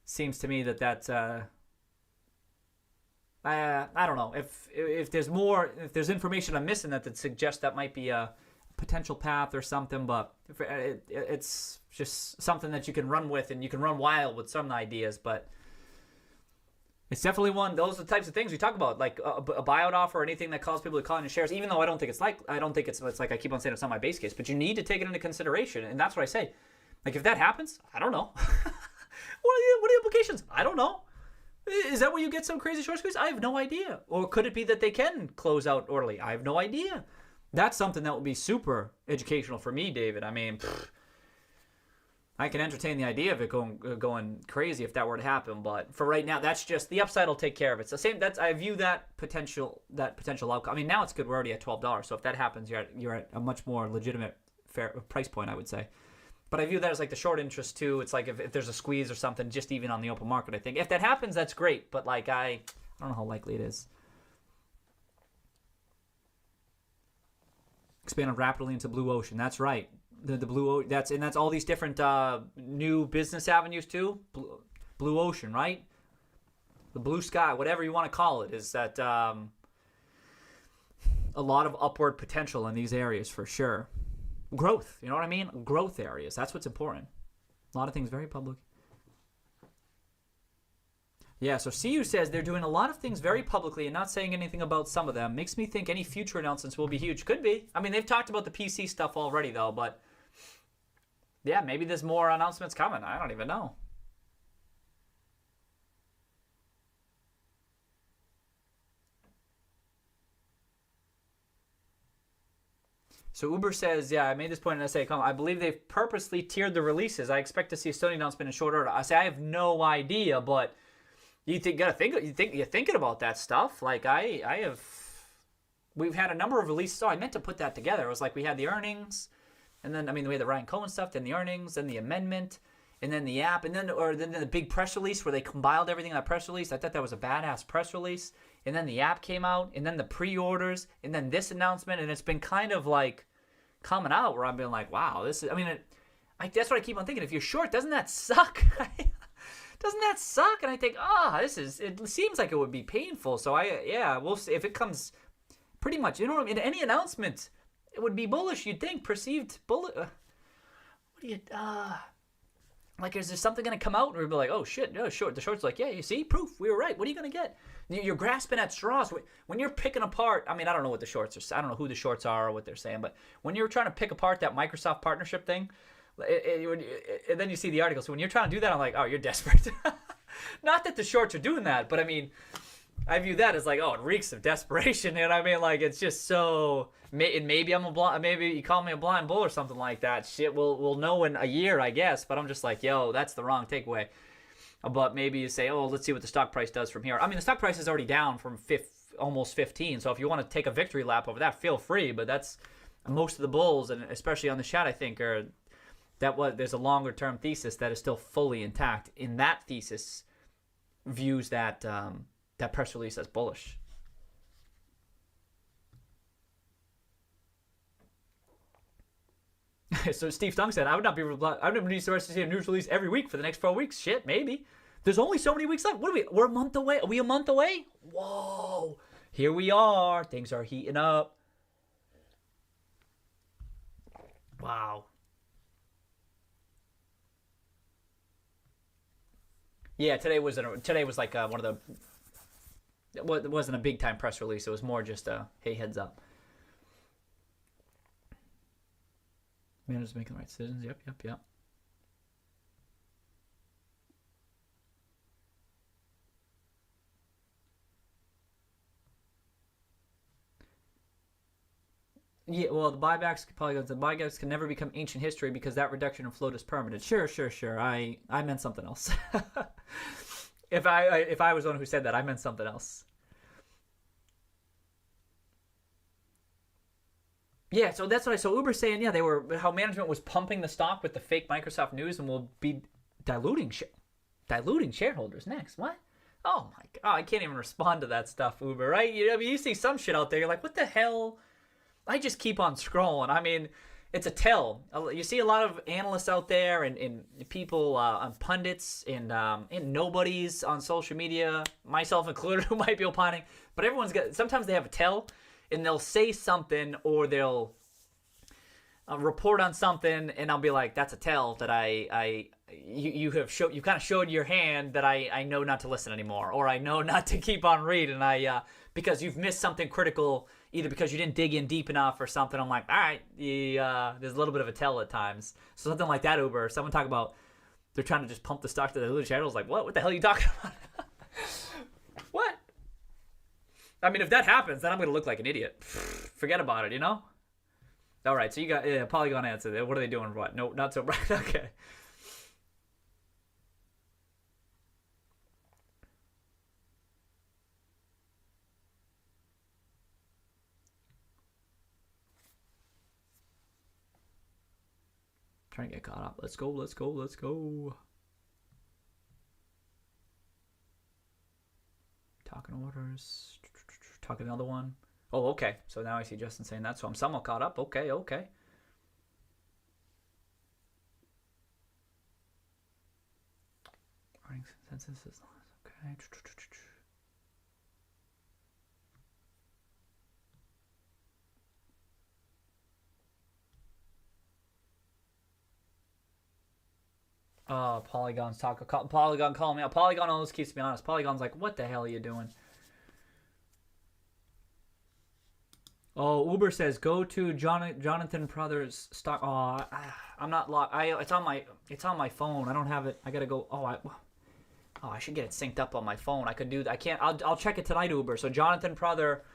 seems to me that I don't know if there's information I'm missing that suggests that might be a potential path or something. But it's just something that you can run with, and you can run wild with some ideas. But it's definitely one. Those are the types of things we talk about, like a buyout offer or anything that calls people to call in shares. Even though I don't think it's like I keep on saying it's not my base case, but you need to take it into consideration, and that's what I say. Like if that happens, I don't know. What are the implications? I don't know. Is that where you get some crazy short squeeze? I have no idea. Or could it be that they can close out early? I have no idea. That's something that would be super educational for me, David. I mean, I can entertain the idea of it going crazy if that were to happen, but for right now, that's just the upside will take care of it. It's the same. I view that potential outcome. I mean, now it's good. We're already at $12, so if that happens, you're at a much more legitimate fair price point, I would say. But I view that as like the short interest too. It's like if there's a squeeze or something, just even on the open market, I think if that happens, that's great. But like I don't know how likely it is. Expanded rapidly into blue ocean. That's right. The blue that's all these different new business avenues too. Blue ocean, right? The blue sky, whatever you want to call it, is that a lot of upward potential in these areas for sure. Growth, you know what I mean? Growth areas. That's what's important. A lot of things very public. Yeah, so CU says they're doing a lot of things very publicly and not saying anything about some of them. Makes me think any future announcements will be huge. Could be. I mean, they've talked about the PC stuff already, though, but yeah, maybe there's more announcements coming. I don't even know. So Uber says, yeah, I made this point in SA. I believe they've purposely tiered the releases. I expect to see a Sony announcement in short order. I say I have no idea, but you're thinking about that stuff. Like we've had a number of releases. Oh, I meant to put that together. It was like we had the earnings, and then we had the Ryan Cohen stuff, then the earnings, then the amendment, and then the app, and then the big press release where they compiled everything in that press release. I thought that was a badass press release. And then the app came out, and then the pre-orders, and then this announcement, and it's been kind of like coming out where I've been like, wow, this is. I mean, that's what I keep on thinking. If you're short, doesn't that suck? Doesn't that suck? And I think, it seems like it would be painful. So we'll see if it comes. Pretty much, you know what I mean. Any announcement, it would be bullish. You'd think perceived bullish. What do you? Like, is there something going to come out and we'll be like, oh, shit, no, short. The short's like, yeah, you see, proof, we were right. What are you going to get? You're grasping at straws. When you're picking apart, I mean, I don't know what the shorts are. I don't know who the shorts are or what they're saying, but when you're trying to pick apart that Microsoft partnership thing, and then you see the article. So when you're trying to do that, I'm like, oh, you're desperate. Not that the shorts are doing that, but I mean, I view that as like, oh, it reeks of desperation. You know what I mean? Like, it's just so. Maybe I'm maybe you call me a blind bull or something like that. Shit, we'll know in a year, I guess. But I'm just like, yo, that's the wrong takeaway. But maybe you say, oh, let's see what the stock price does from here. I mean, the stock price is already down from almost 15. So if you want to take a victory lap over that, feel free. But that's most of the bulls, and especially on the chat, I think, there's a longer term thesis that is still fully intact. In that thesis, views that press release as bullish. So Steve Stung said, I would not be surprised to see a news release every week for the next 4 weeks. Shit, maybe. There's only so many weeks left. What are we? We're a month away. Are we a month away? Whoa. Here we are. Things are heating up. Wow. Yeah, today was like one of the. It wasn't a big time press release. It was more just a hey, heads up. Managers making the right decisions. Yep. Yeah, well, the buybacks can never become ancient history because that reduction in float is permanent. Sure. I meant something else. If I was the one who said that, I meant something else. Yeah, so that's what so Uber's saying, how management was pumping the stock with the fake Microsoft news and will be diluting shareholders next. What? Oh my god, I can't even respond to that stuff, Uber, right? You see some shit out there, you're like, what the hell? I just keep on scrolling. I mean, it's a tell. You see a lot of analysts out there and people, pundits and nobodies on social media, myself included, who might be opining. But sometimes they have a tell, and they'll say something or they'll report on something, and I'll be like, that's a tell that you kind of showed your hand that I know not to listen anymore, or I know not to keep on reading. Because you've missed something critical, either because you didn't dig in deep enough or something. I'm like, all right, there's a little bit of a tell at times. So something like that, Uber. Someone talk about they're trying to just pump the stock to the diluted channels. Like, what? What the hell are you talking about? What? I mean, if that happens, then I'm gonna look like an idiot. Forget about it, you know. All right, so you got Polygon answer. What are they doing? What? No, not so bright. Okay. Trying to get caught up. Let's go, let's go, let's go. Talking orders. Talking the other one. Oh, okay. So now I see Justin saying that. So I'm somewhat caught up. Okay, okay. Earnings consensus is okay. Polygon calling me out. Polygon always keeps me honest. Polygon's like, what the hell are you doing? Oh, Uber says go to Jonathan Brothers stock. Oh, I'm not locked. It's on my phone. I don't have it. I gotta go. I should get it synced up on my phone. I could do that. I can't. I'll check it tonight, Uber. So Jonathan Brother,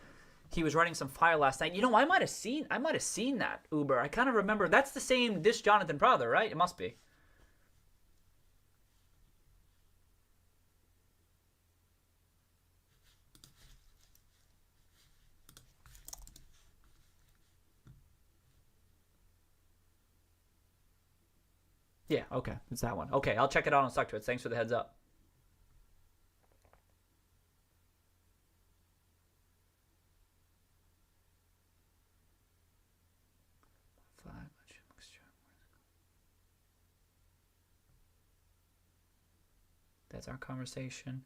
he was running some fire last night. You know, I might have seen that, Uber. I kind of remember. That's the same. This Jonathan Brother, right? It must be. Yeah, okay. It's that one. Okay, I'll check it out on StockTwits. Thanks for the heads up. That's our conversation.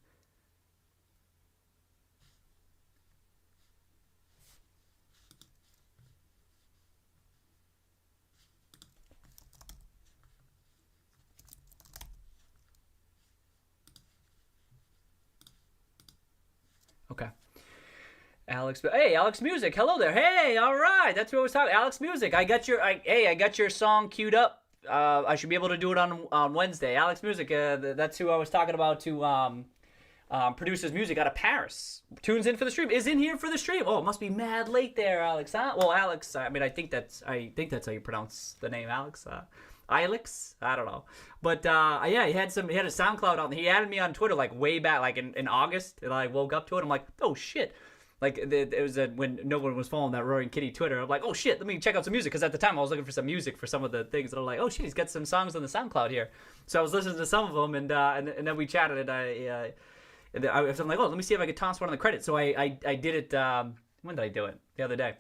Okay. Alex Music. Hello there. Hey, all right. That's what I was talking. Alex Music. I got your song queued up. I should be able to do it on Wednesday. Alex Music. That's who I was talking about to produce his music out of Paris. Tunes in for the stream. Is in here for the stream. Oh, it must be mad late there, Alex. Huh? Well, Alex. I mean, I think that's how you pronounce the name, Alex. Alex? I don't know. But yeah, he had a SoundCloud on. He added me on Twitter like way back, like in August, and I woke up to it. I'm like, oh shit. Like it was when no one was following that Roaring Kitty Twitter. I'm like, oh shit, let me check out some music, because at the time I was looking for some music for some of the things, and I'm like, oh shit, he's got some songs on the SoundCloud here. So I was listening to some of them, and then we chatted, and I'm like, oh, let me see if I could toss one on the credits. So I did it. When did I do it? The other day.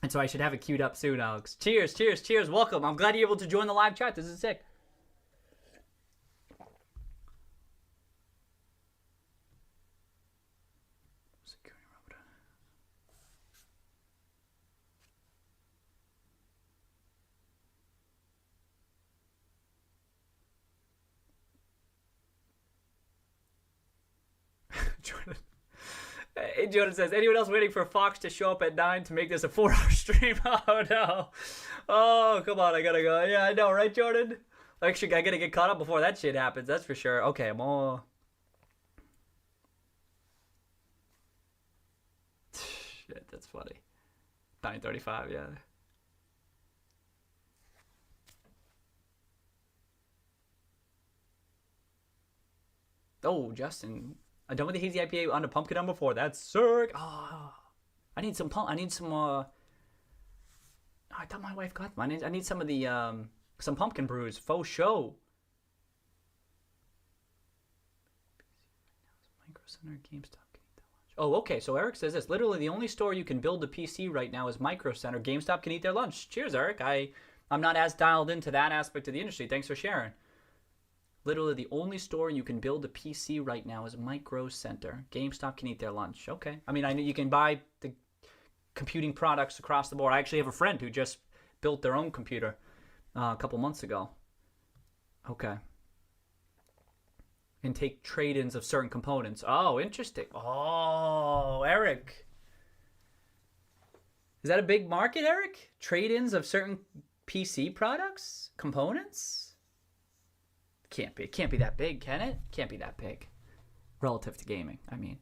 And so I should have it queued up soon, Alex. Cheers, cheers, cheers. Welcome. I'm glad you're able to join the live chat. This is sick. Jordan. Hey, Jordan says, anyone else waiting for Fox to show up at 9 to make this a 4-hour stream? Oh, no. Oh, come on. I gotta go. Yeah, I know, right, Jordan? Actually, I gotta get caught up before that shit happens. That's for sure. Okay, I'm all... Shit, that's funny. 9:35, yeah. Oh, Justin... I done with the hazy IPA on the pumpkin number 4. That's sick. Oh, I need some I thought my wife got them. I need some of the some pumpkin brews. Faux show. Micro Center, GameStop. Oh, okay. So Eric says this. Literally, the only store you can build a PC right now is Micro Center. GameStop can eat their lunch. Cheers, Eric. I'm I'm not as dialed into that aspect of the industry. Thanks for sharing. Literally the only store you can build a PC right now is Micro Center. GameStop can eat their lunch. Okay. I mean, I know you can buy the computing products across the board. I actually have a friend who just built their own computer a couple months ago. Okay. And take trade-ins of certain components. Oh, interesting. Oh, Eric. Is that a big market, Eric? Trade-ins of certain PC products? Components? Can't be. It can't be that big, can it? Can't be that big. Relative to gaming, I mean.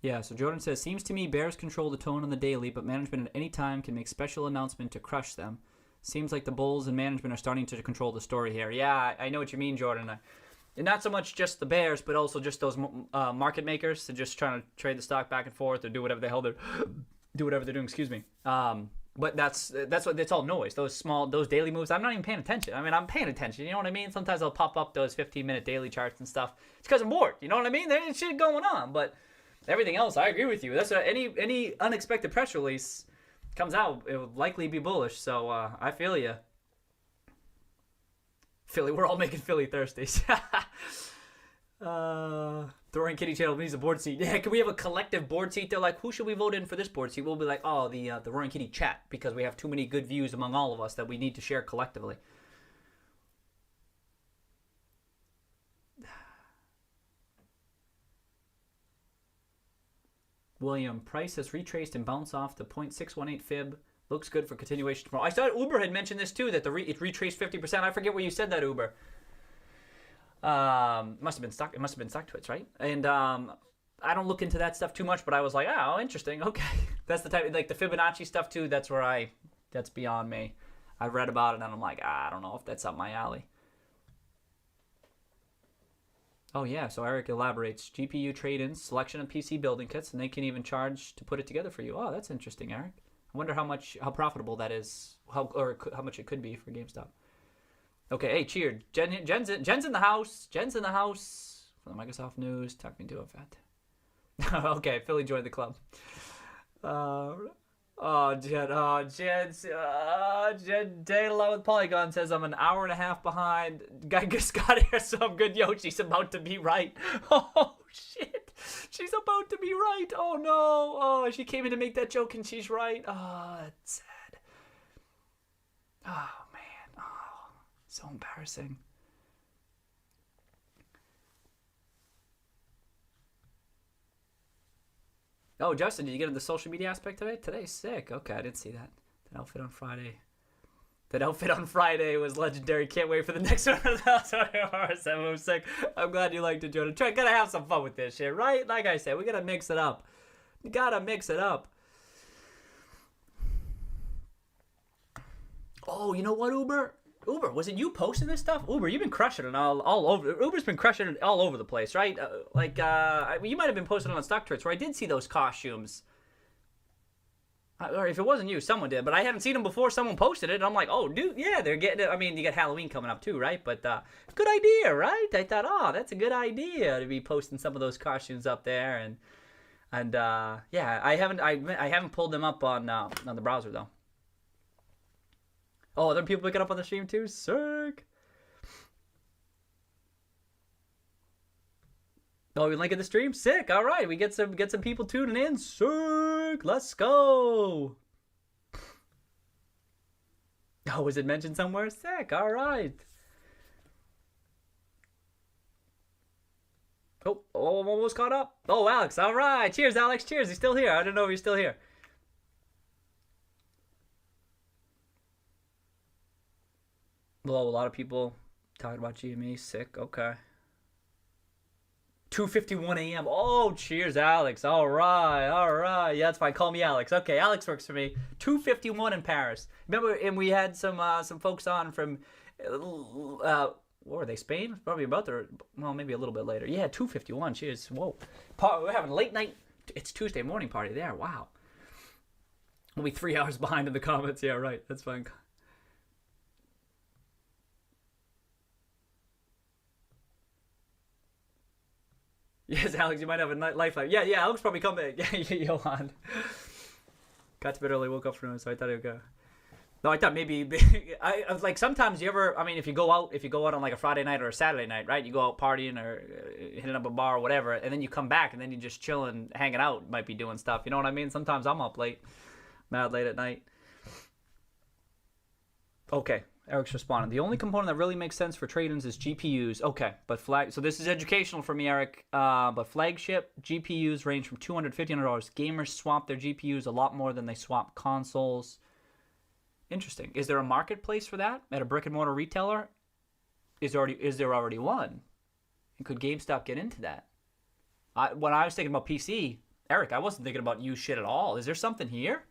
Yeah, so Jordan says, seems to me Bears control the tone on the daily, but management at any time can make special announcement to crush them. Seems like the Bulls and management are starting to control the story here. Yeah, I know what you mean, Jordan. And not so much just the Bears, but also just those market makers to just trying to trade the stock back and forth or do whatever the hell they're doing. Excuse me. But that's all noise. Those daily moves. I'm not even paying attention. I mean, I'm paying attention. You know what I mean? Sometimes I'll pop up those 15-minute daily charts and stuff. It's because I'm bored. You know what I mean? There's shit going on, but everything else, I agree with you. That's any unexpected press release comes out, it would likely be bullish. So I feel you. Philly, we're all making Philly Thursdays. The Roaring Kitty channel needs a board seat. Yeah, can we have a collective board seat? They're like, who should we vote in for this board seat? We'll be like, oh, the Roaring Kitty chat, because we have too many good views among all of us that we need to share collectively. William, price has retraced and bounced off the 0.618 fib. Looks good for continuation tomorrow. I thought Uber had mentioned this too, that it retraced 50%. I forget where you said that, Uber. Must have been stock. It must have been stock twits, right? And I don't look into that stuff too much, but I was like, oh, interesting. Okay, that's the type, like the Fibonacci stuff too. That's that's beyond me. I've read about it and I'm like, I don't know if that's up my alley. Oh yeah, so Eric elaborates. GPU trade-ins, selection of PC building kits, and they can even charge to put it together for you. Oh, that's interesting, Eric. I wonder how profitable that is, how much it could be for GameStop. Okay, hey, cheered. Jen's in the house. Jen's in the house. For the Microsoft News, tuck me into a vet. Okay, Philly joined the club. Jen day alone with Polygon says I'm an hour and a half behind. Guy just got here, so I'm good. Yo, she's about to be right. Oh shit, she's about to be right. Oh no. Oh, she came in to make that joke and she's right. Oh, that's sad. Oh man. Oh, so embarrassing. Oh, Justin, did you get into the social media aspect of it? Today's sick. Okay, I didn't see that. That outfit on Friday was legendary. Can't wait for the next one. That was sick. I'm glad you liked it, Jordan. Gotta have some fun with this shit, right? Like I said, we gotta mix it up. You gotta mix it up. Oh, you know what, Uber? Uber, was it you posting this stuff? Uber, you've been crushing it all over. Uber's been crushing it all over the place, right? You might have been posting on Stock Twits where I did see those costumes. Or if it wasn't you, someone did. But I haven't seen them before someone posted it. And I'm like, oh, dude, yeah, they're getting it. I mean, you got Halloween coming up too, right? But good idea, right? I thought, oh, that's a good idea to be posting some of those costumes up there. And yeah, I haven't pulled them up on the browser, though. Oh, other people pick it up on the stream too? Sick. Oh, we link in the stream? Sick. All right. We get some people tuning in. Sick. Let's go. Oh, was it mentioned somewhere? Sick. All right. Oh, I'm almost caught up. Oh, Alex. All right. Cheers, Alex. Cheers. He's still here. I don't know if he's still here. Well, a lot of people talking about GME. Sick. Okay. 2:51 a.m. Oh, cheers, Alex. All right. Yeah, that's fine. Call me Alex. Okay, Alex works for me. 2:51 in Paris. Remember, and we had some folks on from, what were they, Spain? Probably about there. Well, maybe a little bit later. Yeah, 2:51. Cheers. Whoa. We're having a late night. It's Tuesday morning party there. Wow. We'll be 3 hours behind in the comments. Yeah, right. That's fine. Yes, Alex, you might have a lifeline. Yeah, Alex probably come back. Yeah, Johan. Got to bed early, woke up for noon, so I thought it would go. No, I thought maybe I was like sometimes you ever. I mean, if you go out on like a Friday night or a Saturday night, right? You go out partying or hitting up a bar or whatever, and then you come back and then you just chilling, hanging out, might be doing stuff. You know what I mean? Sometimes I'm up late, mad late at night. Okay, Eric's responding. The only component that really makes sense for trade-ins is GPUs. Okay, but so this is educational for me, Eric. But flagship GPUs range from $200 to $1,500. Gamers swap their GPUs a lot more than they swap consoles. Interesting. Is there a marketplace for that at a brick and mortar retailer? Is there already one? And could GameStop get into that? When I was thinking about PC, Eric, I wasn't thinking about used shit at all. Is there something here?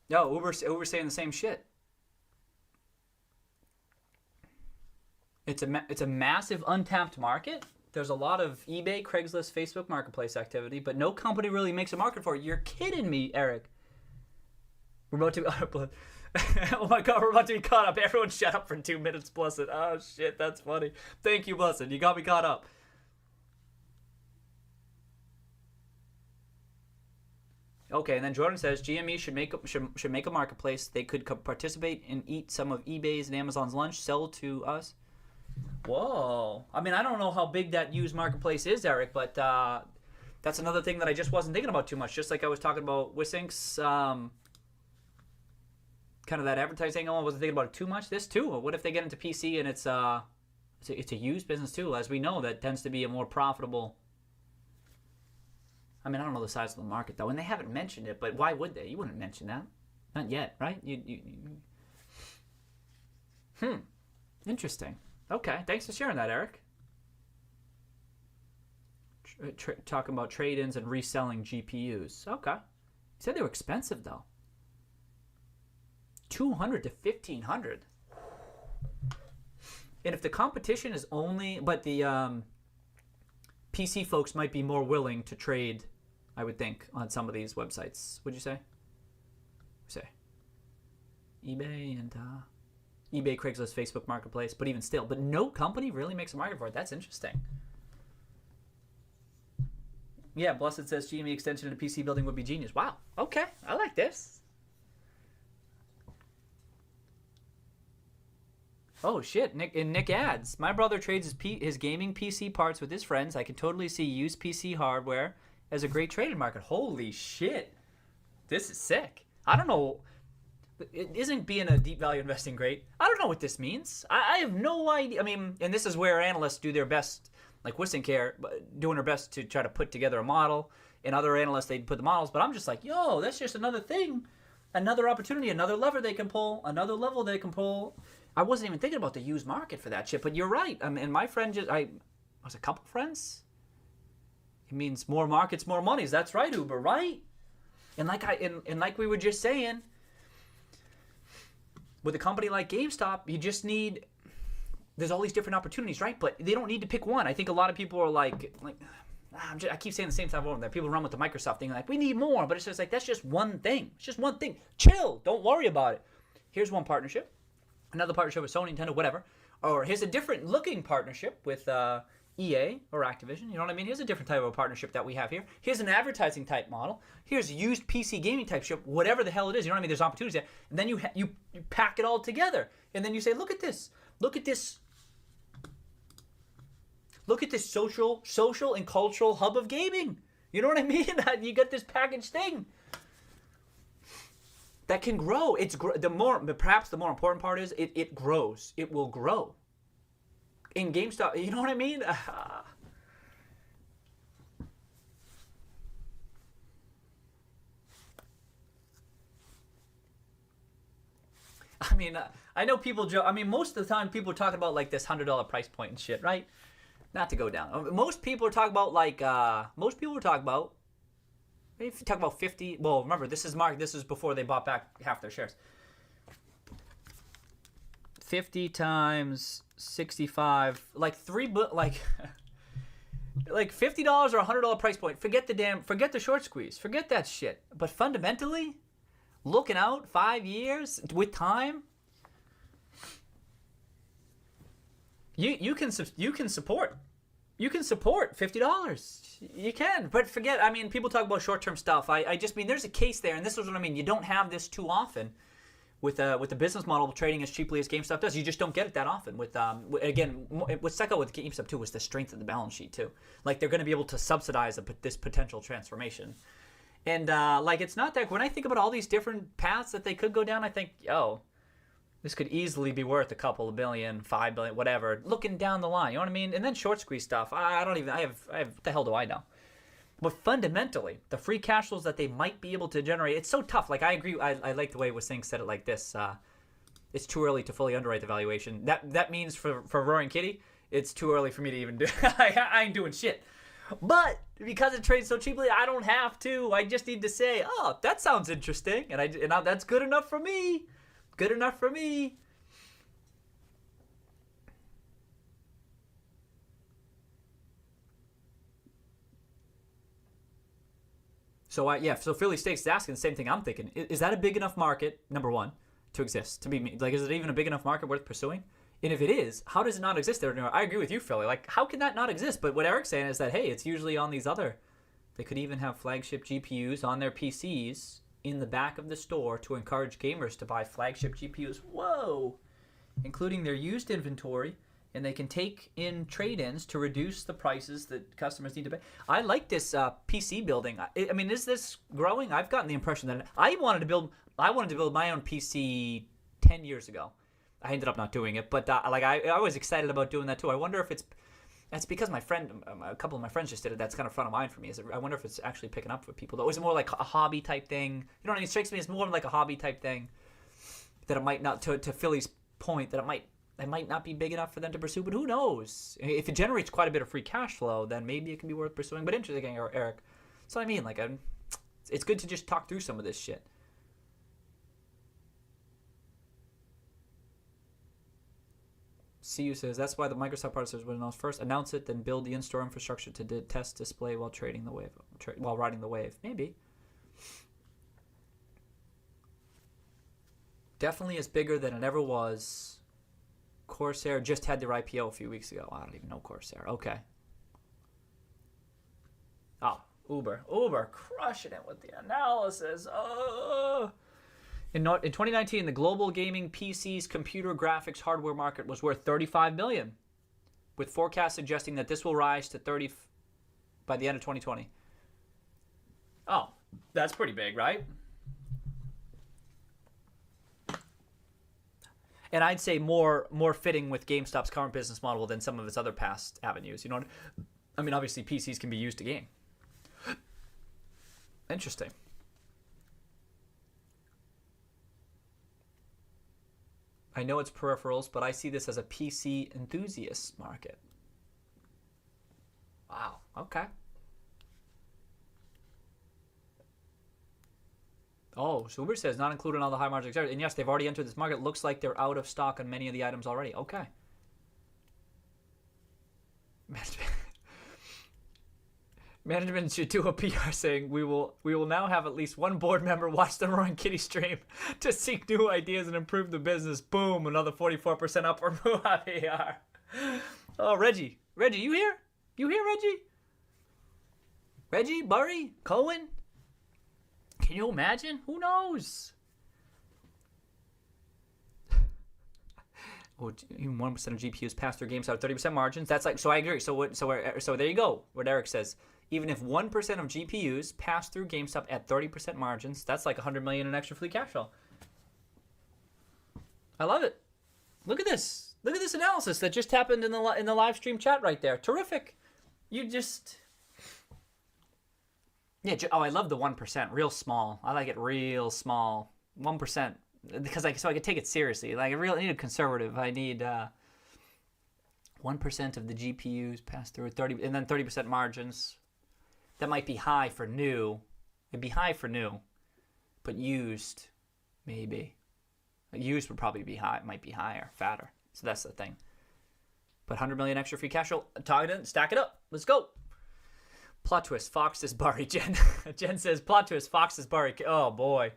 No, Uber's saying the same shit. It's a massive untapped market. There's a lot of eBay, Craigslist, Facebook marketplace activity, but no company really makes a market for it. You're kidding me, Eric. We're about to oh my god, we're about to be caught up. Everyone shut up for 2 minutes, Blessed. Oh shit, that's funny. Thank you, Blessed. You got me caught up. Okay, and then Jordan says GME should make a marketplace. They could participate and eat some of eBay's and Amazon's lunch, sell to us. Whoa. I mean, I don't know how big that used marketplace is, Eric, but that's another thing that I just wasn't thinking about too much. Just like I was talking about Wisink's kind of that advertising. I wasn't thinking about it too much. This too. What if they get into PC and it's a used business too? As we know, that tends to be a more profitable. I mean, I don't know the size of the market though, and they haven't mentioned it. But why would they? You wouldn't mention that, not yet, right? Interesting. Okay, thanks for sharing that, Eric. Talking about trade-ins and reselling GPUs. Okay. You said they were expensive, though. $200 to $1,500. And if the competition is only... But the PC folks might be more willing to trade, I would think, on some of these websites. Would you say? eBay and... eBay, Craigslist, Facebook Marketplace, but even still. But no company really makes a market for it. That's interesting. Yeah, Blessed says GME extension into PC building would be genius. Wow. Okay. I like this. Oh, shit. Nick adds, my brother trades his gaming PC parts with his friends. I can totally see used PC hardware as a great trading market. Holy shit. This is sick. I don't know... Isn't being a deep value investing great? I don't know what this means. I have no idea. I mean, and this is where analysts do their best, like Wisink here, doing their best to try to put together a model. And other analysts, they put the models. But I'm just like, yo, that's just another thing, another opportunity, another lever they can pull, another level they can pull. I wasn't even thinking about the used market for that shit. But you're right. I mean, my friend I was a couple friends. It means more markets, more monies. That's right, Uber, right? And like we were just saying. With a company like GameStop, you just need... There's all these different opportunities, right? But they don't need to pick one. I think a lot of people are like I keep saying the same stuff over there. People run with the Microsoft thing, like, we need more. But it's just like, that's just one thing. It's just one thing. Chill. Don't worry about it. Here's one partnership. Another partnership with Sony, Nintendo, whatever. Or here's a different looking partnership with EA or Activision. You know what I mean? Here's a different type of a partnership that we have here. Here's an advertising type model. Here's a used PC gaming type ship. Whatever the hell it is, you know what I mean? There's opportunities there. And then you pack it all together, and then you say, look at this. Look at this. Look at this social and cultural hub of gaming. You know what I mean? You got this packaged thing that can grow. Perhaps the more important part is it grows. It will grow. In GameStop, you know what I mean? I mean, I know people joke. I mean, most of the time people are talking about like this $100 price point and shit, right? Not to go down. Most people are talking about like, maybe talk about 50. Well, remember, this is before they bought back half their shares. 50 times 65, like like $50 or $100 price point. Forget the short squeeze. Forget that shit. But fundamentally, looking out 5 years with time, You can support. You can support $50. You can, but forget. I mean, people talk about short-term stuff. I just mean there's a case there, and this is what I mean. You don't have this too often with the business model trading as cheaply as GameStop does. You just don't get it that often. With again, what stuck out with GameStop too was the strength of the balance sheet too. Like they're going to be able to subsidize this potential transformation, and like it's not that. When I think about all these different paths that they could go down, I think, this could easily be worth a couple of billion, 5 billion, whatever. Looking down the line, you know what I mean? And then short squeeze stuff. I don't even. I have. What the hell do I know? But fundamentally, the free cash flows that they might be able to generate, it's so tough. Like I agree. I like the way Wasing said it like this. It's too early to fully underwrite the valuation. That means for Roaring Kitty, it's too early for me to even do. I ain't doing shit. But because it trades so cheaply, I don't have to. I just need to say, oh, that sounds interesting, and that's good enough for me. Good enough for me. So Philly Stakes is asking the same thing I'm thinking. Is that a big enough market, number one, to exist? To be like, is it even a big enough market worth pursuing? And if it is, how does it not exist there? I agree with you, Philly. Like, how can that not exist? But what Eric's saying is that, hey, it's usually on these other. They could even have flagship GPUs on their PCs in the back of the store to encourage gamers to buy flagship GPUs. Whoa! Including their used inventory, and they can take in trade-ins to reduce the prices that customers need to pay. I like this PC building. I mean, is this growing? I've gotten the impression that I wanted to build my own PC 10 years ago. I ended up not doing it, but I was excited about doing that too. I wonder if that's because a couple of my friends just did it. That's kind of front of mind for me. I wonder if it's actually picking up for people. Though, is it more like a hobby type thing? You know what I mean? It strikes me as more like a hobby type thing. That it might not, to Philly's point, that it might not be big enough for them to pursue. But who knows? If it generates quite a bit of free cash flow, then maybe it can be worth pursuing. But interesting, Eric. That's what I mean. Like, it's good to just talk through some of this shit. CU says that's why the Microsoft partners would announce it, then build the in-store infrastructure to test display while riding the wave. Maybe. Definitely is bigger than it ever was. Corsair just had their IPO a few weeks ago. I don't even know Corsair. Okay. Oh, Uber crushing it with the analysis. Oh. In 2019, the global gaming PCs computer graphics hardware market was worth $35 billion, with forecasts suggesting that this will rise to 30 by the end of 2020. Oh, that's pretty big, right? And I'd say more fitting with GameStop's current business model than some of its other past avenues. You know, I mean, obviously PCs can be used to game. Interesting. I know it's peripherals, but I see this as a PC enthusiast market. Wow. Okay. Oh, so Uber says not included in all the high margin accessories. And yes, they've already entered this market. Looks like they're out of stock on many of the items already. Okay. Management should do a PR saying we will now have at least one board member watch the Roaring Kitty stream to seek new ideas and improve the business. Boom, another 44% up for PR. Oh, Reggie, you here? You here, Reggie? Reggie, Burry, Cohen? Can you imagine? Who knows? Oh, even 1% of GPUs pass through games out 30% margins. That's like, so I agree. So there you go. What Eric says. Even if 1% of GPUs pass through GameStop at 30% margins, that's like $100 million in extra free cash flow. I love it. Look at this. Look at this analysis that just happened in the live stream chat right there. Terrific. You just... Yeah, I love the 1%. Real small. I like it real small. 1%. Because so I could take it seriously. Like, I need a conservative. I need 1% of the GPUs pass through 30, and then 30% margins. That might be high for new. It'd be high for new, but used, maybe. Used would probably be high. It might be higher, fatter. So that's the thing. But 100 million extra free cash flow. Target it. Stack it up. Let's go. Plot twist, Fox is Barry. Jen says, plot twist, Fox is Barry. Oh, boy.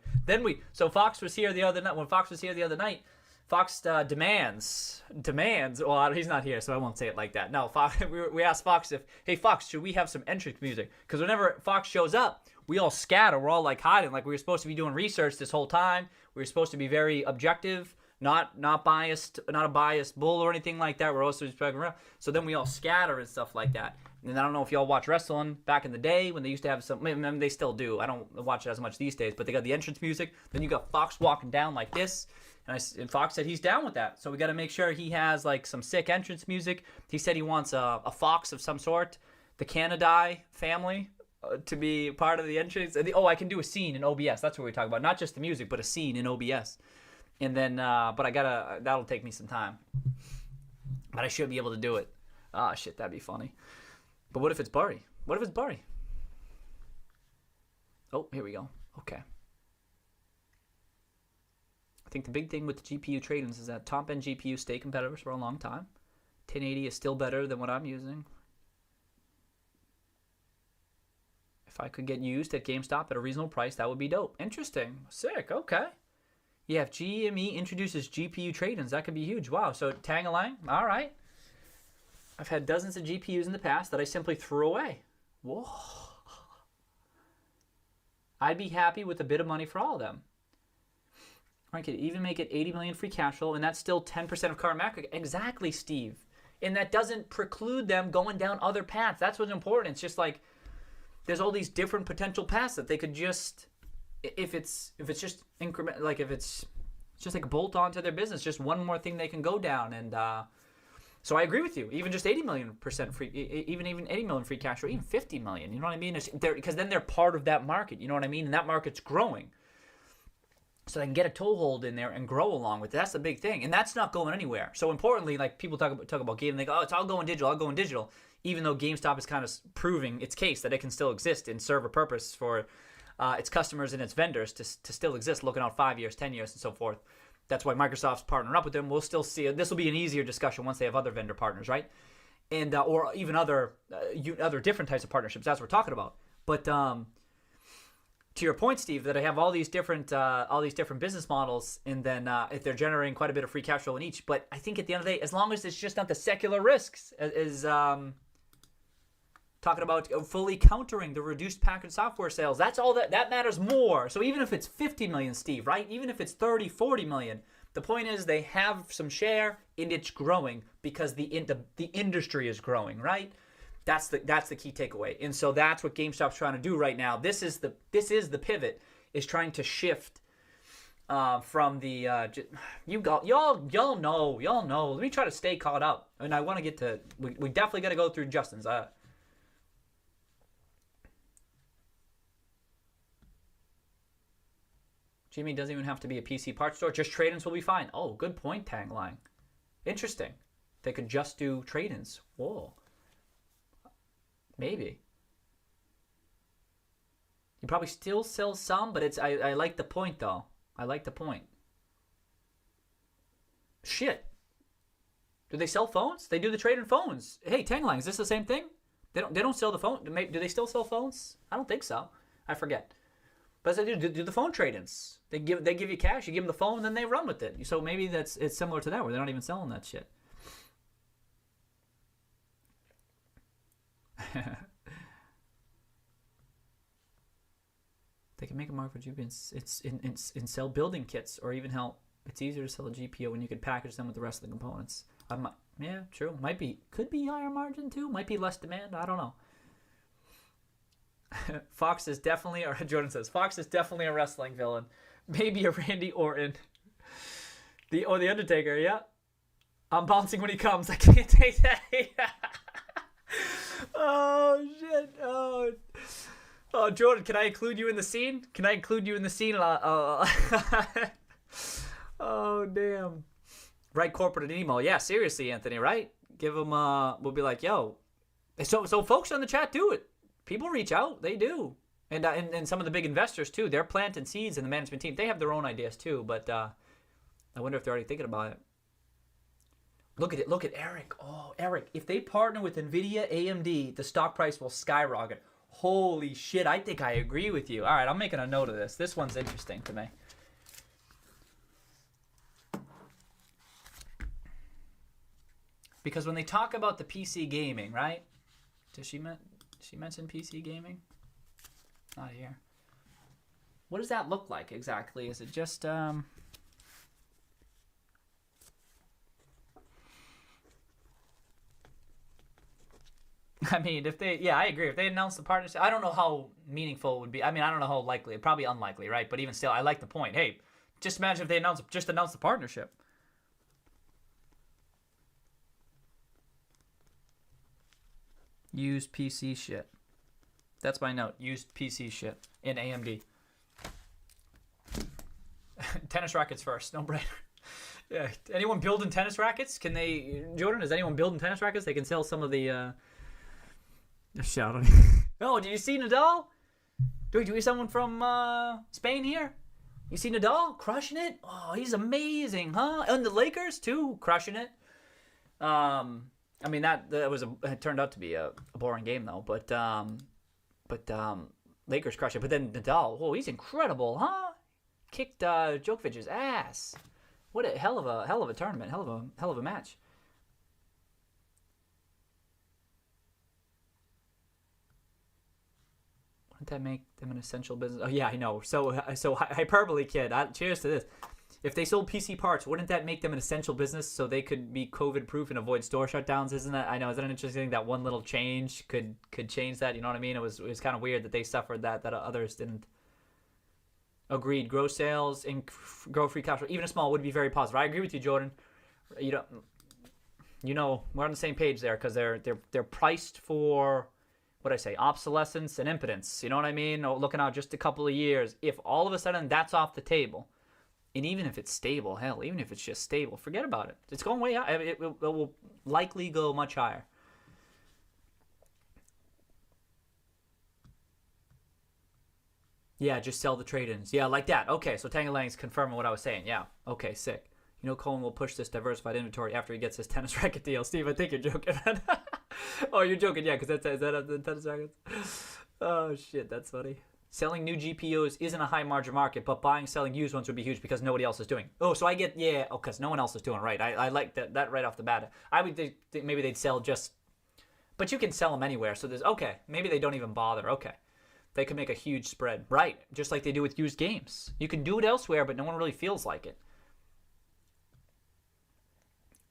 So Fox was here the other night. When Fox was here the other night, Fox demands. Well, he's not here, so I won't say it like that. No, Fox. We asked Fox if, hey Fox, should we have some entrance music? Because whenever Fox shows up, we all scatter. We're all like hiding, like we were supposed to be doing research this whole time. We were supposed to be very objective, not biased, not a biased bull or anything like that. We're also just fucking around. So then we all scatter and stuff like that. And I don't know if y'all watch wrestling back in the day when they used to have some. I mean, they still do. I don't watch it as much these days, but they got the entrance music. Then you got Fox walking down like this. And Fox said he's down with that. So we got to make sure he has like some sick entrance music. He said he wants a fox of some sort, the Canadi family, to be part of the entrance. I can do a scene in OBS. That's what we're talking about. Not just the music, but a scene in OBS. And then, but that'll take me some time. But I should be able to do it. Ah, shit, that'd be funny. But what if it's Burry? What if it's Burry? Oh, here we go. Okay. I think the big thing with the GPU trade-ins is that top-end GPUs stay competitive for a long time. 1080 is still better than what I'm using. If I could get used at GameStop at a reasonable price, that would be dope. Interesting. Sick. Okay. Yeah, if GME introduces GPU trade-ins, that could be huge. Wow. So Tang-a-lang. All right. I've had dozens of GPUs in the past that I simply threw away. Whoa. I'd be happy with a bit of money for all of them. I could even make it 80 million free cash flow, and that's still 10% of current market. Exactly, Steve. And that doesn't preclude them going down other paths. That's what's important. It's just like there's all these different potential paths that they could just, if it's just increment, like if it's just like a bolt onto their business, just one more thing they can go down. And so I agree with you. Even just 80 million % free, even 80 million free cash flow, even 50 million. You know what I mean? Because then they're part of that market. You know what I mean? And that market's growing. So they can get a toehold in there and grow along with it. That's the big thing. And that's not going anywhere. So importantly, like people talk about gaming, they go, oh, it's all going digital, even though GameStop is kind of proving its case that it can still exist and serve a purpose for its customers and its vendors to still exist, looking out 5 years, 10 years, and so forth. That's why Microsoft's partnering up with them. We'll still see. This will be an easier discussion once they have other vendor partners, right? And or even other different types of partnerships. That's what we're talking about. But to your point, Steve, that I have all these different business models, and then if they're generating quite a bit of free cash flow in each. But I think at the end of the day, as long as it's just not the secular risks, is talking about fully countering the reduced package software sales. That's all that matters more. So even if it's 50 million, Steve, right? Even if it's 30, 40 million, the point is they have some share and it's growing because the industry is growing, right? That's the key takeaway. And so that's what GameStop's trying to do right now. This is the pivot, is trying to shift from the y'all know. Let me try to stay caught up. And I want to get to we definitely got to go through Justin's. Gme doesn't even have to be a PC parts store. Just trade-ins will be fine. Oh, good point, Tangline. Interesting. They could just do trade-ins. Whoa. Maybe. You probably still sell some, but it's I like the point though. I like the point. Shit. Do they sell phones? They do the trade in phones. Hey, Tanglang, is this the same thing? They don't sell the phone. Do they still sell phones? I don't think so. I forget. But as they do the phone trade-ins. They give you cash, you give them the phone, and then they run with it. So maybe it's similar to that, where they're not even selling that shit. They can make a market for GPU and sell building kits, or even help. It's easier to sell a GPU when you could package them with the rest of the components. Yeah, true. Could be higher margin too. Might be less demand. I don't know. Fox is definitely, or Jordan says, Fox is definitely a wrestling villain. Maybe a Randy Orton. The Undertaker, yeah. I'm bouncing when he comes. I can't take that. Oh, shit. Oh, Jordan, can I include you in the scene? Oh, damn. Write corporate an email. Yeah, seriously, Anthony, right? Give them, we'll be like, yo. So folks on the chat do it. People reach out. They do. And some of the big investors, too. They're planting seeds in the management team. They have their own ideas, too. But I wonder if they're already thinking about it. Look at it. Look at Eric. Oh, Eric. If they partner with NVIDIA, AMD, the stock price will skyrocket. Holy shit. I think I agree with you. All right, I'm making a note of this. This one's interesting to me. Because when they talk about the PC gaming, right? Does she mention PC gaming? Not here. What does that look like exactly? Is it just I mean, if they, yeah, I agree. If they announce the partnership, I don't know how meaningful it would be. I mean, I don't know how likely. Probably unlikely, right? But even still, I like the point. Hey, just imagine if they announce the partnership. Used PC shit. That's my note. Used PC shit in AMD. Tennis rackets first. No brainer. Yeah. Anyone building tennis rackets? Can they, Jordan? Is anyone building tennis rackets? They can sell some of the. Shout out. Oh, did you see Nadal? Do we someone from Spain here? You see Nadal crushing it? Oh, he's amazing, huh? And the Lakers too, crushing it. I mean that it turned out to be a boring game though, but Lakers crush it. But then Nadal, oh, he's incredible, huh? Kicked Djokovic's ass. What a hell of a tournament, hell of a match. Wouldn't that make them an essential business? Oh yeah, I know. So hyperbole, kid. Cheers to this. If they sold PC parts, wouldn't that make them an essential business so they could be COVID proof and avoid store shutdowns? Isn't that? I know. Isn't it interesting that one little change could change that? You know what I mean? It was kind of weird that they suffered that others didn't. Agreed. Grow sales and grow free cash flow, even a small, would be very positive. I agree with you, Jordan. You know, we're on the same page there because they're priced for. What I say, obsolescence and impotence. You know what I mean? Looking out just a couple of years. If all of a sudden that's off the table, and even if it's stable, hell, even if it's just stable, forget about it. It's going way high. It will likely go much higher. Yeah, just sell the trade-ins. Yeah, like that. Okay, so Tangalang's confirming what I was saying. Yeah. Okay, sick. You know, Cohen will push this diversified inventory after he gets his tennis racket deal. Steve, I think you're joking. Oh, you're joking, yeah, because is that the tennis rackets? Oh, shit, that's funny. Selling new GPUs isn't a high margin market, but selling used ones would be huge because nobody else is doing. Oh, so I get, yeah, because no one else is doing, right. I like that right off the bat. I would think maybe they'd sell just, but you can sell them anywhere. So there's, okay, maybe they don't even bother. Okay. They could make a huge spread. Right, just like they do with used games. You can do it elsewhere, but no one really feels like it.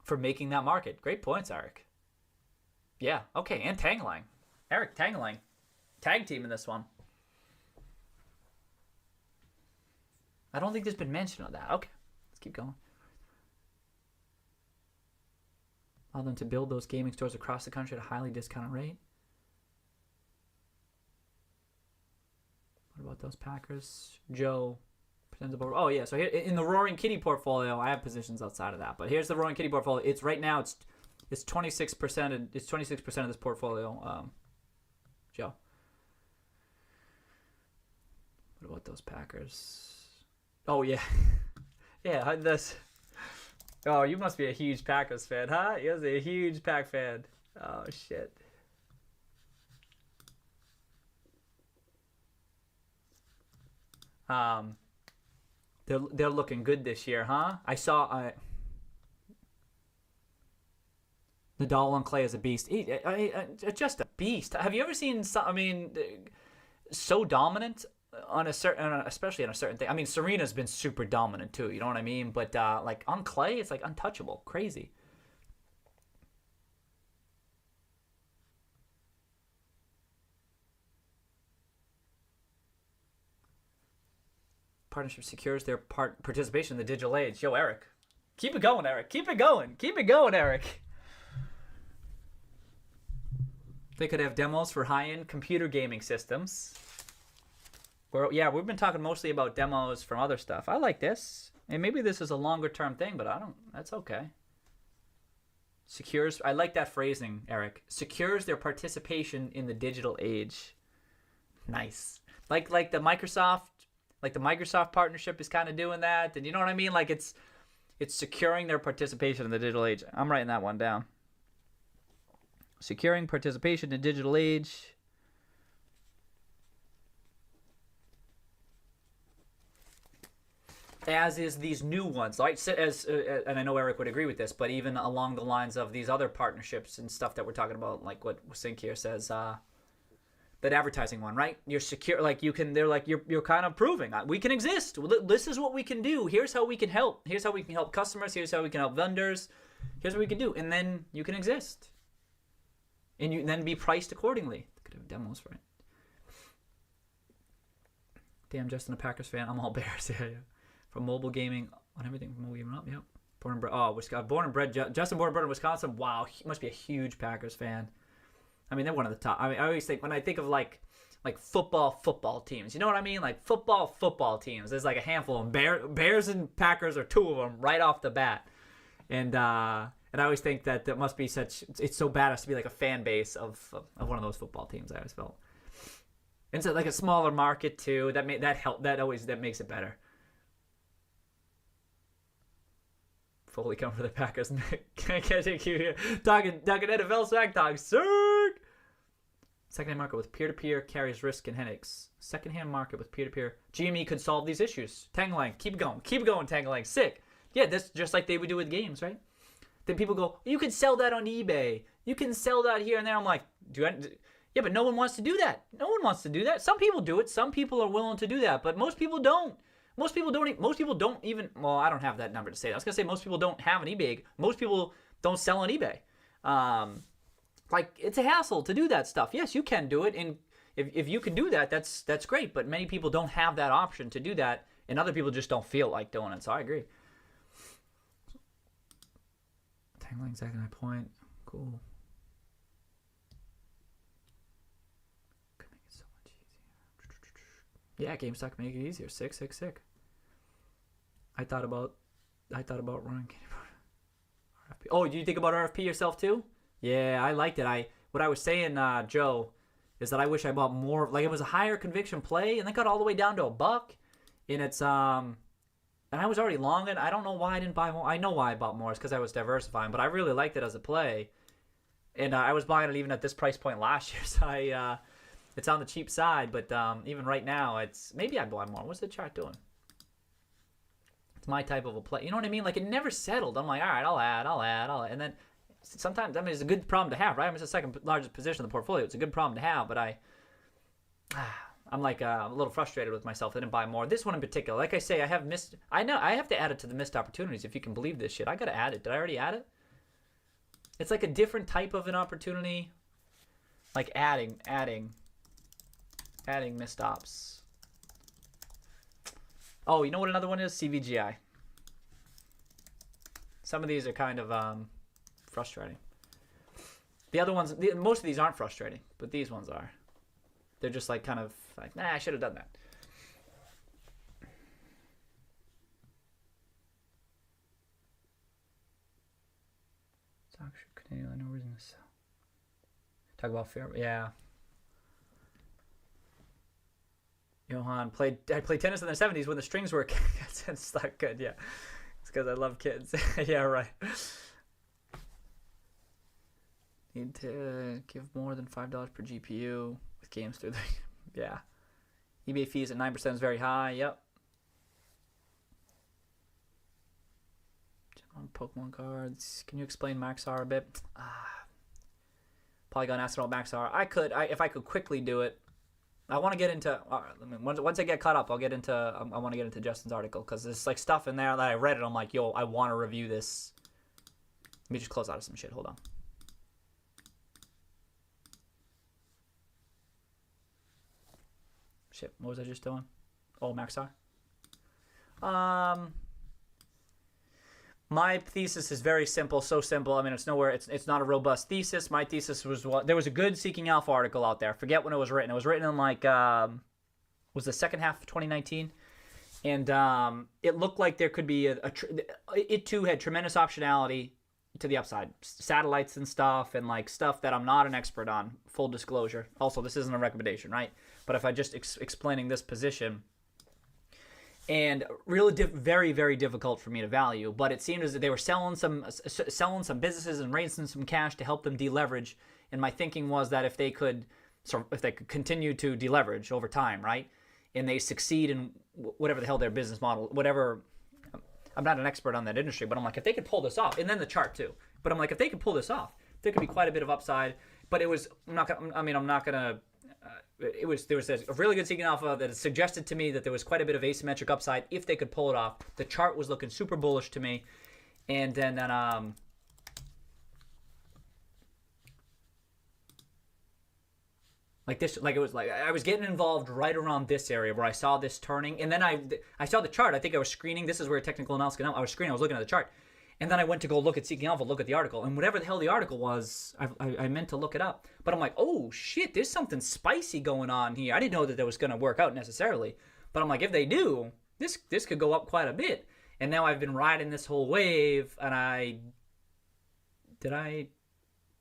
For making that market. Great points, Eric. Yeah, okay, and Tangalang. Eric Tangalang. Tag team in this one. I don't think there's been mention of that. Okay, let's keep going. Allow them to build those gaming stores across the country at a highly discounted rate. What about those Packers? Joe. Oh yeah, so here in the Roaring Kitty portfolio, I have positions outside of that. But here's the Roaring Kitty portfolio. It's right now it's 26%. It's 26% of this portfolio. Joe. What about those Packers? Oh yeah, yeah. This. Oh, you must be a huge Packers fan, huh? You're a huge Pack fan. Oh shit. They're looking good this year, huh? I saw Nadal on clay is a beast. Just a beast. Have you ever seen? I mean, so dominant on especially on a certain thing. I mean, Serena's been super dominant too. You know what I mean? But like on clay, it's like untouchable, crazy. Partnership secures their participation in the digital age. Yo, Eric. Keep it going, Eric. Keep it going. Keep it going, Eric. They could have demos for high-end computer gaming systems. Yeah, we've been talking mostly about demos from other stuff. I like this. And maybe this is a longer-term thing, but that's okay. Secures, I like that phrasing, Eric. Secures their participation in the digital age. Nice. Like the Microsoft partnership is kind of doing that, and you know what I mean? Like it's securing their participation in the digital age. I'm writing that one down. Securing participation in digital age. as is these new ones, right? And I know Eric would agree with this, but even along the lines of these other partnerships and stuff that we're talking about, like what Sink here says, that advertising one, right? You're secure, like you can. They're like you're kind of proving we can exist. This is what we can do. Here's how we can help. Here's how we can help customers. Here's how we can help vendors. Here's what we can do, and then you can exist, and you then be priced accordingly. Could have demos for it. Damn, Justin, a Packers fan. I'm all Bears. Yeah. From mobile gaming on everything from mobile gaming up. Yep. Born and bred. Oh, Wisconsin. Born and bred. Justin, born and bred in Wisconsin. Wow, he must be a huge Packers fan. I mean, they're one of the top. I mean, I always think when I think of like football teams. You know what I mean? Like football teams. There's like a handful of them. Bears and Packers are two of them right off the bat. And I always think that must be such. It's so badass to be like a fan base of one of those football teams. I always felt. And so like a smaller market too. That makes it better. Fully come for the Packers. Can't take you here. Talking NFL swag talk. Sick. Secondhand market with peer-to-peer carries risk and headaches. Secondhand market with peer-to-peer. GME could solve these issues. Tangling. Keep it going, Tangling. Sick. Yeah, that's just like they would do with games, right? Then people go, you can sell that on eBay. You can sell that here and there. I'm like, yeah, but no one wants to do that. No one wants to do that. Some people do it. Some people are willing to do that, but most people don't. Most people don't even. Well, I don't have that number to say. I was gonna say most people don't have an eBay. Most people don't sell on eBay. Like it's a hassle to do that stuff. Yes, you can do it, and if you can do that, that's great. But many people don't have that option to do that, and other people just don't feel like doing it. So I agree. Tangling exactly my point. Cool. Could make it so much easier. Yeah, GameStop can make it easier. Sick. I thought about running RFP. Oh, do you think about RFP yourself too? Yeah, I liked it. What I was saying, Joe, is that I wish I bought more. Like it was a higher conviction play, and then got all the way down to $1, and it's and I was already long it. I don't know why I didn't buy more. I know why I bought more. It's because I was diversifying, but I really liked it as a play, and I was buying it even at this price point last year. So it's on the cheap side, but even right now, it's maybe I buy more. What's the chart doing? It's my type of a play. You know what I mean? Like it never settled. I'm like, all right, I'll add, and then sometimes it's a good problem to have, right? I mean, it's the second largest position in the portfolio. It's a good problem to have, but I'm like a little frustrated with myself. I didn't buy more. This one in particular, like I say, I know I have to add it to the missed opportunities. If you can believe this shit, I gotta add it. Did I already add it? It's like a different type of an opportunity, like adding missed ops. Oh, you know what another one is? CVGI. Some of these are kind of frustrating. The other ones, most of these aren't frustrating, but these ones are. They're just like kind of like, nah, I should have done that. No reason to sell. Talk about fair, yeah. Johan I played tennis in the 70s when the strings were it's not good, yeah. It's because I love kids. Yeah, right. Need to give more than $5 per GPU with games through the yeah. eBay fees at 9% is very high. Yep. Pokemon cards. Can you explain Maxar a bit? Polygon Astronaut Maxar. If I could quickly do it. I want to get into. Once I get caught up, I'll get into. I want to get into Justin's article because there's like stuff in there that I read it. I'm like, yo, I want to review this. Let me just close out of some shit. Hold on. Shit, what was I just doing? Oh, Maxar. My thesis is very simple, so simple. I mean, it's not a robust thesis. My thesis was there was a good Seeking Alpha article out there. Forget when it was written. It was written in like was the second half of 2019, and it looked like there could be it too had tremendous optionality to the upside, satellites and stuff, and like stuff that I'm not an expert on. Full disclosure. Also, this isn't a recommendation, right? But if I just explaining this position. And really very, very difficult for me to value. But it seemed as if they were selling some businesses and raising some cash to help them deleverage. And my thinking was that if they could continue to deleverage over time, right, and they succeed in whatever the hell their business model, whatever I'm not an expert on that industry, but I'm like, if they could pull this off, and then the chart too. But I'm like, if they could pull this off, there could be quite a bit of upside. But it was, I'm not gonna. There was a really good seeking alpha that suggested to me that there was quite a bit of asymmetric upside if they could pull it off. The chart was looking super bullish to me, and then like this, like it was like I was getting involved right around this area where I saw this turning, and then I saw the chart. I think I was screening. This is where technical analysis can help. I was screening. I was looking at the chart, and then I went to go look at Seeking Alpha, look at the article, and whatever the hell the article was, I meant to look it up. But I'm like, oh shit, there's something spicy going on here. I didn't know that was going to work out necessarily, but I'm like, if they do, this could go up quite a bit. And now I've been riding this whole wave, and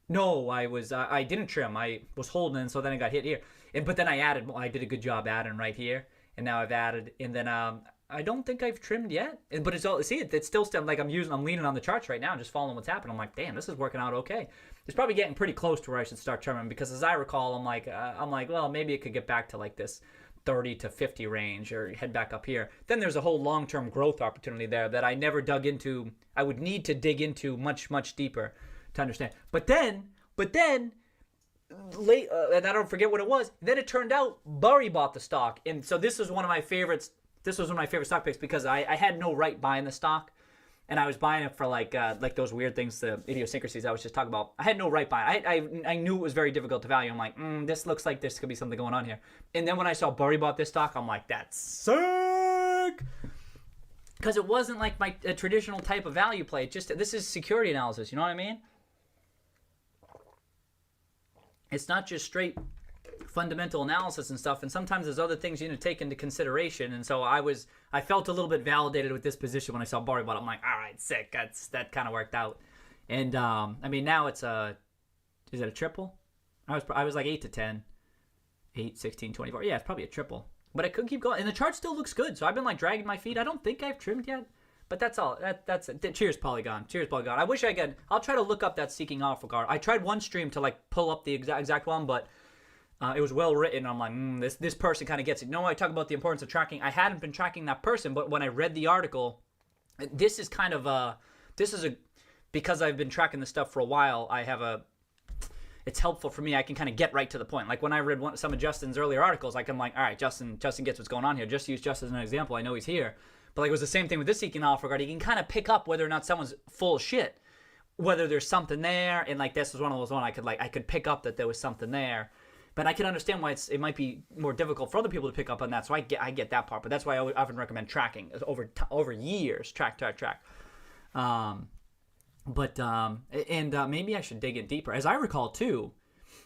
No, I didn't trim. I was holding, so then I got hit here. But then I did a good job adding right here, and now I've added, and then I don't think I've trimmed yet. But it's all, see, it's still like I'm leaning on the charts right now and just following what's happening. I'm like, damn, this is working out okay. It's probably getting pretty close to where I should start trimming, because as I recall, I'm like, well, maybe it could get back to like this 30 to 50 range or head back up here. Then there's a whole long-term growth opportunity there that I never dug into. I would need to dig into much, much deeper to understand. But then late, and I don't forget what it was. Then it turned out Burry bought the stock, and so this was one of my favorites. This was one of my favorite stock picks because I had no right buying the stock, and I was buying it for like those weird things, the idiosyncrasies I was just talking about. I had no right buying. I knew it was very difficult to value. I'm like, this looks like this could be something going on here. And then when I saw Burry bought this stock, I'm like, that's sick. Because it wasn't like my traditional type of value play. This is security analysis. You know what I mean? It's not just straight fundamental analysis and stuff, and sometimes there's other things you need to take into consideration. And so I felt a little bit validated with this position when I saw Burry bought it. I'm like, all right, sick. That kind of worked out. And I mean, now it's is it a triple? I was like 8 to 10, 8, 16, 24. Yeah, it's probably a triple. But it could keep going, and the chart still looks good. So I've been like dragging my feet. I don't think I've trimmed yet. But that's all. That's it. Cheers, Polygon. Cheers, Polygon. I wish I could. I'll try to look up that Seeking Alpha card. I tried one stream to like pull up the exact one, but it was well written. I'm like, this person kind of gets it. No, I talk about the importance of tracking. I hadn't been tracking that person, but when I read the article, this is kind of because I've been tracking this stuff for a while. It's helpful for me. I can kind of get right to the point. Like when I read some of Justin's earlier articles, I'm like, all right, Justin gets what's going on here. Just use Justin as an example. I know he's here. But like it was the same thing with this Seeking Alpha card. You can kind of pick up whether or not someone's full of shit, whether there's something there. And like this was one of those ones I could pick up that there was something there. But I can understand why it might be more difficult for other people to pick up on that. So I get that part. But that's why I often recommend tracking over years. Track. Maybe I should dig in deeper. As I recall too,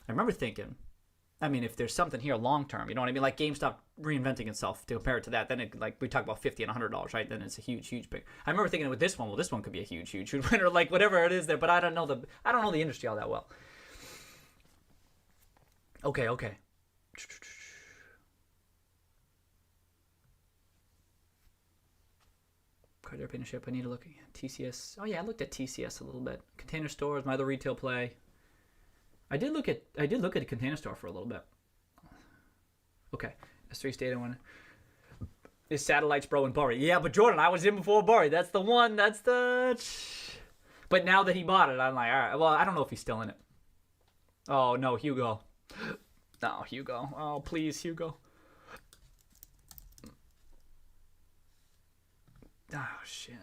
I remember thinking, I mean, if there's something here long term, you know what I mean? Like GameStop reinventing itself, to compare it to that, then it, like we talk about $50 and $100, right? Then it's a huge pick. I remember thinking with this one, well, this one could be a huge winner, like whatever it is there. But I don't know the industry all that well. Okay. Card opening ship. I need to look at TCS. Oh yeah, I looked at TCS a little bit. Container Store is my other retail play. I did look at a Container Store for a little bit. Okay, S3 State one. Is Satellites Bro and Burry? Yeah, but Jordan, I was in before Burry. That's the one. That's the. But now that he bought it, I'm like, all right. Well, I don't know if he's still in it. Oh no, Hugo. No, Hugo. Oh please, Hugo. Oh shit.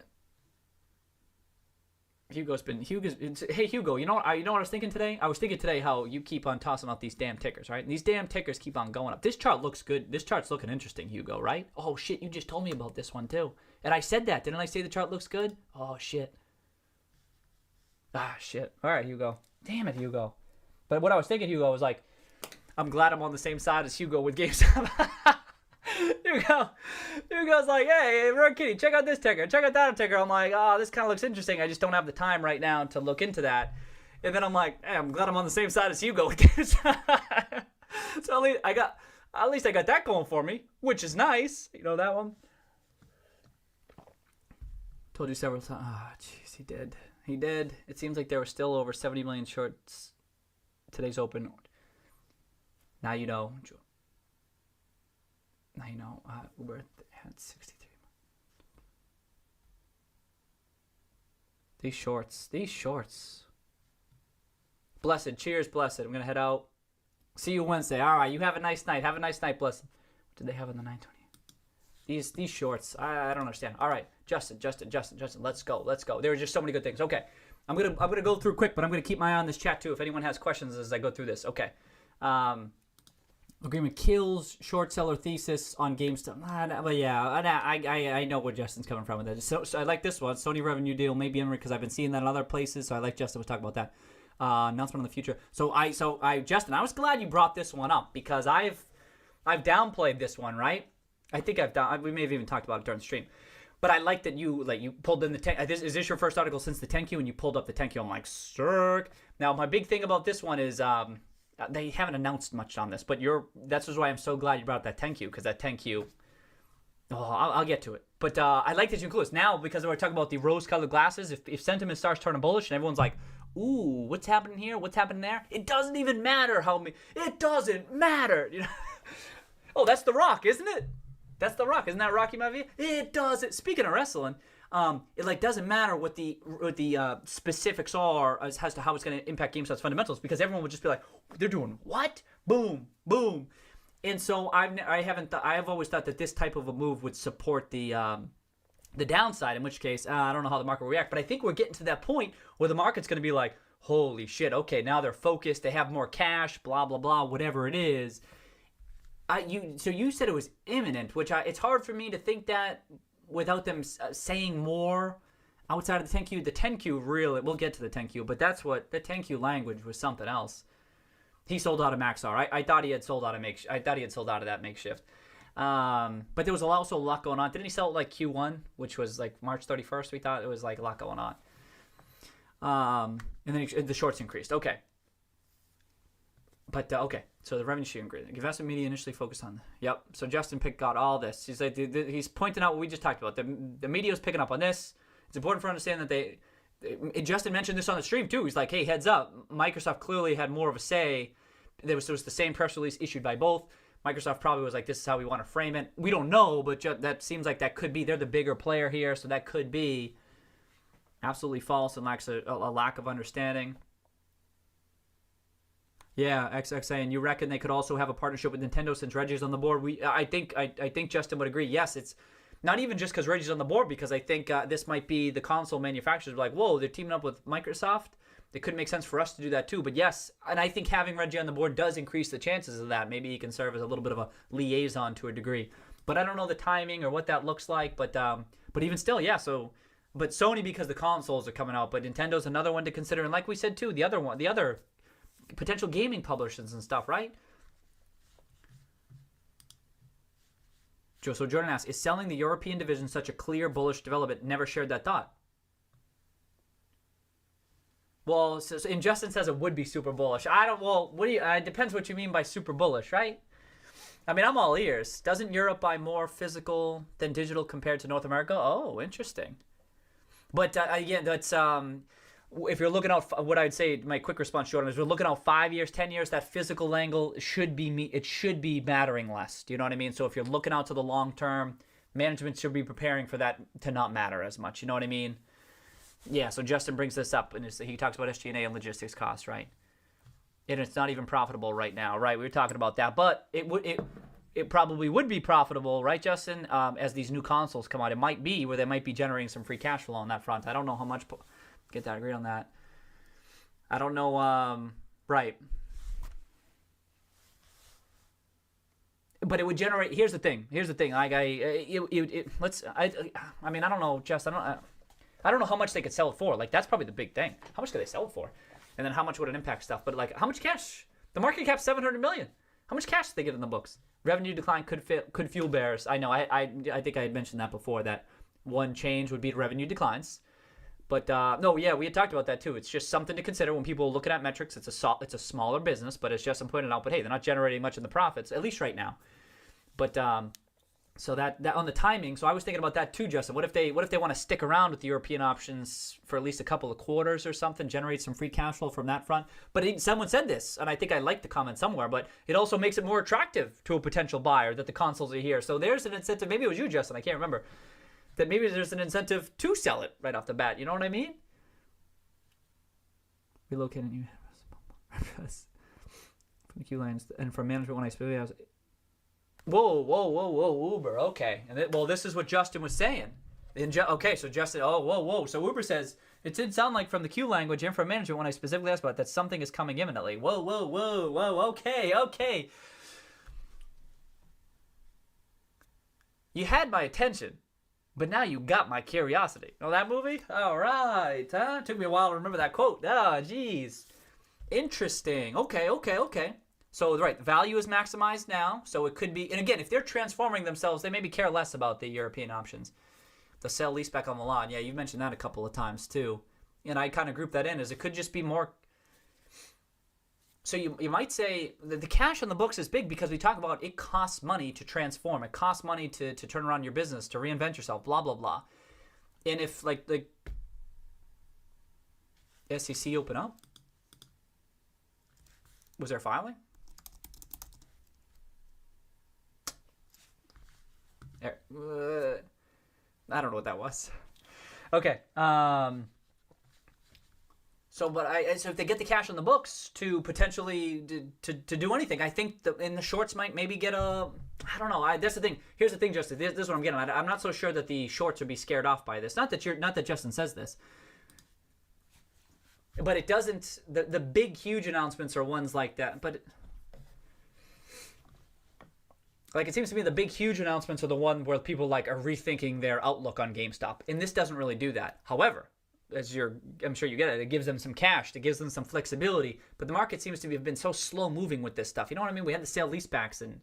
Hey Hugo, you know what I was thinking today? I was thinking today how you keep on tossing out these damn tickers, right? And these damn tickers keep on going up. This chart looks good. This chart's looking interesting, Hugo, right? Oh shit, you just told me about this one too. And I said that. Didn't I say the chart looks good? Oh shit. Ah shit. Alright, Hugo. Damn it, Hugo. But what I was thinking, Hugo, was like, I'm glad I'm on the same side as Hugo with GameStop. Hugo's like, hey, Road Kitty, check out this ticker. Check out that ticker. I'm like, oh, this kind of looks interesting. I just don't have the time right now to look into that. And then I'm like, hey, I'm glad I'm on the same side as Hugo with GameStop. So at least I got that going for me, which is nice. You know that one? Told you several times. Oh, jeez, he did. It seems like there were still over 70 million shorts today's open. Now you know. We're at 63. These shorts. Blessed. Cheers, Blessed. I'm going to head out. See you Wednesday. All right. You have a nice night. Have a nice night, Blessed. What did they have on the 920? These shorts. I don't understand. All right. Justin. Let's go. There were just so many good things. Okay. I'm gonna go through quick, but I'm gonna keep my eye on this chat too if anyone has questions as I go through this. Okay. Agreement kills short seller thesis on GameStop. But yeah, I know where Justin's coming from with that. So I like this one. Sony revenue deal maybe in because I've been seeing that in other places. So I like Justin was talking about that. Announcement in the future. So Justin, I was glad you brought this one up because I've downplayed this one, right? I think we may have even talked about it during the stream. But I like that you pulled in the 10. Is this your first article since the 10Q and you pulled up the 10Q? I'm like, Cirk. Now my big thing about this one is they haven't announced much on this, but that's why I'm so glad you brought up that 10Q because that 10Q. Oh, I'll get to it. But I like that you include this now because we're talking about the rose-colored glasses. If sentiment starts turning bullish and everyone's like, ooh, what's happening here? What's happening there? It doesn't even matter it doesn't matter. You know? Oh, that's The Rock, isn't it? That's The Rock. Isn't that Rocky movie? It doesn't. Speaking of wrestling, it doesn't matter what the specifics are as to how it's going to impact GameStop's fundamentals because everyone would just be like, they're doing what? Boom, boom. And so I have always thought that this type of a move would support the downside. In which case, I don't know how the market will react, but I think we're getting to that point where the market's going to be like, holy shit, okay, now they're focused, they have more cash, blah blah blah, whatever it is. So you said it was imminent, which it's hard for me to think that without them saying more outside of the 10Q. The 10Q really, we'll get to the 10Q, but that's what the 10Q language was something else. He sold out of Maxar. I thought he had sold out of that makeshift. But there was also a lot going on. Didn't he sell it like Q1, which was like March 31st? We thought it was like a lot going on. And then the shorts increased. Okay. But okay, so the revenue share increase. Investment media initially focused on. Yep. So Justin Pick got all this. He's like, he's pointing out what we just talked about. The media is picking up on this. It's important for understand that Justin mentioned this on the stream too. He's like, hey, heads up. Microsoft clearly had more of a say. There was the same press release issued by both. Microsoft probably was like, this is how we want to frame it. We don't know, but that seems like that could be. They're the bigger player here, so that could be absolutely false and lacks a lack of understanding. Yeah, XX saying you reckon they could also have a partnership with Nintendo since Reggie's on the board. I think Justin would agree. Yes, it's not even just because Reggie's on the board, because I think this might be the console manufacturers are like, whoa, they're teaming up with Microsoft. It could make sense for us to do that too. But yes, and I think having Reggie on the board does increase the chances of that. Maybe he can serve as a little bit of a liaison to a degree. But I don't know the timing or what that looks like. But even still, yeah. So, but Sony because the consoles are coming out. But Nintendo's another one to consider. And like we said too, the other potential gaming publishers and stuff, right? So Jordan asks, is selling the European division such a clear bullish development? Never shared that thought. Well, and Justin says it would be super bullish. It depends what you mean by super bullish, right? I mean, I'm all ears. Doesn't Europe buy more physical than digital compared to North America? Oh, interesting. But again, that's if you're looking out, what I'd say, my quick response, Jordan, is we're looking out 5 years, 10 years, that physical angle should be mattering less. Do you know what I mean? So if you're looking out to the long term, management should be preparing for that to not matter as much. You know what I mean? Yeah, so Justin brings this up, and he talks about SG&A and logistics costs, right? And it's not even profitable right now, right? We were talking about that, but it probably would be profitable, right, Justin? As these new consoles come out, it might be where they might be generating some free cash flow on that front. I don't know how much. Get that agreed on that. I don't know. Right. But it would generate. Here's the thing. I mean, I don't know, Justin. I don't know how much they could sell it for. Like, that's probably the big thing. How much could they sell it for? And then how much would it impact stuff? But, like, how much cash? The market cap's $700 million. How much cash did they get in the books? Revenue decline could fuel bears. I know. I think I had mentioned that before, that one change would be revenue declines. But, no, yeah, we had talked about that, too. It's just something to consider when people are looking at metrics. It's a smaller business, but it's just I'm pointing out. But, hey, they're not generating much in the profits, at least right now. But, so that on the timing, so I was thinking about that too, Justin. What if they want to stick around with the European options for at least a couple of quarters or something, generate some free cash flow from that front? But someone said this, and I think I liked the comment somewhere, but it also makes it more attractive to a potential buyer that the consoles are here. So there's an incentive. Maybe it was you, Justin. I can't remember. That maybe there's an incentive to sell it right off the bat. You know what I mean? relocating new address from the queue lines and from management when I specifically asked. Whoa, Uber. Okay, and this is what Justin was saying. Okay, so Justin, whoa. So Uber says it did sound like from the queue language and from management when I specifically asked about it, that something is coming imminently. Whoa. Okay. You had my attention, but now you got my curiosity. Oh, that movie? All right. Took me a while to remember that quote. Jeez. Interesting. Okay. So, right, value is maximized now. So it could be, and again, if they're transforming themselves, they maybe care less about the European options. The sale leaseback on the lawn. Yeah, you've mentioned that a couple of times too. And I kind of group that in as it could just be more. So you might say that the cash on the books is big because we talk about it costs money to transform. It costs money to turn around your business, to reinvent yourself, blah, blah, blah. And if like the SEC open up, was there filing? I don't know what that was. Okay. So if they get the cash on the books to potentially to do anything, I think in the shorts might maybe get a. I don't know. That's the thing. Here's the thing, Justin. This is what I'm getting at. I'm not so sure that the shorts would be scared off by this. Not that Justin says this. But it doesn't. The big, huge announcements are ones like that. But like it seems to me, the big, huge announcements are the one where people like are rethinking their outlook on GameStop, and this doesn't really do that. However, I'm sure you get it. It gives them some cash. It gives them some flexibility. But the market seems to have been so slow moving with this stuff. You know what I mean? We had the sale leasebacks, and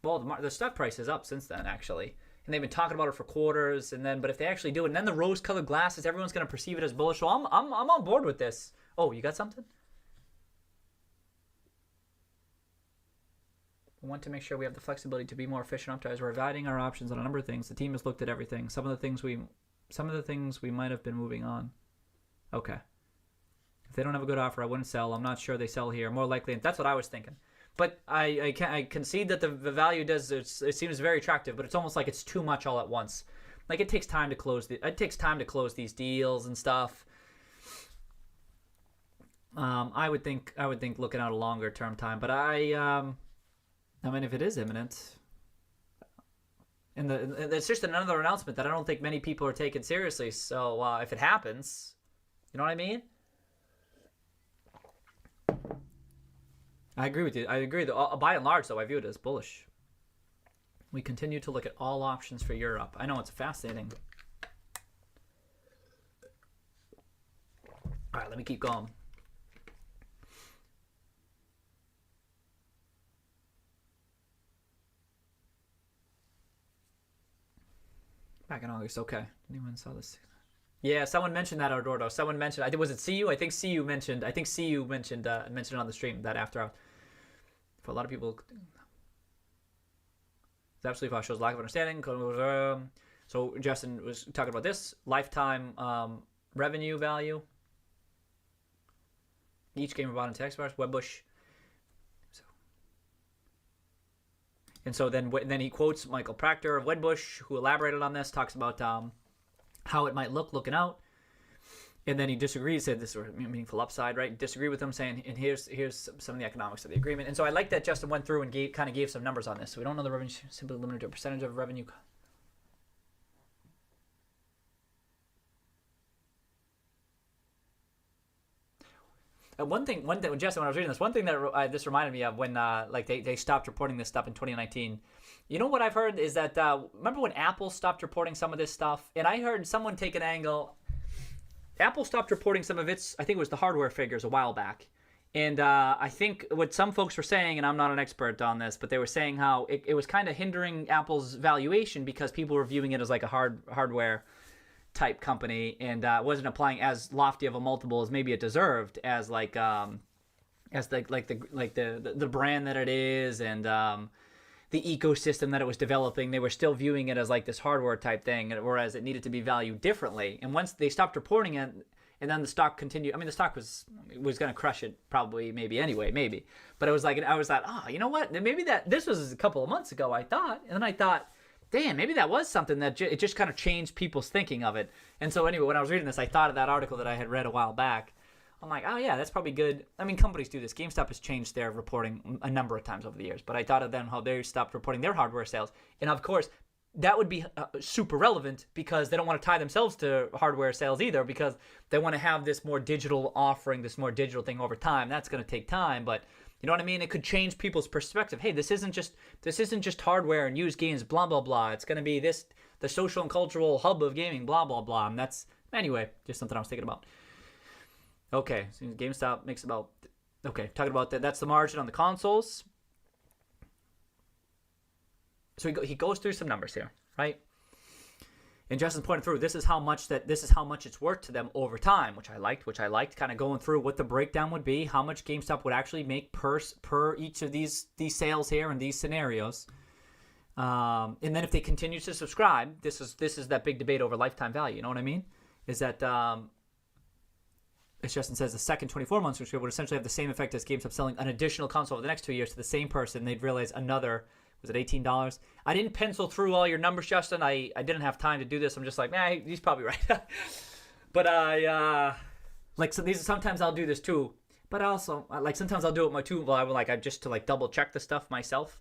well, the stock price is up since then actually, and they've been talking about it for quarters. But if they actually do it, and then the rose-colored glasses, everyone's going to perceive it as bullish. So I'm on board with this. Oh, you got something? We want to make sure we have the flexibility to be more efficient optimize. We're evaluating our options on a number of things. The team has looked at everything. Some of the things we might have been moving on. Okay. If they don't have a good offer, I wouldn't sell. I'm not sure they sell here. More likely, that's what I was thinking. But I concede that the value does. It seems very attractive, but it's almost like it's too much all at once. Like it takes time to close. It takes time to close these deals and stuff. I would think looking out a longer term time, but I mean, if it is imminent, and it's just another announcement that I don't think many people are taking seriously. So if it happens, you know what I mean? I agree with you. I agree. By and large, though, I view it as bullish. We continue to look at all options for Europe. I know it's fascinating. All right, let me keep going. Back in August, okay. Anyone saw this? Yeah, someone mentioned that, Eduardo. Someone mentioned. I think was it CU? I think CU mentioned mentioned it on the stream that after hours. For a lot of people, it's absolutely false. Shows lack of understanding. So Justin was talking about this lifetime revenue value. Each game bought in text bars. Webbush. And so then he quotes Michael Proctor of Wedbush, who elaborated on this, talks about how it might look looking out. And then he disagrees, said this was a meaningful upside, right? Disagree with him, saying, and here's some of the economics of the agreement. And so I like that Justin went through and gave some numbers on this. So we don't know the revenue, simply limited to a percentage of revenue. One thing, Justin, when I was reading this, one thing that this reminded me of when they stopped reporting this stuff in 2019. You know what I've heard is that remember when Apple stopped reporting some of this stuff, and I heard someone take an angle. Apple stopped reporting some of its, I think it was the hardware figures a while back, and I think what some folks were saying, and I'm not an expert on this, but they were saying how it was kind of hindering Apple's valuation because people were viewing it as like a hardware type company, and wasn't applying as lofty of a multiple as maybe it deserved as the brand that it is, and the ecosystem that it was developing. They were still viewing it as like this hardware type thing, whereas it needed to be valued differently. And once they stopped reporting it, and then the stock continued. I mean, the stock was going to crush it probably, maybe. But it was like, I was like, oh, you know what? Maybe this was a couple of months ago, I thought, and then I thought, damn, maybe that was something that it just kind of changed people's thinking of it. And so anyway, when I was reading this, I thought of that article that I had read a while back I'm like, oh yeah, that's probably good. I mean, companies do this. GameStop has changed their reporting a number of times over the years, but I thought of them how they stopped reporting their hardware sales, and of course, that would be super relevant because they don't want to tie themselves to hardware sales either, because they want to have this more digital offering, this more digital thing over time. That's going to take time, but you know what I mean? It could change people's perspective. Hey, this isn't just hardware and used games, blah blah blah. It's going to be the social and cultural hub of gaming, blah blah blah. And that's anyway, just something I was thinking about. Okay, so GameStop makes about talking about that. That's the margin on the consoles. So he goes through some numbers here, right? And Justin's pointing through this is how much it's worth to them over time, which I liked kind of going through what the breakdown would be, how much GameStop would actually make per each of these sales here and these scenarios. And then if they continue to subscribe, this is that big debate over lifetime value. You know what I mean? Is that as Justin says, the second 24-month subscription would essentially have the same effect as GameStop selling an additional console over the next 2 years to the same person. They'd realize another, was it $18? I didn't pencil through all your numbers, Justin. I didn't have time to do this. I'm just like, nah, he's probably right. But sometimes I'll do this too. But also, sometimes I'll do it my too. Well, I just to double check the stuff myself.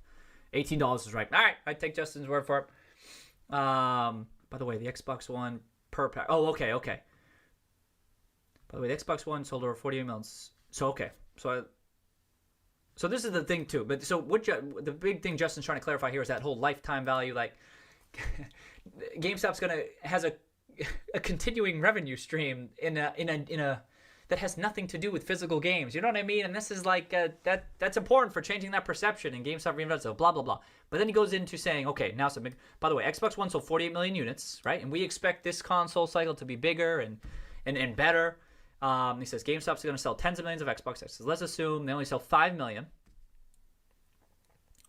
$18 is right. All right, I take Justin's word for it. By the way, the Xbox One per pack. Oh, okay. By the way, the Xbox One sold over 48 million. So, okay. So this is the thing, too. But so the big thing Justin's trying to clarify here is that whole lifetime value. GameStop's has a continuing revenue stream in a that has nothing to do with physical games. You know what I mean? And this is that's important for changing that perception. And GameStop reinvents it, blah, blah, blah. But then he goes into saying, okay, now by the way, Xbox One sold 48 million units, right? And we expect this console cycle to be bigger and better. He says GameStop's going to sell tens of millions of Xbox X's. Let's assume they only sell 5 million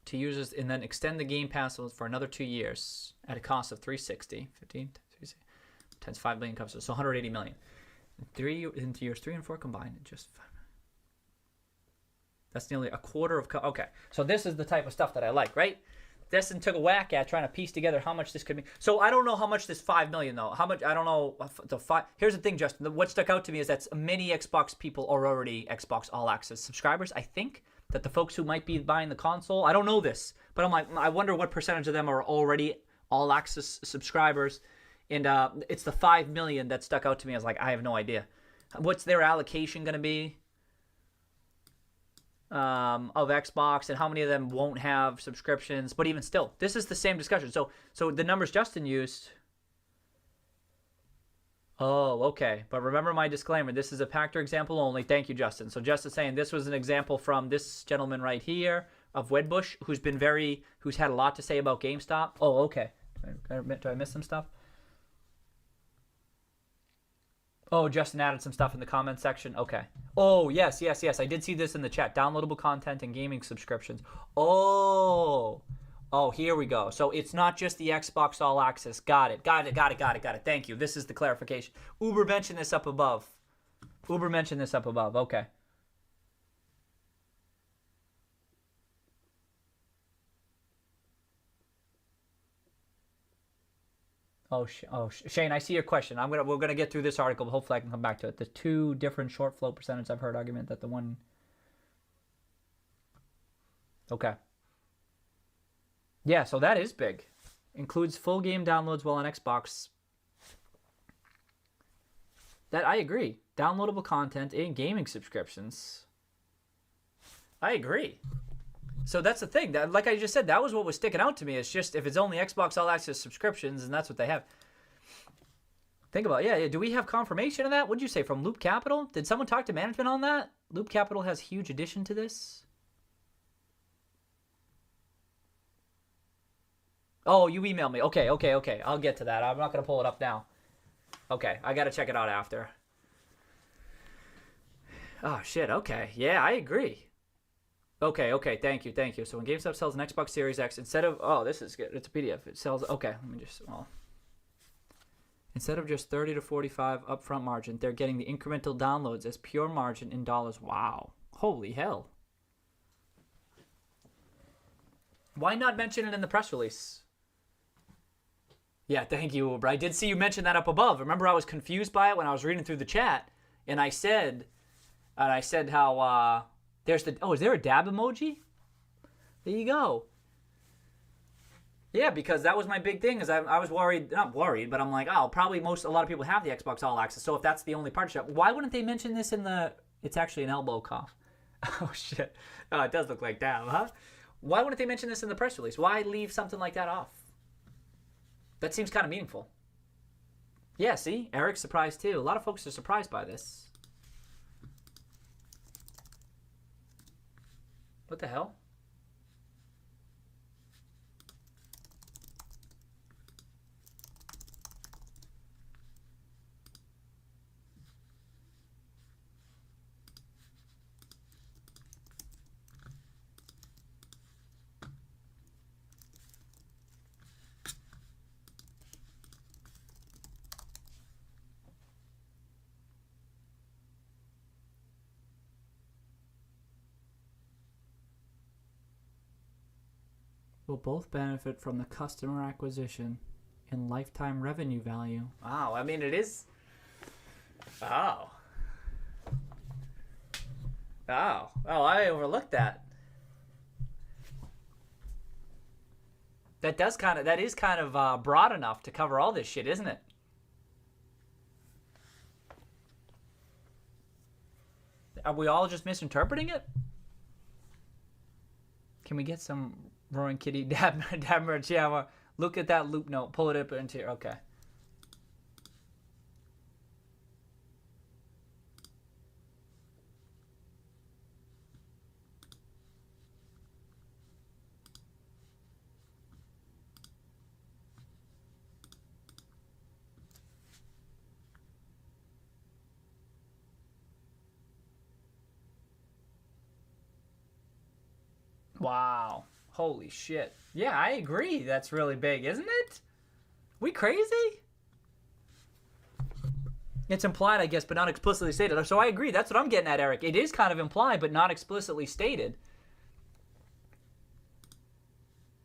to users and then extend the Game Pass for another 2 years at a cost of $360. 15 times 5 million customers, so 180 million. Into years 3 and 4 combined, just 5 million. That's nearly a quarter of. Okay, so this is the type of stuff that I like, right? Destin took a whack at trying to piece together how much this could be. So I don't know how much this 5 million though. How much I don't know. Here's the thing, Justin. What stuck out to me is that many Xbox people are already Xbox All Access subscribers. I think that the folks who might be buying the console, I don't know this, but I'm like, I wonder what percentage of them are already All Access subscribers. And it's the 5 million that stuck out to me. I was like, I have no idea. What's their allocation going to be? Of Xbox, and how many of them won't have subscriptions? But even still, this is the same discussion. So the numbers Justin used. Oh, okay. But remember my disclaimer. This is a Pactor example only. Thank you, Justin. So Justin's saying this was an example from this gentleman right here of Wedbush, who's had a lot to say about GameStop. Oh, okay. Did I miss some stuff? Oh, Justin added some stuff in the comment section. Okay. Oh, yes. I did see this in the chat. Downloadable content and gaming subscriptions. Oh, here we go. So it's not just the Xbox All Access. Got it. Thank you. This is the clarification. Uber mentioned this up above. Okay. Shane, I see your question. We're gonna get through this article, but hopefully I can come back to it. The two different short flow percentage I've heard argument that the one. Okay. Yeah, so that is big. Includes full game downloads while on Xbox. That I agree. Downloadable content and gaming subscriptions. I agree. So that's the thing. That, like I just said, that was what was sticking out to me. It's just if it's only Xbox All Access subscriptions, and that's what they have. Think about it. Yeah. Do we have confirmation of that? What did you say from Loop Capital? Did someone talk to management on that? Loop Capital has huge addition to this. Oh, you emailed me. Okay. I'll get to that. I'm not going to pull it up now. Okay. I got to check it out after. Oh, shit. Okay. Yeah, I agree. Okay, thank you. So when GameStop sells an Xbox Series X, instead of, this is good, it's a PDF. It sells, instead of just 30 to 45 upfront margin, they're getting the incremental downloads as pure margin in dollars. Wow. Holy hell. Why not mention it in the press release? Yeah, thank you, Uber. I did see you mention that up above. Remember, I was confused by it when I was reading through the chat, and I said, And I said how there's the is there a dab emoji? There you go. Yeah, because that was my big thing. Is I was worried, not worried, but I'm like, oh, probably a lot of people have the Xbox All Access. So if that's the only partnership, why wouldn't they mention this in the? It's actually an elbow cough. Oh shit! Oh, it does look like dab, huh? Why wouldn't they mention this in the press release? Why leave something like that off? That seems kind of meaningful. Yeah, see, Eric's surprised too. A lot of folks are surprised by this. What the hell? Will both benefit from the customer acquisition and lifetime revenue value. Wow, I mean, it is. Oh. Oh, I overlooked that. That is kind of broad enough to cover all this shit, isn't it? Are we all just misinterpreting it? Can we get some Roaring Kitty dab merch? Yeah, well, look at that loop note. Pull it up into here. Okay. Wow. Holy shit. Yeah, I agree. That's really big, isn't it? We crazy? It's implied, I guess, but not explicitly stated. So I agree. That's what I'm getting at, Eric. It is kind of implied, but not explicitly stated.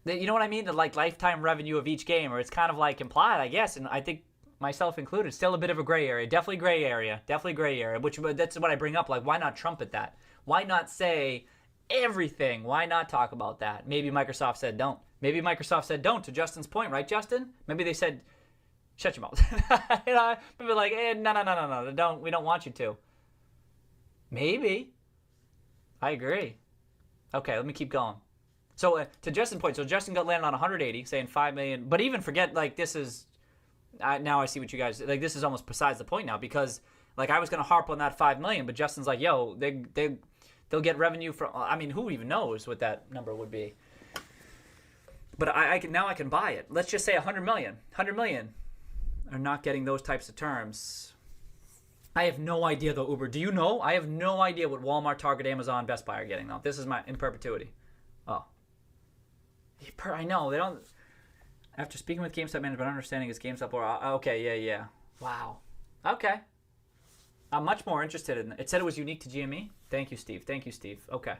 You know what I mean? The like lifetime revenue of each game, or it's kind of like implied, I guess, and I think myself included, still a bit of a gray area. Definitely gray area. Definitely gray area. Which that's what I bring up. Like, why not trumpet that? Why not say everything? Why not talk about that? Maybe Microsoft said don't. Maybe Microsoft said don't, to Justin's point, right, Justin? Maybe they said, shut your mouth. You know, maybe like, no, don't. We don't want you to. Maybe. I agree. Okay, let me keep going. So to Justin's point, so Justin got landed on 180, saying 5 million. But even forget, like, this is, now I see what you guys, like, this is almost besides the point now, because, like, I was going to harp on that 5 million, but Justin's like, yo, they'll get revenue from, I mean, who even knows what that number would be? But I can buy it. Let's just say 100 million. 100 million are not getting those types of terms. I have no idea, though, Uber. Do you know? I have no idea what Walmart, Target, Amazon, Best Buy are getting, though. This is my in perpetuity. Oh. I know. They don't. After speaking with GameStop management, understanding is GameStop or okay, yeah. Wow. Okay. I'm much more interested in it. It said it was unique to GME. Thank you, Steve. Okay.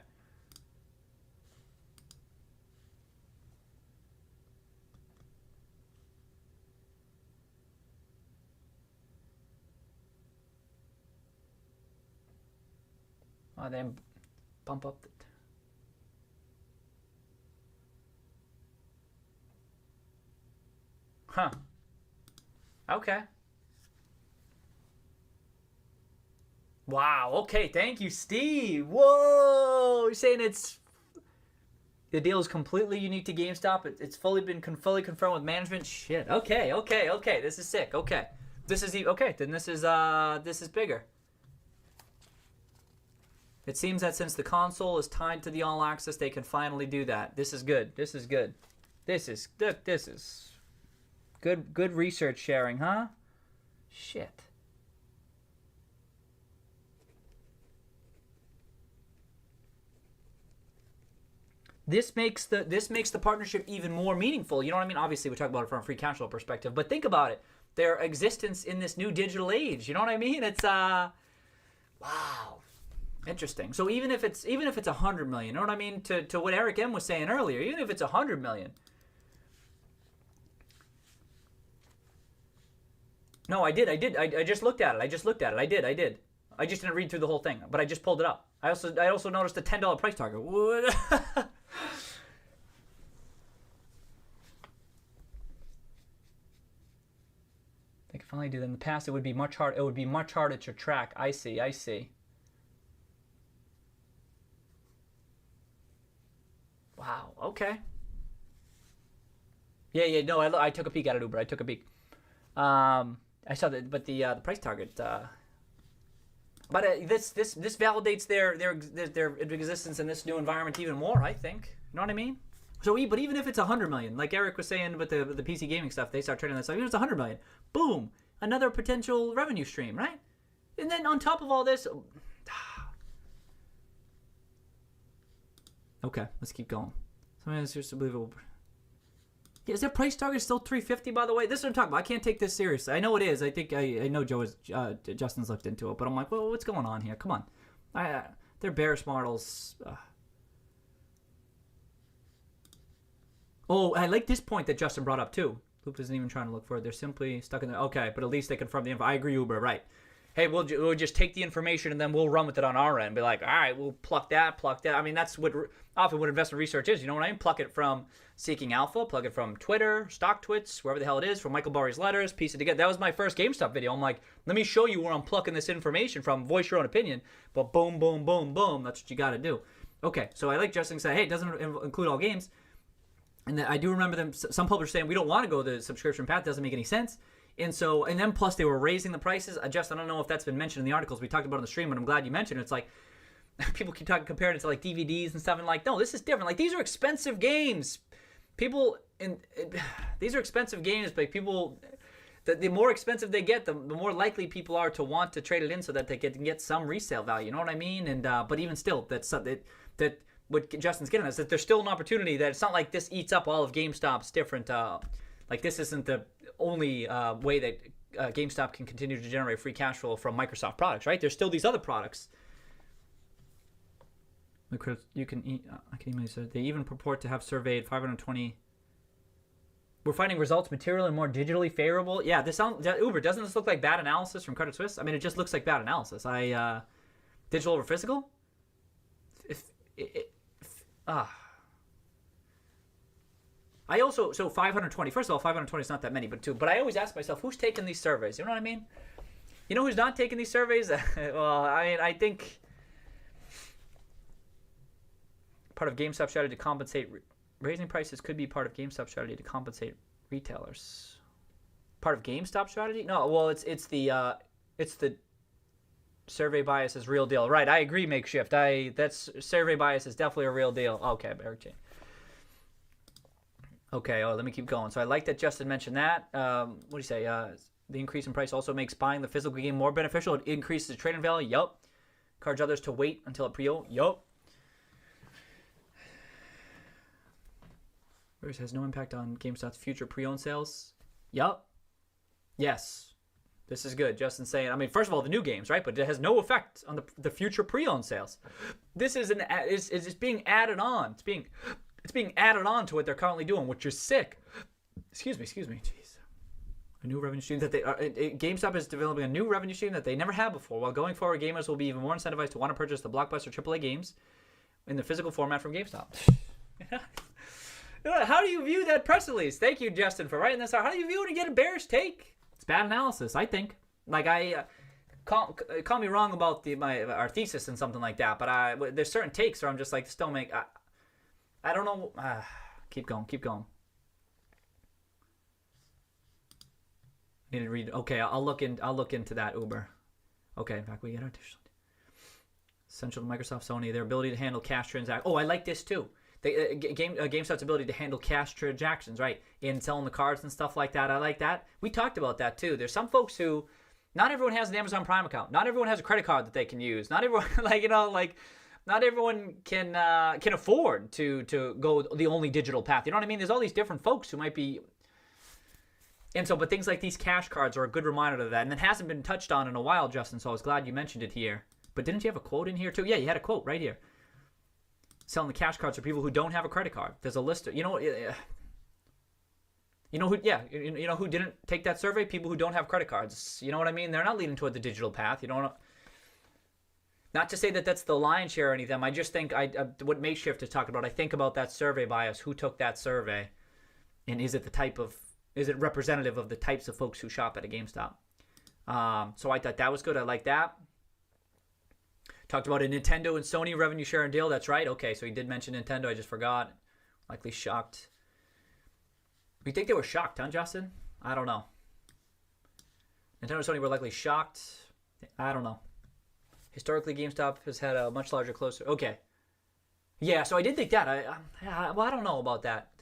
Then bump up the. Huh. Okay. Wow. Okay. Thank you, Steve. Whoa. You're saying the deal is completely unique to GameStop. It's fully confirmed with management. Shit. Okay. This is sick. Okay. This is okay. Then this is bigger. It seems that since the console is tied to the All Access, they can finally do that. This is good. This is good research sharing, huh? Shit. This makes the partnership even more meaningful. You know what I mean? Obviously, we talk about it from a free cash flow perspective, but think about it. Their existence in this new digital age. You know what I mean? It's wow. Interesting. So even if it's 100 million, you know what I mean? To what Eric M was saying earlier, even if it's 100 million. No, I did. I just looked at it. I did. I just didn't read through the whole thing, but I just pulled it up. I also noticed a $10 price target. What? They can finally do that. In the past, it would be much hard. It would be much harder to track. I see. I see. Wow. Okay. Yeah. No, I took a peek at it, Uber. I took a peek. I saw that, but the price target. But this validates their existence in this new environment even more. I think. You know what I mean? So, but even if it's 100 million, like Eric was saying with the PC gaming stuff, they start trading that stuff. Even if it's 100 million, boom, another potential revenue stream, right? And then on top of all this, okay, let's keep going. Something that's just unbelievable. Yeah, is their price target still 350? By the way, this is what I'm talking about. I can't take this seriously. I know it is. I think I know Justin's looked into it, but I'm like, well, what's going on here? Come on, they're bearish models. Oh, I like this point that Justin brought up too. Loop isn't even trying to look for it. They're simply stuck in there. Okay, but at least they confirm the info. I agree, Uber, right. Hey, we'll just take the information and then we'll run with it on our end. Be like, all right, we'll pluck that. I mean, that's often what investment research is. You know what I mean? Pluck it from Seeking Alpha, plug it from Twitter, StockTwits, wherever the hell it is, from Michael Burry's letters, piece it together. That was my first GameStop video. I'm like, let me show you where I'm plucking this information from. Voice your own opinion. But boom, boom, boom, boom. That's what you got to do. Okay, so I like Justin saying, hey, it doesn't include all games. And I do remember some publishers saying we don't want to go the subscription path. Doesn't make any sense. And then plus they were raising the prices. I don't know if that's been mentioned in the articles we talked about on the stream, but I'm glad you mentioned it. It's like people keep comparing it to like DVDs and stuff, and like, no, this is different. Like these are expensive games. These are expensive games, but people, the more expensive they get, the more likely people are to want to trade it in so that they can get some resale value. You know what I mean? And but even still, that what Justin's getting at is that there's still an opportunity that it's not like this eats up all of GameStop's different. Like this isn't the only way that GameStop can continue to generate free cash flow from Microsoft products, right? There's still these other products. You can eat. I can email you. They even purport to have surveyed 520. We're finding results material and more digitally favorable. Yeah, Uber, doesn't this look like bad analysis from Credit Suisse? I mean, it just looks like bad analysis. Digital over physical. I also, so 520, first of all, 520 is not that many, but I always ask myself, who's taking these surveys? You know what I mean? You know who's not taking these surveys? Well, I think part of GameStop strategy to compensate, raising prices could be part of GameStop strategy to compensate retailers. Part of GameStop strategy? No, well, it's the survey bias is real deal. Right, I agree, Makeshift. That's survey bias is definitely a real deal. Okay, Eric Chain. Okay, let me keep going. So I like that Justin mentioned that. What do you say? The increase in price also makes buying the physical game more beneficial. It increases the trading value. Yup. Encourage others to wait until it pre-owned. Yup. Whereas has no impact on GameStop's future pre-owned sales. Yup. Yes. This is good. Justin's saying, I mean, first of all, the new games, right? But it has no effect on the future pre-owned sales. This is it's being added on. It's being added on to what they're currently doing, which is sick. Excuse me. Jeez. A new revenue stream that GameStop is developing a new revenue stream that they never had before. While going forward, gamers will be even more incentivized to want to purchase the blockbuster AAA games in the physical format from GameStop. How do you view that press release? Thank you, Justin, for writing this out. How do you view it and get a bearish take? It's bad analysis, I think. Like call me wrong about our thesis and something like that, but there's certain takes where I'm just like, this don't make. I don't know. Keep going. Need to read. Okay, I'll look into that, Uber. Okay, in fact, we get additional. Essential to Microsoft, Sony, their ability to handle cash transactions. Oh, I like this too. GameStop's ability to handle cash transactions, right? In selling the cards and stuff like that. I like that. We talked about that too. There's some folks who, not everyone has an Amazon Prime account. Not everyone has a credit card that they can use. Not everyone, not everyone can afford to go the only digital path. You know what I mean? There's all these different folks who might be. And so, but things like these cash cards are a good reminder of that. And it hasn't been touched on in a while, Justin, so I was glad you mentioned it here. But didn't you have a quote in here too? Yeah, you had a quote right here. Selling the cash cards for people who don't have a credit card. There's a list of, you know who didn't take that survey? People who don't have credit cards. You know what I mean? They're not leading toward the digital path. You don't know. Not to say that that's the lion's share or any of them. I just think what Makeshift is talking about. I think about that survey bias. Who took that survey, and is it representative of the types of folks who shop at a GameStop? So I thought that was good. I like that. Talked about a Nintendo and Sony revenue sharing deal. That's right. Okay, so he did mention Nintendo. I just forgot. Likely shocked. We think they were shocked, huh, Justin? I don't know. Nintendo and Sony were likely shocked. I don't know. Historically, GameStop has had a much larger, closer. Okay. Yeah, so I did think that. I don't know about that.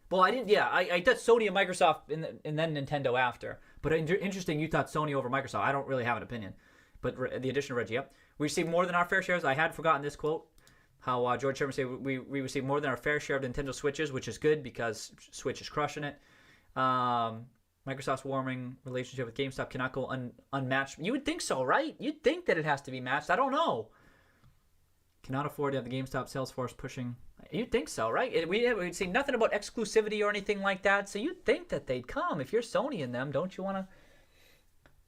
Well, I didn't. Yeah, I thought Sony and Microsoft and then Nintendo after. But interesting, you thought Sony over Microsoft. I don't really have an opinion. But the addition of Reggie, yep. We received more than our fair shares. I had forgotten this quote. How George Sherman said we received more than our fair share of Nintendo Switches, which is good because Switch is crushing it. Microsoft's warming relationship with GameStop cannot go unmatched. You would think so, right? You'd think that it has to be matched. I don't know. Cannot afford to have the GameStop sales force pushing. You'd think so, right? We'd see nothing about exclusivity or anything like that. So you'd think that they'd come. If you're Sony and them, don't you want to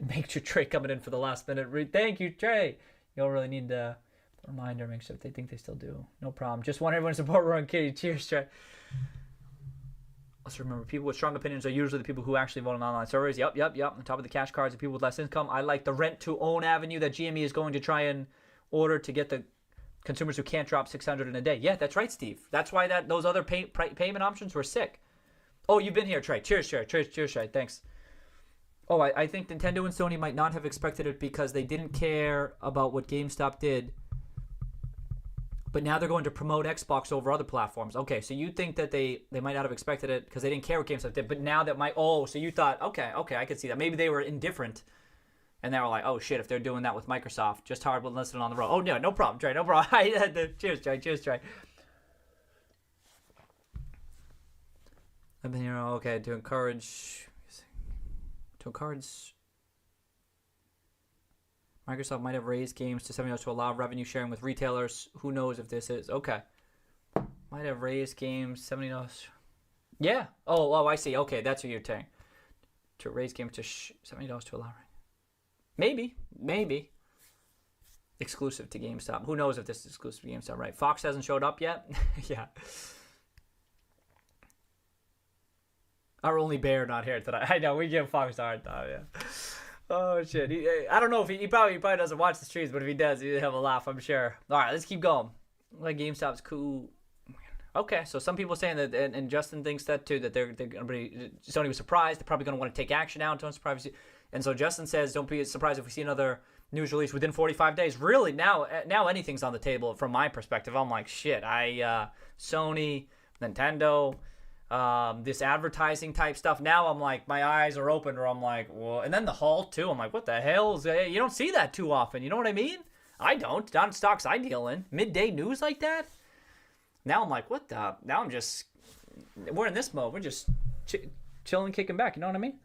make your Trey coming in for the last minute? Thank you, Trey. You'll really need to reminder, make sure if they think they still do. No problem. Just want everyone to support Roy and Kitty. Cheers, Trey. Let's remember, people with strong opinions are usually the people who actually vote on online surveys. Yep. On top of the cash cards, the people with less income. I like the rent-to-own avenue that GME is going to try and order to get the consumers who can't drop $600 in a day. Yeah, that's right, Steve. That's why those other payment options were sick. Oh, you've been here, Trey. Cheers, Trey. Cheers, Trey. Thanks. Oh, I think Nintendo and Sony might not have expected it because they didn't care about what GameStop did. But now they're going to promote Xbox over other platforms. Okay, so you think that they might not have expected it because they didn't care what GameStop did. But now that so you thought, okay, I could see that. Maybe they were indifferent. And they were like, oh, shit, if they're doing that with Microsoft, just hard but listening on the road. Oh, no problem, Trey, no problem. Cheers, Trey. I've been here, okay, to encourage Microsoft might have raised games to $70 to allow revenue sharing with retailers. Who knows if this is okay? Might have raised games $70. Yeah. Oh, I see. Okay, that's what you're saying. To raise games to $70 to allow. Maybe. Exclusive to GameStop. Who knows if this is exclusive to GameStop? Right. Fox hasn't showed up yet. Yeah. Our only bear not here today. I know we give Fox a hard time. Yeah. Oh shit! I don't know if he probably doesn't watch the streams, but if he does, he'd have a laugh, I'm sure. All right, let's keep going. Like GameStop's cool. Okay, so some people saying that, and Justin thinks that too, that they're gonna be. Sony was surprised. They're probably gonna want to take action now. Don't surprise you. And so Justin says, don't be surprised if we see another news release within 45 days. Really, now anything's on the table from my perspective. I'm like, shit. Sony, Nintendo. This advertising type stuff. Now I'm like, my eyes are open, or I'm like, well, and then the halt too. I'm like, what the hell is that? You don't see that too often. You know what I mean? I don't. Not in stocks I deal in. Midday news like that. Now I'm like, what the? Now we're in this mode. We're just chilling, kicking back. You know what I mean?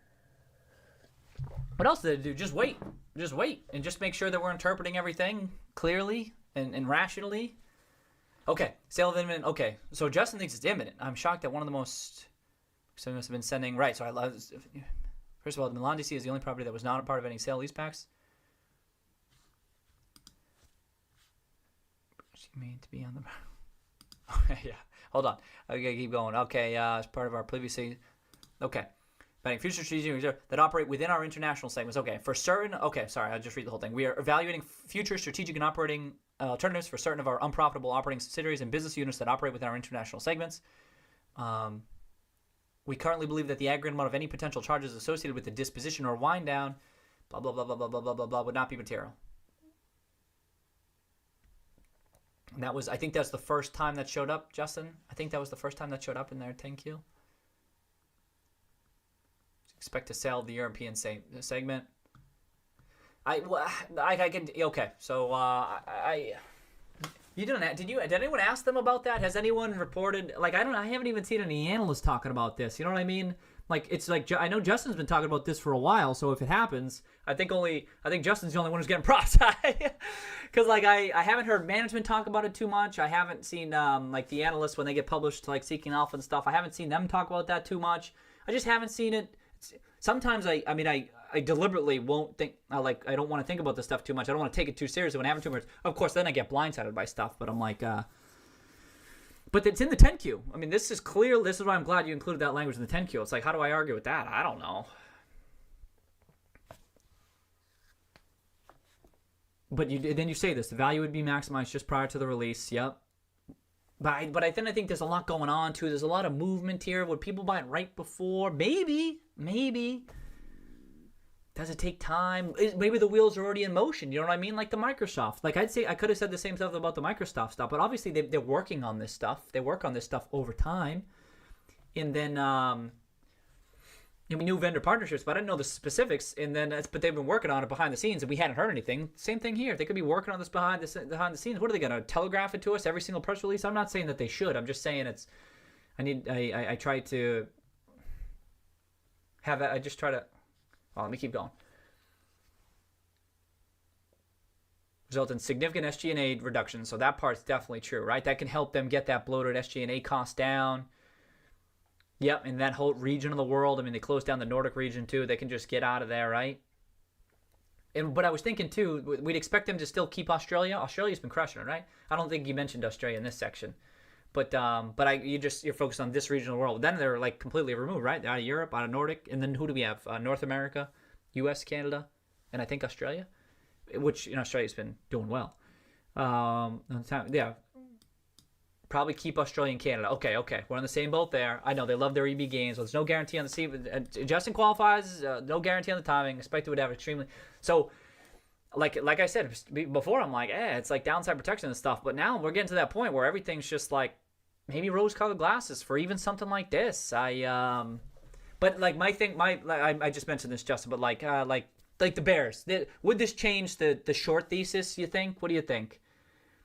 What else did they do? Just wait, and just make sure that we're interpreting everything clearly and rationally. Okay, sale of imminent. Okay, so Justin thinks it's imminent. I'm shocked that one of the most. So he must have been sending. Right, so I love. First of all, the Milan DC is the only property that was not a part of any sale leasebacks. She made to be on the. Okay, yeah. Hold on. Okay, keep going. Okay, as part of our previously. Okay. Banning future strategic reserve that operate within our international segments. Okay, for certain. Okay, sorry, I'll just read the whole thing. We are evaluating future strategic and operating alternatives for certain of our unprofitable operating subsidiaries and business units that operate within our international segments. We currently believe that the aggregate amount of any potential charges associated with the disposition or wind down, blah blah blah blah blah blah blah blah blah, would not be material. And that was, I think that's the first time that showed up, Justin. I think that was the first time that showed up in their 10Q. Expect to sell the European segment. I can, okay. So did anyone ask them about that? Has anyone reported? Like, I haven't even seen any analysts talking about this. You know what I mean? Like, it's like, I know Justin's been talking about this for a while. So if it happens, I think Justin's the only one who's getting props. Because like I haven't heard management talk about it too much. I haven't seen like the analysts when they get published, like Seeking Alpha and stuff. I haven't seen them talk about that too much. I just haven't seen it. Sometimes I I deliberately won't think. I don't want to think about this stuff too much. I don't want to take it too seriously when I have too much. Of course, then I get blindsided by stuff. But I'm like, but it's in the 10Q. I mean, this is clear. This is why I'm glad you included that language in the 10Q. It's like, how do I argue with that? I don't know. But then you say this: the value would be maximized just prior to the release. Yep. But I think there's a lot going on too. There's a lot of movement here. Would people buy it right before? Maybe. Does it take time? Maybe the wheels are already in motion. You know what I mean? Like the Microsoft. Like I could have said the same stuff about the Microsoft stuff, but obviously they're working on this stuff. They work on this stuff over time, and then and we knew vendor partnerships, but I didn't know the specifics. And then but they've been working on it behind the scenes, and we hadn't heard anything. Same thing here. They could be working on this behind the scenes. What are they going to telegraph it to us every single press release? I'm not saying that they should. I'm just saying it's. I try to have. I just try to. Oh, let me keep going. Result in significant SG&A reduction. So that part's definitely true, right? That can help them get that bloated SG&A cost down. Yep, and that whole region of the world. I mean, they closed down the Nordic region too. They can just get out of there, right? But I was thinking too, we'd expect them to still keep Australia. Australia's been crushing it, right? I don't think you mentioned Australia in this section. But you're focused on this region of the world. Then they're like completely removed, right? They're out of Europe, out of Nordic, and then who do we have? North America, U.S., Canada, and I think Australia, which Australia's been doing well. Yeah, probably keep Australia and Canada. Okay, we're on the same boat there. I know they love their EB games. So there's no guarantee on the season. Justin qualifies. No guarantee on the timing. Expect it would have extremely. So. Like I said before, I'm like, it's like downside protection and stuff. But now we're getting to that point where everything's just like maybe rose-colored glasses for even something like this. But like I just mentioned this, Justin. But like the Bears, would this change the short thesis? You think? What do you think?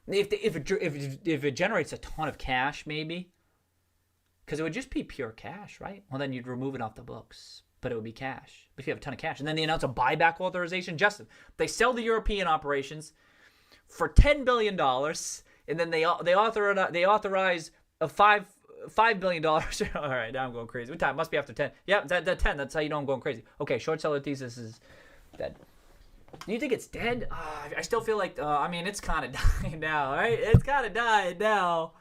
If it generates a ton of cash, maybe, because it would just be pure cash, right? Well, then you'd remove it off the books. But it would be cash. If you have a ton of cash. And then they announce a buyback authorization. Justin, they sell the European operations for $10 billion, and then they authorize a $5 billion. All right, now I'm going crazy. What time? Must be after 10. Yeah, that 10. That's how you know I'm going crazy. Okay, short seller thesis is dead. Do you think it's dead? I still feel like, it's kind of dying now, right? It's kind of dying now.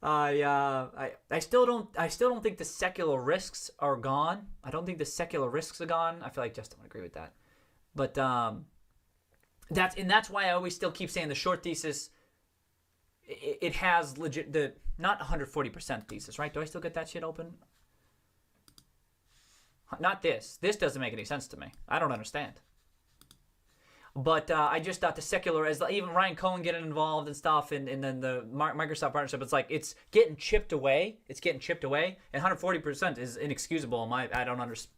I still don't think the secular risks are gone. I don't think the secular risks are gone. I feel like Justin would agree with that. But that's why I always still keep saying the short thesis. It has legit not 140% thesis, right? Do I still get that shit open? Not this. This doesn't make any sense to me. I don't understand. But I just thought the secular, as even Ryan Cohen getting involved and stuff, and then the Microsoft partnership, it's like it's getting chipped away. And 140% is inexcusable. I don't understand,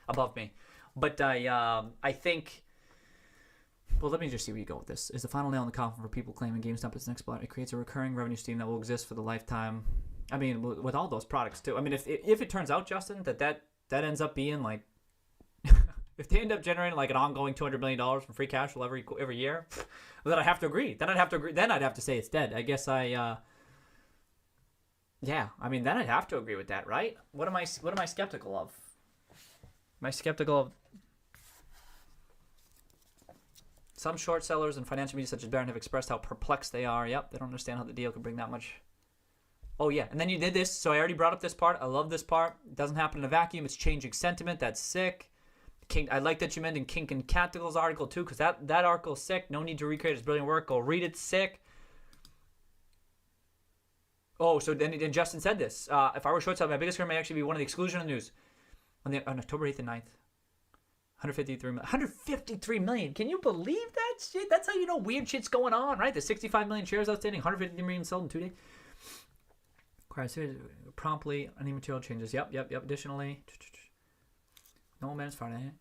above me. But I think. Well, let me just see where you go with this. Is the final nail in the coffin for people claiming GameStop is next block? It creates a recurring revenue stream that will exist for the lifetime. I mean, with all those products too. I mean, if it turns out, Justin, that ends up being like. If they end up generating like an ongoing $200 million from free cash flow every year, then I'd have to agree. Then I'd have to say it's dead. I guess then I'd have to agree with that, right? What am I skeptical of? Am I skeptical of some short sellers and financial media such as Barron have expressed how perplexed they are. Yep, they don't understand how the deal could bring that much. Oh yeah, and then you did this, so I already brought up this part. I love this part. It doesn't happen in a vacuum. It's changing sentiment. That's sick. I like that you mentioned Kink and Tactical's article too, because that article is sick. No need to recreate his brilliant work. Go read it. Sick. Oh, so then Justin said this. If I were short selling, my biggest concern may actually be one of the exclusion of the news on October 8th and 9th. 153 million. Can you believe that shit? That's how you know weird shit's going on, right? There's 65 million shares outstanding. 150 million sold in 2 days. Promptly any material changes. Yep. Additionally, no man's Friday.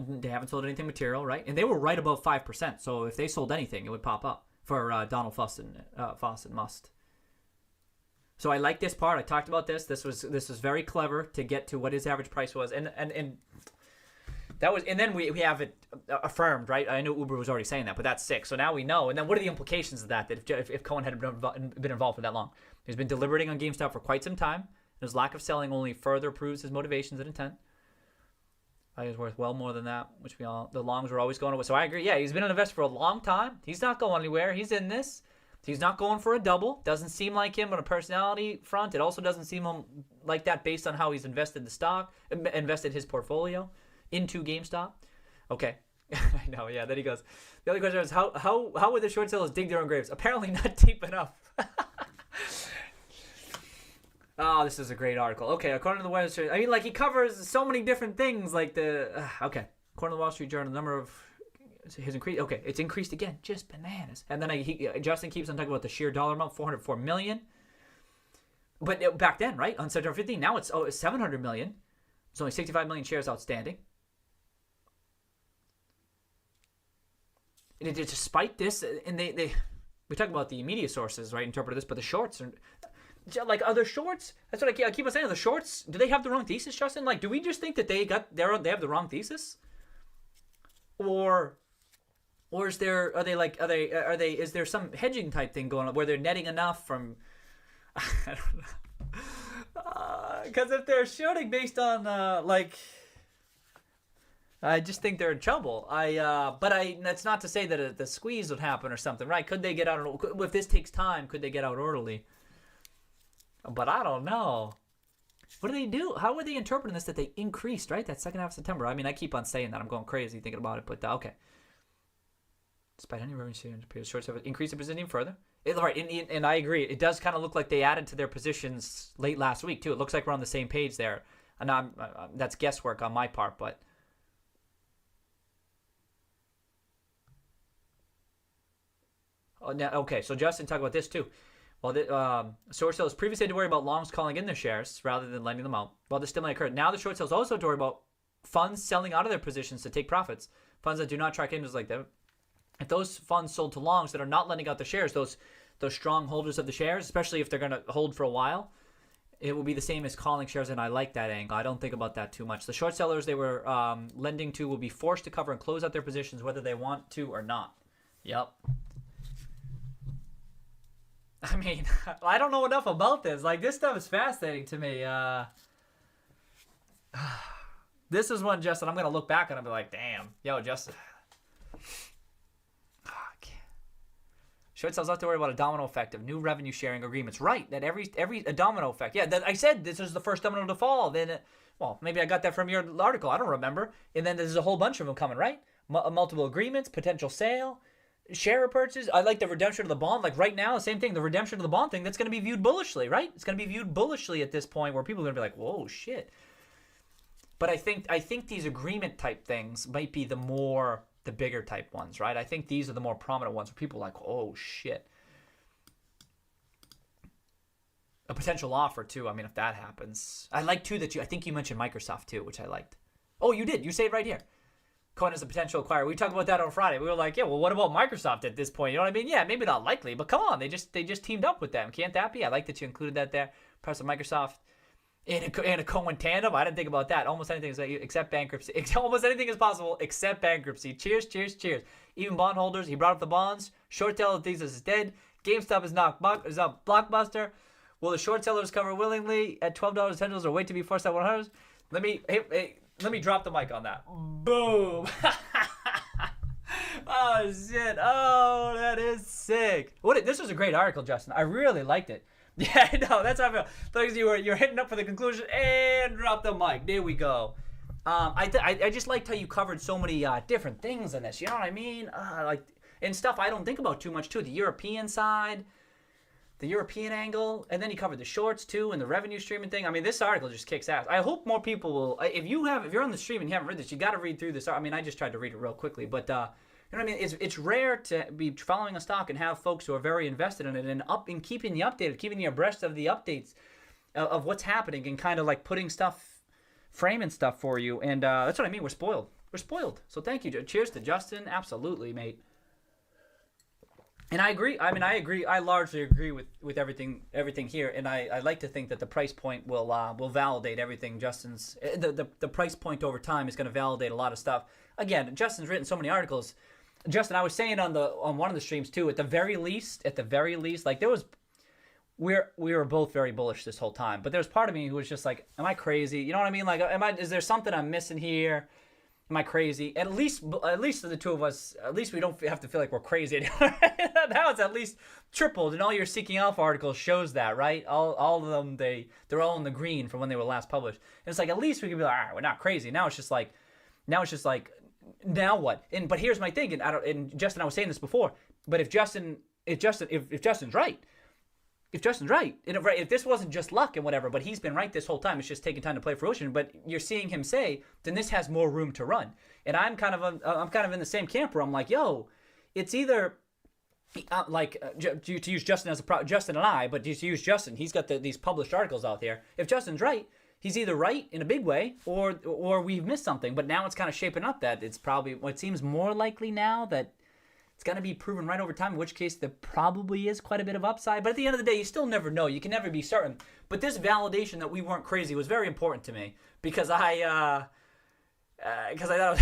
They haven't sold anything material, right? And they were right above 5%. So if they sold anything, it would pop up for Donald Fuss and Must. So I like this part. I talked about this. This was very clever to get to what his average price was, and that was. And then we have it affirmed, right? I know Uber was already saying that, but that's sick. So now we know. And then what are the implications of that? That if Cohen had been involved for that long, he's been deliberating on GameStop for quite some time. His lack of selling only further proves his motivations and intent. I was worth well more than that, which the longs were always going away. So I agree. Yeah, he's been an investor for a long time. He's not going anywhere. He's in this. He's not going for a double. Doesn't seem like him on a personality front. It also doesn't seem like that based on how he's invested the stock, invested his portfolio into GameStop. Okay. I know, yeah. Then he goes, the other question is, how would the short sellers dig their own graves? Apparently not deep enough. Oh, this is a great article. Okay, according to the Wall Street, I mean, like, he covers so many different things, like okay. According to the Wall Street Journal, the number of his increase. Okay, it's increased again, just bananas. And then Justin keeps on talking about the sheer dollar amount, $404 million. But back then, right, on September 15, now it's $700 million. There's only 65 million shares outstanding. And despite this, and we talk about the media sources, right, interpret this, but the shorts are like other shorts. That's what I keep on saying. The shorts, do they have the wrong thesis, Justin? Like, do we just think that they have the wrong thesis, or is there is there some hedging type thing going on where they're netting enough from? I don't know. Because if they're shorting based on I just think they're in trouble. But that's not to say that the squeeze would happen or something, right? Could they get out? If this takes time, could they get out early? But I don't know. What do they do? How are they interpreting this that they increased, right? That second half of September. I mean, I keep on saying that. I'm going crazy thinking about it, but okay. Despite any revenue sharing, shorts have increased the position even further. Right, and I agree. It does kind of look like they added to their positions late last week, too. It looks like we're on the same page there. And that's guesswork on my part, but... Oh, now, okay, so Justin talked about this, too. Well, short sellers previously had to worry about longs calling in their shares rather than lending them out. While this still may occur, now the short sellers also have to worry about funds selling out of their positions to take profits. Funds that do not track indexes like that. If those funds sold to longs that are not lending out their shares, those strong holders of the shares, especially if they're going to hold for a while, it will be the same as calling shares, and I like that angle. I don't think about that too much. The short sellers they were lending to will be forced to cover and close out their positions whether they want to or not. Yep. I mean, I don't know enough about this. Like, this stuff is fascinating to me. This is one, Justin, I'm going to look back and I'll be like, damn. Yo, Justin. Short sellers have to worry about a domino effect of new revenue sharing agreements. Right, that a domino effect. Yeah, that I said this is the first domino to fall. Then, well, maybe I got that from your article. I don't remember. And then there's a whole bunch of them coming, right? Multiple agreements, potential sale, share purchase. I like the redemption of the bond. Like right now, the same thing. The redemption of the bond thing, that's going to be viewed bullishly, right? It's going to be viewed bullishly at this point where people are going to be like, whoa, shit. But I think these agreement type things might be the bigger type ones, right? I think these are the more prominent ones where people are like, oh, shit. A potential offer, too. I mean, if that happens. I like, too, I think you mentioned Microsoft, too, which I liked. Oh, you did. You say it right here. Cohen is a potential acquirer. We talked about that on Friday. We were like, yeah, well, what about Microsoft at this point? You know what I mean? Yeah, maybe not likely, but come on. They just teamed up with them. Can't that be? I like that you included that there. Perhaps Microsoft in a Cohen tandem. I didn't think about that. Almost anything is except bankruptcy. Almost anything is possible except bankruptcy. Cheers, cheers, cheers. Even bondholders. He brought up the bonds. Short seller thesis is dead. GameStop is not blockbuster. Will the short sellers cover willingly at $12 $10 or wait to be forced at $100? Let me drop the mic on that. Boom. Oh, shit. Oh, that is sick. This was a great article, Justin. I really liked it. Yeah, I know. That's how I feel. Thanks, you're hitting up for the conclusion and drop the mic. There we go. I just liked how you covered so many different things in this. You know what I mean? And stuff I don't think about too much, too. The European side, the European angle, and then you covered the shorts, too, and the revenue streaming thing. I mean, this article just kicks ass. I hope more people will. If you're on the stream and you haven't read this, you got to read through this. I mean, I just tried to read it real quickly, but you know what I mean? It's rare to be following a stock and have folks who are very invested in it and keeping you updated, keeping you abreast of the updates of what's happening and kind of like putting stuff, framing stuff for you. And that's what I mean. We're spoiled. We're spoiled. So thank you. Cheers to Justin. Absolutely, mate. And I agree. I mean, I agree. I largely agree with everything here. And I like to think that the price point will validate everything. Justin's the price point over time is going to validate a lot of stuff. Again, Justin's written so many articles. Justin, I was saying on one of the streams too. At the very least, like we were both very bullish this whole time. But there's part of me who was just like, "Am I crazy? You know what I mean? Like, is there something I'm missing here? Am I crazy? At least the two of us, at least we don't have to feel like we're crazy anymore. Now it's at least tripled, and all your Seeking Alpha articles shows that, right? All of them, they're all in the green from when they were last published. And it's like, at least we can be like, all right, we're not crazy. Now it's just like, now what? But here's my thing, and Justin, I was saying this before, but if Justin's right, if this wasn't just luck and whatever, but he's been right this whole time, it's just taking time to play fruition. But you're seeing him say, then this has more room to run. And I'm kind of in the same camp where I'm like, yo, it's either to use Justin as Justin and I, but to use Justin, he's got these published articles out there. If Justin's right, he's either right in a big way or we've missed something. But now it's kind of shaping up that it's probably what seems more likely now that it's going to be proven right over time, in which case there probably is quite a bit of upside. But at the end of the day, you still never know. You can never be certain. But this validation that we weren't crazy was very important to me because I thought,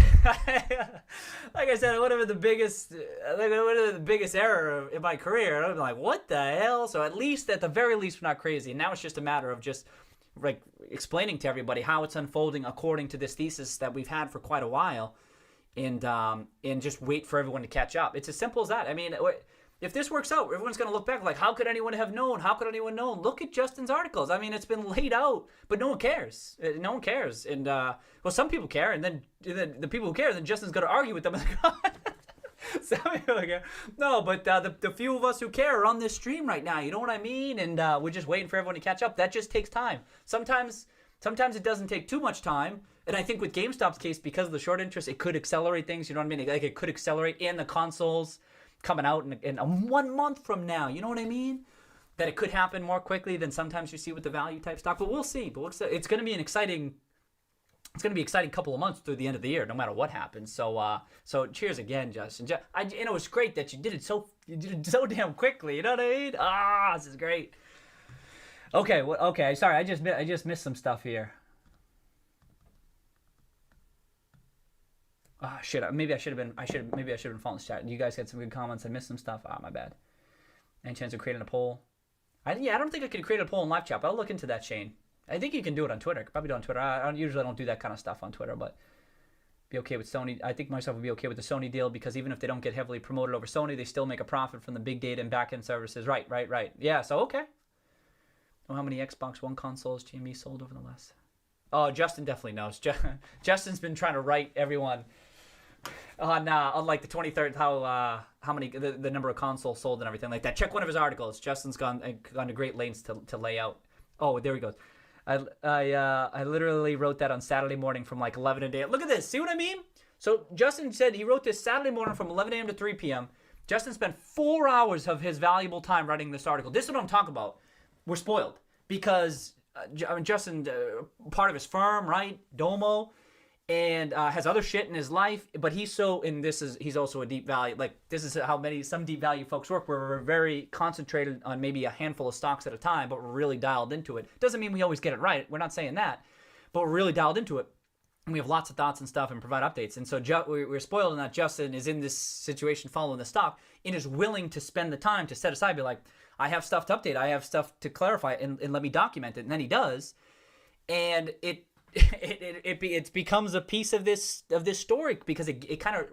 like I said, it would have been the biggest error in my career. I would have been like, what the hell? So at the very least, we're not crazy. And now it's just a matter of just like explaining to everybody how it's unfolding according to this thesis that we've had for quite a while. And just wait for everyone to catch up. It's as simple as that. I mean, if this works out, everyone's going to look back like, how could anyone have known? How could anyone know? Look at Justin's articles. I mean, it's been laid out, but no one cares. No one cares. And, well, some people care, and then the people who care, then Justin's going to argue with them. Some people care. No, but the few of us who care are on this stream right now. You know what I mean? And we're just waiting for everyone to catch up. That just takes time. Sometimes it doesn't take too much time. And I think with GameStop's case, because of the short interest, it could accelerate things. You know what I mean? Like it could accelerate, and the consoles coming out in 1 month from now. You know what I mean? That it could happen more quickly than sometimes you see with the value type stock. But we'll see. But it's going to be an exciting. It's going to be an exciting couple of months through the end of the year, no matter what happens. So cheers again, Justin. It was great that you did it so damn quickly. You know what I mean? This is great. Okay. Sorry, I just missed some stuff here. Shit. Maybe I should have been following the chat. You guys had some good comments. I missed some stuff. My bad. Any chance of creating a poll? I don't think I could create a poll in live chat, but I'll look into that, Shane. I think you can do it on Twitter. I could probably do it on Twitter. I usually don't do that kind of stuff on Twitter, but be okay with Sony. I think myself would be okay with the Sony deal because even if they don't get heavily promoted over Sony, they still make a profit from the big data and back-end services. Right. Yeah, so okay. Oh, how many Xbox One consoles GME sold over the last... Oh, Justin definitely knows. Justin's been trying to write everyone on like the 23rd how many the number of consoles sold and everything like that. Check one of his articles. Justin's gone to great lengths to lay out. Oh, there he goes. I literally wrote that on Saturday morning from like 11 a.m. Look at this. See what I mean? So Justin said he wrote this Saturday morning from 11 a.m. to 3 p.m. Justin spent 4 hours of his valuable time writing this article. This is what I'm talking about. We're spoiled because Justin, part of his firm, right? Domo. And has other shit in his life, but he's also a deep value. Like this is how some deep value folks work, where we're very concentrated on maybe a handful of stocks at a time, but we're really dialed into it. Doesn't mean we always get it right. We're not saying that, but we're really dialed into it. And we have lots of thoughts and stuff and provide updates. And so we're spoiled in that Justin is in this situation following the stock and is willing to spend the time to set aside, be like, I have stuff to update, I have stuff to clarify, and let me document it. And then he does, and it becomes a piece of this story because it kind of,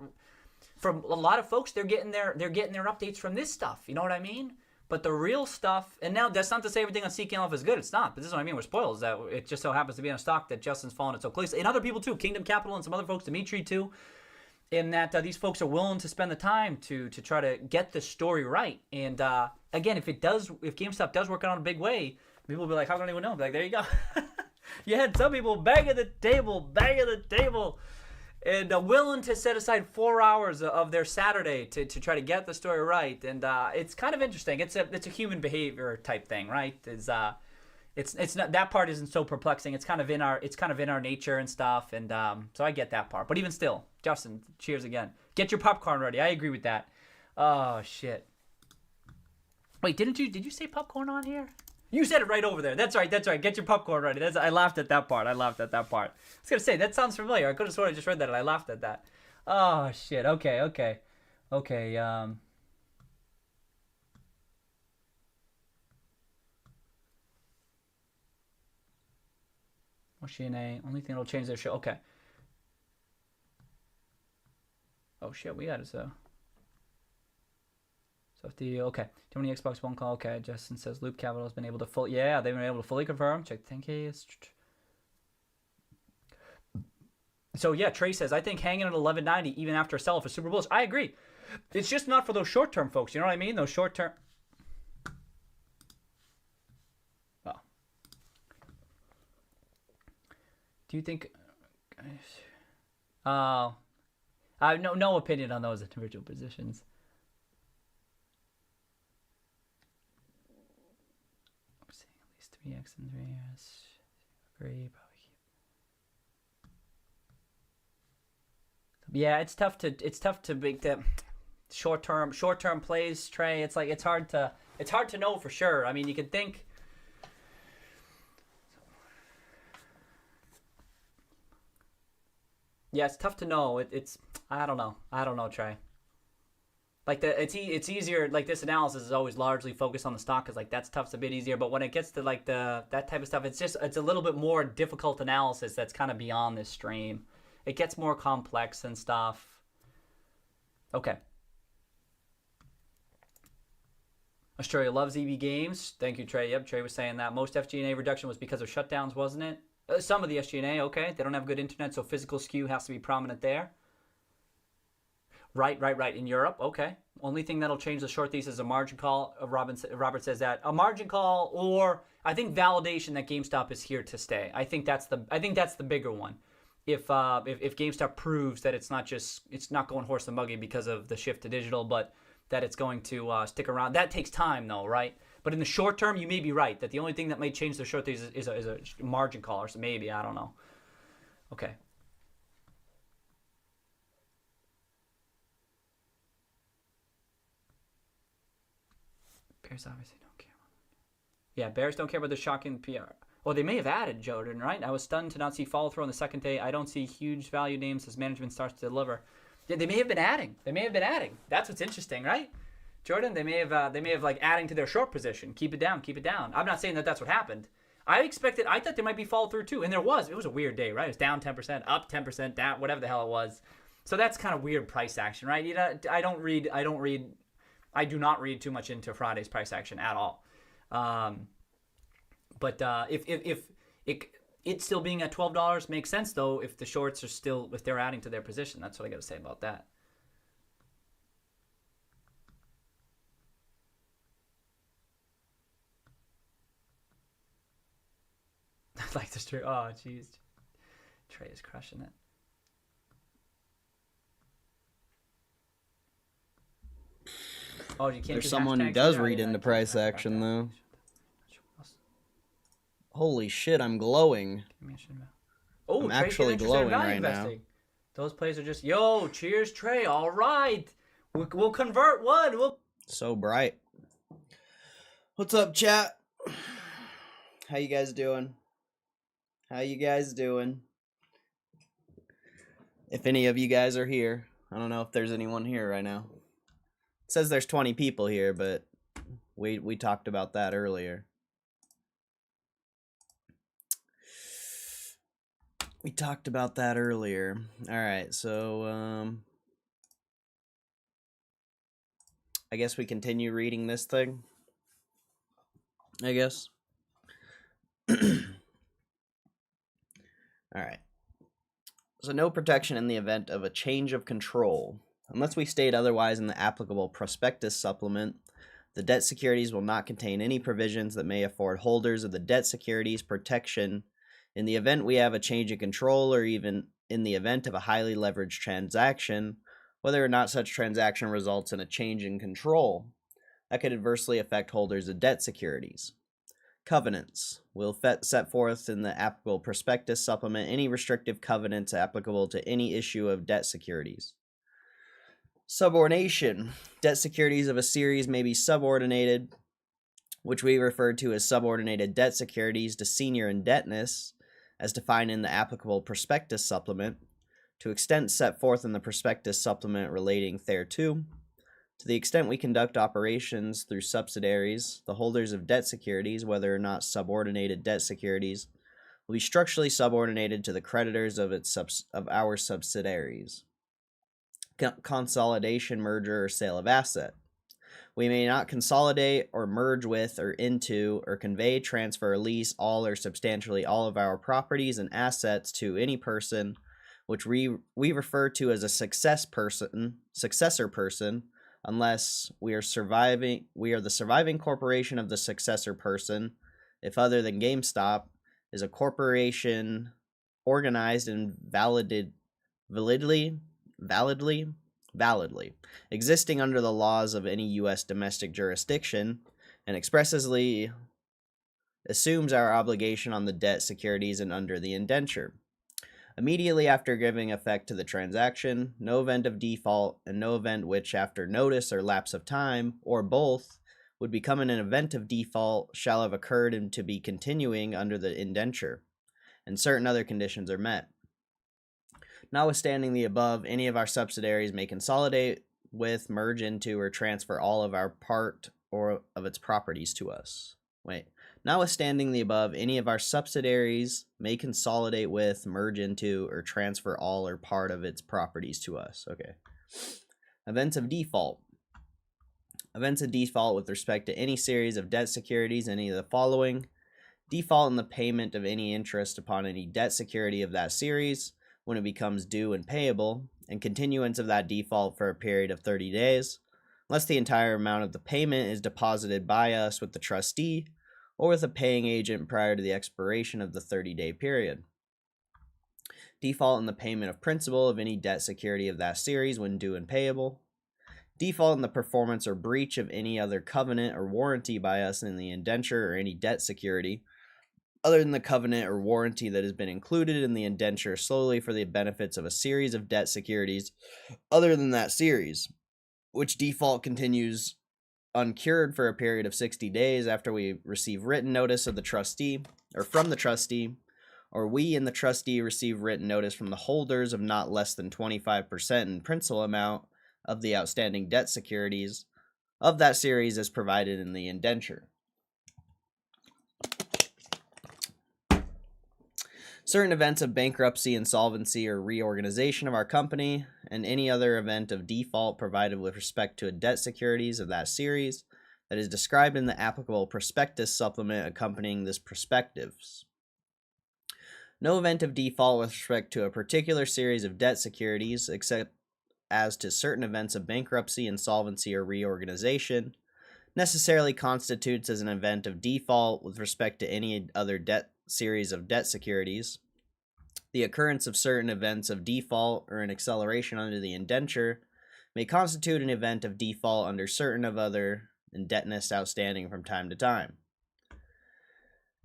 from a lot of folks, they're getting their updates from this stuff. You know what I mean? But the real stuff, and now that's not to say everything on Seeking Alpha is good. It's not. But this is what I mean. We're spoiled. Is that it just so happens to be in a stock that Justin's following it so closely, and other people too, Kingdom Capital and some other folks, Dimitri too, in that these folks are willing to spend the time to try to get the story right. And again, if GameStop does work out in a big way, people will be like, how can anyone know? Be like, there you go. You had some people banging the table, and willing to set aside 4 hours of their Saturday to try to get the story right. And it's kind of interesting. It's a human behavior type thing, right? It's not, that part isn't so perplexing. It's kind of in our nature and stuff. And so I get that part. But even still, Justin, cheers again. Get your popcorn ready. I agree with that. Oh shit. Wait, did you say popcorn on here? You said it right over there. That's right. Get your popcorn ready. I laughed at that part. I was going to say, that sounds familiar. I could have sworn I just read that and I laughed at that. Oh, shit. Okay. Oceana, only thing that'll change their show. Okay. Oh shit, we got it. So if the okay, too many Xbox One call. Okay, Justin says Loop Capital has been able to fully. Yeah, they've been able to fully confirm. Check the 10Ks. So yeah, Trey says I think hanging at 1190 even after a sell-off is super bullish. I agree. It's just not for those short-term folks. You know what I mean? Those short-term. Well, do you think? I have no opinion on those individual positions. I'm seeing at least 3x and 3s. Agree. Yeah, it's tough to make the short term plays, Trey. It's like it's hard to know for sure. I mean, you could think. Yeah, it's tough to know. It's I don't know, Trey. Like it's easier. Like this analysis is always largely focused on the stock, because like that's tough, a bit easier. But when it gets to like that type of stuff, it's a little bit more difficult analysis. That's kind of beyond this stream. It gets more complex and stuff. Okay. Australia loves EB games. Thank you, Trey. Yep, Trey was saying that. Most FG&A reduction was because of shutdowns, wasn't it? Some of the SG&A, okay. They don't have good internet, so physical skew has to be prominent there. Right. In Europe, okay. Only thing that'll change the short thesis is a margin call. Robert says that. A margin call, or I think validation that GameStop is here to stay. I think that's the bigger one. If GameStop proves that it's not going horse and buggy because of the shift to digital, but that it's going to stick around. That takes time though, right? But in the short term, you may be right that the only thing that may change the short thesis is a margin call, or so maybe, I don't know. Okay. Bears obviously don't care. Yeah, Bears don't care about the shocking PR. Well, they may have added Jordan, right? I was stunned to not see follow through on the second day. I don't see huge value names as management starts to deliver. Yeah, they may have been adding. That's what's interesting, right? Jordan, they may have like adding to their short position. Keep it down. I'm not saying that that's what happened. I thought there might be follow through too, and there was. It was a weird day, right? It was down 10%, up 10%, down, whatever the hell it was. So that's kind of weird price action, right? You know, I do not read too much into Friday's price action at all. But if it still being at $12 makes sense, though, if the shorts are still, if they're adding to their position. That's what I got to say about that. Like this Trey. Oh, jeez. Trey is crushing it. Oh, you can't. There's someone who does read into price action, though. Holy shit, I'm glowing. Oh, I'm actually glowing right now. Those plays are just, yo, cheers, Trey. All right. We'll convert one. So bright. What's up, chat? How you guys doing? If any of you guys are here. I don't know if there's anyone here right now. It says there's 20 people here, but we talked about that earlier. Alright, so I guess we continue reading this thing. I guess. Alright. So no protection in the event of a change of control. Unless we state otherwise in the applicable prospectus supplement, the debt securities will not contain any provisions that may afford holders of the debt securities protection in the event we have a change of control, or even in the event of a highly leveraged transaction, whether or not such transaction results in a change in control that could adversely affect holders of debt securities. Covenants. We'll set forth in the applicable prospectus supplement any restrictive covenants applicable to any issue of debt securities. Subordination. Debt securities of a series may be subordinated, which we refer to as subordinated debt securities, to senior indebtedness, as defined in the applicable prospectus supplement, to extent set forth in the prospectus supplement relating thereto. To the extent we conduct operations through subsidiaries, the holders of debt securities, whether or not subordinated debt securities, will be structurally subordinated to the creditors of our subsidiaries. consolidation, merger, or sale of asset. We may not consolidate or merge with or into or convey, transfer, or lease all or substantially all of our properties and assets to any person, which we refer to as a successor person, unless we are the surviving corporation of the successor person, if other than GameStop is a corporation organized and validly, existing under the laws of any U.S. domestic jurisdiction, and expressly assumes our obligation on the debt, securities, and under the indenture. Immediately after giving effect to the transaction, no event of default, and no event which, after notice or lapse of time, or both, would become an event of default, shall have occurred and to be continuing under the indenture, and certain other conditions are met. Notwithstanding the above, any of our subsidiaries may consolidate with, merge into, or transfer all of our part or of its properties to us. Notwithstanding the above, any of our subsidiaries may consolidate with, merge into, or transfer all or part of its properties to us. Okay. Events of default. Events of default with respect to any series of debt securities, any of the following. Default in the payment of any interest upon any debt security of that series when it becomes due and payable, and continuance of that default for a period of 30 days, unless the entire amount of the payment is deposited by us with the trustee or with a paying agent prior to the expiration of the 30-day period. Default in the payment of principal of any debt security of that series when due and payable. Default in the performance or breach of any other covenant or warranty by us in the indenture or any debt security, other than the covenant or warranty that has been included in the indenture solely for the benefits of a series of debt securities other than that series, which default continues uncured for a period of 60 days after we receive written notice of the trustee or from the trustee, or we and the trustee receive written notice from the holders of not less than 25% in principal amount of the outstanding debt securities of that series as provided in the indenture. Certain events of bankruptcy, insolvency, or reorganization of our company, and any other event of default provided with respect to a debt securities of that series that is described in the applicable prospectus supplement accompanying this prospectus. No event of default with respect to a particular series of debt securities, except as to certain events of bankruptcy, insolvency, or reorganization, necessarily constitutes as an event of default with respect to any other debt series of debt securities. The occurrence of certain events of default or an acceleration under the indenture may constitute an event of default under certain of other indebtedness outstanding from time to time.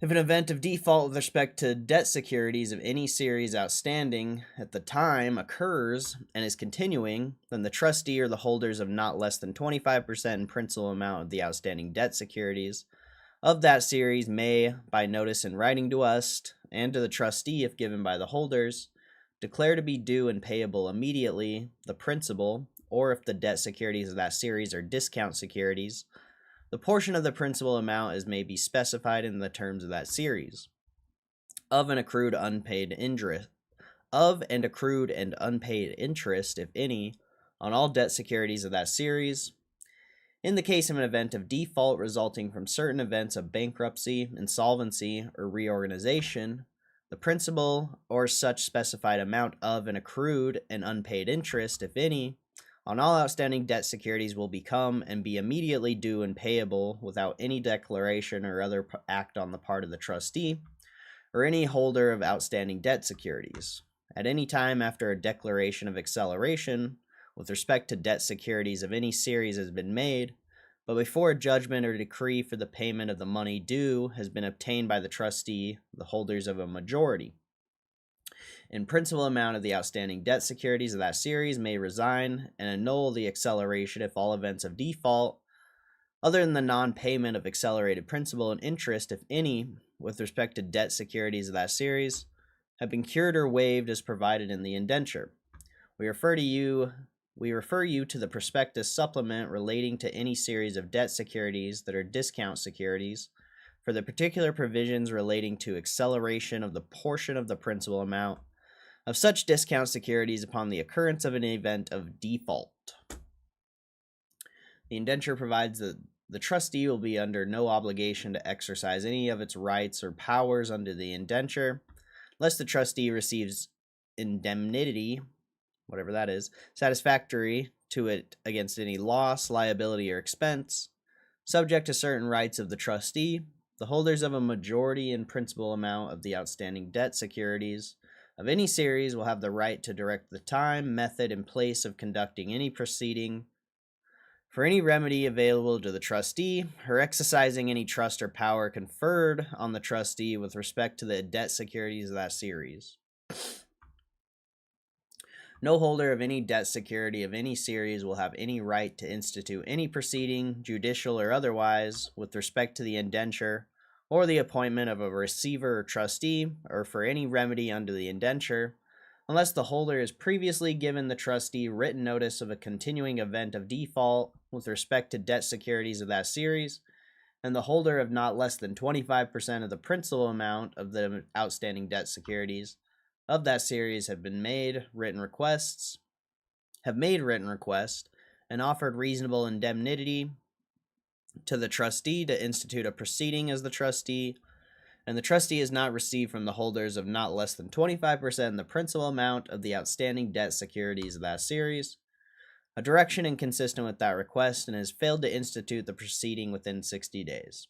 If an event of default with respect to debt securities of any series outstanding at the time occurs and is continuing, then the trustee or the holders of not less than 25% in principal amount of the outstanding debt securities of that series may, by notice in writing to us and to the trustee if given by the holders, declare to be due and payable immediately the principal, or if the debt securities of that series are discount securities, the portion of the principal amount as may be specified in the terms of that series, of and accrued unpaid interest, if any, on all debt securities of that series. In the case of an event of default resulting from certain events of bankruptcy, insolvency, or reorganization, the principal or such specified amount of an accrued and unpaid interest, if any, on all outstanding debt securities will become and be immediately due and payable without any declaration or other act on the part of the trustee or any holder of outstanding debt securities. At any time after a declaration of acceleration with respect to debt securities of any series has been made, but before a judgment or decree for the payment of the money due has been obtained by the trustee, the holders of a majority in principal amount of the outstanding debt securities of that series may resign and annul the acceleration if all events of default, other than the non-payment of accelerated principal and interest, if any, with respect to debt securities of that series, have been cured or waived as provided in the indenture. We refer you to the prospectus supplement relating to any series of debt securities that are discount securities for the particular provisions relating to acceleration of the portion of the principal amount of such discount securities upon the occurrence of an event of default. The indenture provides that the trustee will be under no obligation to exercise any of its rights or powers under the indenture, unless the trustee receives indemnity, whatever that is, satisfactory to it against any loss, liability, or expense. Subject to certain rights of the trustee, the holders of a majority in principal amount of the outstanding debt securities of any series will have the right to direct the time, method, and place of conducting any proceeding for any remedy available to the trustee, or exercising any trust or power conferred on the trustee with respect to the debt securities of that series. No holder of any debt security of any series will have any right to institute any proceeding, judicial or otherwise, with respect to the indenture, or the appointment of a receiver or trustee, or for any remedy under the indenture, unless the holder has previously given the trustee written notice of a continuing event of default with respect to debt securities of that series, and the holder of not less than 25% of the principal amount of the outstanding debt securities of that series have made written requests and offered reasonable indemnity to the trustee to institute a proceeding as the trustee, and the trustee has not received from the holders of not less than 25% the principal amount of the outstanding debt securities of that series a direction inconsistent with that request and has failed to institute the proceeding within 60 days.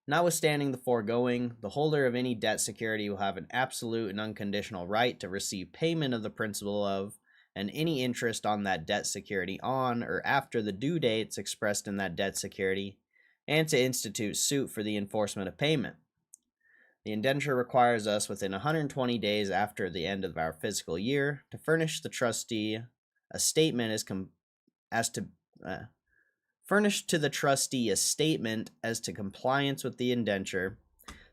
Notwithstanding the foregoing, the holder of any debt security will have an absolute and unconditional right to receive payment of the principal of and any interest on that debt security on or after the due dates expressed in that debt security, and to institute suit for the enforcement of payment. The indenture requires us within 120 days after the end of our fiscal year to furnish the trustee a statement furnish to the trustee a statement as to compliance with the indenture.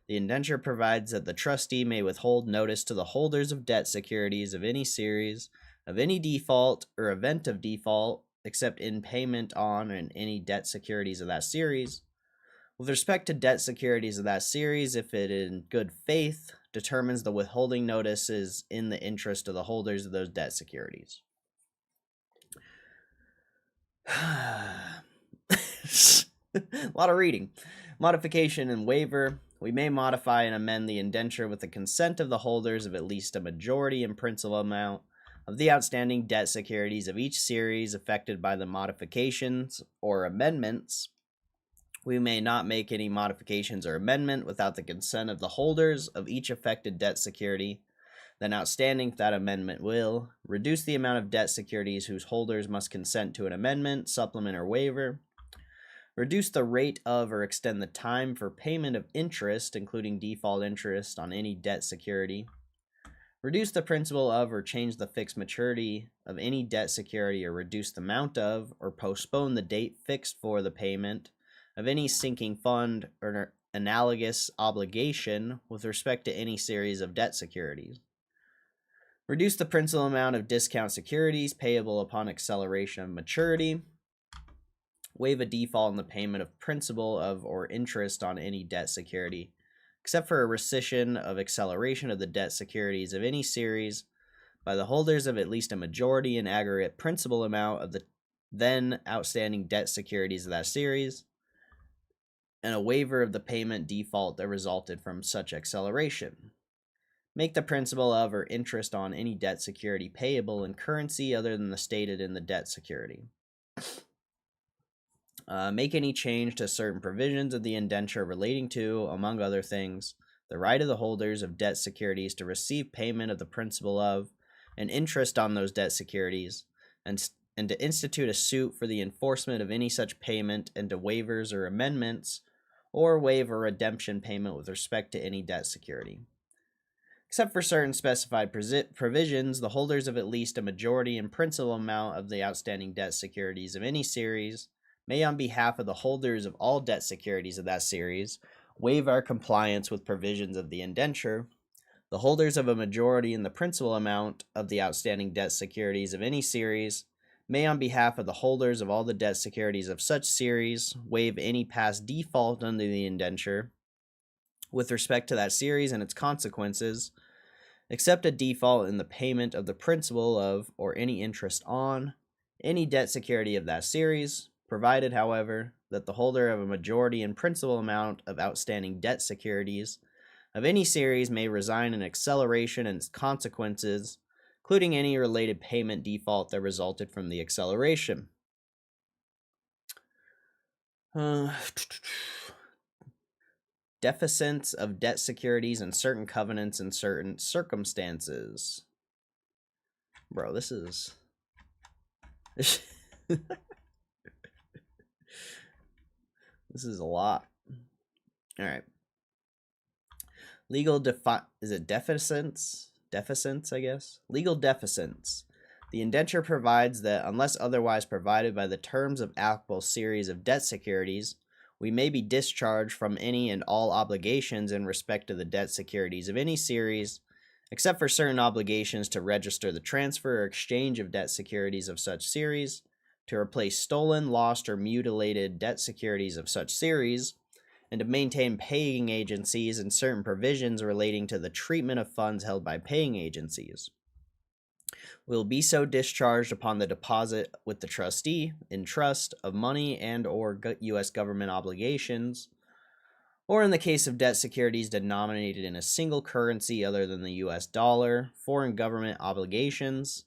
The indenture provides that the trustee may withhold notice to the holders of debt securities of any series of any default or event of default, except in payment on and any debt securities of that series. With respect to debt securities of that series, if it in good faith determines the withholding notice is in the interest of the holders of those debt securities. A lot of reading. Modification and waiver. We may modify and amend the indenture with the consent of the holders of at least a majority in principal amount of the outstanding debt securities of each series affected by the modifications or amendments. We may not make any modifications or amendment without the consent of the holders of each affected debt security. Then outstanding, that amendment will reduce the amount of debt securities whose holders must consent to an amendment, supplement, or waiver, reduce the rate of or extend the time for payment of interest, including default interest on any debt security, reduce the principal of or change the fixed maturity of any debt security, or reduce the amount of or postpone the date fixed for the payment of any sinking fund or analogous obligation with respect to any series of debt securities. Reduce the principal amount of discount securities payable upon acceleration of maturity. Waive a default in the payment of principal of or interest on any debt security, except for a rescission of acceleration of the debt securities of any series by the holders of at least a majority in aggregate principal amount of the then outstanding debt securities of that series, and a waiver of the payment default that resulted from such acceleration. Make the principal of or interest on any debt security payable in currency other than the stated in the debt security. Make any change to certain provisions of the indenture relating to, among other things, the right of the holders of debt securities to receive payment of the principal of and interest on those debt securities, and to institute a suit for the enforcement of any such payment, and to waivers or amendments, or waive a redemption payment with respect to any debt security. Except for certain specified provisions, the holders of at least a majority in principal amount of the outstanding debt securities of any series may, on behalf of the holders of all debt securities of that series, waive our compliance with provisions of the indenture. The holders of a majority in the principal amount of the outstanding debt securities of any series may, on behalf of the holders of all the debt securities of such series, waive any past default under the indenture with respect to that series and its consequences, except a default in the payment of the principal of or any interest on any debt security of that series, provided, however, that the holder of a majority in principal amount of outstanding debt securities of any series may resign an acceleration and its consequences, including any related payment default that resulted from the acceleration. Deficits of debt securities and certain covenants in certain circumstances. Bro, this is... this is a lot. All right. Legal is it deficits? Deficits, I guess. Legal deficits. The indenture provides that unless otherwise provided by the terms of applicable series of debt securities, we may be discharged from any and all obligations in respect to the debt securities of any series, except for certain obligations to register the transfer or exchange of debt securities of such series, to replace stolen, lost, or mutilated debt securities of such series, and to maintain paying agencies and certain provisions relating to the treatment of funds held by paying agencies. Will be so discharged upon the deposit with the trustee in trust of money and or U.S. government obligations, or in the case of debt securities denominated in a single currency other than the U.S. dollar, foreign government obligations,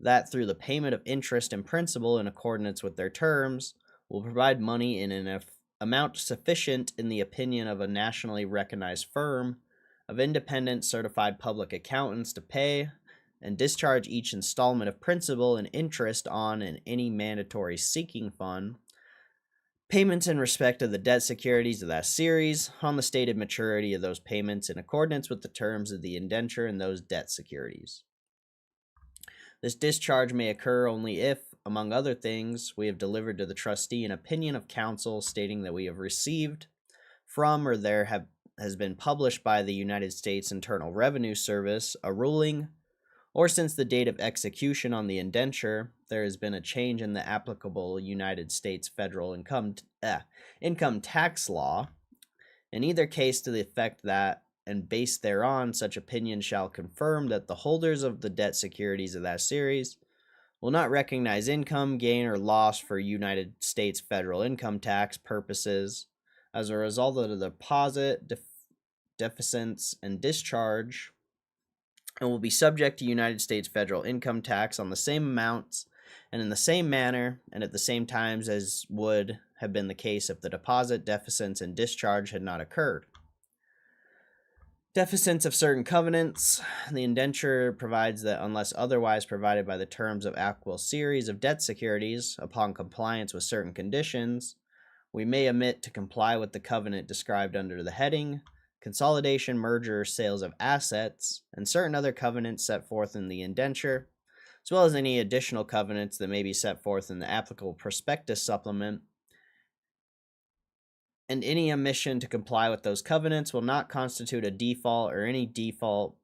that through the payment of interest and principal in accordance with their terms, will provide money in an amount sufficient in the opinion of a nationally recognized firm of independent certified public accountants to pay and discharge each installment of principal and interest on and any mandatory sinking fund, payments in respect of the debt securities of that series on the stated maturity of those payments in accordance with the terms of the indenture and those debt securities. This discharge may occur only if, among other things, we have delivered to the trustee an opinion of counsel stating that we have received from or there has been published by the United States Internal Revenue Service a ruling, or since the date of execution on the indenture, there has been a change in the applicable United States federal income tax law, in either case to the effect that, and based thereon, such opinion shall confirm that the holders of the debt securities of that series will not recognize income, gain, or loss for United States federal income tax purposes as a result of the deposit, deficits, and discharge, and will be subject to United States federal income tax on the same amounts and in the same manner and at the same times as would have been the case if the deposit, deficits, and discharge had not occurred. Deficits of certain covenants. The indenture provides that unless otherwise provided by the terms of applicable series of debt securities, upon compliance with certain conditions, we may omit to comply with the covenant described under the heading consolidation, merger, or sales of assets, and certain other covenants set forth in the indenture, as well as any additional covenants that may be set forth in the applicable prospectus supplement. And any omission to comply with those covenants will not constitute a default or any default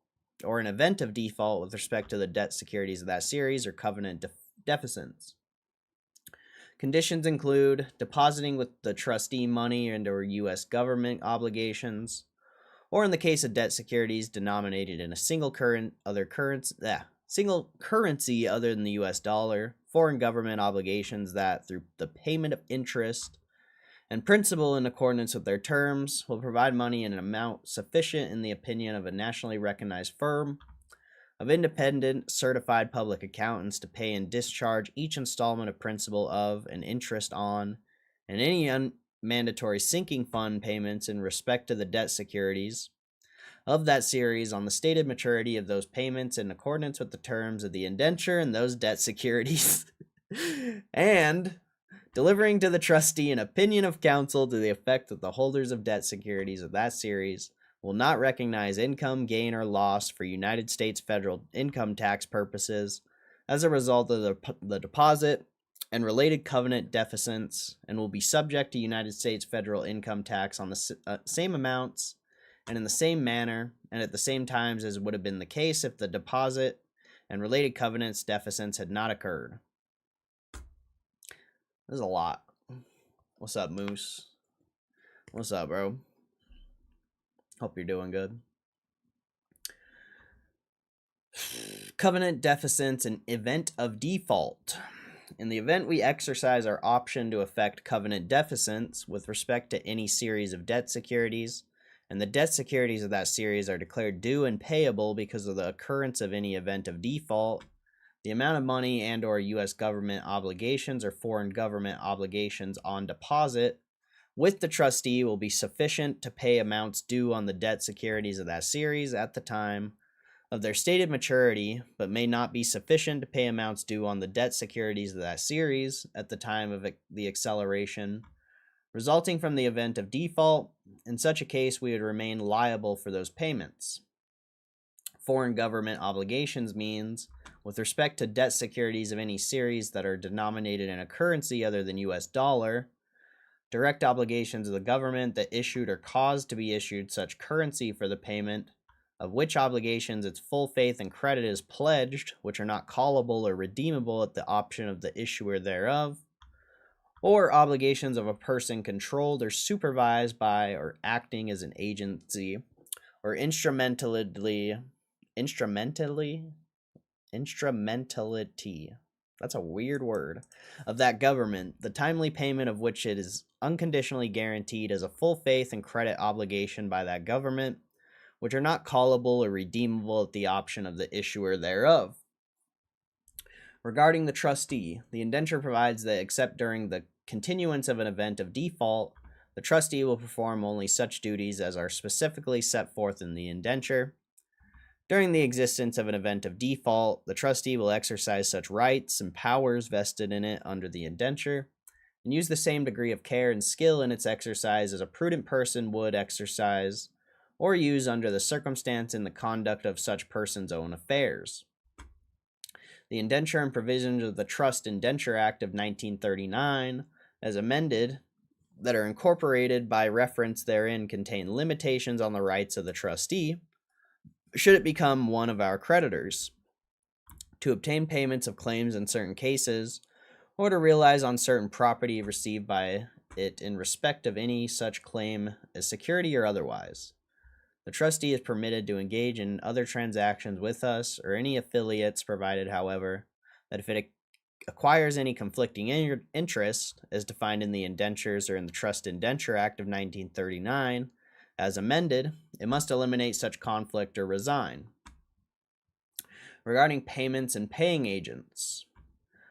or an event of default with respect to the debt securities of that series or covenant deficits. Conditions include depositing with the trustee money and or U.S. government obligations, or in the case of debt securities denominated in a single currency other than the U.S. dollar, foreign government obligations that through the payment of interest and principal in accordance with their terms will provide money in an amount sufficient in the opinion of a nationally recognized firm of independent certified public accountants to pay and discharge each installment of principal of and interest on and any mandatory sinking fund payments in respect to the debt securities of that series on the stated maturity of those payments in accordance with the terms of the indenture and those debt securities and delivering to the trustee an opinion of counsel to the effect that the holders of debt securities of that series will not recognize income, gain, or loss for United States federal income tax purposes as a result of the deposit and related covenant deficits, and will be subject to United States federal income tax on the same amounts and in the same manner and at the same times as would have been the case if the deposit and related covenants deficits had not occurred. There's a lot. What's up, Moose? What's up, bro? Hope you're doing good. Covenant deficits in event of default. In the event we exercise our option to effect covenant deficits with respect to any series of debt securities, and the debt securities of that series are declared due and payable because of the occurrence of any event of default, the amount of money and or U.S. government obligations or foreign government obligations on deposit with the trustee will be sufficient to pay amounts due on the debt securities of that series at the time of their stated maturity, but may not be sufficient to pay amounts due on the debt securities of that series at the time of the acceleration resulting from the event of default. In such a case, we would remain liable for those payments. Foreign government obligations means, with respect to debt securities of any series that are denominated in a currency other than US dollar, direct obligations of the government that issued or caused to be issued such currency for the payment, of which obligations its full faith and credit is pledged, which are not callable or redeemable at the option of the issuer thereof, or obligations of a person controlled or supervised by or acting as an agency or instrumentality, that's a weird word, of that government, the timely payment of which it is unconditionally guaranteed as a full faith and credit obligation by that government, which are not callable or redeemable at the option of the issuer thereof. Regarding the trustee, the indenture provides that except during the continuance of an event of default, the trustee will perform only such duties as are specifically set forth in the indenture. During the existence of an event of default, the trustee will exercise such rights and powers vested in it under the indenture, and use the same degree of care and skill in its exercise as a prudent person would exercise or use under the circumstance in the conduct of such person's own affairs. The indenture and provisions of the Trust Indenture Act of 1939, as amended, that are incorporated by reference therein contain limitations on the rights of the trustee, should it become one of our creditors, to obtain payments of claims in certain cases, or to realize on certain property received by it in respect of any such claim as security or otherwise. The trustee is permitted to engage in other transactions with us or any affiliates, provided, however, that if it acquires any conflicting interest, as defined in the indentures or in the Trust Indenture Act of 1939, as amended, it must eliminate such conflict or resign. Regarding payments and paying agents,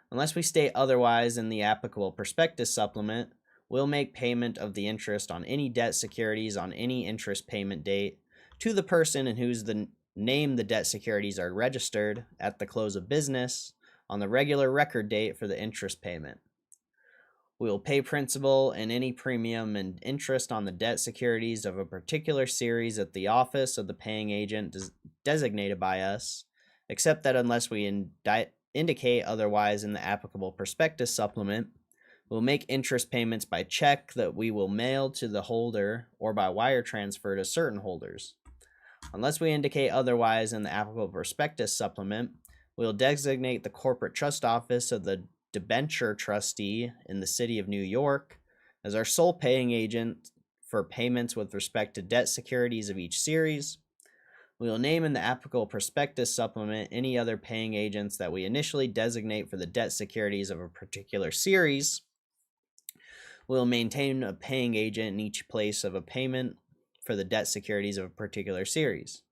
unless we state otherwise in the applicable prospectus supplement, we'll make payment of the interest on any debt securities on any interest payment date to the person in whose name the debt securities are registered at the close of business on the regular record date for the interest payment. We will pay principal and any premium and interest on the debt securities of a particular series at the office of the paying agent designated by us, except that unless we indicate otherwise in the applicable prospectus supplement, we'll make interest payments by check that we will mail to the holder or by wire transfer to certain holders. Unless we indicate otherwise in the applicable prospectus supplement, we'll designate the corporate trust office of the debenture trustee in the city of New York as our sole paying agent for payments with respect to debt securities of each series. We will name in the applicable prospectus supplement any other paying agents that we initially designate for the debt securities of a particular series. We will maintain a paying agent in each place of a payment for the debt securities of a particular series.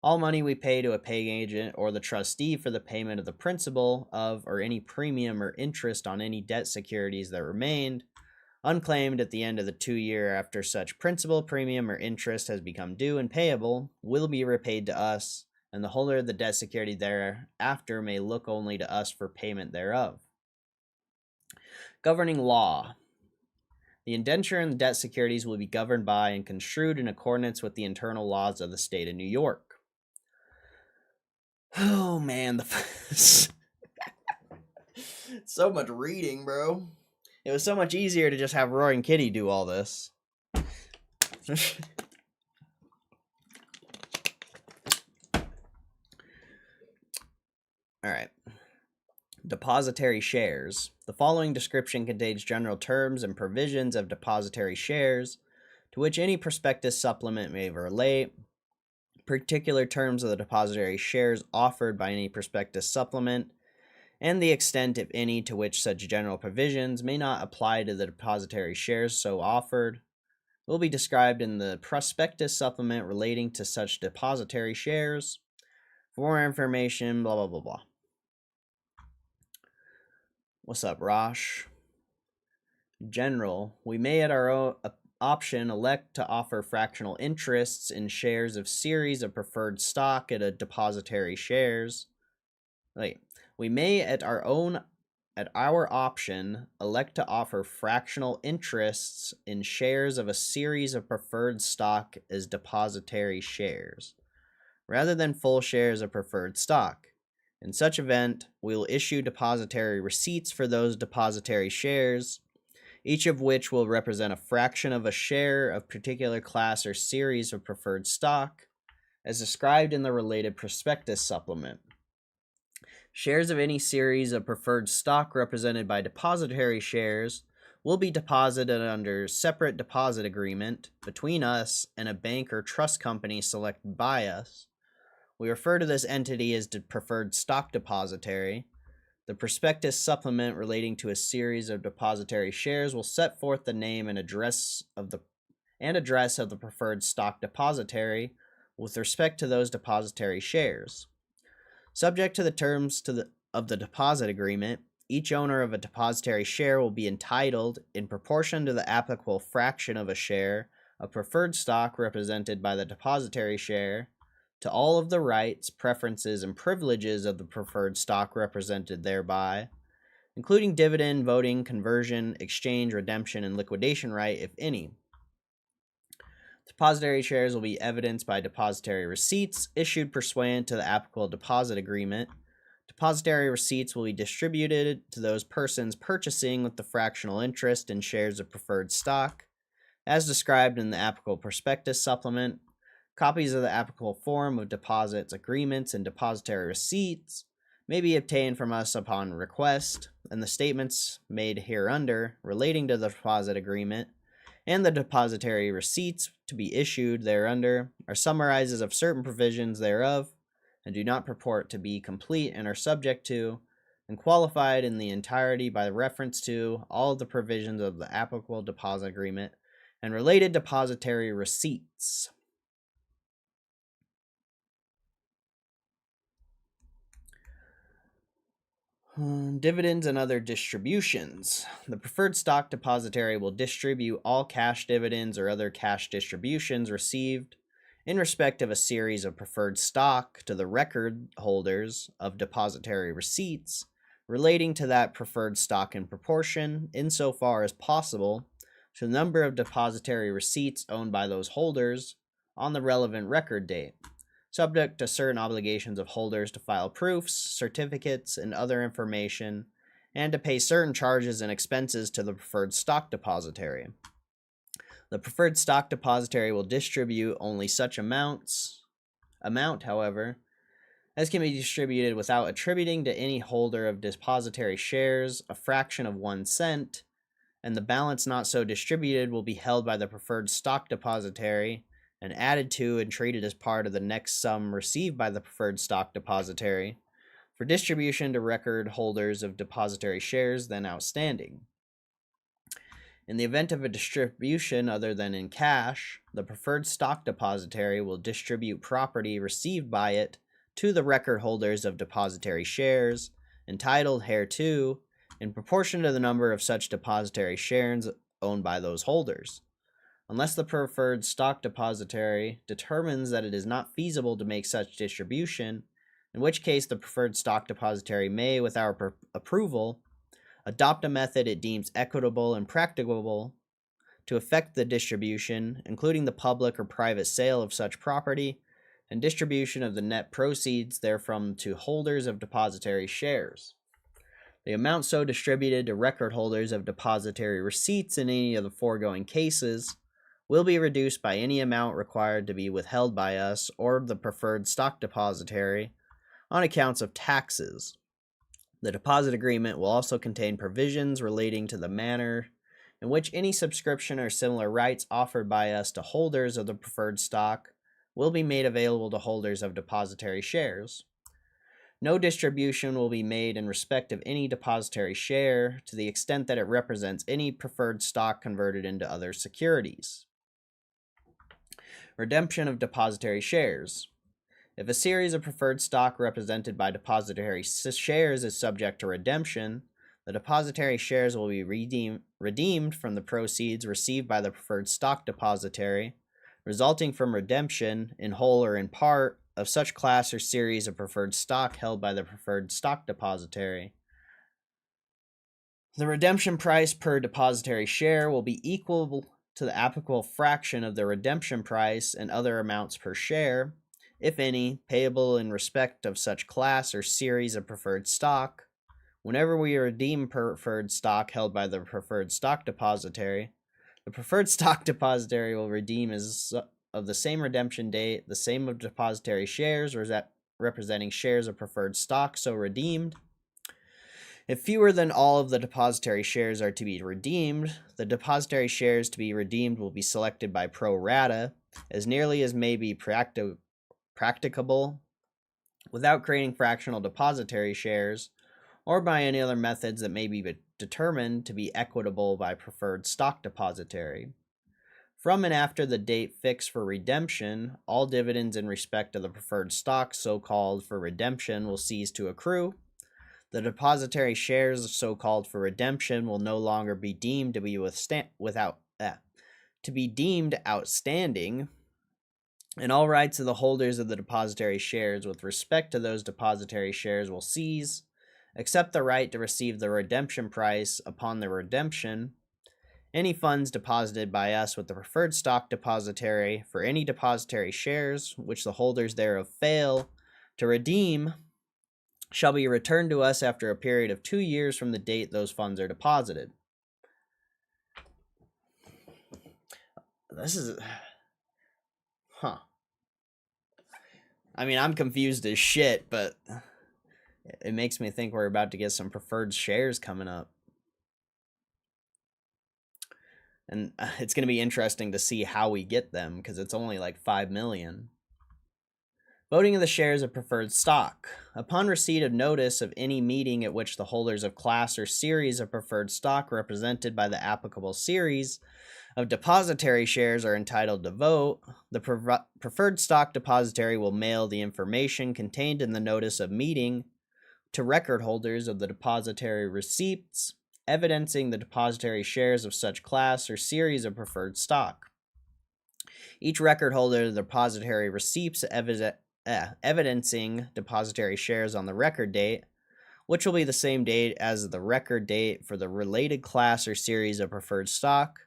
All money we pay to a paying agent or the trustee for the payment of the principal of or any premium or interest on any debt securities that remained unclaimed at the end of the 2 year after such principal, premium, or interest has become due and payable will be repaid to us, and the holder of the debt security thereafter may look only to us for payment thereof. Governing law. The indenture and the debt securities will be governed by and construed in accordance with the internal laws of the state of New York. Oh man, so much reading, bro. It was so much easier to just have Roy and Kitty do all this. Alright. Depositary shares. The following description contains general terms and provisions of depositary shares, to which any prospectus supplement may relate, particular terms of the depository shares offered by any prospectus supplement, and the extent, if any, to which such general provisions may not apply to the depository shares so offered, will be described in the prospectus supplement relating to such depository shares. For more information, blah, blah, blah, blah. What's up, Rosh? General, we may at our own option elect to offer fractional interests in shares of series of preferred stock at a depository shares. We may at our option elect to offer fractional interests in shares of a series of preferred stock as depository shares, rather than full shares of preferred stock. In such event, we will issue depository receipts for those depository shares, each of which will represent a fraction of a share of particular class or series of preferred stock, as described in the related prospectus supplement. Shares of any series of preferred stock represented by depository shares will be deposited under separate deposit agreement between us and a bank or trust company selected by us. We refer to this entity as the preferred stock depository. The prospectus supplement relating to a series of depository shares will set forth the name and address of the preferred stock depository with respect to those depository shares. Subject to the terms of the deposit agreement, each owner of a depository share will be entitled, in proportion to the applicable fraction of a share of preferred stock represented by the depository share, to all of the rights, preferences, and privileges of the preferred stock represented thereby, including dividend, voting, conversion, exchange, redemption, and liquidation right, if any. Depository shares will be evidenced by depository receipts issued pursuant to the applicable deposit agreement. Depository receipts will be distributed to those persons purchasing with the fractional interest in shares of preferred stock, as described in the applicable prospectus supplement. Copies of the applicable form of deposits, agreements, and depository receipts may be obtained from us upon request, and the statements made hereunder relating to the deposit agreement and the depository receipts to be issued thereunder are summarizes of certain provisions thereof, and do not purport to be complete and are subject to, and qualified in the entirety by reference to, all of the provisions of the applicable deposit agreement and related depository receipts. Dividends and other distributions. The preferred stock depository will distribute all cash dividends or other cash distributions received in respect of a series of preferred stock to the record holders of depository receipts relating to that preferred stock in proportion, insofar as possible, to the number of depository receipts owned by those holders on the relevant record date, subject to certain obligations of holders to file proofs, certificates, and other information, and to pay certain charges and expenses to the preferred stock depository. The preferred stock depository will distribute only such amount, however, as can be distributed without attributing to any holder of depository shares a fraction of 1 cent, and the balance not so distributed will be held by the preferred stock depository and added to and treated as part of the next sum received by the preferred stock depository for distribution to record holders of depository shares then outstanding. In the event of a distribution other than in cash, the preferred stock depository will distribute property received by it to the record holders of depository shares entitled thereto in proportion to the number of such depository shares owned by those holders, unless the preferred stock depository determines that it is not feasible to make such distribution, in which case the preferred stock depository may, with our approval, adopt a method it deems equitable and practicable to effect the distribution, including the public or private sale of such property, and distribution of the net proceeds therefrom to holders of depository shares. The amount so distributed to record holders of depository receipts in any of the foregoing cases will be reduced by any amount required to be withheld by us or the preferred stock depository on accounts of taxes. The deposit agreement will also contain provisions relating to the manner in which any subscription or similar rights offered by us to holders of the preferred stock will be made available to holders of depository shares. No distribution will be made in respect of any depository share to the extent that it represents any preferred stock converted into other securities. Redemption of depository shares. If a series of preferred stock represented by depository shares is subject to redemption, the depository shares will be redeemed from the proceeds received by the preferred stock depository, resulting from redemption, in whole or in part, of such class or series of preferred stock held by the preferred stock depository. The redemption price per depository share will be equal to the applicable fraction of the redemption price and other amounts per share, if any, payable in respect of such class or series of preferred stock. Whenever we redeem preferred stock held by the preferred stock depository, the preferred stock depository will redeem as of the same redemption date, the same of depository shares representing shares of preferred stock so redeemed. If fewer than all of the depository shares are to be redeemed, the depository shares to be redeemed will be selected by pro rata, as nearly as may be practicable, without creating fractional depository shares, or by any other methods that may be determined to be equitable by preferred stock depository. From and after the date fixed for redemption, all dividends in respect of the preferred stock so called for redemption will cease to accrue. The depository shares so called for redemption will no longer be deemed to be deemed outstanding, and all rights of the holders of the depository shares with respect to those depository shares will cease, except the right to receive the redemption price upon their redemption. Any funds deposited by us with the preferred stock depository for any depository shares which the holders thereof fail to redeem shall be returned to us after a period of 2 years from the date those funds are deposited. This is... I mean, I'm confused as shit, but it makes me think we're about to get some preferred shares coming up. And it's going to be interesting to see how we get them, because it's only like 5 million. Voting of the shares of preferred stock. Upon receipt of notice of any meeting at which the holders of class or series of preferred stock represented by the applicable series of depository shares are entitled to vote, the preferred stock depository will mail the information contained in the notice of meeting to record holders of the depository receipts, evidencing the depository shares of such class or series of preferred stock. Each record holder of the depository receipts evidencing depository shares on the record date, which will be the same date as the record date for the related class or series of preferred stock,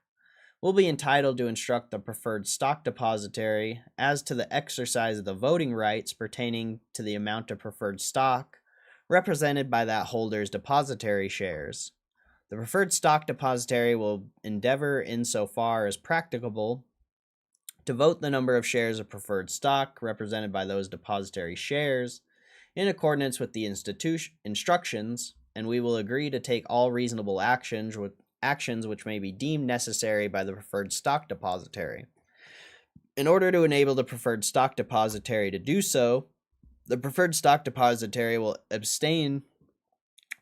will be entitled to instruct the preferred stock depository as to the exercise of the voting rights pertaining to the amount of preferred stock represented by that holder's depository shares. The preferred stock depository will endeavor, insofar as practicable, to vote the number of shares of preferred stock represented by those depository shares in accordance with the instructions, and we will agree to take all reasonable actions which may be deemed necessary by the preferred stock depository. In order to enable the preferred stock depository to do so, the preferred stock depository will abstain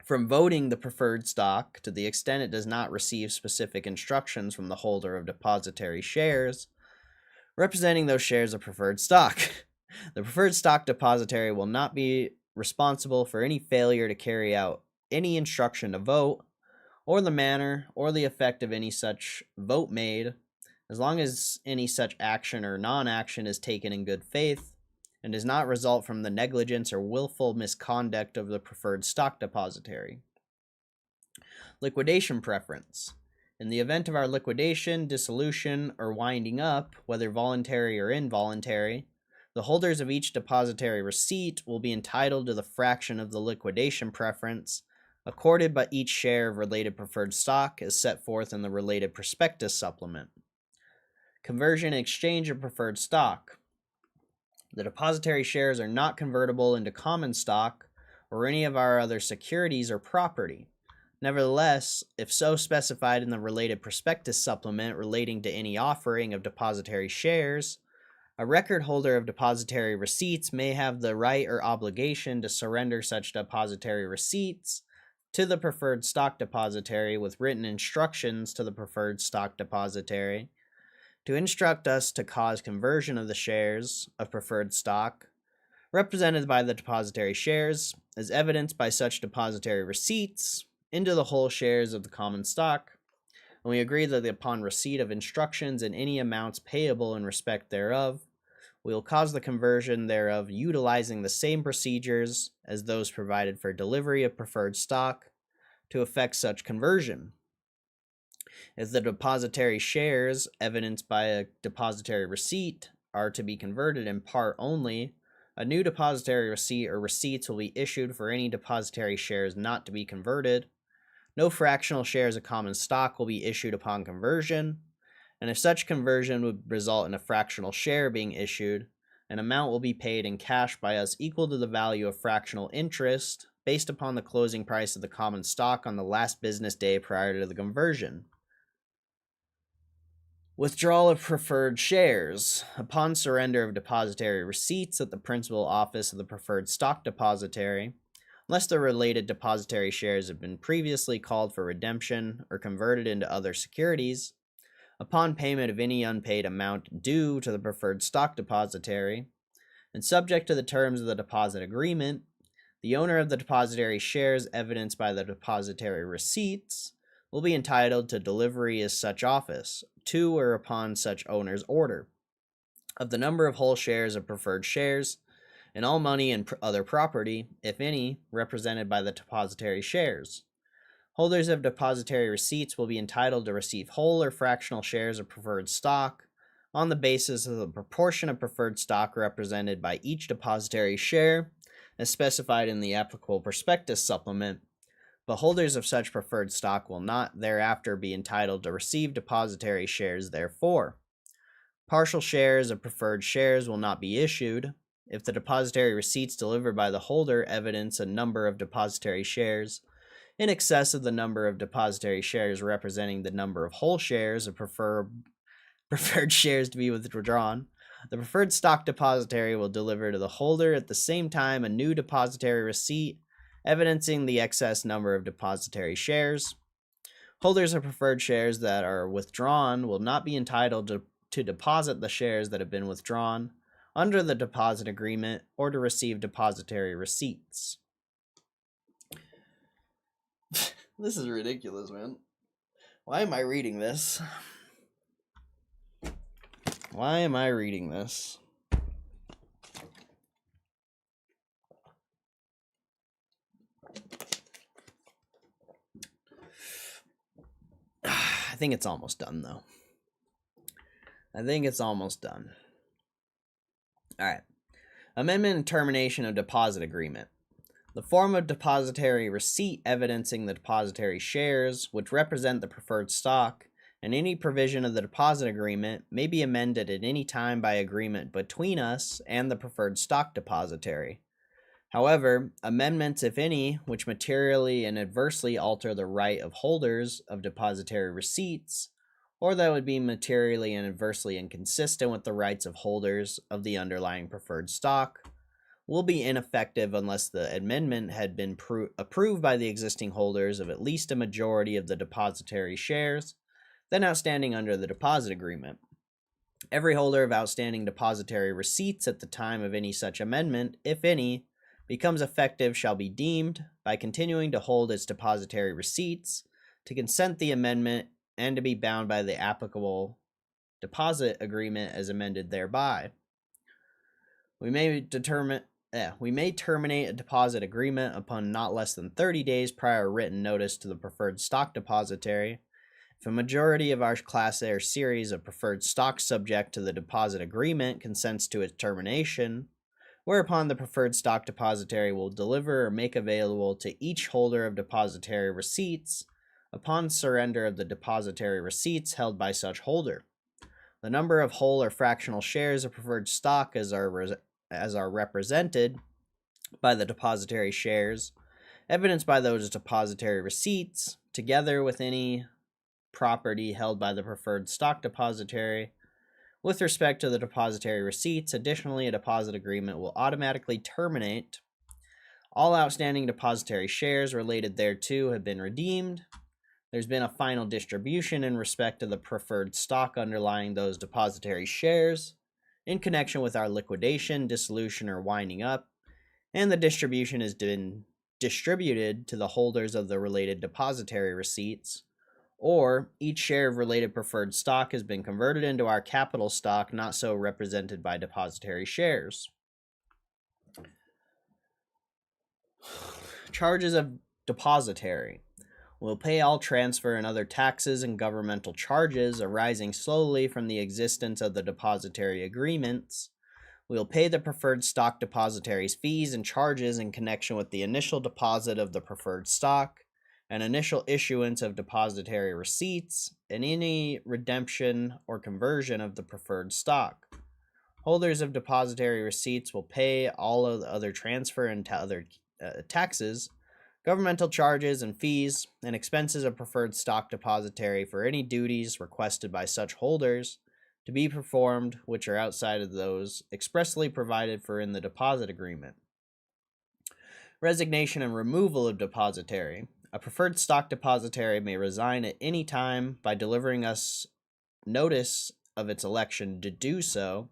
from voting the preferred stock to the extent it does not receive specific instructions from the holder of depository shares representing those shares of preferred stock. The preferred stock depository will not be responsible for any failure to carry out any instruction to vote, or the manner or the effect of any such vote made, as long as any such action or non-action is taken in good faith and does not result from the negligence or willful misconduct of the preferred stock depository. Liquidation preference. In the event of our liquidation, dissolution, or winding up, whether voluntary or involuntary, the holders of each depository receipt will be entitled to the fraction of the liquidation preference accorded by each share of related preferred stock as set forth in the related prospectus supplement. Conversion and exchange of preferred stock. The depository shares are not convertible into common stock or any of our other securities or property. Nevertheless, if so specified in the related prospectus supplement relating to any offering of depository shares, A record holder of depositary receipts may have the right or obligation to surrender such depositary receipts to the preferred stock depositary with written instructions to the preferred stock depositary to instruct us to cause conversion of the shares of preferred stock represented by the depositary shares, as evidenced by such depositary receipts, into the whole shares of the common stock. And we agree that upon receipt of instructions in any amounts payable in respect thereof, we will cause the conversion thereof utilizing the same procedures as those provided for delivery of preferred stock to effect such conversion. If the depositary shares, evidenced by a depositary receipt, are to be converted in part only, a new depositary receipt or receipts will be issued for any depositary shares not to be converted. No fractional shares of common stock will be issued upon conversion, and if such conversion would result in a fractional share being issued, an amount will be paid in cash by us equal to the value of fractional interest based upon the closing price of the common stock on the last business day prior to the conversion. Withdrawal of preferred shares. Upon surrender of depositary receipts at the principal office of the preferred stock depositary, unless the related depositary shares have been previously called for redemption or converted into other securities, upon payment of any unpaid amount due to the preferred stock depositary, and subject to the terms of the deposit agreement, the owner of the depositary shares evidenced by the depositary receipts will be entitled to delivery as such office, to or upon such owner's order, of the number of whole shares of preferred shares, and all money and other property, if any, represented by the depositary shares. Holders of depositary receipts will be entitled to receive whole or fractional shares of preferred stock on the basis of the proportion of preferred stock represented by each depositary share, as specified in the applicable prospectus supplement, but holders of such preferred stock will not thereafter be entitled to receive depositary shares therefore. Partial shares of preferred shares will not be issued if the depositary receipts delivered by the holder evidence a number of depositary shares in excess of the number of depositary shares representing the number of whole shares of preferred shares to be withdrawn. The preferred stock depositary will deliver to the holder at the same time a new depositary receipt evidencing the excess number of depositary shares. Holders of preferred shares that are withdrawn will not be entitled to deposit the shares that have been withdrawn under the deposit agreement or to receive depositary receipts. This is ridiculous, man. Why am I reading this? Why am I reading this? I think it's almost done, though. I think it's almost done. All right. Amendment and termination of deposit agreement. The form of depositary receipt evidencing the depositary shares, which represent the preferred stock, and any provision of the deposit agreement may be amended at any time by agreement between us and the preferred stock depositary. However, amendments, if any, which materially and adversely alter the right of holders of depositary receipts, or that would be materially and adversely inconsistent with the rights of holders of the underlying preferred stock, will be ineffective unless the amendment had been approved by the existing holders of at least a majority of the depositary shares then outstanding under the deposit agreement. Every holder of outstanding depositary receipts at the time of any such amendment, if any, becomes effective shall be deemed, by continuing to hold its depositary receipts, to consent the amendment and to be bound by the applicable deposit agreement as amended thereby. We may terminate a deposit agreement upon not less than 30 days prior written notice to the preferred stock depositary. If a majority of our class A or series of preferred stock subject to the deposit agreement consents to its termination, whereupon the preferred stock depositary will deliver or make available to each holder of depositary receipts, upon surrender of the depositary receipts held by such holder, the number of whole or fractional shares of preferred stock as are represented by the depositary shares, evidenced by those depositary receipts, together with any property held by the preferred stock depositary, With respect to the depositary receipts, additionally, a deposit agreement will automatically terminate. All outstanding depositary shares related thereto have been redeemed. There's been a final distribution in respect to the preferred stock underlying those depositary shares in connection with our liquidation, dissolution, or winding up, and the distribution has been distributed to the holders of the related depositary receipts, or each share of related preferred stock has been converted into our capital stock not so represented by depositary shares. Charges of depositary. Will pay all transfer and other taxes and governmental charges arising solely from the existence of the depositary agreements. We will pay the preferred stock depositaries fees and charges in connection with the initial deposit of the preferred stock, and initial issuance of depositary receipts, and any redemption or conversion of the preferred stock. Holders of depositary receipts will pay all of the other transfer and other taxes, governmental charges and fees, and expenses of preferred stock depositary for any duties requested by such holders to be performed which are outside of those expressly provided for in the deposit agreement. Resignation and removal of depositary. A preferred stock depositary may resign at any time by delivering us notice of its election to do so,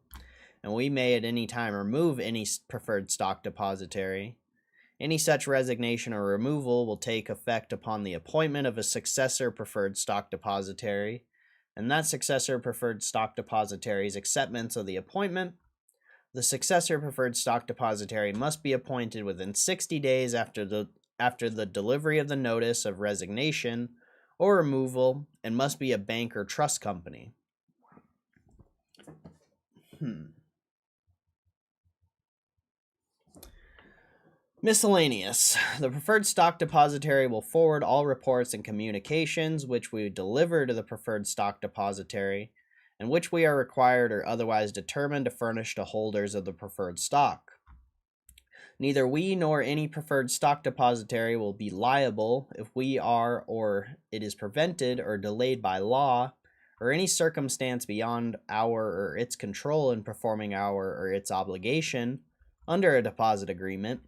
and we may at any time remove any preferred stock depositary. Any such resignation or removal will take effect upon the appointment of a successor preferred stock depositary, and that successor preferred stock depositary's acceptance of the appointment. The successor preferred stock depositary must be appointed within 60 days after the delivery of the notice of resignation or removal, and must be a bank or trust company. Miscellaneous. The preferred stock depositary will forward all reports and communications which we deliver to the preferred stock depositary, and which we are required or otherwise determined to furnish to holders of the preferred stock. Neither we nor any preferred stock depositary will be liable if we are or it is prevented or delayed by law or any circumstance beyond our or its control in performing our or its obligation under a deposit agreement.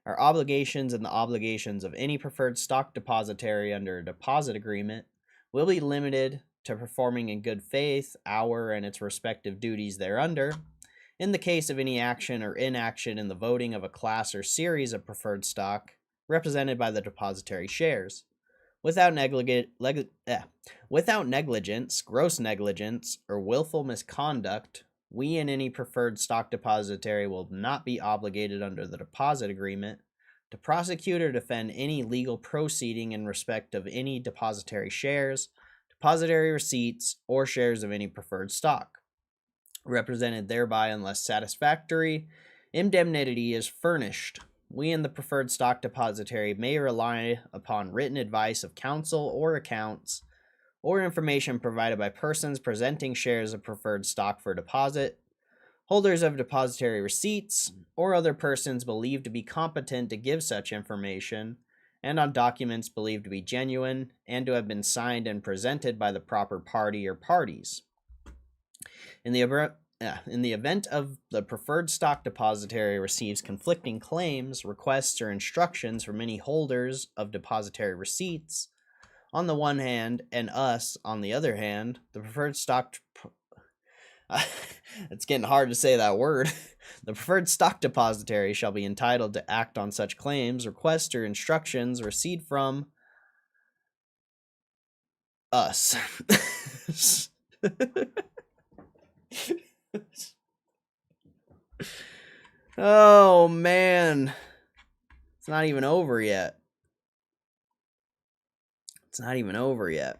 Our obligations and the obligations of any preferred stock depositary under a deposit agreement will be limited to performing in good faith our and its respective duties thereunder. In the case of any action or inaction in the voting of a class or series of preferred stock represented by the depositary shares, without negligence, gross negligence, or willful misconduct, we and any preferred stock depositary will not be obligated under the deposit agreement to prosecute or defend any legal proceeding in respect of any depositary shares, depositary receipts, or shares of any preferred stock represented thereby unless satisfactory indemnity is furnished. We and the preferred stock depositary may rely upon written advice of counsel or accounts or information provided by persons presenting shares of preferred stock for deposit, holders of depositary receipts, or other persons believed to be competent to give such information, and on documents believed to be genuine and to have been signed and presented by the proper party or parties. In the event of the preferred stock depositary receives conflicting claims, requests, or instructions from any holders of depositary receipts, on the one hand, and us on the other hand, the preferred stock it's getting hard to say that word. The preferred stock depositary shall be entitled to act on such claims, requests, or instructions received from us. Oh man, it's not even over yet. It's not even over yet.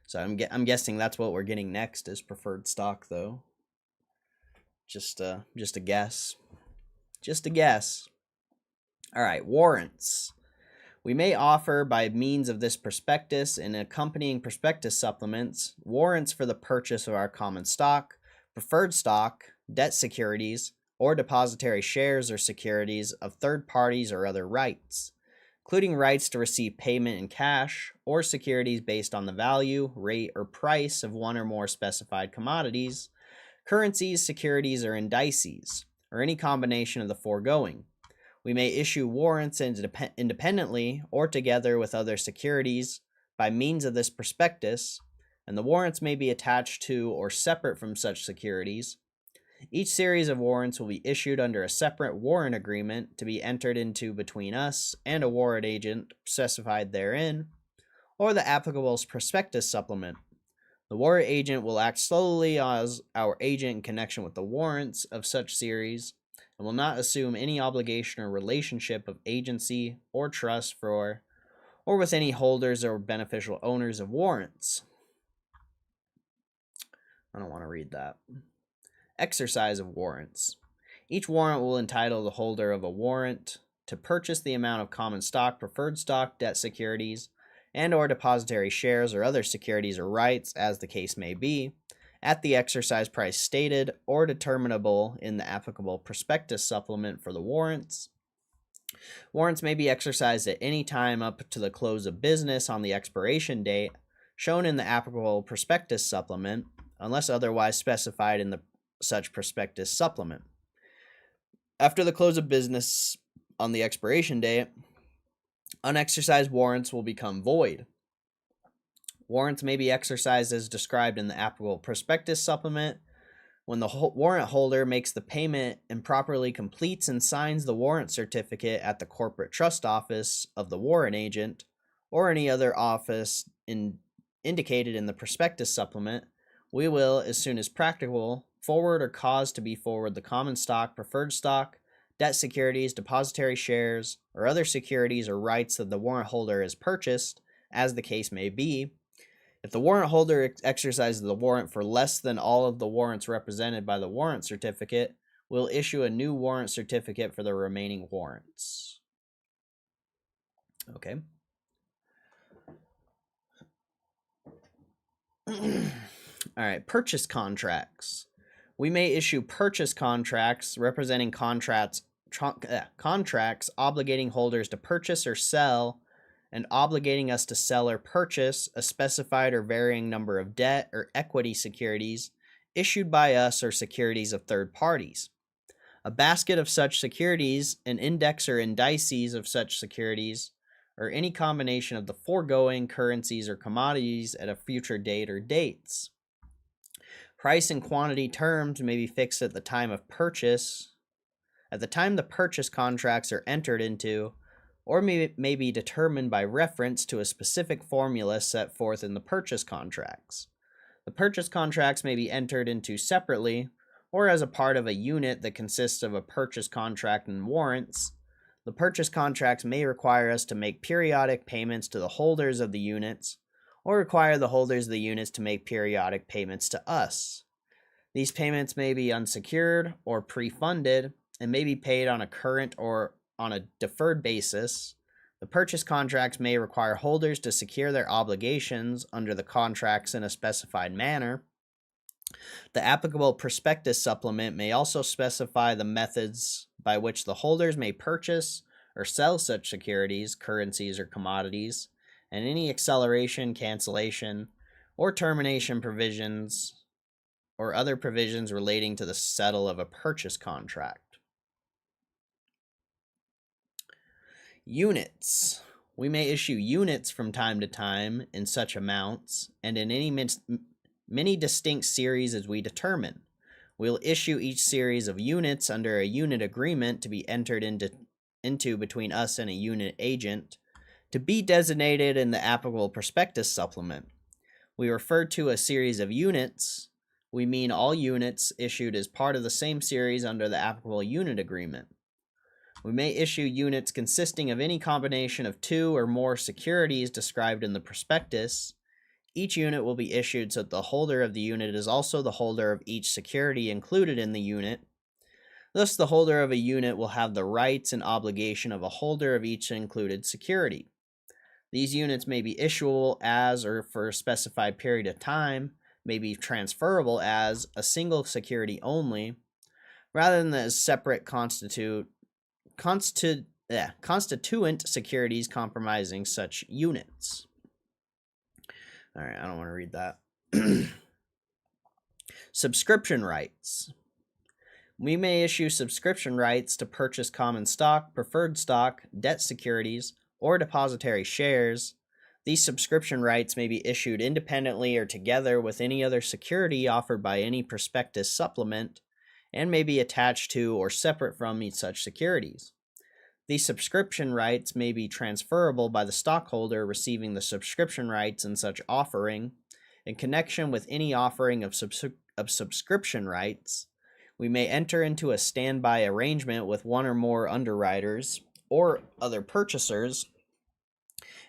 So I'm guessing that's what we're getting next is preferred stock, though. Just a guess. Just a guess. All right, warrants. We may offer by means of this prospectus and accompanying prospectus supplements warrants for the purchase of our common stock, preferred stock, debt securities, or depositary shares or securities of third parties or other rights. including rights to receive payment in cash or securities based on the value, rate, or price of one or more specified commodities, currencies, securities, or indices, or any combination of the foregoing. We may issue warrants independently or together with other securities by means of this prospectus, and the warrants may be attached to or separate from such securities. Each series of warrants will be issued under a separate warrant agreement to be entered into between us and a warrant agent specified therein, or the applicable prospectus supplement. The warrant agent will act solely as our agent in connection with the warrants of such series and will not assume any obligation or relationship of agency or trust for or with any holders or beneficial owners of warrants. I don't want to read that. Exercise of warrants. Each warrant will entitle the holder of a warrant to purchase the amount of common stock, preferred stock, debt securities, and or depository shares or other securities or rights, as the case may be, at the exercise price stated or determinable in the applicable prospectus supplement for the warrants. Warrants may be exercised at any time up to the close of business on the expiration date shown in the applicable prospectus supplement, unless otherwise specified in the such prospectus supplement. After the close of business on the expiration date, unexercised warrants will become void. Warrants may be exercised as described in the applicable prospectus supplement when the warrant holder makes the payment and properly completes and signs the warrant certificate at the corporate trust office of the warrant agent or any other office indicated in the prospectus supplement. We will, as soon as practicable, forward or cause to be forward the common stock, preferred stock, debt securities, depository shares, or other securities or rights that the warrant holder has purchased, as the case may be. If the warrant holder exercises the warrant for less than all of the warrants represented by the warrant certificate, we'll issue a new warrant certificate for the remaining warrants. Okay. All right, purchase contracts. We may issue purchase contracts representing contracts obligating holders to purchase or sell and obligating us to sell or purchase a specified or varying number of debt or equity securities issued by us or securities of third parties. A basket of such securities, an index or indices of such securities, or any combination of the foregoing currencies or commodities at a future date or dates. Price and quantity terms may be fixed at the time of purchase, at the time the purchase contracts are entered into, or may be determined by reference to a specific formula set forth in the purchase contracts. The purchase contracts may be entered into separately, or as a part of a unit that consists of a purchase contract and warrants. The purchase contracts may require us to make periodic payments to the holders of the units, or require the holders of the units to make periodic payments to us. These payments may be unsecured or pre-funded, and may be paid on a current or on a deferred basis. The purchase contracts may require holders to secure their obligations under the contracts in a specified manner. The applicable prospectus supplement may also specify the methods by which the holders may purchase or sell such securities, currencies, or commodities, and any acceleration, cancellation, or termination provisions or other provisions relating to the settle of a purchase contract. Units. We may issue units from time to time in such amounts and in many distinct series as we determine. We'll issue each series of units under a unit agreement to be entered into between us and a unit agent to be designated in the applicable prospectus supplement. We refer to a series of units. We mean all units issued as part of the same series under the applicable unit agreement. We may issue units consisting of any combination of two or more securities described in the prospectus. Each unit will be issued so that the holder of the unit is also the holder of each security included in the unit. Thus, the holder of a unit will have the rights and obligation of a holder of each included security. These units may be issuable as or for a specified period of time, may be transferable as a single security only, rather than as separate constituent securities comprising such units. All right, I don't want to read that. Subscription rights. We may issue subscription rights to purchase common stock, preferred stock, debt securities, or depository shares. These subscription rights may be issued independently or together with any other security offered by any prospectus supplement, and may be attached to or separate from each such securities. These subscription rights may be transferable by the stockholder receiving the subscription rights in such offering. In connection with any offering of subscription rights, we may enter into a standby arrangement with one or more underwriters or other purchasers,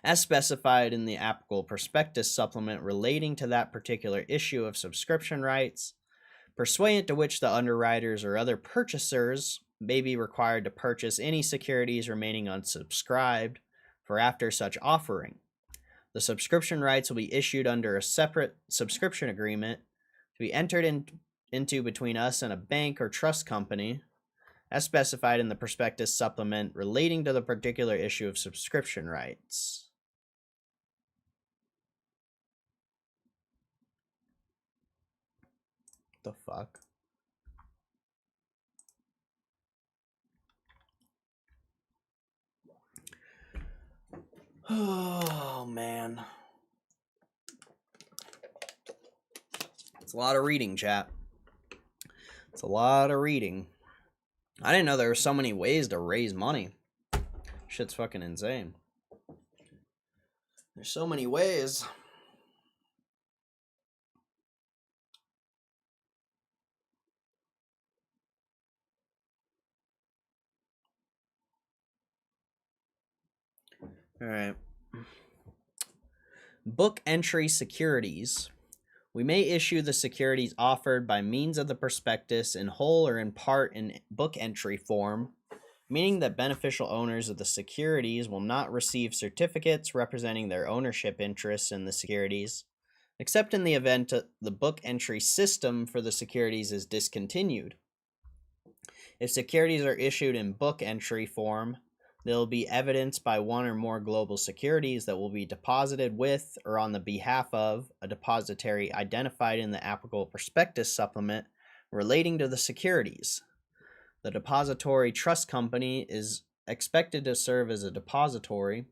as specified in the applicable prospectus supplement relating to that particular issue of subscription rights, pursuant to which the underwriters or other purchasers may be required to purchase any securities remaining unsubscribed for after such offering. The subscription rights will be issued under a separate subscription agreement to be entered into between us and a bank or trust company, as specified in the prospectus supplement relating to the particular issue of subscription rights. The fuck? Oh, man. It's a lot of reading, chat. It's a lot of reading. I didn't know there were so many ways to raise money. Shit's fucking insane. There's so many ways. All right. Book entry securities. We may issue the securities offered by means of the prospectus in whole or in part in book entry form, meaning that beneficial owners of the securities will not receive certificates representing their ownership interests in the securities, except in the event the book entry system for the securities is discontinued. If securities are issued in book entry form, there will be evidence by one or more global securities that will be deposited with or on the behalf of a depository identified in the applicable prospectus supplement relating to the securities. The depository trust company is expected to serve as a depository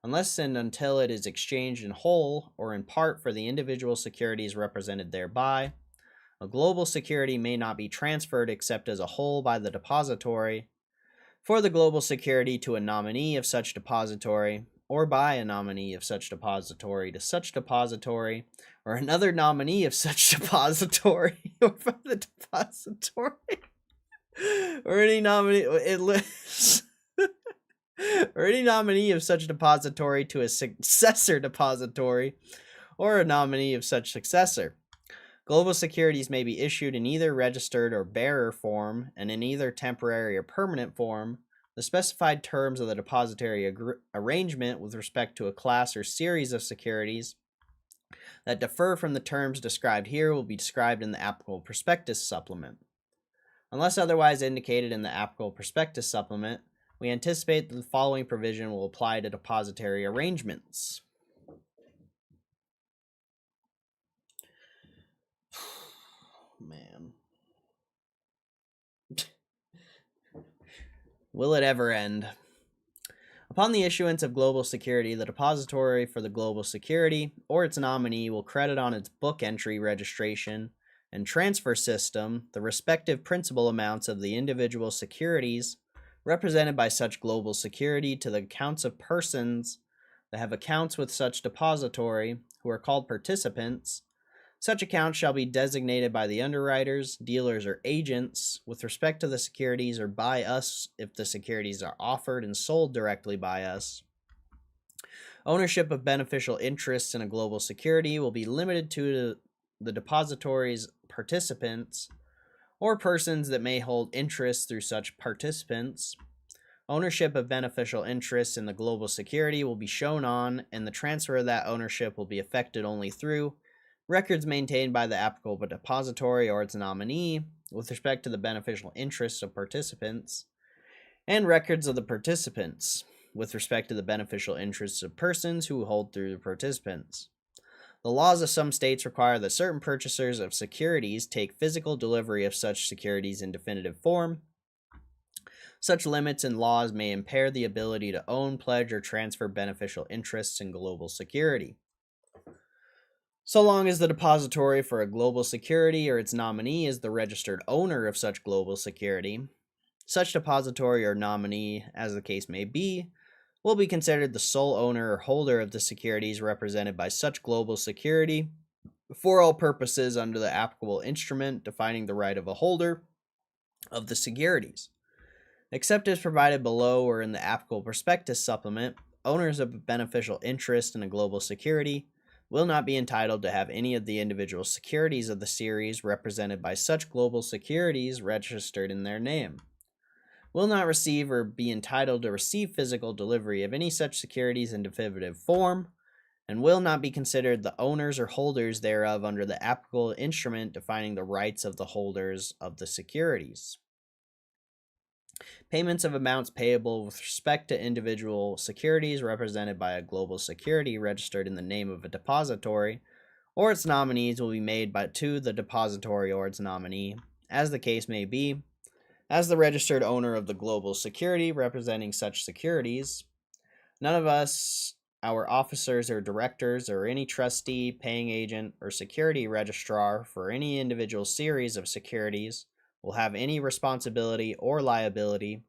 unless and until it is exchanged in whole or in part for the individual securities represented thereby. A global security may not be transferred except as a whole by the depository for the global security to a nominee of such depository, or by a nominee of such depository to such depository, or another nominee of such depository, or from the depository, or any nominee it lists, or any nominee of such depository to a successor depository, or a nominee of such successor. Global securities may be issued in either registered or bearer form and in either temporary or permanent form. The specified terms of the depository arrangement with respect to a class or series of securities that differ from the terms described here will be described in the applicable prospectus supplement. Unless otherwise indicated in the applicable prospectus supplement, we anticipate that the following provision will apply to depository arrangements. Man. Will it ever end? Upon the issuance of global security, the depository for the global security or its nominee will credit on its book entry registration and transfer system the respective principal amounts of the individual securities represented by such global security to the accounts of persons that have accounts with such depository who are called participants. Such accounts shall be designated by the underwriters, dealers, or agents with respect to the securities, or by us if the securities are offered and sold directly by us. Ownership of beneficial interests in a global security will be limited to the depository's participants or persons that may hold interests through such participants. Ownership of beneficial interests in the global security will be shown on, and the transfer of that ownership will be effected only through records maintained by the applicable depository or its nominee with respect to the beneficial interests of participants, and records of the participants with respect to the beneficial interests of persons who hold through the participants. The laws of some states require that certain purchasers of securities take physical delivery of such securities in definitive form. Such limits and laws may impair the ability to own, pledge, or transfer beneficial interests in global security. So long as the depository for a global security or its nominee is the registered owner of such global security, such depository or nominee, as the case may be, will be considered the sole owner or holder of the securities represented by such global security for all purposes under the applicable instrument defining the right of a holder of the securities. Except as provided below or in the applicable prospectus supplement, owners of a beneficial interest in a global security will not be entitled to have any of the individual securities of the series represented by such global securities registered in their name, will not receive or be entitled to receive physical delivery of any such securities in definitive form, and will not be considered the owners or holders thereof under the applicable instrument defining the rights of the holders of the securities. Payments of amounts payable with respect to individual securities represented by a global security registered in the name of a depository or its nominees will be made to the depository or its nominee, as the case may be, as the registered owner of the global security representing such securities. None of us, our officers or directors, or any trustee, paying agent, or security registrar for any individual series of securities will have any responsibility or liability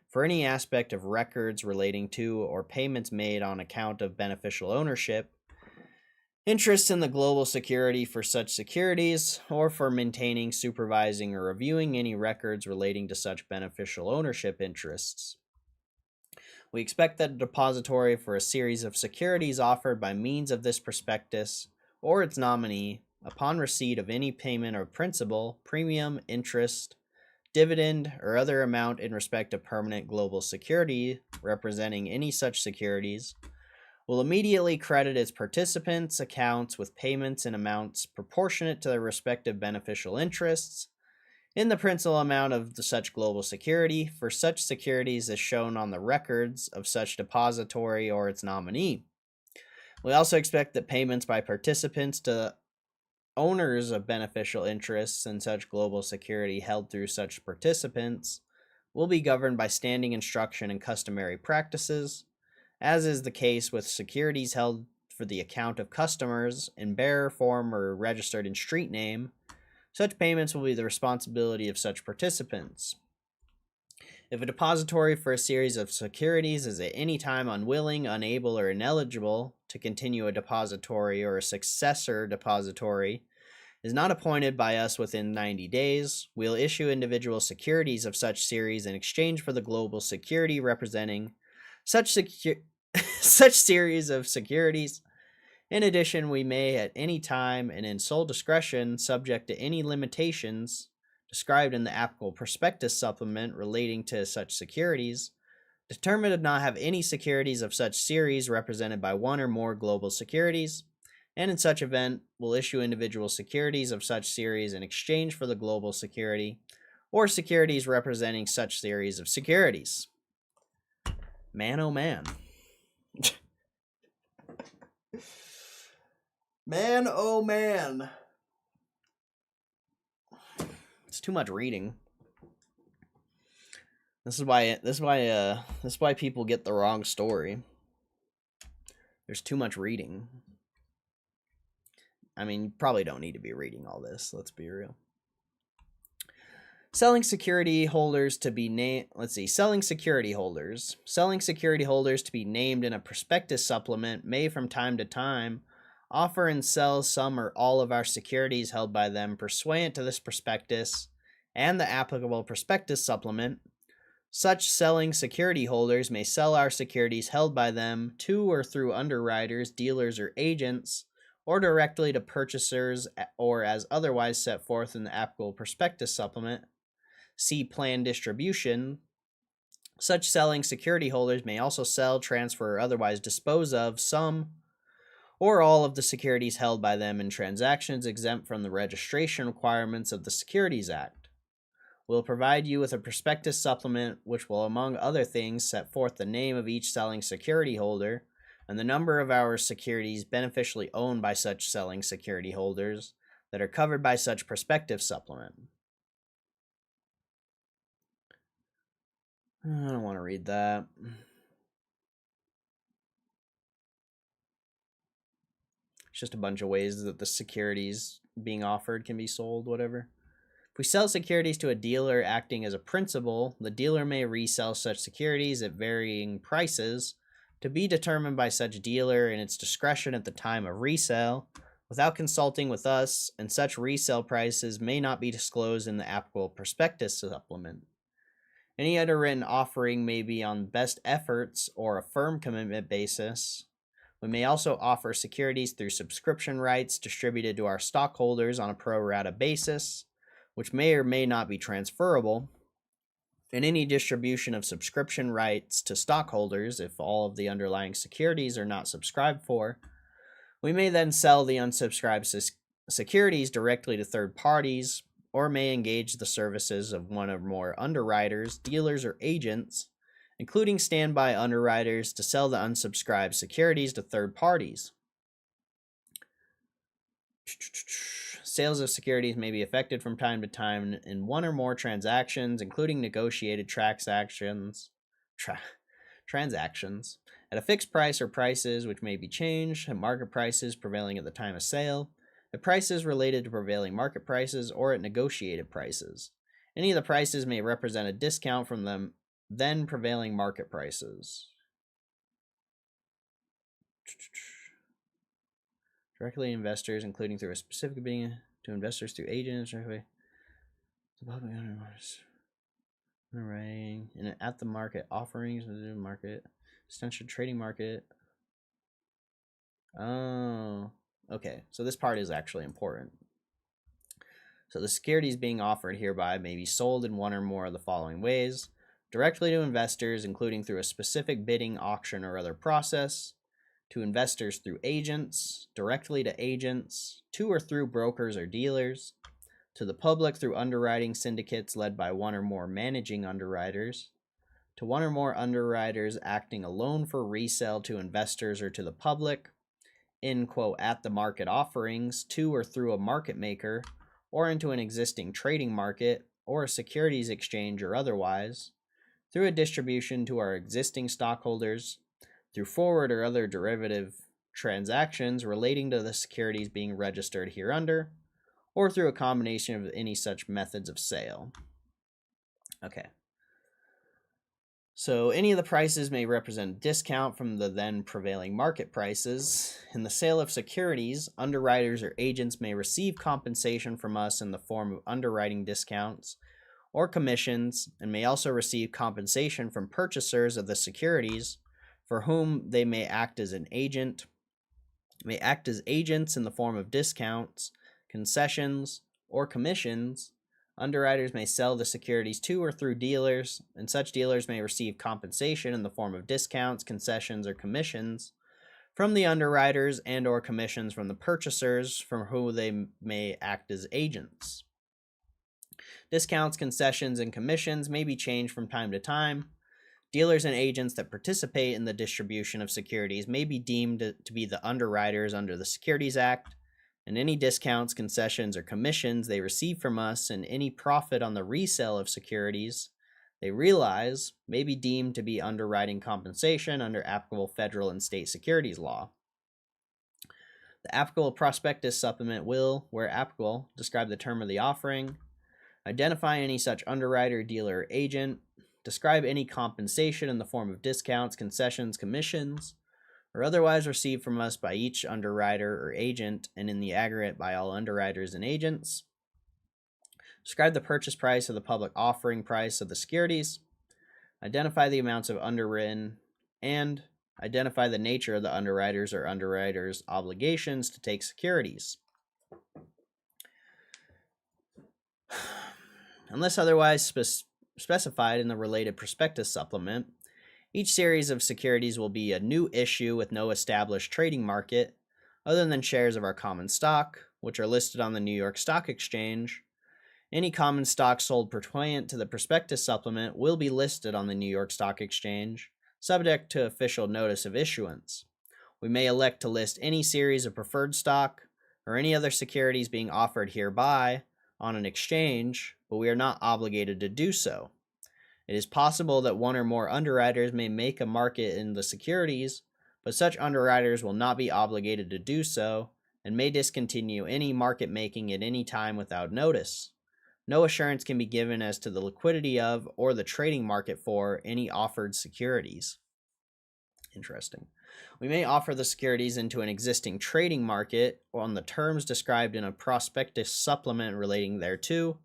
for any aspect of records relating to or payments made on account of beneficial ownership, interest in the global security for such securities, or for maintaining, supervising, or reviewing any records relating to such beneficial ownership interests. We expect that a depository for a series of securities offered by means of this prospectus or its nominee, upon receipt of any payment of principal, premium, interest, dividend, or other amount in respect of permanent global security representing any such securities, will immediately credit its participants' accounts with payments in amounts proportionate to their respective beneficial interests in the principal amount of such global security for such securities as shown on the records of such depository or its nominee. We also expect that payments by participants to owners of beneficial interests in such global security held through such participants will be governed by standing instruction and customary practices, as is the case with securities held for the account of customers in bearer form or registered in street name. Such payments will be the responsibility of such participants. If a depository for a series of securities is at any time unwilling, unable, or ineligible to continue a depository, or a successor depository is not appointed by us within 90 days, we'll issue individual securities of such series in exchange for the global security representing such series of securities. In addition, we may at any time and in sole discretion, subject to any limitations described in the applicable prospectus supplement relating to such securities, determine to not have any securities of such series represented by one or more global securities, and in such event will issue individual securities of such series in exchange for the global security or securities representing such series of securities. Man, oh man. Man, oh man. It's too much reading. This is why people get the wrong story. There's too much reading. I mean, you probably don't need to be reading all this, let's be real. Selling security holders to be named. Selling security holders to be named in a prospectus supplement may from time to time offer and sell some or all of our securities held by them pursuant to this prospectus and the applicable prospectus supplement. Such selling security holders may sell our securities held by them to or through underwriters, dealers, or agents, or directly to purchasers, or as otherwise set forth in the applicable prospectus supplement. See plan distribution. Such selling security holders may also sell, transfer, or otherwise dispose of some or all of the securities held by them in transactions exempt from the registration requirements of the Securities Act. We'll provide you with a prospectus supplement which will, among other things, set forth the name of each selling security holder and the number of our securities beneficially owned by such selling security holders that are covered by such prospectus supplement. I don't want to read that. It's just a bunch of ways that the securities being offered can be sold, whatever. If we sell securities to a dealer acting as a principal, the dealer may resell such securities at varying prices to be determined by such dealer in its discretion at the time of resale without consulting with us, and such resale prices may not be disclosed in the applicable prospectus supplement. Any underwritten offering may be on best efforts or a firm commitment basis. We may also offer securities through subscription rights distributed to our stockholders on a pro rata basis, which may or may not be transferable. And any distribution of subscription rights to stockholders, if all of the underlying securities are not subscribed for, we may then sell the unsubscribed securities directly to third parties, or may engage the services of one or more underwriters, dealers, or agents, including standby underwriters, to sell the unsubscribed securities to third parties. Sales of securities may be effected from time to time in one or more transactions, including negotiated transactions at a fixed price or prices which may be changed, at market prices prevailing at the time of sale, at prices related to prevailing market prices, or at negotiated prices. Any of the prices may represent a discount from the then prevailing market prices. Directly to investors, including through a specific bidding to investors through agents, directly to public underwriting, and at the market offerings, the market, extension trading market. Oh, okay. So this part is actually important. So the securities being offered hereby may be sold in one or more of the following ways: directly to investors, including through a specific bidding, auction, or other process; to investors through agents; directly to agents; to or through brokers or dealers; to the public through underwriting syndicates led by one or more managing underwriters; to one or more underwriters acting alone for resale to investors or to the public; in quote at the market offerings, to or through a market maker, or into an existing trading market or a securities exchange or otherwise; through a distribution to our existing stockholders; through forward or other derivative transactions relating to the securities being registered hereunder, or through a combination of any such methods of sale. Okay. So any of the prices may represent a discount from the then prevailing market prices. In the sale of securities, underwriters or agents may receive compensation from us in the form of underwriting discounts or commissions, and may also receive compensation from purchasers of the securities for whom they may act as agents in the form of discounts, concessions, or commissions. Underwriters may sell the securities to or through dealers, and such dealers may receive compensation in the form of discounts, concessions, or commissions from the underwriters, and or commissions from the purchasers from whom they may act as agents. Discounts, concessions, and commissions may be changed from time to time. Dealers and agents that participate in the distribution of securities may be deemed to be the underwriters under the Securities Act, and any discounts, concessions, or commissions they receive from us, and any profit on the resale of securities they realize, may be deemed to be underwriting compensation under applicable federal and state securities law. The applicable prospectus supplement will, where applicable, describe the term of the offering, identify any such underwriter, dealer, or agent, describe any compensation in the form of discounts, concessions, commissions, or otherwise received from us by each underwriter or agent, and in the aggregate by all underwriters and agents. Describe the purchase price or the public offering price of the securities. Identify the amounts of underwritten, and identify the nature of the underwriters or underwriters' obligations to take securities. Unless otherwise specified in the related prospectus supplement, each series of securities will be a new issue with no established trading market other than shares of our common stock, which are listed on the New York Stock Exchange, Any common stock sold pursuant to the prospectus supplement will be listed on the New York Stock Exchange, subject to official notice of issuance. We may elect to list any series of preferred stock or any other securities being offered hereby on an exchange, but we are not obligated to do so. It is possible that one or more underwriters may make a market in the securities, but such underwriters will not be obligated to do so and may discontinue any market making at any time without notice. No assurance can be given as to the liquidity of or the trading market for any offered securities. Interesting. We may offer the securities into an existing trading market on the terms described in a prospectus supplement relating thereto.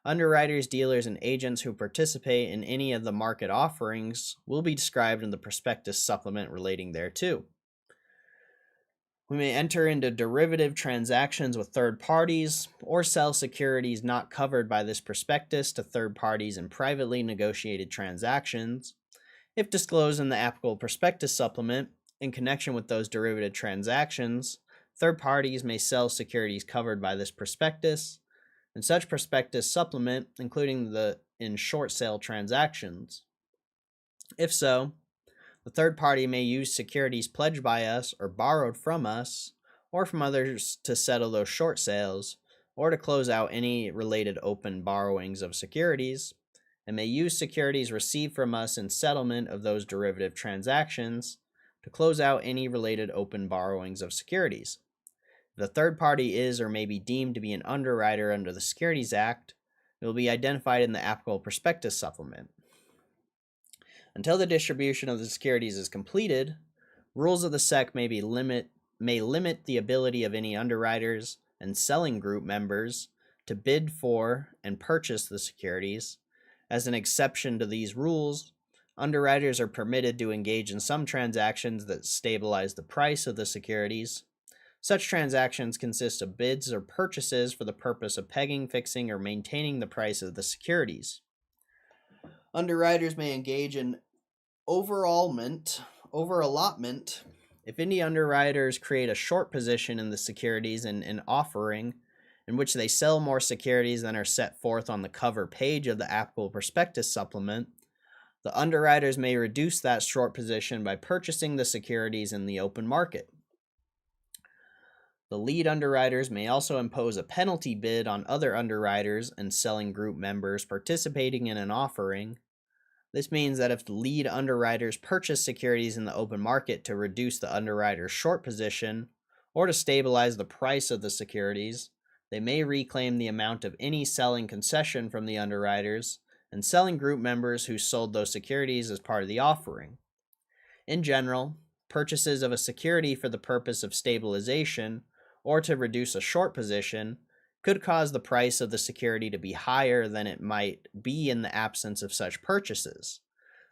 Underwriters, dealers, and agents who participate in any of the market offerings will be described in the prospectus supplement relating thereto. We may enter into derivative transactions with third parties or sell securities not covered by this prospectus to third parties in privately negotiated transactions. If disclosed in the applicable prospectus supplement, in connection with those derivative transactions, third parties may sell securities covered by this prospectus, and such prospectus supplement, including in short sale transactions. If so, the third party may use securities pledged by us or borrowed from us or from others to settle those short sales or to close out any related open borrowings of securities, and may use securities received from us in settlement of those derivative transactions to close out any related open borrowings of securities. If the third party is or may be deemed to be an underwriter under the Securities Act, it will be identified in the applicable prospectus supplement. Until the distribution of the securities is completed, rules of the SEC may limit the ability of any underwriters and selling group members to bid for and purchase the securities. As an exception to these rules, underwriters are permitted to engage in some transactions that stabilize the price of the securities. Such transactions consist of bids or purchases for the purpose of pegging, fixing, or maintaining the price of the securities. Underwriters may engage in overallotment if any underwriters create a short position in the securities in an offering in which they sell more securities than are set forth on the cover page of the applicable prospectus supplement. The underwriters may reduce that short position by purchasing the securities in the open market. The lead underwriters may also impose a penalty bid on other underwriters and selling group members participating in an offering. This means that if the lead underwriters purchase securities in the open market to reduce the underwriter's short position or to stabilize the price of the securities, they may reclaim the amount of any selling concession from the underwriters and selling group members who sold those securities as part of the offering. In general, purchases of a security for the purpose of stabilization or to reduce a short position could cause the price of the security to be higher than it might be in the absence of such purchases.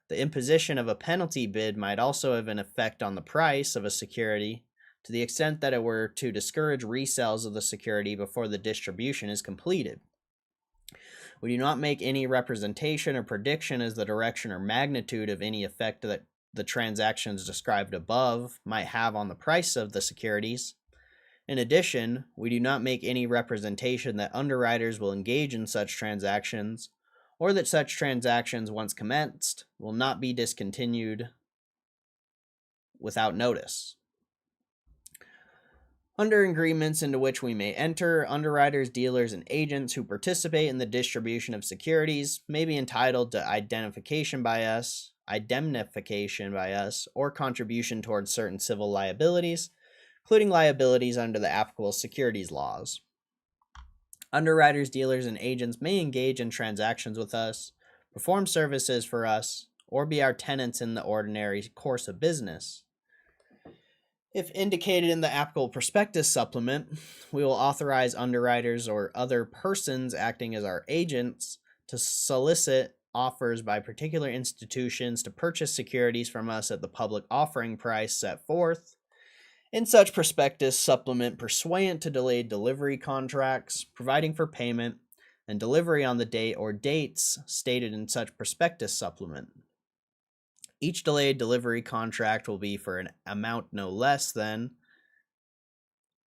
The imposition of a penalty bid might also have an effect on the price of a security to the extent that it were to discourage resales of the security before the distribution is completed. We do not make any representation or prediction as the direction or magnitude of any effect that the transactions described above might have on the price of the securities. In addition, we do not make any representation that underwriters will engage in such transactions, or that such transactions, once commenced, will not be discontinued without notice. Under agreements into which we may enter, underwriters, dealers, and agents who participate in the distribution of securities may be entitled to indemnification by us, or contribution towards certain civil liabilities, including liabilities under the applicable securities laws. Underwriters, dealers, and agents may engage in transactions with us, perform services for us, or be our tenants in the ordinary course of business. If indicated in the applicable prospectus supplement, we will authorize underwriters or other persons acting as our agents to solicit offers by particular institutions to purchase securities from us at the public offering price set forth in such prospectus supplement pursuant to delayed delivery contracts, providing for payment and delivery on the date or dates stated in such prospectus supplement. Each delayed delivery contract will be for an amount no less than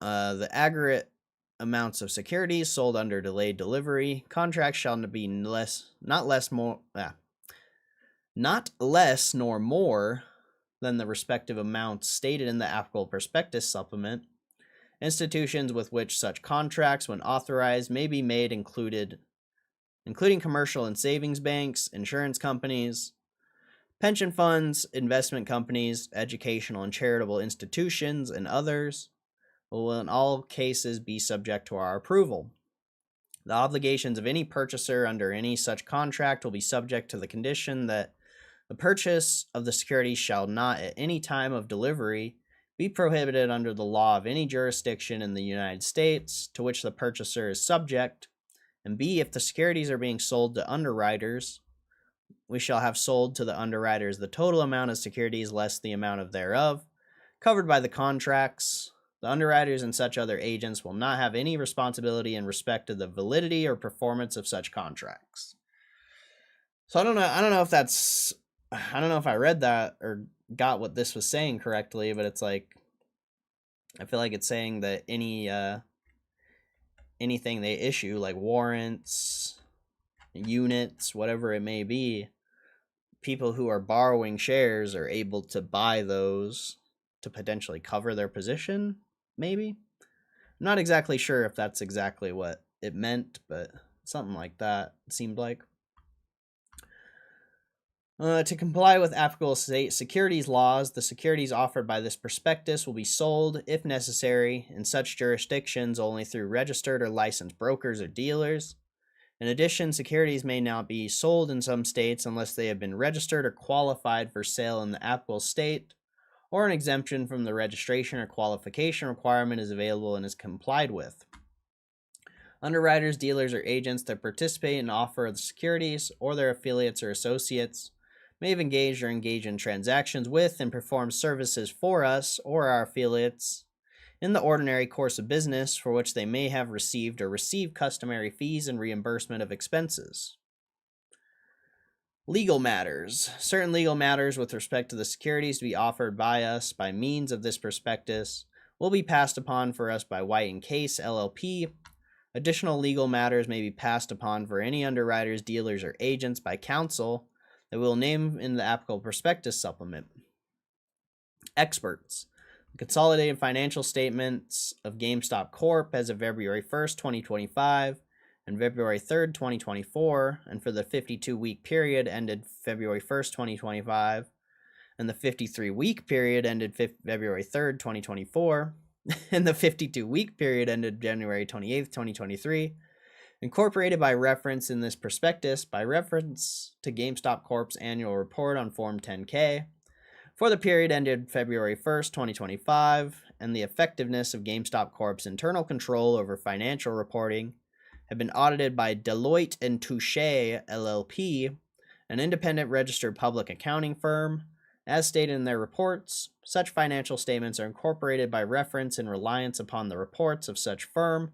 the aggregate amounts of securities sold under delayed delivery. Contracts shall be not less nor more than the respective amounts stated in the applicable prospectus supplement. Institutions with which such contracts, when authorized, may be made including commercial and savings banks, insurance companies, pension funds, investment companies, educational and charitable institutions, and others, will in all cases be subject to our approval. The obligations of any purchaser under any such contract will be subject to the condition that the purchase of the securities shall not at any time of delivery be prohibited under the law of any jurisdiction in the United States to which the purchaser is subject, and B, if the securities are being sold to underwriters, we shall have sold to the underwriters the total amount of securities less the amount of thereof, covered by the contracts. The underwriters and such other agents will not have any responsibility in respect to the validity or performance of such contracts. So I don't know if I read that or got what this was saying correctly, but it's like, I feel like it's saying that anything they issue, like warrants, units, whatever it may be, people who are borrowing shares are able to buy those to potentially cover their position, maybe. I'm not exactly sure if that's exactly what it meant, but something like that, it seemed like. To comply with applicable state securities laws, the securities offered by this prospectus will be sold, if necessary, in such jurisdictions only through registered or licensed brokers or dealers. In addition, securities may not be sold in some states unless they have been registered or qualified for sale in the applicable state, or an exemption from the registration or qualification requirement is available and is complied with. Underwriters, dealers, or agents that participate in offer of the securities, or their affiliates or associates, may have engaged or engage in transactions with and perform services for us or our affiliates in the ordinary course of business for which they may have received or receive customary fees and reimbursement of expenses. Legal matters. Certain legal matters with respect to the securities to be offered by us by means of this prospectus will be passed upon for us by White and Case, LLP. Additional legal matters may be passed upon for any underwriters, dealers, or agents by counsel that we will name in the applicable prospectus supplement. Experts. The consolidated financial statements of GameStop Corp. As of February 1st, 2025, and February 3rd, 2024, and for the 52-week period ended February 1st, 2025, and the 53-week period ended February 3rd, 2024, and the 52-week period ended January 28th, 2023, incorporated by reference in this prospectus by reference to GameStop Corp's annual report on Form 10-K for the period ended February 1st, 2025, and the effectiveness of GameStop Corp's internal control over financial reporting have been audited by Deloitte & Touche, LLP, an independent registered public accounting firm. As stated in their reports, such financial statements are incorporated by reference in reliance upon the reports of such firm,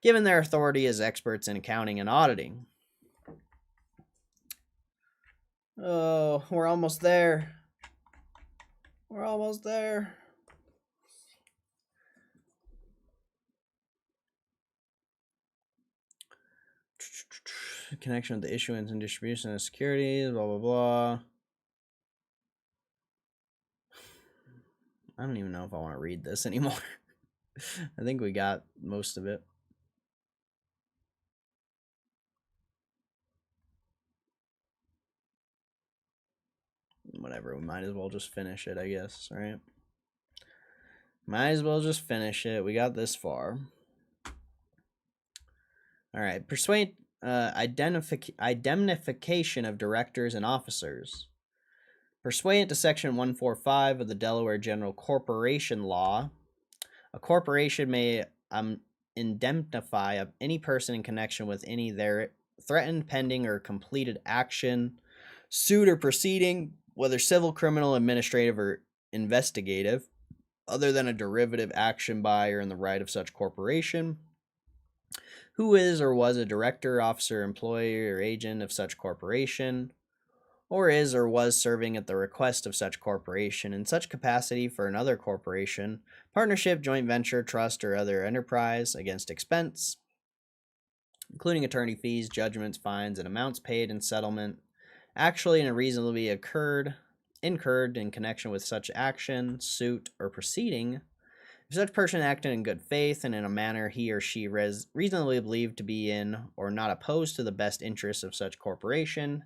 given their authority as experts in accounting and auditing. Oh, we're almost there. We're almost there. Connection with the issuance and distribution of securities, blah, blah, blah. I don't even know if I want to read this anymore. I think we got most of it. Whatever, we might as well just finish it, I guess, right? Might as well just finish it. We got this far. All right, indemnification of directors and officers. Pursuant to Section 145 of the Delaware General Corporation Law, a corporation may indemnify any person in connection with any their threatened, pending, or completed action, suit, or proceeding, whether civil, criminal, administrative, or investigative, other than a derivative action by or in the right of such corporation, who is or was a director, officer, employee, or agent of such corporation, or is or was serving at the request of such corporation in such capacity for another corporation, partnership, joint venture, trust, or other enterprise against expense, including attorney fees, judgments, fines, and amounts paid in settlement, actually and reasonably incurred in connection with such action, suit, or proceeding, if such person acted in good faith and in a manner he or she reasonably believed to be in or not opposed to the best interests of such corporation,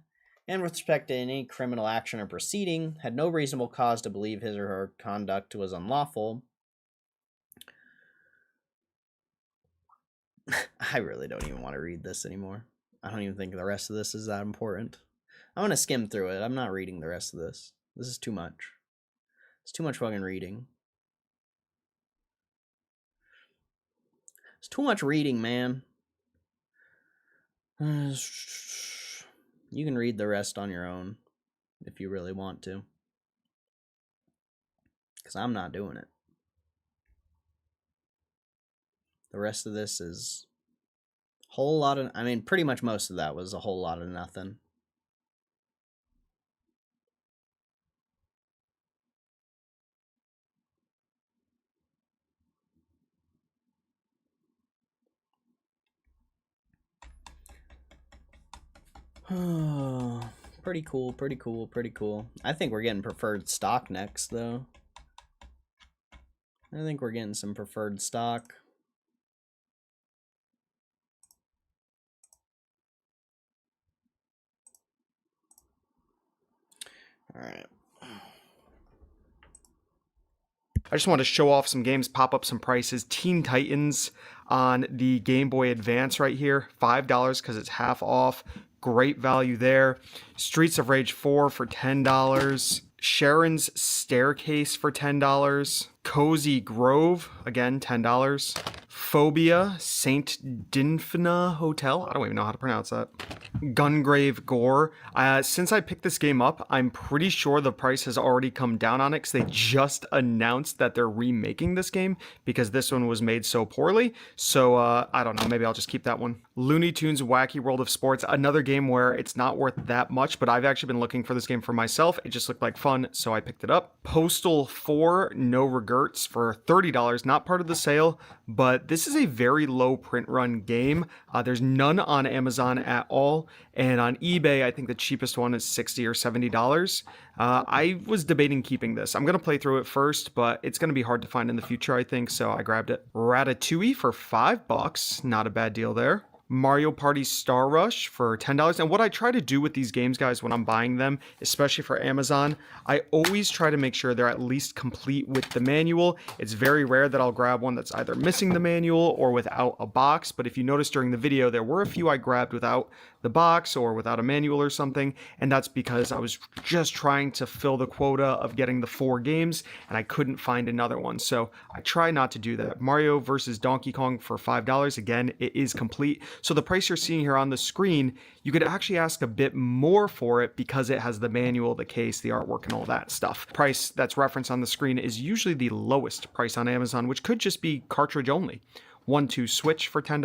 and with respect to any criminal action or proceeding, had no reasonable cause to believe his or her conduct was unlawful. I really don't even want to read this anymore. I don't even think the rest of this is that important. I'm going to skim through it. I'm not reading the rest of this. This is too much. It's too much fucking reading. It's too much reading, man. You can read the rest on your own if you really want to. Because I'm not doing it. The rest of this is a whole lot of... I mean, pretty much most of that was a whole lot of nothing. Pretty cool, pretty cool, pretty cool. I think we're getting preferred stock next, though. I think we're getting some preferred stock. All right. I just want to show off some games, pop up some prices. Teen Titans on the Game Boy Advance right here, $5 because it's half off. Great value there. Streets of Rage 4 for $10. Sharon's Staircase for $10. Cozy Grove, again, $10. Phobia, Saint Dinfna Hotel. I don't even know how to pronounce that. Gungrave Gore. Since I picked this game up, I'm pretty sure the price has already come down on it because they just announced that they're remaking this game because this one was made so poorly. So, I don't know. Maybe I'll just keep that one. Looney Tunes Wacky World of Sports. Another game where it's not worth that much, but I've actually been looking for this game for myself. It just looked like fun, so I picked it up. Postal 4 No Regrets for $30. Not part of the sale, but this is a very low print run game. There's none on Amazon at all. And on eBay, I think the cheapest one is $60 or $70. I was debating keeping this. I'm going to play through it first, but it's going to be hard to find in the future, I think, so I grabbed it. Ratatouille for $5. Not a bad deal there. Mario Party Star Rush for $10. And what I try to do with these games, guys, when I'm buying them, especially for Amazon, I always try to make sure they're at least complete with the manual. It's very rare that I'll grab one that's either missing the manual or without a box. But if you notice during the video, there were a few I grabbed without the box or without a manual or something. And that's because I was just trying to fill the quota of getting the 4 games and I couldn't find another one. So I try not to do that. Mario versus Donkey Kong for $5. Again, it is complete. So the price you're seeing here on the screen, you could actually ask a bit more for it because it has the manual, the case, the artwork, and all that stuff. Price that's referenced on the screen is usually the lowest price on Amazon, which could just be cartridge only. 1-2 Switch for $10.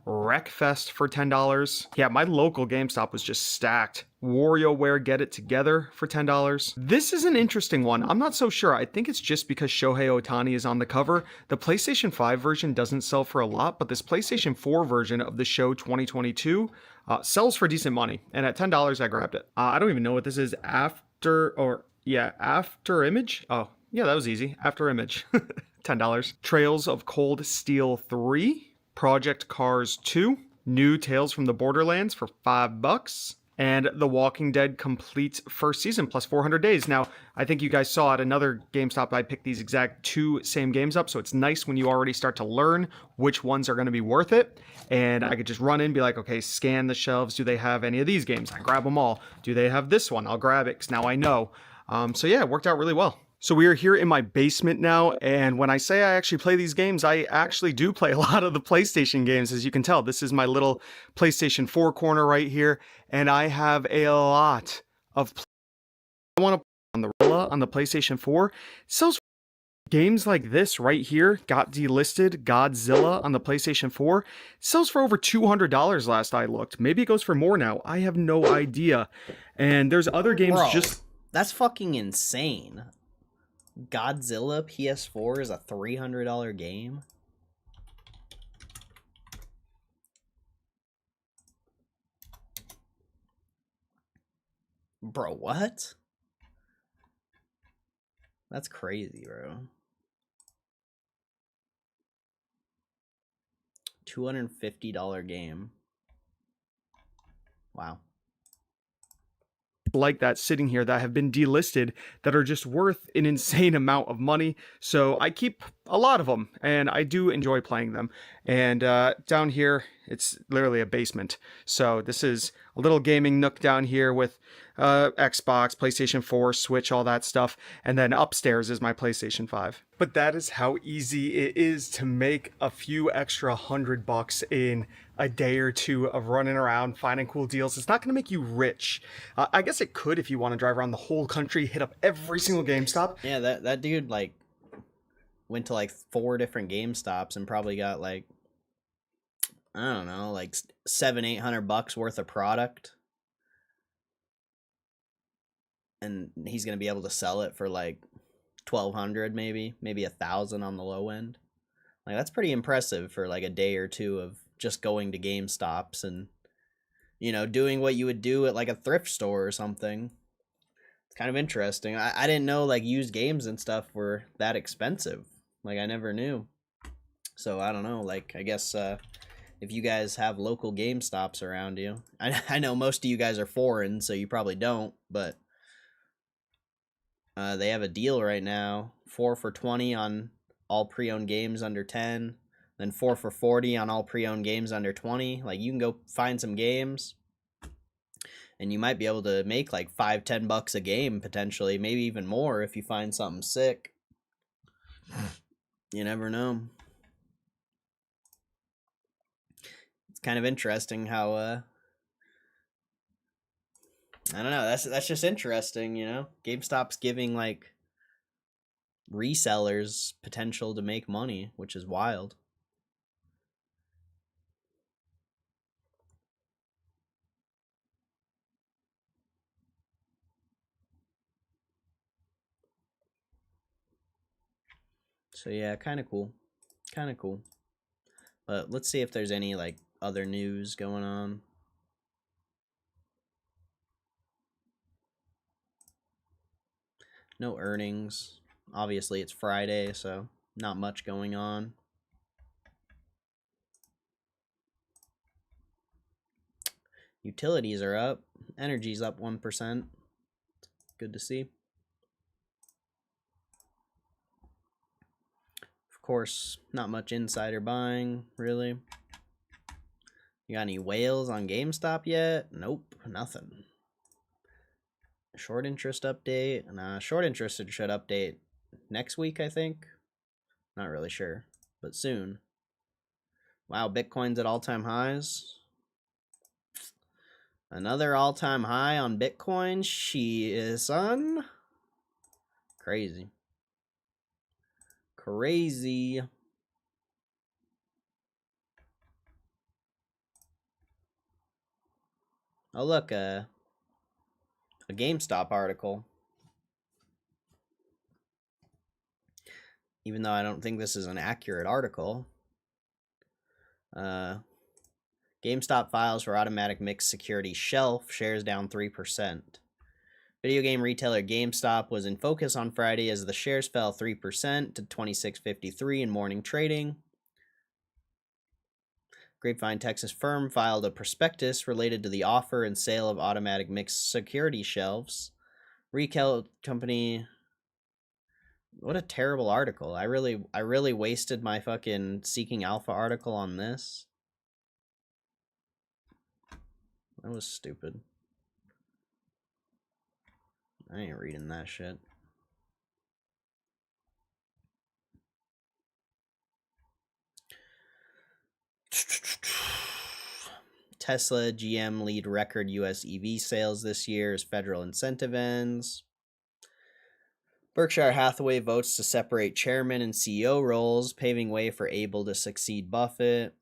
Wreckfest for $10. Yeah, my local GameStop was just stacked. WarioWare Get It Together for $10. This is an interesting one. I'm not so sure. I think it's just because Shohei Ohtani is on the cover. The PlayStation 5 version doesn't sell for a lot, but this PlayStation 4 version of the show 2022 sells for decent money. And at $10, I grabbed it. I don't even know what this is. After Image? Oh, yeah, that was easy. After Image. $10. Trails of Cold Steel 3. Project Cars 2. New Tales from the Borderlands for $5. And The Walking Dead Complete first season plus 400 days. Now, I think you guys saw at another GameStop, I picked these exact 2 same games up. So it's nice when you already start to learn which ones are going to be worth it. And I could just run in and be like, okay, scan the shelves. Do they have any of these games? I grab them all. Do they have this one? I'll grab it because now I know. So yeah, it worked out really well. So we are here in my basement now, and when I say I actually play these games, I actually do play a lot of the PlayStation games. As you can tell, this is my little PlayStation 4 corner right here, and I have a lot of... I want to on the PlayStation 4. It sells games like this right here got delisted. Godzilla on the PlayStation 4 sells for over $200 last I looked. Maybe it goes for more now. I have no idea. And there's other games Bro, just... that's fucking insane. Godzilla PS4 is a $300 game? Bro, what? That's crazy, bro. $250 game. Wow. like that sitting here that have been delisted that are just worth an insane amount of money. So I keep a lot of them and I do enjoy playing them. And down here, it's literally a basement. So this is a little gaming nook down here with Xbox, PlayStation 4, Switch, all that stuff. And then upstairs is my PlayStation 5. But that is how easy it is to make a few extra $100 in a day or two of running around finding cool deals. It's not going to make you rich. I guess it could if you want to drive around the whole country, hit up every single GameStop. Yeah, that dude like went to like 4 different GameStops and probably got like, I don't know, like $700-800 worth of product, and he's gonna be able to sell it for like 1,200, maybe 1,000 on the low end. Like that's pretty impressive for like a day or two of just going to GameStops and, you know, doing what you would do at like a thrift store or something. It's kind of interesting. I didn't know like used games and stuff were that expensive. Like I never knew. So I don't know. Like I guess if you guys have local GameStops around you, I know most of you guys are foreign, so you probably don't. But they have a deal right now: 4 for $20 on all pre-owned games under 10. Then 4 for $40 on all pre-owned games under 20. Like you can go find some games, and you might be able to make like $5-10 a game potentially, maybe even more if you find something sick. You never know. It's kind of interesting how I don't know, that's just interesting, you know? GameStop's giving like resellers potential to make money, which is wild. So yeah, kind of cool. Kind of cool. But let's see if there's any like other news going on. No earnings. Obviously it's Friday, so not much going on. Utilities are up. Energy's up 1%. Good to see. Of course, not much insider buying, really. You got any whales on GameStop yet? Nope, nothing. Short interest update. Nah, short interest should update next week, I think. Not really sure, but soon. Wow, Bitcoin's at all-time highs. Another all-time high on Bitcoin. She is son. Crazy. Crazy. Oh, look, a GameStop article. Even though I don't think this is an accurate article. GameStop files for automatic mixed security shelf, shares down 3%. Video game retailer GameStop was in focus on Friday as the shares fell 3% to $26.53 in morning trading. Grapevine, Texas firm filed a prospectus related to the offer and sale of automatic mixed security shelves. Retail company. What a terrible article. I really wasted my fucking Seeking Alpha article on this. That was stupid. I ain't reading that shit. Tesla, GM lead record US EV sales this year as federal incentive ends. Berkshire Hathaway votes to separate chairman and CEO roles, paving way for Abel to succeed Buffett.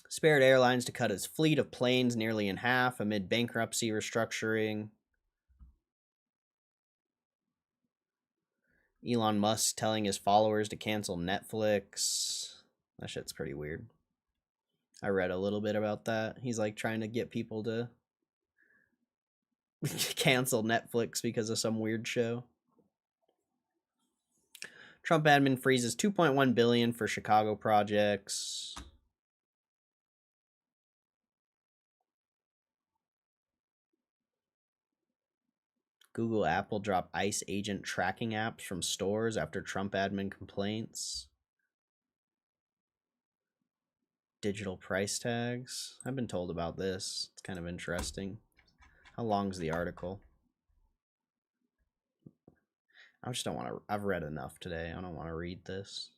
Spirit Airlines to cut its fleet of planes nearly in half amid bankruptcy restructuring. Elon Musk telling his followers to cancel Netflix. That shit's pretty weird. I read a little bit about that. He's like trying to get people to cancel Netflix because of some weird show. Trump admin freezes $2.1 billion for Chicago projects. Google, Apple drop ICE agent tracking apps from stores after Trump admin complaints. Digital price tags. I've been told about this. It's kind of interesting. How long's the article? I just don't want to. I've read enough today. I don't want to read this.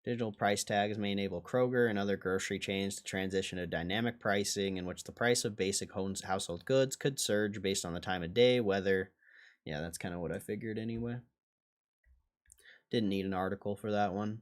Digital price tags may enable Kroger and other grocery chains to transition to dynamic pricing in which the price of basic household goods could surge based on the time of day, weather. Yeah, that's kind of what I figured anyway. Didn't need an article for that one.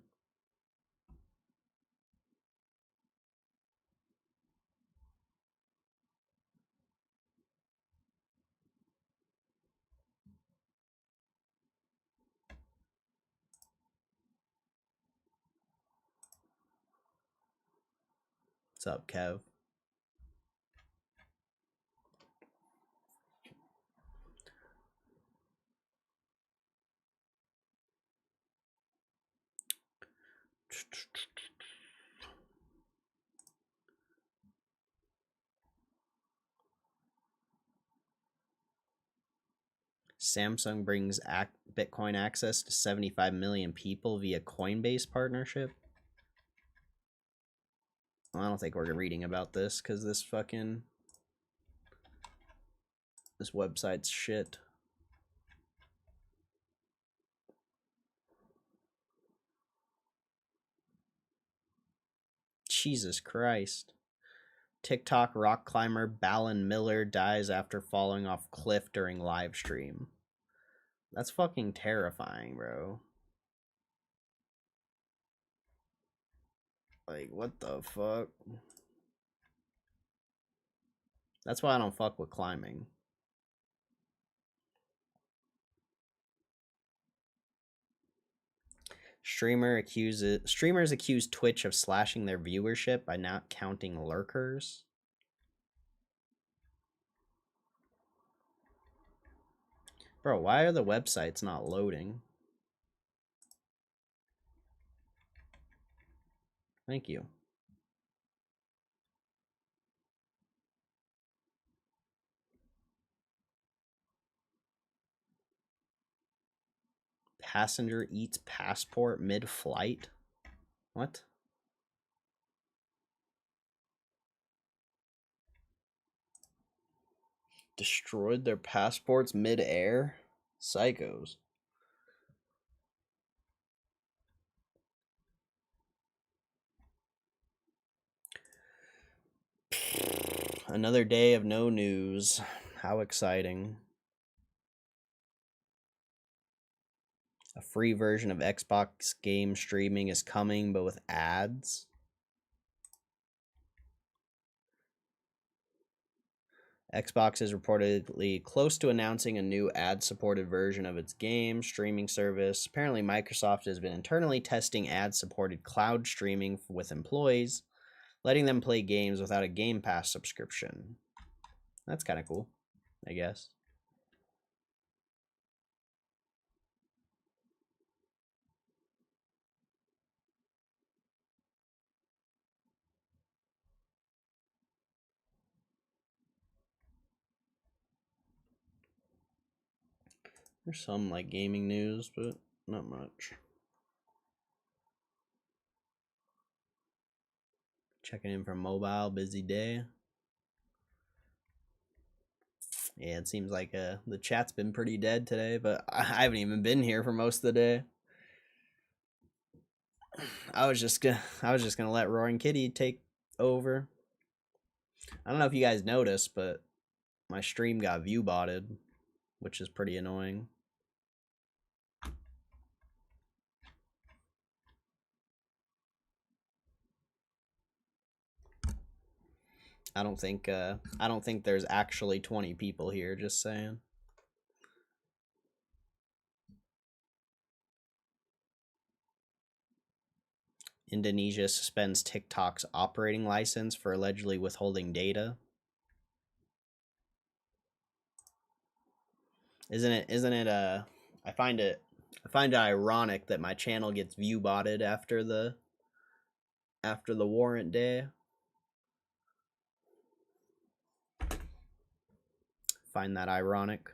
What's up, Kev? Samsung brings Bitcoin access to 75 million people via Coinbase partnership. Well, I don't think we're reading about this because this website's shit. Jesus Christ. TikTok rock climber Ballon Miller dies after falling off cliff during live stream. That's fucking terrifying, bro. Like, what the fuck? That's why I don't fuck with climbing. Streamers accuse Twitch of slashing their viewership by not counting lurkers. Bro, why are the websites not loading? Thank you. Passenger eats passport mid-flight? What? Destroyed their passports mid-air? Psychos. Another day of no news. How exciting. A free version of Xbox game streaming is coming, but with ads. Xbox is reportedly close to announcing a new ad-supported version of its game streaming service. Apparently, Microsoft has been internally testing ad-supported cloud streaming with employees, letting them play games without a Game Pass subscription. That's kind of cool, I guess. There's some like gaming news, but not much. Checking in from mobile, busy day. Yeah, it seems like the chat's been pretty dead today, but I haven't even been here for most of the day. I was just gonna let Roaring Kitty take over. I don't know if you guys noticed, but my stream got view botted. which is pretty annoying. I don't think there's actually 20 people here, just saying. Indonesia suspends TikTok's operating license for allegedly withholding data. Isn't it I find it ironic that my channel gets view botted after the warrant day. Find that ironic.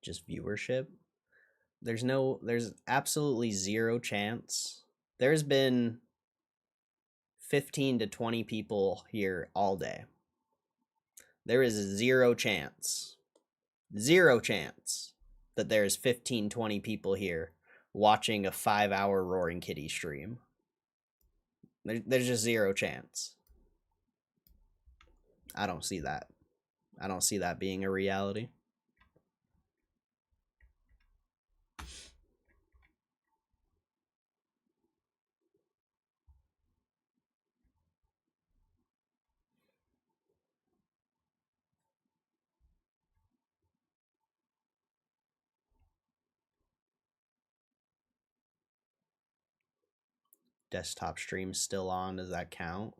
Just viewership. There's absolutely zero chance. There's been 15 to 20 people here all day. There is zero chance that there's 15, 20 people here watching a 5-hour Roaring Kitty stream. There's just zero chance. I don't see that. I don't see that being a reality. Desktop stream still on, does that count?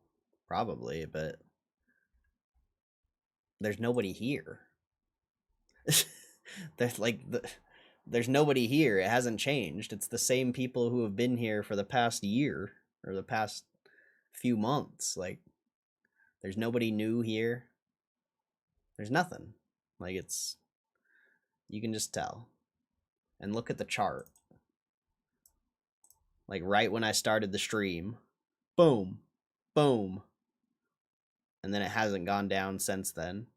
Probably, but there's nobody here. There's nobody here. It hasn't changed. It's the same people who have been here for the past year or the past few months. Like, there's nobody new here. There's nothing. Like, it's, you can just tell. And look at the chart. Like, right when I started the stream, boom, boom. And then it hasn't gone down since then.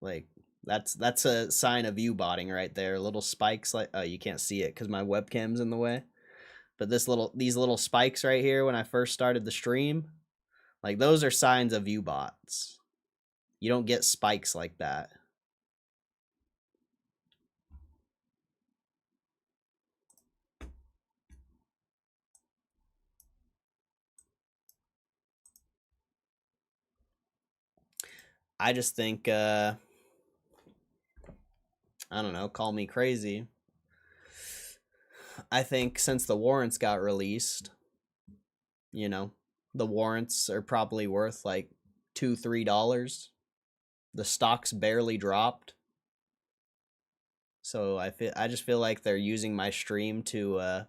Like, that's a sign of U-botting right there. Little spikes, like, oh, you can't see it because my webcam's in the way. But these little spikes right here when I first started the stream, like, those are signs of U-bots. You don't get spikes like that. I just think, I don't know, call me crazy. I think since the warrants got released, you know, the warrants are probably worth like $2-3. The stock's barely dropped. So I just feel like they're using my stream to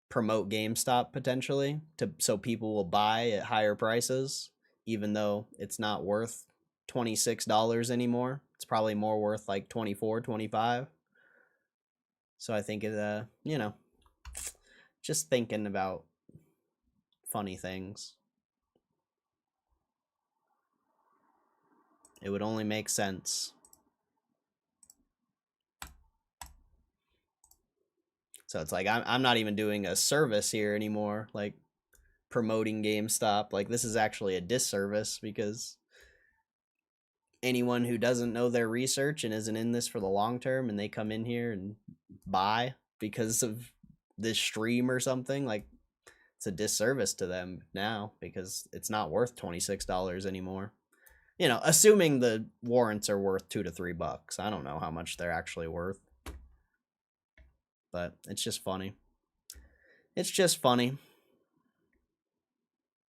promote GameStop potentially, so people will buy at higher prices, even though it's not worth $26 anymore. It's probably more worth like 24, 25. So I think it, you know, just thinking about funny things. It would only make sense. So it's like I'm not even doing a service here anymore, like promoting GameStop. Like, this is actually a disservice because anyone who doesn't know their research and isn't in this for the long term and they come in here and buy because of this stream or something, like, it's a disservice to them now because it's not worth $26 anymore. You know, assuming the warrants are worth $2 to $3. I don't know how much they're actually worth. But it's just funny. It's just funny.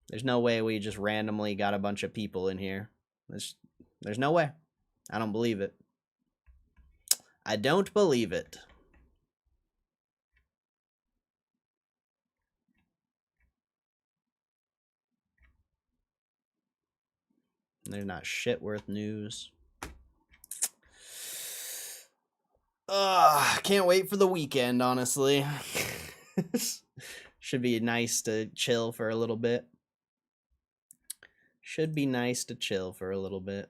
There's no way we just randomly got a bunch of people in here. There's no way. I don't believe it. I don't believe it. There's not shit worth news. Can't wait for the weekend, honestly. Should be nice to chill for a little bit. Should be nice to chill for a little bit.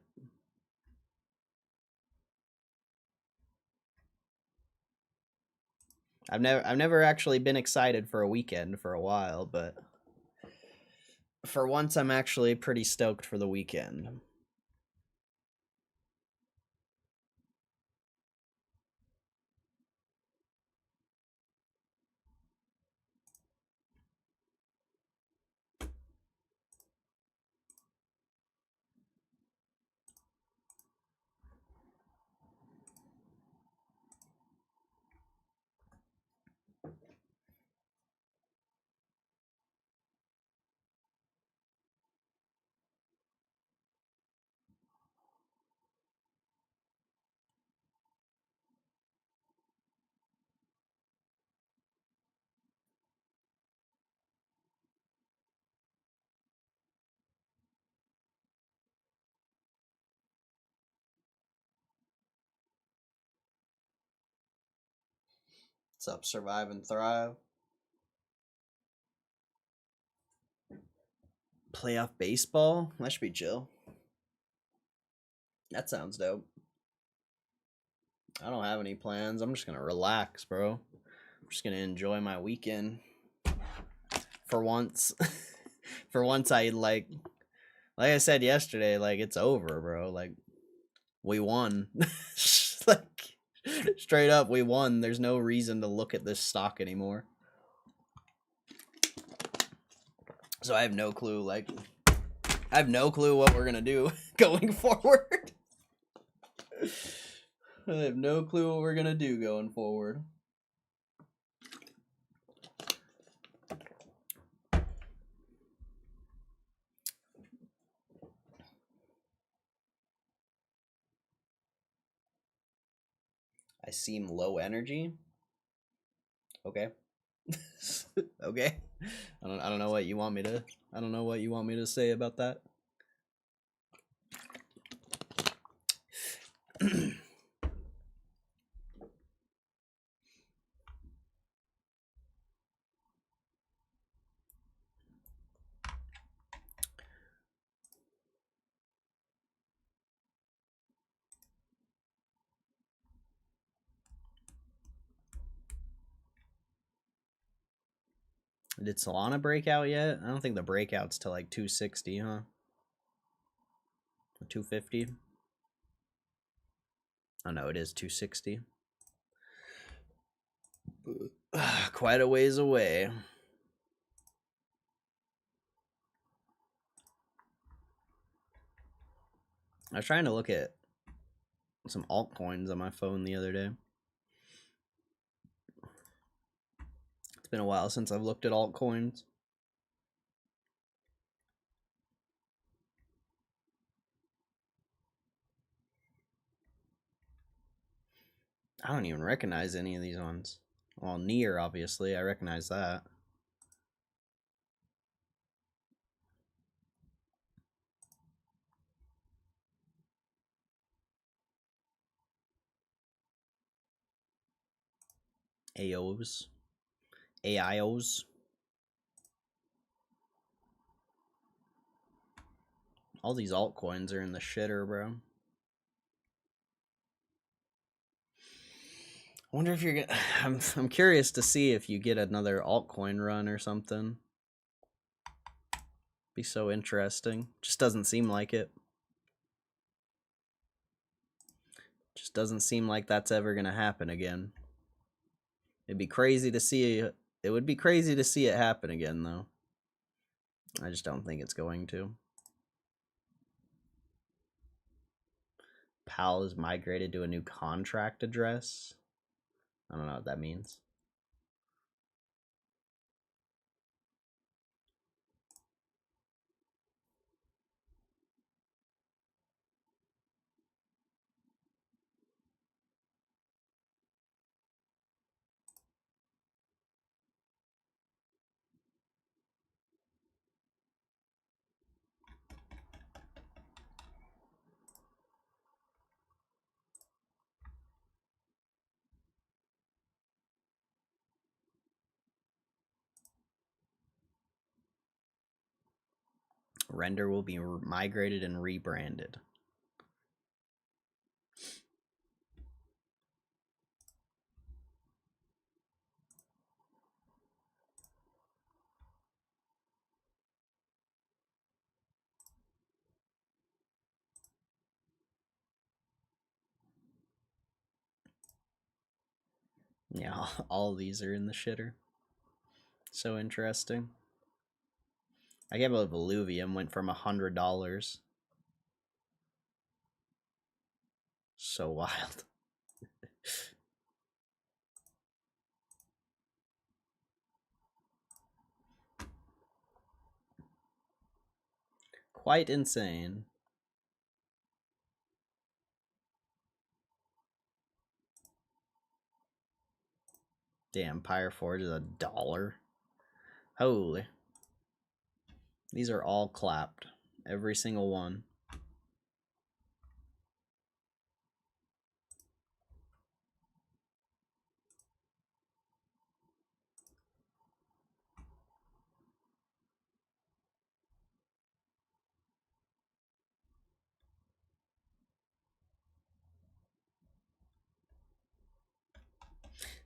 I've never actually been excited for a weekend for a while, but for once I'm actually pretty stoked for the weekend. What's up, Survive and Thrive? Playoff baseball? That should be chill. That sounds dope. I don't have any plans. I'm just gonna relax, bro. I'm just gonna enjoy my weekend. For once. For once I like I said yesterday, like it's over, bro. Like we won. Like straight up, we won. There's no reason to look at this stock anymore. So I have no clue, like I have no clue what we're gonna do going forward. I have no clue what we're gonna do going forward. I seem low energy. Okay. Okay. I don't know what you want me to say about that. Did Solana break out yet? I don't think the breakout's to like 260, huh? 250? Oh no, it is 260. Quite a ways away. I was trying to look at some altcoins on my phone the other day. It's been a while since I've looked at altcoins. I don't even recognize any of these ones. Well, Near, obviously, I recognize that. AOs. AIOs. All these altcoins are in the shitter, bro. I wonder if you're gonna. I'm curious to see if you get another altcoin run or something. Be so interesting. Just doesn't seem like it. Just doesn't seem like that's ever gonna happen again. It'd be crazy to see. It would be crazy to see it happen again, though. I just don't think it's going to. PAL is migrated to a new contract address. I don't know what that means. Render will be migrated and rebranded. Yeah, all these are in the shitter. So interesting. I can't believe Illuvium went from $100. So wild. Quite insane. Damn, Pyre Forge is $1. Holy. These are all clapped. Every single one.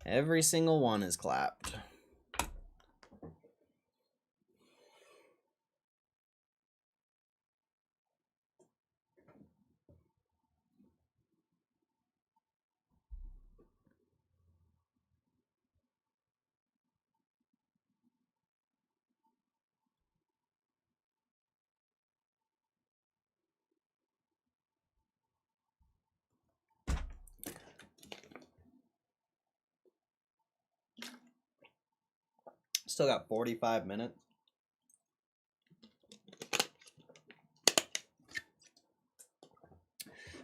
Every single one is clapped. Still got 45 minutes.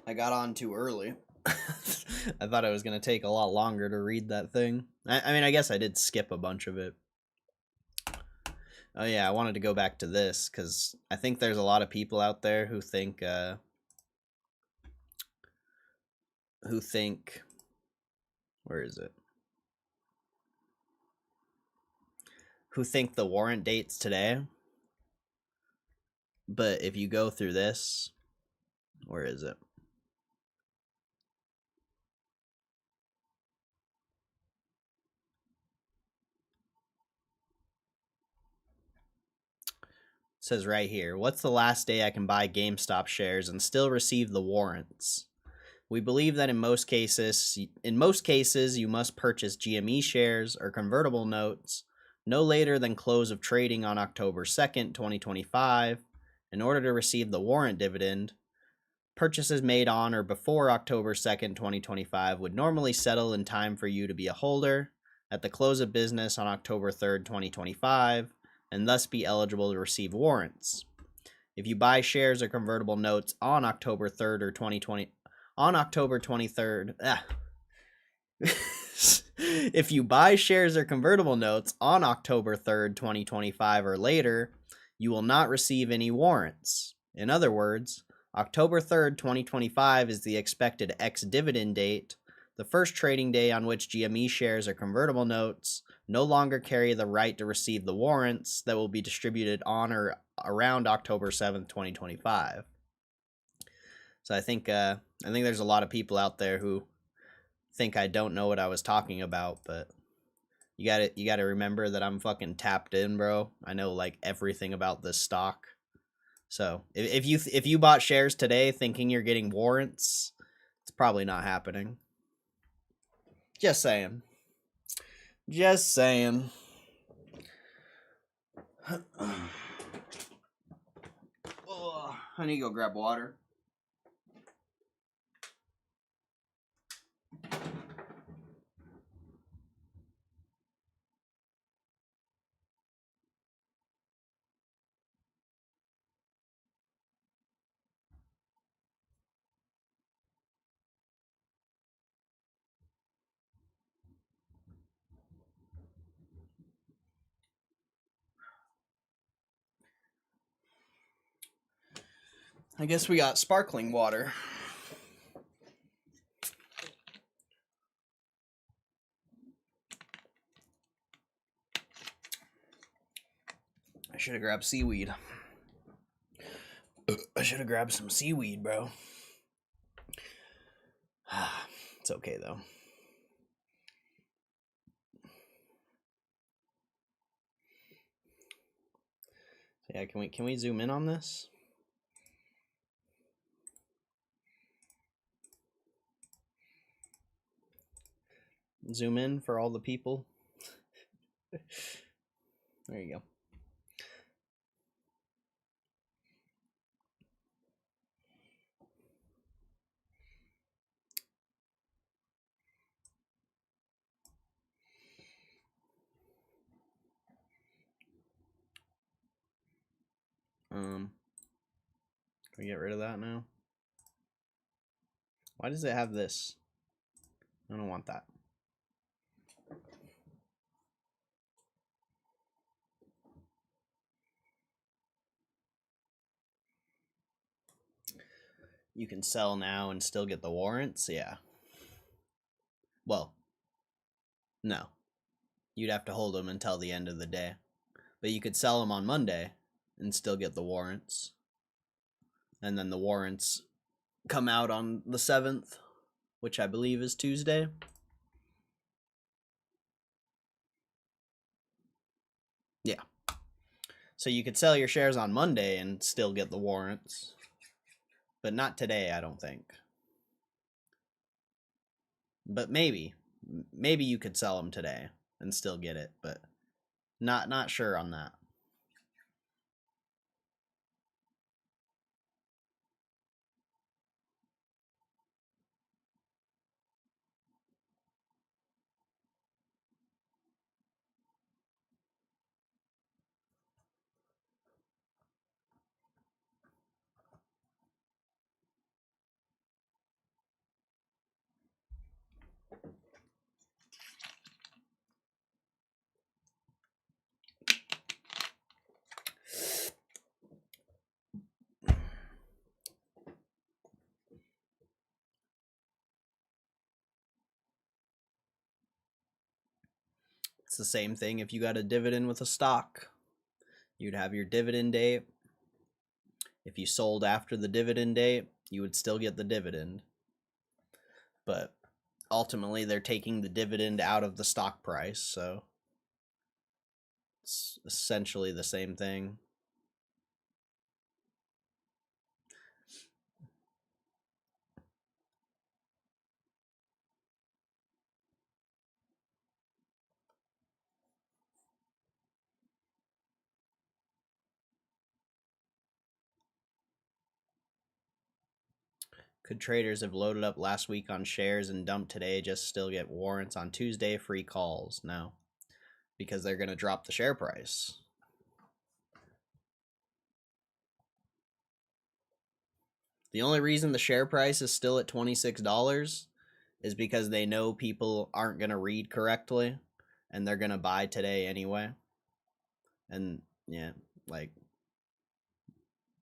I got on too early. I thought it was going to take a lot longer to read that thing. I mean, I guess I did skip a bunch of it. Oh yeah, I wanted to go back to this because I think there's a lot of people out there who think where is it? Who think the warrant date's today. But if you go through this, where is it? It says right here, what's the last day I can buy GameStop shares and still receive the warrants? We believe that in most cases you must purchase GME shares or convertible notes no later than close of trading on October 2nd, 2025 in order to receive the warrant dividend. Purchases made on or before October 2nd, 2025 would normally settle in time for you to be a holder at the close of business on October 3rd, 2025, and thus be eligible to receive warrants. If you buy shares or convertible notes on October 3rd or 2020 on October 23rd, if you buy shares or convertible notes on October 3rd, 2025 or later, you will not receive any warrants. In other words, October 3rd, 2025 is the expected ex-dividend date, the first trading day on which GME shares or convertible notes no longer carry the right to receive the warrants that will be distributed on or around October 7th, 2025. So I think there's a lot of people out there who think I don't know what I was talking about, but you gotta remember that I'm fucking tapped in, bro. I know like everything about this stock. So if you bought shares today thinking you're getting warrants, it's probably not happening. Just saying. Just saying. I need to go grab water. I guess we got sparkling water. I should have grabbed seaweed. I should have grabbed some seaweed, bro. It's okay though. Yeah, can we zoom in on this? Zoom in for all the people. There you go. Can we get rid of that now? Why does it have this? I don't want that. You can sell now and still get the warrants? Yeah. Well, no. You'd have to hold them until the end of the day. But you could sell them on Monday and still get the warrants. And then the warrants come out on the 7th, which I believe is Tuesday. Yeah. So you could sell your shares on Monday and still get the warrants. But not today, I don't think. But maybe you could sell them today and still get it, but not sure on that. It's the same thing if you got a dividend with a stock. You'd have your dividend date. If you sold after the dividend date, you would still get the dividend. But ultimately, they're taking the dividend out of the stock price, so it's essentially the same thing. Could traders have loaded up last week on shares and dumped today just still get warrants on Tuesday? Free calls? No, because they're going to drop the share price. The only reason the share price is still at $26 is because they know people aren't going to read correctly and they're going to buy today anyway. And yeah, like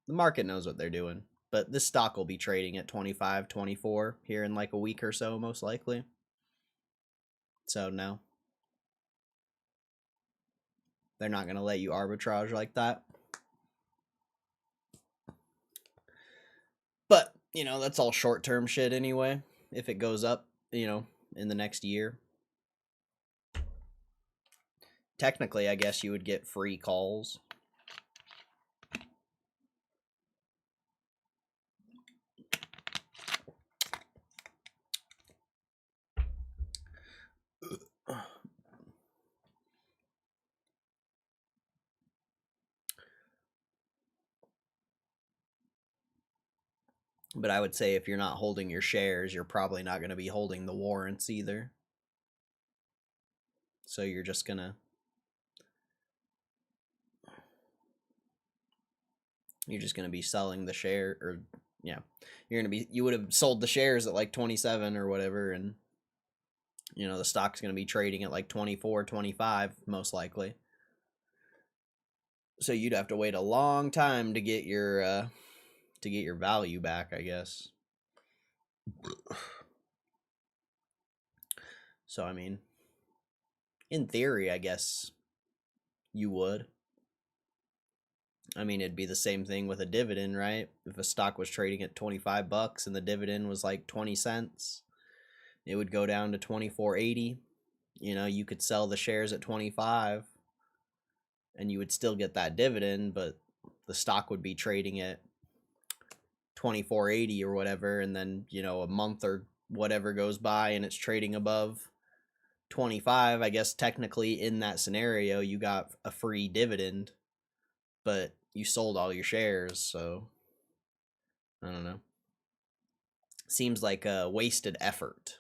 the market knows what they're doing. But this stock will be trading at 25, 24 here in like a week or so, most likely. So no. They're not going to let you arbitrage like that. But, you know, that's all short-term shit anyway. If it goes up, you know, in the next year. Technically, I guess you would get free calls. But I would say if you're not holding your shares, you're probably not going to be holding the warrants either. So you're just going to... You're just going to be selling the share, or yeah, you would have sold the shares at like 27 or whatever, and you know the stock's going to be trading at like 24, 25 most likely. So you'd have to wait a long time to get your value back, I guess. So I mean, in theory, I guess you would. I mean, it'd be the same thing with a dividend, right? If a stock was trading at $25 and the dividend was like 20 cents, it would go down to 24.80. You know, you could sell the shares at 25 and you would still get that dividend, but the stock would be trading at 24.80 or whatever, and then, you know, a month or whatever goes by and it's trading above 25. I guess technically in that scenario you got a free dividend, but you sold all your shares, so I don't know. Seems like a wasted effort.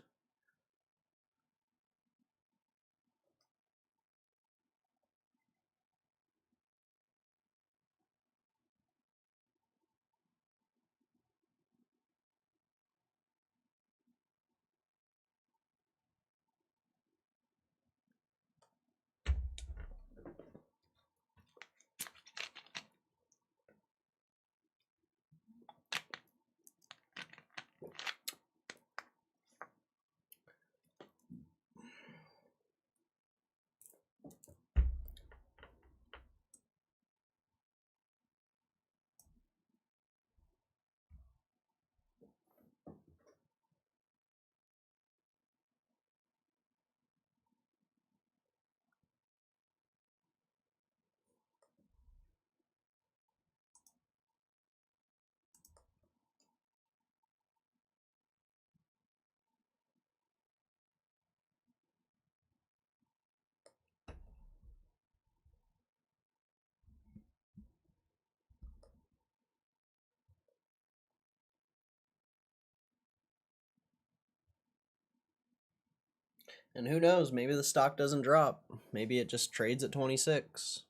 And who knows, maybe the stock doesn't drop. Maybe it just trades at 26.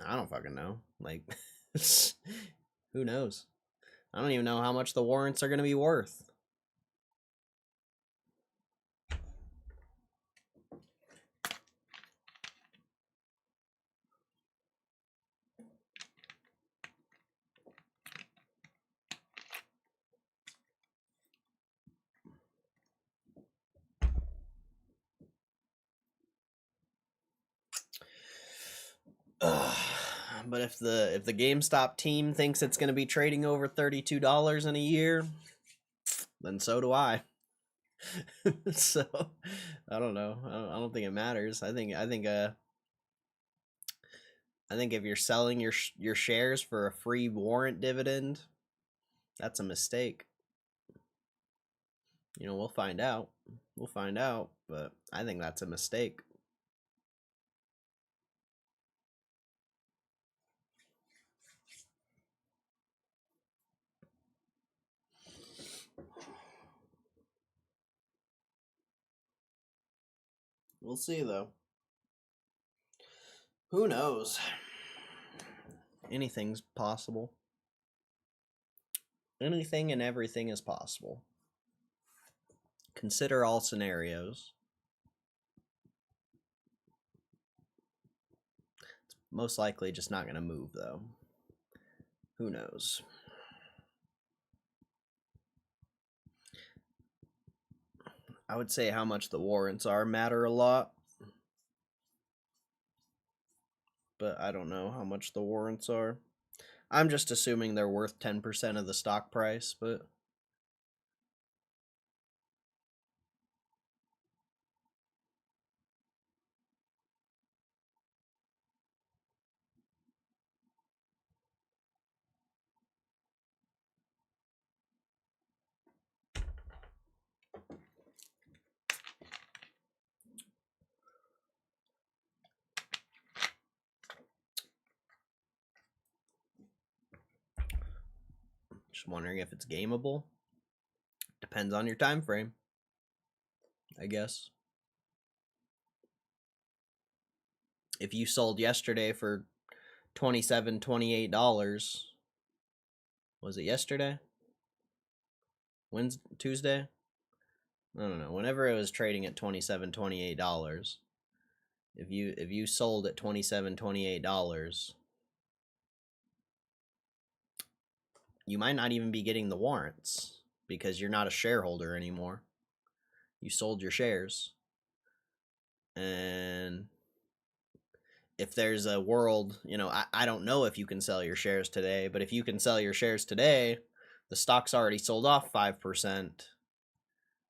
I don't fucking know. Like, who knows? I don't even know how much the warrants are going to be worth. But if the GameStop team thinks it's going to be trading over $32 in a year, then so do I. So I don't know. I don't think it matters. I think if you're selling your shares for a free warrant dividend, that's a mistake. You know, we'll find out. We'll find out, but I think that's a mistake. We'll see, though. Who knows? Anything's possible. Anything and everything is possible. Consider all scenarios. It's most likely just not going to move, though. Who knows? I would say how much the warrants are matter a lot. But I don't know how much the warrants are. I'm just assuming they're worth 10% of the stock price, but just wondering if it's gameable. Depends on your time frame, I guess. If you sold yesterday for $27, $28, was it yesterday? Wednesday, Tuesday? I don't know. Whenever it was trading at $27, $28, if you sold at $27, $28, you might not even be getting the warrants because you're not a shareholder anymore. You sold your shares. And if there's a world, I don't know if you can sell your shares today, but if you can sell your shares today, the stock's already sold off 5%.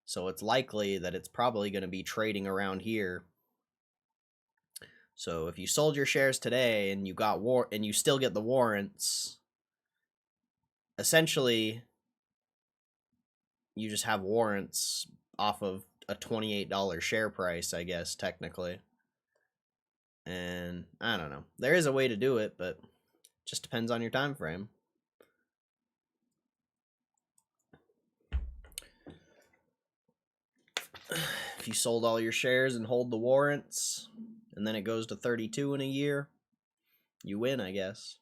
So it's likely that it's probably going to be trading around here. So if you sold your shares today and you still get the warrants, essentially you just have warrants off of a $28 share price, I guess, technically. And I don't know. There is a way to do it, but it just depends on your time frame. If you sold all your shares and hold the warrants, and then it goes to 32 in a year, you win, I guess.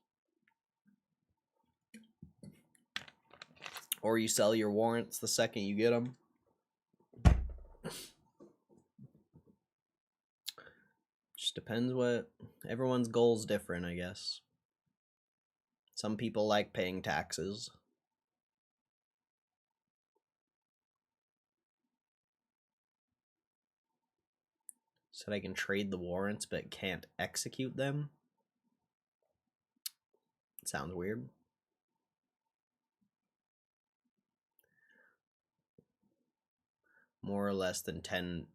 Or you sell your warrants the second you get them. Just depends what everyone's goal's different, I guess. Some people like paying taxes. Said I can trade the warrants but can't execute them. Sounds weird. More or less than 10.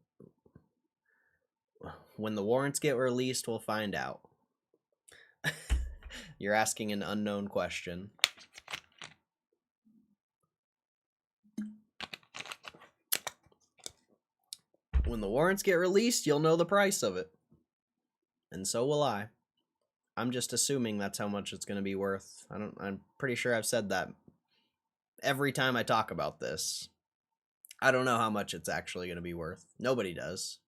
When the warrants get released, we'll find out. You're asking an unknown question. When the warrants get released, you'll know the price of it. And so will I. I'm just assuming that's how much it's going to be worth. I'm pretty sure I've said that every time I talk about this. I don't know how much it's actually going to be worth. Nobody does.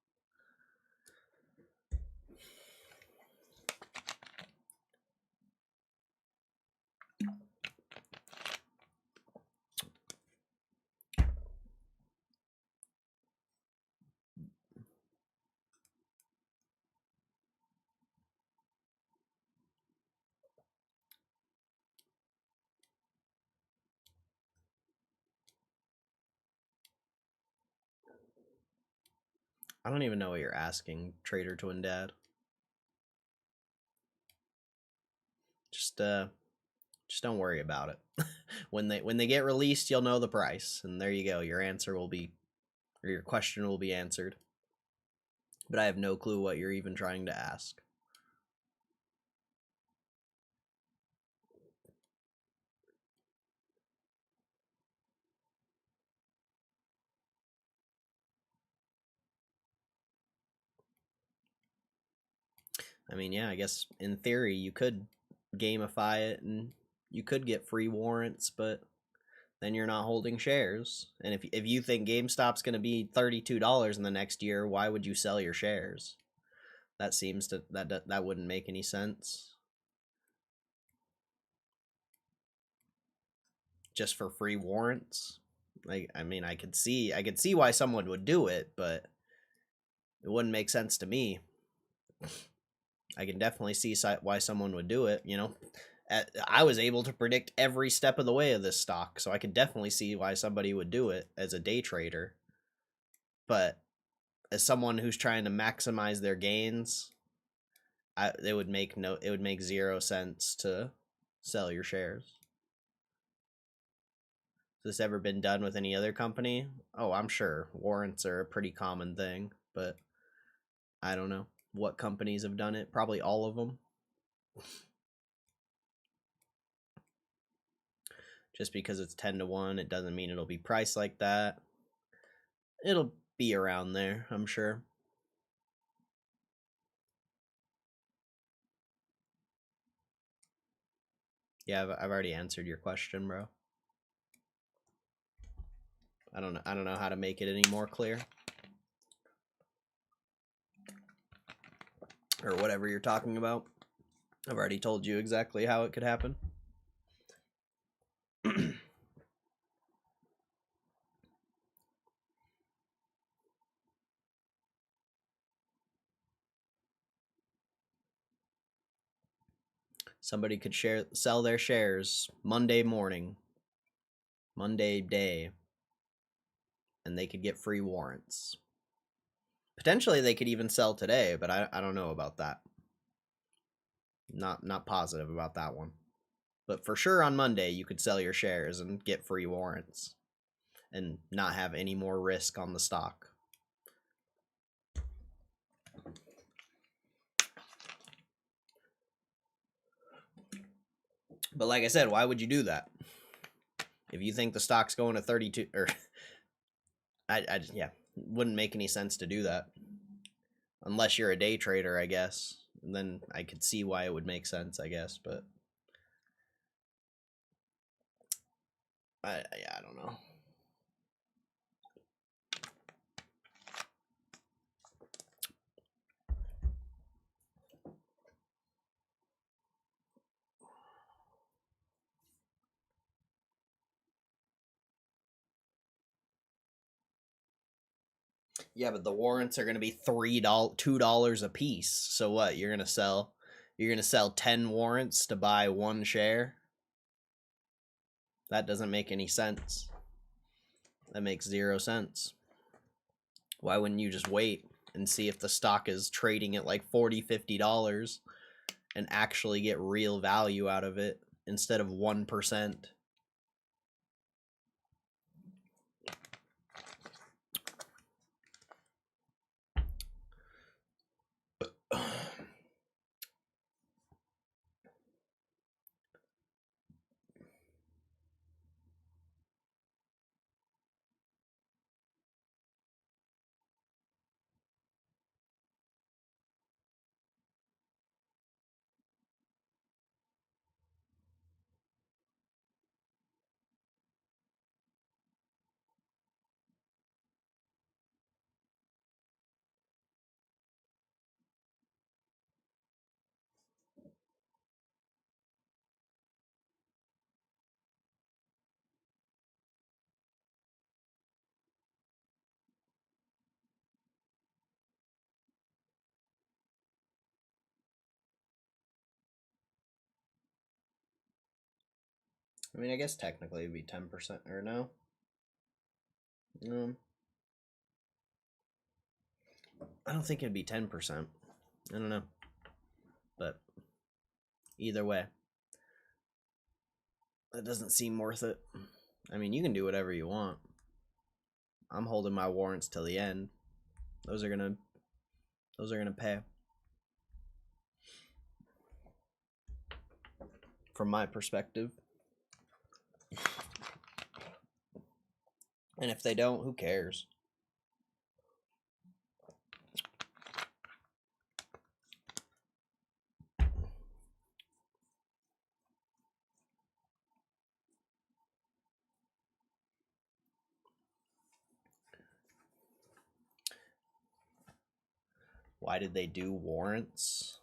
I don't even know what you're asking, Trader Twin Dad. Just don't worry about it. when they get released, you'll know the price, and there you go. Your answer will be, or your question will be answered. But I have no clue what you're even trying to ask. I mean, yeah, I guess in theory you could gamify it and you could get free warrants, but then you're not holding shares. And if you think GameStop's going to be $32 in the next year, why would you sell your shares? That seems to that wouldn't make any sense. Just for free warrants? Like, I mean, I could see why someone would do it, but it wouldn't make sense to me. I can definitely see why someone would do it, I was able to predict every step of the way of this stock, so I could definitely see why somebody would do it as a day trader. But as someone who's trying to maximize their gains, it would make 0 sense to sell your shares. Has this ever been done with any other company? Oh, I'm sure warrants are a pretty common thing, but I don't know what companies have done it. Probably all of them. Just because it's 10-1, it doesn't mean it'll be priced like that. It'll be around there, I'm sure. Yeah, I've already answered your question, bro. I don't know how to make it any more clear. Or whatever you're talking about. I've already told you exactly how it could happen. Somebody could sell their shares Monday morning, Monday day, and they could get free warrants. Potentially they could even sell today, but I don't know about that. Not positive about that one. But for sure on Monday you could sell your shares and get free warrants and not have any more risk on the stock. But like I said, why would you do that? If you think the stock's going to 32 or yeah, wouldn't make any sense to do that. Unless you're a day trader, I guess. And then I could see why it would make sense, I guess, but I don't know. Yeah, but the warrants are going to be $2 a piece. So what? You're going to sell 10 warrants to buy one share? That doesn't make any sense. That makes 0 sense. Why wouldn't you just wait and see if the stock is trading at like $40, $50 and actually get real value out of it instead of 1%? I mean, I guess technically it'd be 10% or no. I don't think it'd be 10%. I don't know. But either way, that doesn't seem worth it. I mean, you can do whatever you want. I'm holding my warrants till the end. Those are gonna pay. From my perspective. And if they don't, who cares? Why did they do warrants?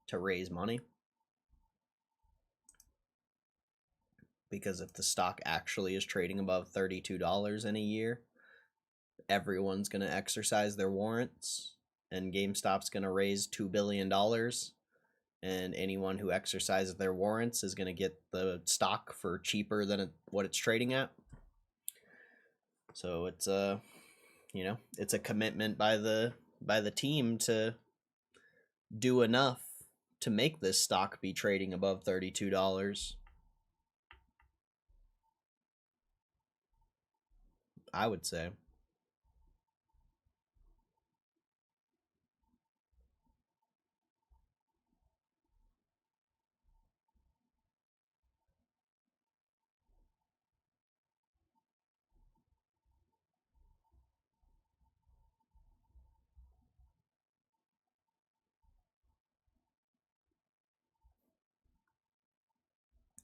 To raise money? Because if the stock actually is trading above $32 in a year, everyone's going to exercise their warrants, and GameStop's going to raise $2 billion, and anyone who exercises their warrants is going to get the stock for cheaper than what it's trading at. So it's it's a commitment by the team to do enough to make this stock be trading above $32. I would say.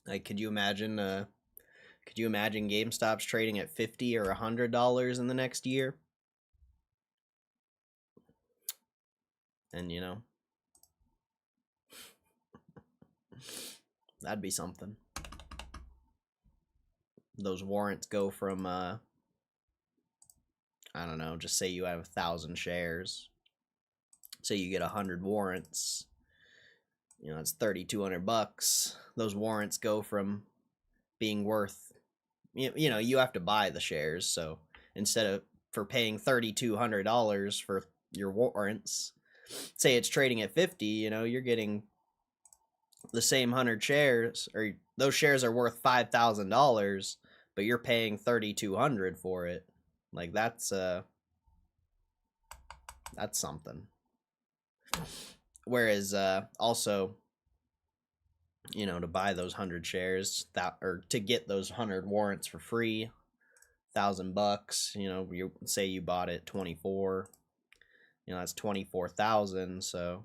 Like, could you imagine GameStop's trading at $50 or $100 in the next year? And that'd be something. Those warrants go from I don't know, just say you have 1,000 shares. Say you get 100 warrants. It's $3,200. Those warrants go from being worth you have to buy the shares, so instead of for paying $3,200 for your warrants, say it's trading at 50, you're getting the same 100 shares, or those shares are worth $5,000, but you're paying 3,200 for it. Like that's something. Whereas also, you know, to buy those 100 shares, that, or to get those 100 warrants for free, $1,000, you know, you say you bought it 24, you know, that's 24,000. So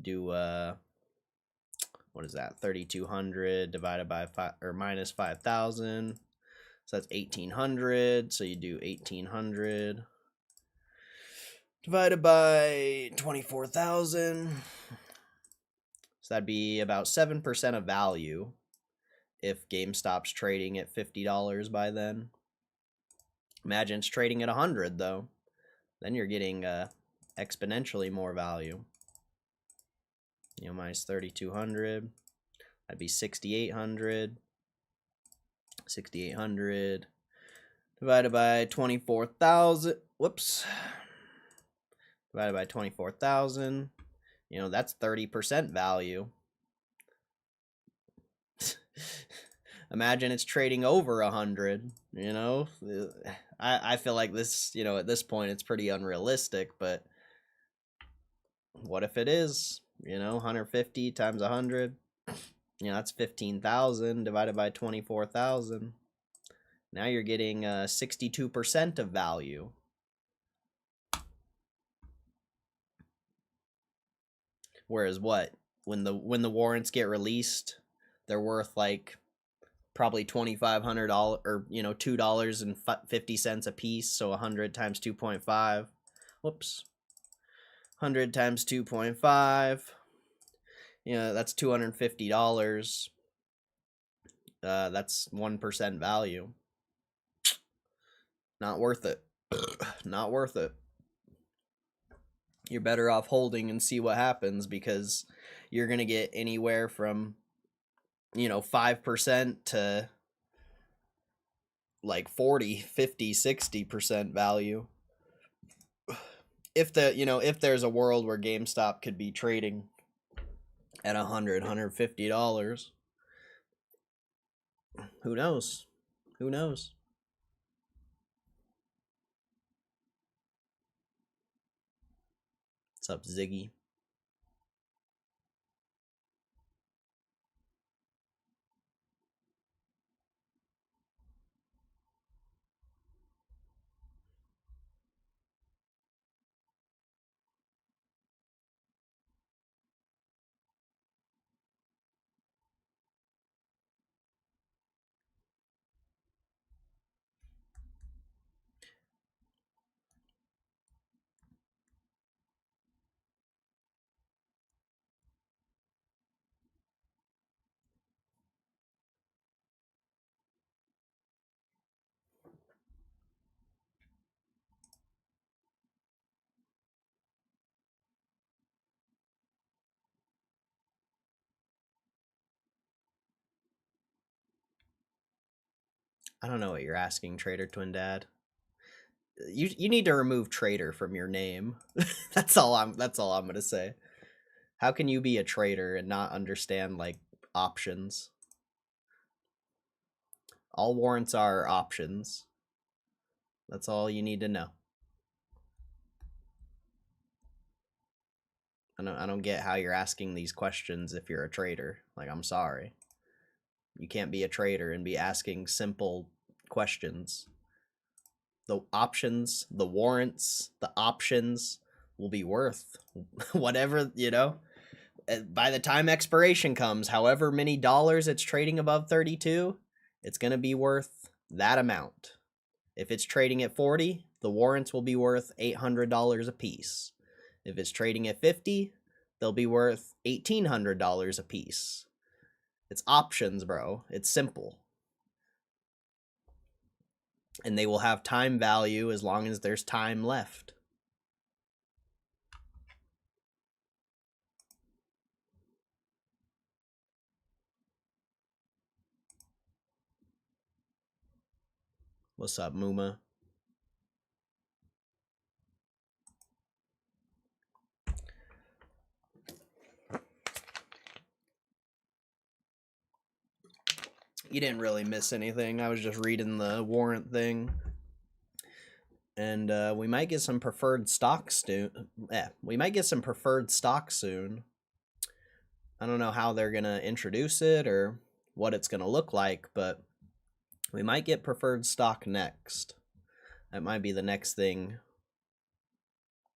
do what is that, 3,200 divided by 5, or minus 5,000, so that's 1,800. So you do 1,800 divided by 24,000, so that'd be about 7% of value if GameStop's trading at $50 by then. Imagine it's trading at 100 though, then you're getting exponentially more value. You know, minus 3,200, that'd be 6,800. 6,800 divided by 24,000. Whoops. Divided by 24,000. You know, that's 30% value. Imagine it's trading over 100, you know? I feel like this, you know, at this point it's pretty unrealistic, but what if it is? You know, 150 times 100, you know, that's 15,000 divided by 24,000. Now you're getting 62% of value. Whereas what? When the warrants get released, they're worth like probably $2,500, or you know, $2.50 a piece. So 100 times 2.5. Whoops. 100 times 2.5. You know, that's $250. That's 1% value. Not worth it. Not worth it. You're better off holding and see what happens, because you're going to get anywhere from, you know, 5% to like 40, 50, 60% value. If the, you know, if there's a world where GameStop could be trading at $100, $150, who knows? Who knows? What's up, Ziggy? I don't know what you're asking, Trader Twin Dad. You need to remove trader from your name. That's all I'm gonna say. How can you be a trader and not understand like options? All warrants are options. That's all you need to know. I don't get how you're asking these questions if you're a trader. Like, I'm sorry. You can't be a trader and be asking simple questions. The options, the warrants, the options will be worth whatever, you know. By the time expiration comes, however many dollars it's trading above 32, it's going to be worth that amount. If it's trading at 40, the warrants will be worth $800 a piece. If it's trading at 50, they'll be worth $1,800 a piece. It's options, bro. It's simple. And they will have time value as long as there's time left. What's up, Muma? You didn't really miss anything. I was just reading the warrant thing. And we might get some preferred stock soon. Yeah, we might get some preferred stock soon. I don't know how they're going to introduce it or what it's going to look like, but we might get preferred stock next. That might be the next thing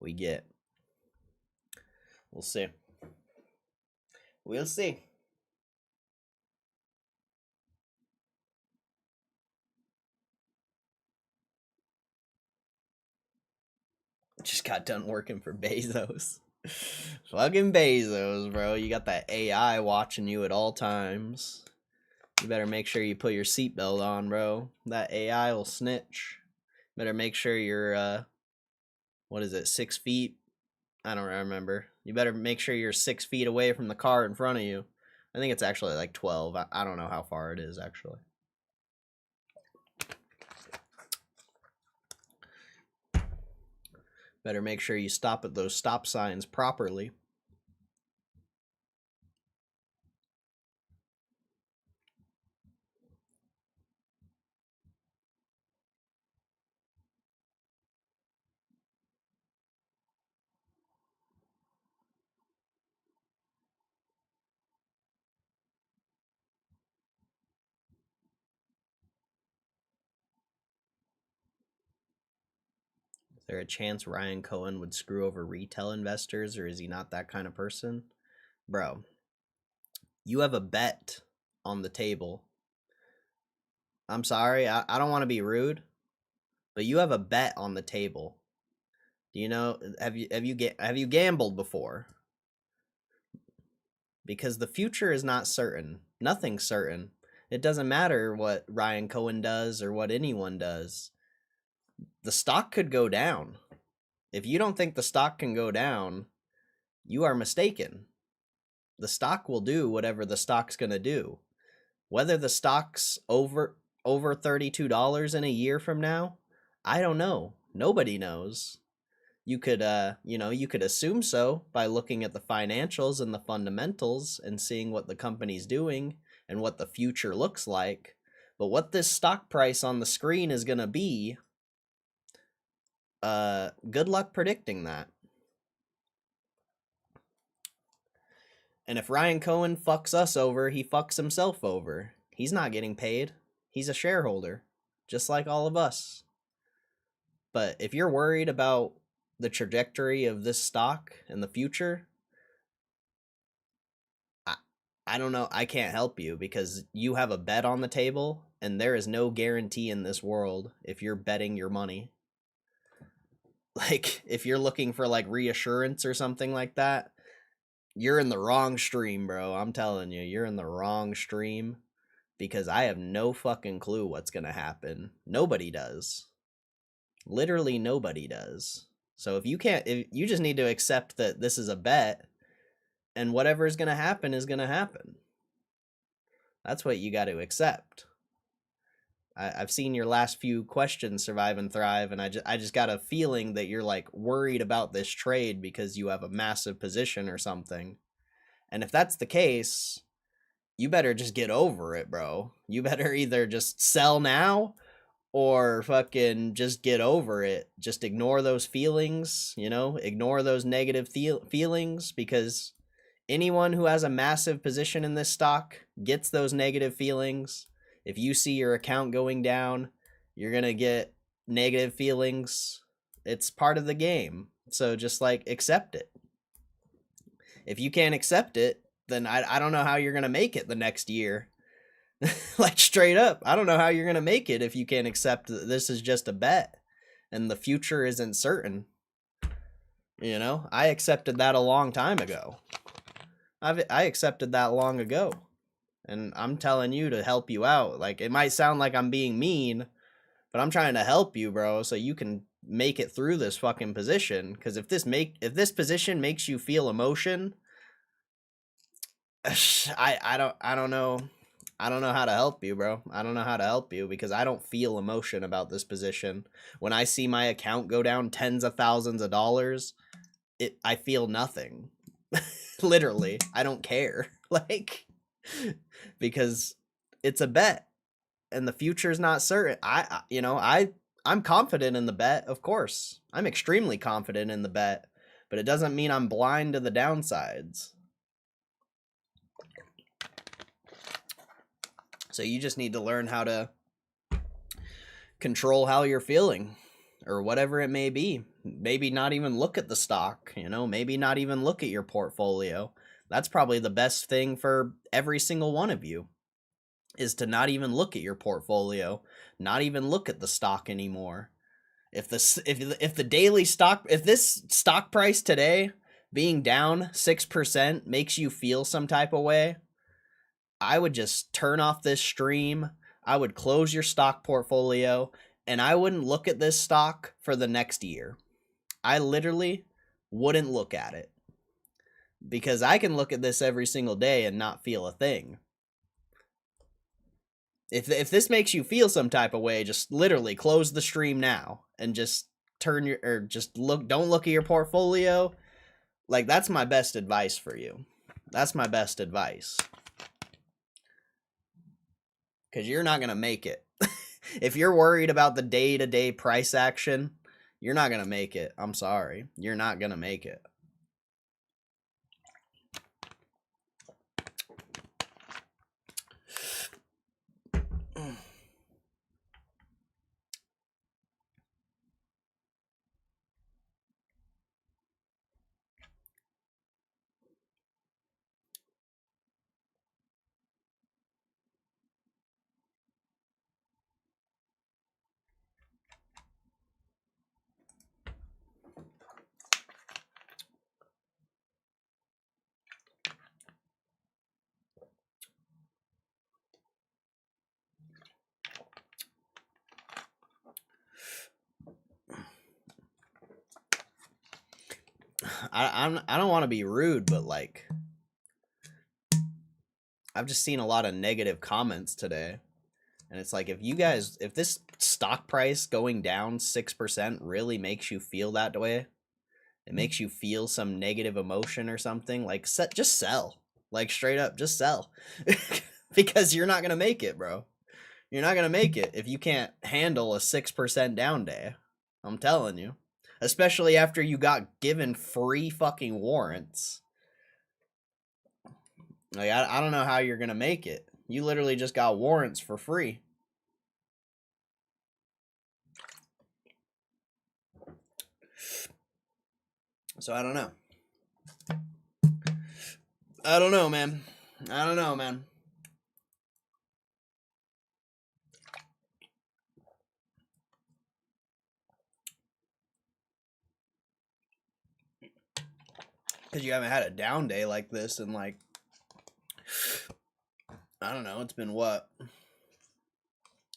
we get. We'll see. We'll see. Just got done working for Bezos. Fucking Bezos, bro. You got that AI watching you at all times. You better make sure you put your seatbelt on, bro. That AI will snitch. Better make sure you're, what is it, 6 feet? I don't remember. You better make sure you're 6 feet away from the car in front of you. I think it's actually like 12. I don't know how far it is, actually. Better make sure you stop at those stop signs properly. Is there a chance Ryan Cohen would screw over retail investors, or is he not that kind of person? Bro, you have a bet on the table. I'm sorry, I don't want to be rude, but you have a bet on the table. Do you know, have you gambled before? Because the future is not certain. Nothing's certain. It doesn't matter what Ryan Cohen does or what anyone does. The stock could go down. If you don't think the stock can go down, you are mistaken. The stock will do whatever the stock's going to do. Whether the stock's over $32 in a year from now, I don't know. Nobody knows. You could you could assume so by looking at the financials and the fundamentals and seeing what the company's doing and what the future looks like. But what this stock price on the screen is going to be, good luck predicting that. And if Ryan Cohen fucks us over, he fucks himself over. He's not getting paid. He's a shareholder, just like all of us. But if you're worried about the trajectory of this stock in the future, I don't know. I can't help you because you have a bet on the table, and there is no guarantee in this world if you're betting your money. Like, if you're looking for, like, reassurance or something like that, you're in the wrong stream, bro. I'm telling you, you're in the wrong stream because I have no fucking clue what's going to happen. Nobody does. Literally nobody does. So if you just need to accept that this is a bet and whatever is going to happen is going to happen. That's what you got to accept. I've seen your last few questions, Survive and Thrive, and I just got a feeling that you're like worried about this trade because you have a massive position or something. And if that's the case, you better just get over it, bro. You better either just sell now or fucking just get over it. Just ignore those feelings, ignore those negative feelings, because anyone who has a massive position in this stock gets those negative feelings. If you see your account going down, you're going to get negative feelings. It's part of the game. So just accept it. If you can't accept it, then I don't know how you're going to make it the next year. Straight up, I don't know how you're going to make it if you can't accept that this is just a bet and the future isn't certain. I accepted that a long time ago. I accepted that long ago. And I'm telling you to help you out. It might sound like I'm being mean, but I'm trying to help you, bro, so you can make it through this fucking position. Because if this position makes you feel emotion, I don't know. I don't know how to help you, bro. I don't know how to help you because I don't feel emotion about this position. When I see my account go down tens of thousands of dollars, I feel nothing. Literally, I don't care. Because it's a bet, and the future's not certain. I'm confident in the bet, of course. I'm extremely confident in the bet, but it doesn't mean I'm blind to the downsides. So you just need to learn how to control how you're feeling, or whatever it may be. Maybe not even look at the stock, maybe not even look at your portfolio. That's probably the best thing for every single one of you, is to not even look at your portfolio, not even look at the stock anymore. If the daily stock, if this stock price today being down 6% makes you feel some type of way, I would just turn off this stream. I would close your stock portfolio, and I wouldn't look at this stock for the next year. I literally wouldn't look at it, because I can look at this every single day and not feel a thing. If this makes you feel some type of way, just literally close the stream now and just don't look at your portfolio. Like, that's my best advice for you. That's my best advice. Because you're not going to make it. If you're worried about the day-to-day price action, you're not going to make it. I'm sorry. You're not going to make it. I don't want to be rude, but like, I've just seen a lot of negative comments today, and it's like, if this stock price going down 6% really makes you feel that way, it makes you feel some negative emotion or something, like, just sell. Like, straight up, just sell. Because you're not gonna make it, bro. You're not gonna make it if you can't handle a 6% down day. I'm telling you. Especially after you got given free fucking warrants. Like, I don't know how you're gonna make it. You literally just got warrants for free. So I don't know. I don't know, man. I don't know, man. Because you haven't had a down day like this in, like, I don't know, it's been what?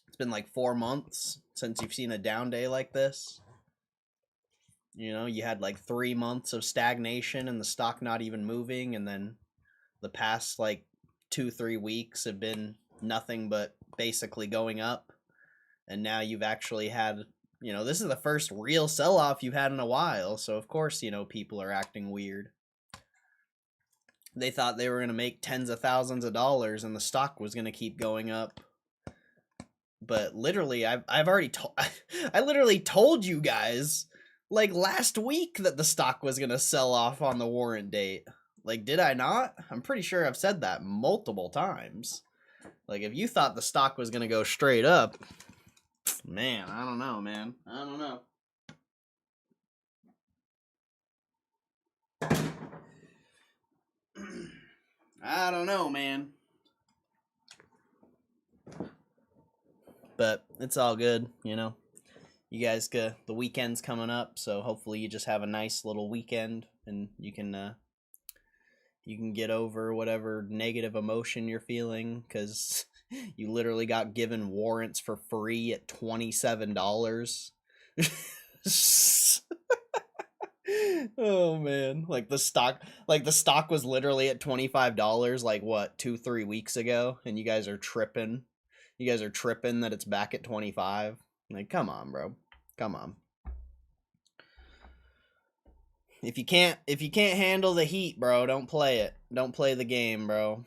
It's been like 4 months since you've seen a down day like this. You had like 3 months of stagnation and the stock not even moving, and then the past like 2-3 weeks have been nothing but basically going up. And now you've actually had, this is the first real sell-off you've had in a while, so of course, people are acting weird. They thought they were going to make tens of thousands of dollars and the stock was going to keep going up. But literally, I've already I literally told you guys like last week that the stock was going to sell off on the warrant date. Like, did I not? I'm pretty sure I've said that multiple times. Like, if you thought the stock was going to go straight up, man, I don't know, man. I don't know. I don't know, man. But it's all good, You guys, the weekend's coming up, so hopefully you just have a nice little weekend, and you can get over whatever negative emotion you're feeling, because you literally got given warrants for free at $27. Oh man, like the stock was literally at $25 like what, 2-3 weeks ago, and you guys are tripping that it's back at 25. Like, come on, bro, come on. If you can't handle the heat, bro, don't play it. Don't play the game, bro.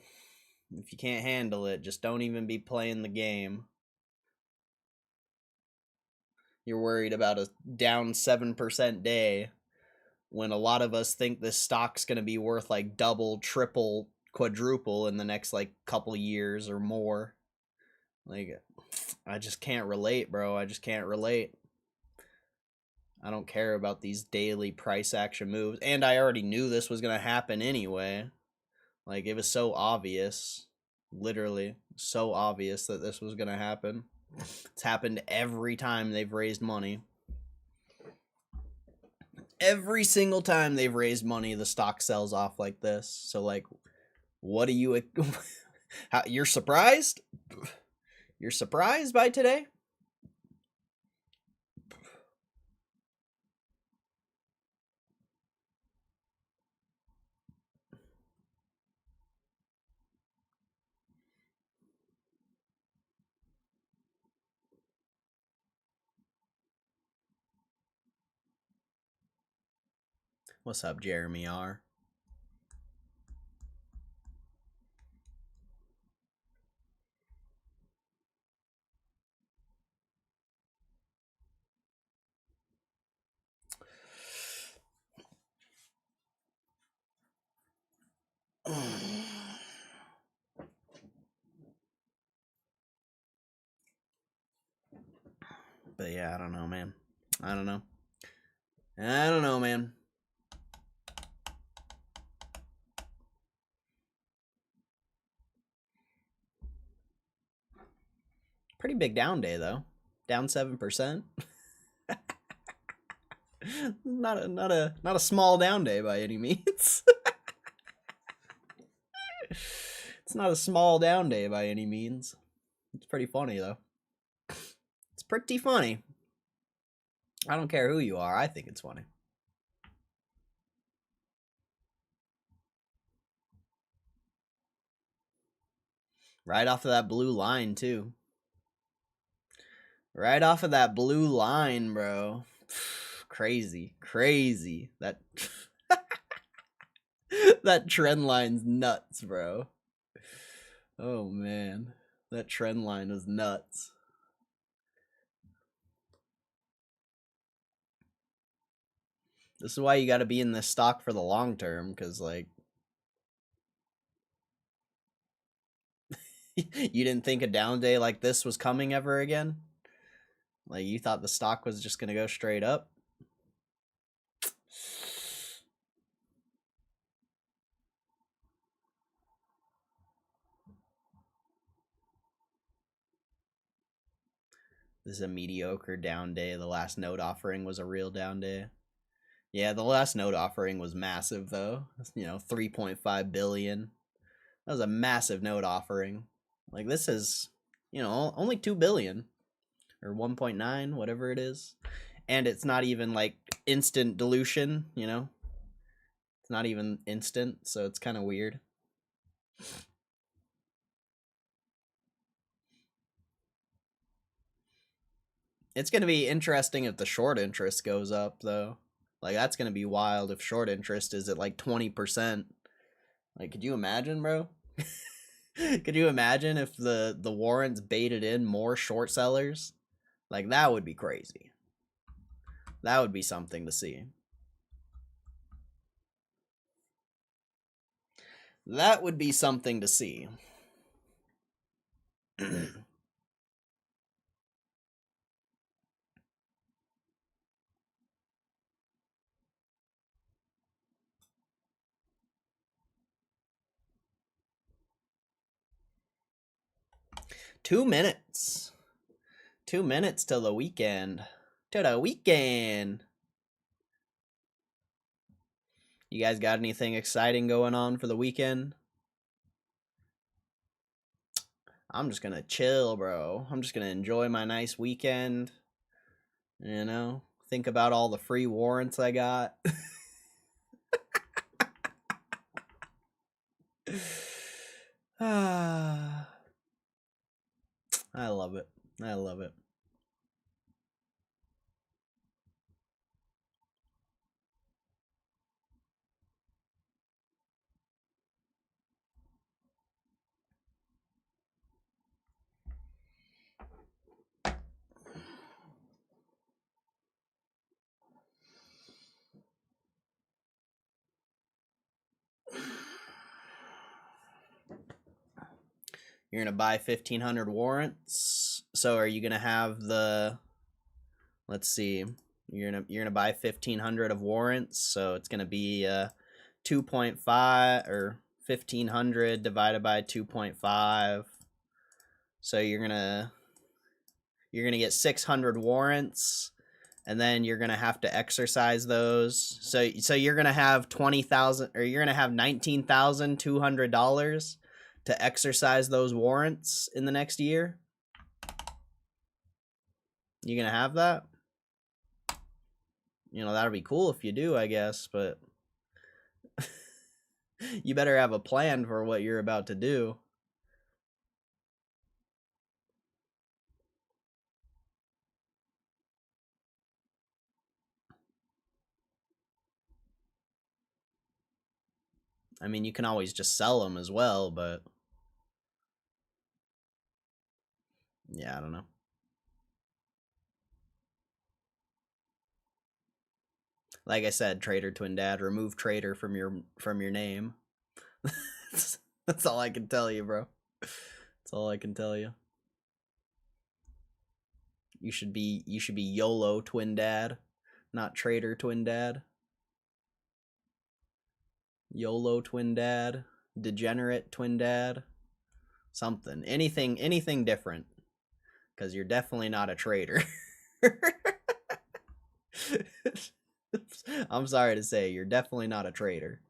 If you can't handle it, just don't even be playing the game. You're worried about a down 7% day when a lot of us think this stock's going to be worth like double, triple, quadruple in the next like couple years or more. Like, I just can't relate, bro. I just can't relate. I don't care about these daily price action moves. And I already knew this was going to happen anyway. Like, it was so obvious. Literally, so obvious that this was going to happen. It's happened every time they've raised money. Every single time they've raised money, the stock sells off like this. So, like, what do you... You're surprised? You're surprised by today? What's up, Jeremy R? But yeah, I don't know, man. I don't know. I don't know, man. Pretty big down day though. Down 7%. not a small down day by any means. It's not a small down day by any means. It's pretty funny though. It's pretty funny. I don't care who you are. I think it's funny. Right off of that blue line too. Right off of that blue line, bro. Crazy. Crazy. That that trend line's nuts, bro. Oh man. That trend line is nuts. This is why you got to be in this stock for the long term, because like you didn't think a down day like this was coming ever again. Like, you thought the stock was just gonna go straight up. This is a mediocre down day. The last note offering was a real down day. Yeah, the last note offering was massive though. You know, 3.5 billion. That was a massive note offering. Like, this is, you know, only 2 billion or 1.9, whatever it is. And it's not even like instant dilution, you know? It's not even instant, so it's kind of weird. It's going to be interesting if the short interest goes up, though. Like, that's going to be wild if short interest is at like 20%. Like, could you imagine, bro? Could you imagine if the warrants baited in more short sellers? Like, that would be crazy. That would be something to see. That would be something to see. 2 minutes. 2 minutes till the weekend. To the weekend. You guys got anything exciting going on for the weekend? I'm just gonna chill, bro. I'm just gonna enjoy my nice weekend. You know, think about all the free warrants I got. I love it. I love it. You're gonna buy 1,500 warrants. So are you gonna have the? Let's see. You're gonna buy 1,500 of warrants. So it's gonna be 2.5 or 1,500 divided by 2.5. So you're gonna get 600 warrants, and then you're gonna have to exercise those. So you're gonna have 20,000, or you're gonna have $19,200 to exercise those warrants in the next year. You gonna have that? You know, that'd be cool if you do, I guess, but you better have a plan for what you're about to do. I mean, you can always just sell them as well, but yeah, I don't know. Like I said, Trader Twin Dad, remove Trader from your name. That's all I can tell you, bro. That's all I can tell you. You should be YOLO Twin Dad, not Trader Twin Dad. YOLO Twin Dad, Degenerate Twin Dad, something. Anything different. Because you're definitely not a traitor. I'm sorry to say, you're definitely not a traitor.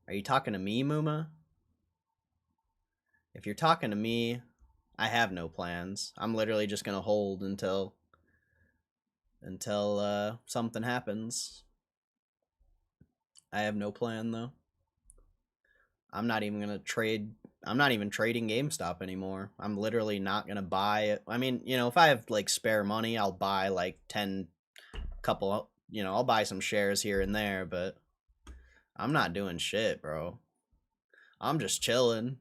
Are you talking to me, Muma? If you're talking to me, I have no plans. I'm literally just gonna hold until something happens. I have no plan though. I'm not even gonna trade. I'm not even trading GameStop anymore. I'm literally not gonna buy it. I mean, you know, if I have like spare money, I'll buy like 10 couple, you know, I'll buy some shares here and there, but I'm not doing shit, bro. I'm just chilling.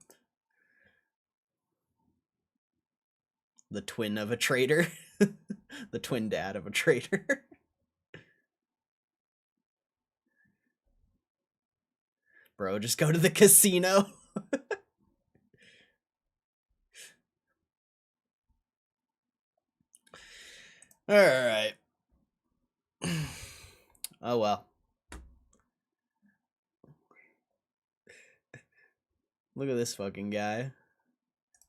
The twin of a trader. The twin dad of a trader. Bro, just go to the casino. Alright. Oh well. Look at this fucking guy.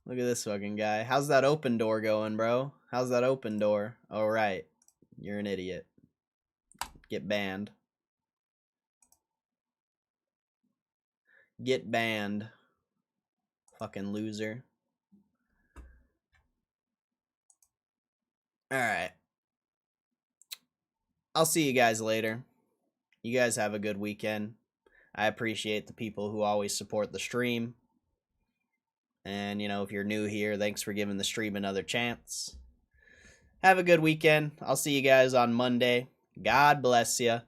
Look at this fucking guy. How's that open door going, bro? How's that open door? Oh, right. You're an idiot. Get banned. Get banned. Fucking loser. Alright. I'll see you guys later. You guys have a good weekend. I appreciate the people who always support the stream. And, you know, if you're new here, thanks for giving the stream another chance. Have a good weekend. I'll see you guys on Monday. God bless you.